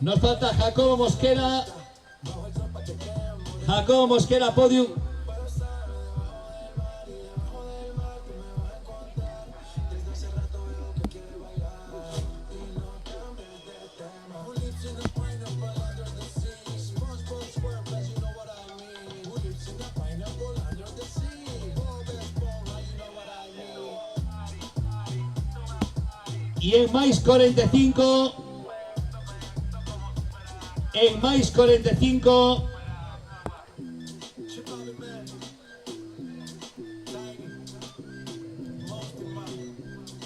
Nos falta Jacobo Mosquera. Jacobo Mosquera, podium. Y en máis 45. En máis 45.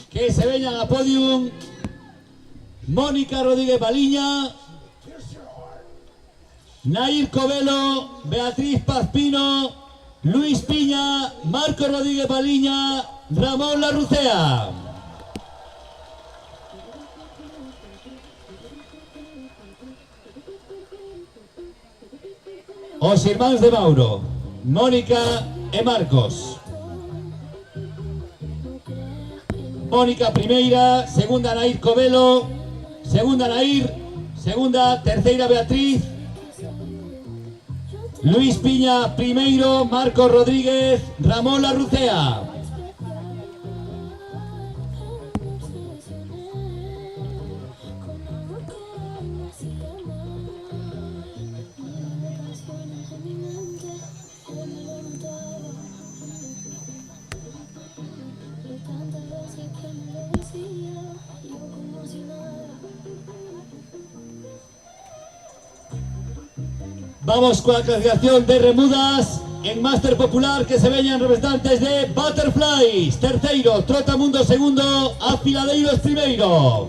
Que se veñan a podium Mónica Rodríguez Baliña, Nair Covelo, Beatriz Pazpino, Luis Piña, Marco Rodríguez Baliña, Ramón Larrucea. Os irmáns de Mauro, Mónica e Marcos. Mónica primeira, segunda Nair Covelo, segunda Nair, segunda, terceira Beatriz. Luis Piña primeiro, Marcos Rodríguez, Ramón Larrucea. Vamos con la clasificación de remudas en Máster Popular, que se veñan representantes de Butterflies, terceiro, Trotamundo segundo, Afiladeiros primeiro.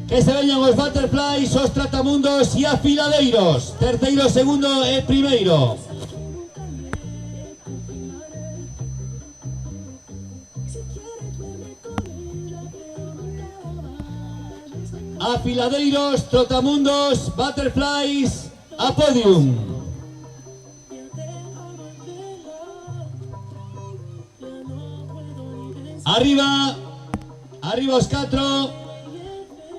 Que se veñan os Butterflies, os Tratamundos e Afiladeiros, terceiro, segundo e primeiro. Afiladeiros, Trotamundos, Butterflies, a podium. Arriba, arriba os 4.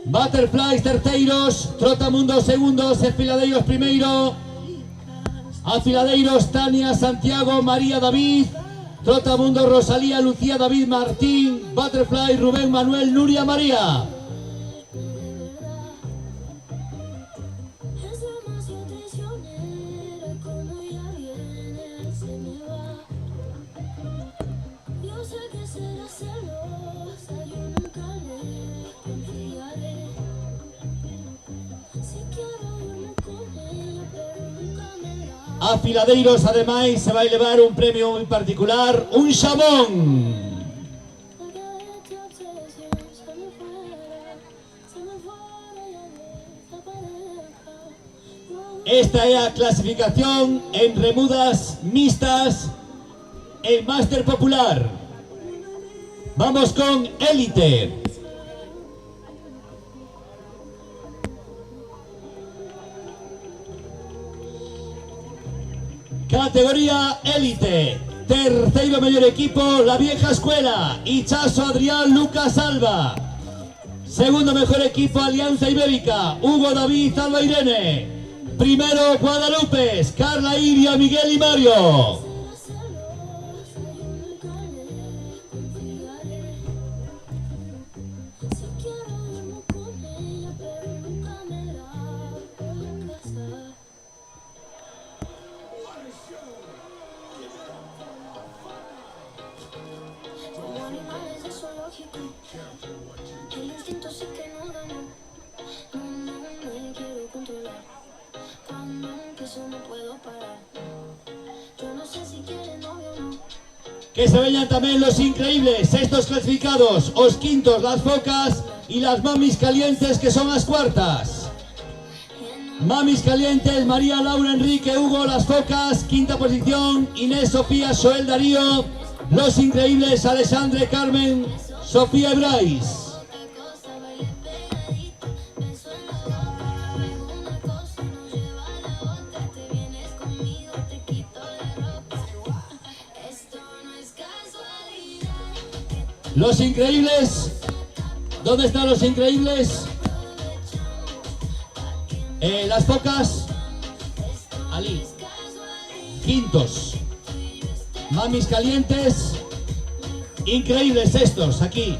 Butterflies terceiros, Trotamundos segundos e Afiladeiros primeiro. Afiladeiros, Tania, Santiago, María, David, Trotamundo, Rosalía, Lucía, David, Martín, Butterfly, Rubén, Manuel, Nuria, María. Afiladeiros, ademais, se vai levar un premio moi particular, un xamón. Esta é a clasificación en remudas mixtas en Máster Popular. Vamos con Élite. Categoría Élite. Terceiro mellor equipo, la vieja escuela. Ichazo, Adrián, Lucas, Alba. Segundo mejor equipo, Alianza Ibérica. Hugo, David, Alba, Irene. Primero, Guadalupe, Carla, Iria, Miguel y Mario. El instinto sí que no ganó. No me quiero controlar. Cuando empiezo no puedo parar. Yo no sé si quiere novio o no. Que se vean también los increíbles, estos clasificados, os quintos, las focas y las mamis calientes, que son las cuartas. Mamis calientes, María, Laura, Enrique, Hugo, las focas, quinta posición, Inés, Sofía, Joel, Darío, los increíbles, Alexandre, Carmen, Sofía y Bryce. Los increíbles, ¿dónde están los increíbles? Las focas, Ali, quintos. Mamis calientes, increíbles estos, aquí,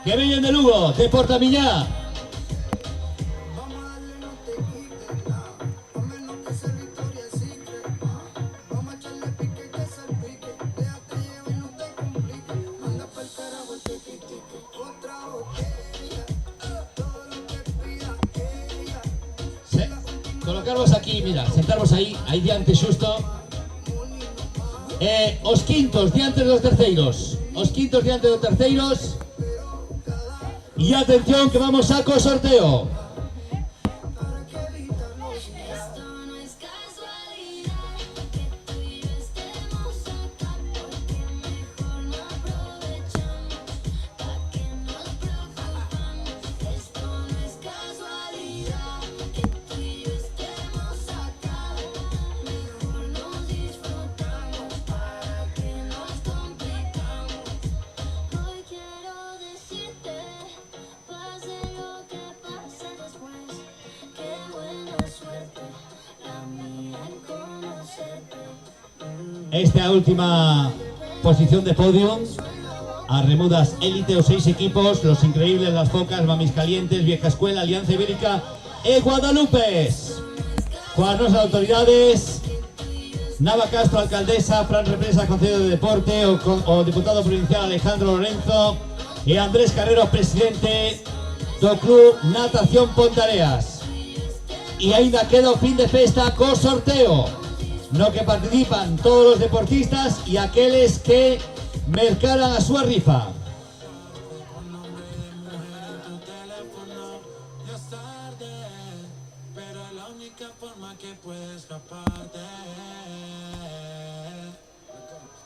que vienen de Lugo, de Portamiñá. Colocarvos aquí, mira, sentarvos aí diante xusto. Os quintos diante dos terceiros. Os quintos diante dos terceiros. E atención que vamos a co sorteo. Esta última posición de podio a remudas élite, os 6 equipos, los increíbles, las focas, mamis calientes, vieja escuela, Alianza Ibérica e Guadalupe. Coas nosas autoridades, Nava Castro, alcaldesa, Fran Represa, Concello de Deporte, o diputado provincial Alejandro Lorenzo e Andrés Carrero, presidente do Club Natación Pontareas. E ainda queda o fin de festa co sorteo, no que participan todos los deportistas y aqueles que mercaran a súa rifa.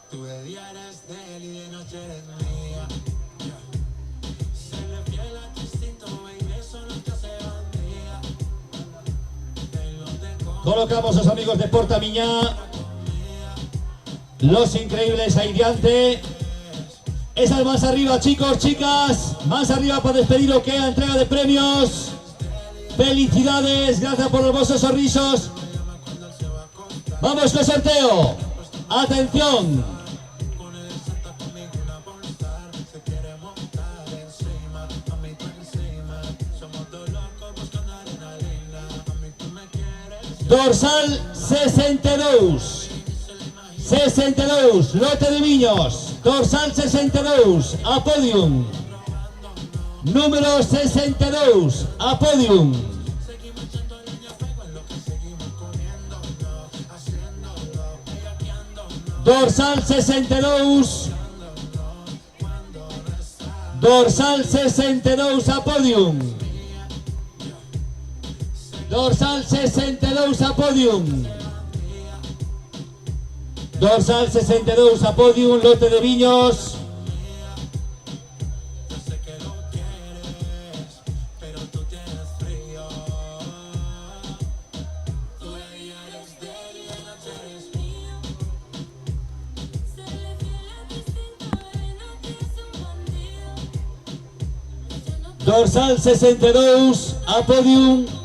Tú de día eres de él y de noche eres mía. Serle fiel a tu instinto, baby, eso no te hace bandida. Colocamos a los amigos de Portamiñá, los increíbles ahí diante. Esas más arriba, chicos, chicas, más arriba para despedir o que entrega de premios. Felicidades, gracias por los vuestros sorrisos. Vamos con sorteo. Atención. Dorsal 62. 62, lote de viños. Dorsal 62, a podium. Número 62, a podium. Dorsal 62. Dorsal 62, a podium. Dorsal 62 a podium. Dorsal 62 a podium, lote de viños. Dorsal 62 a podium.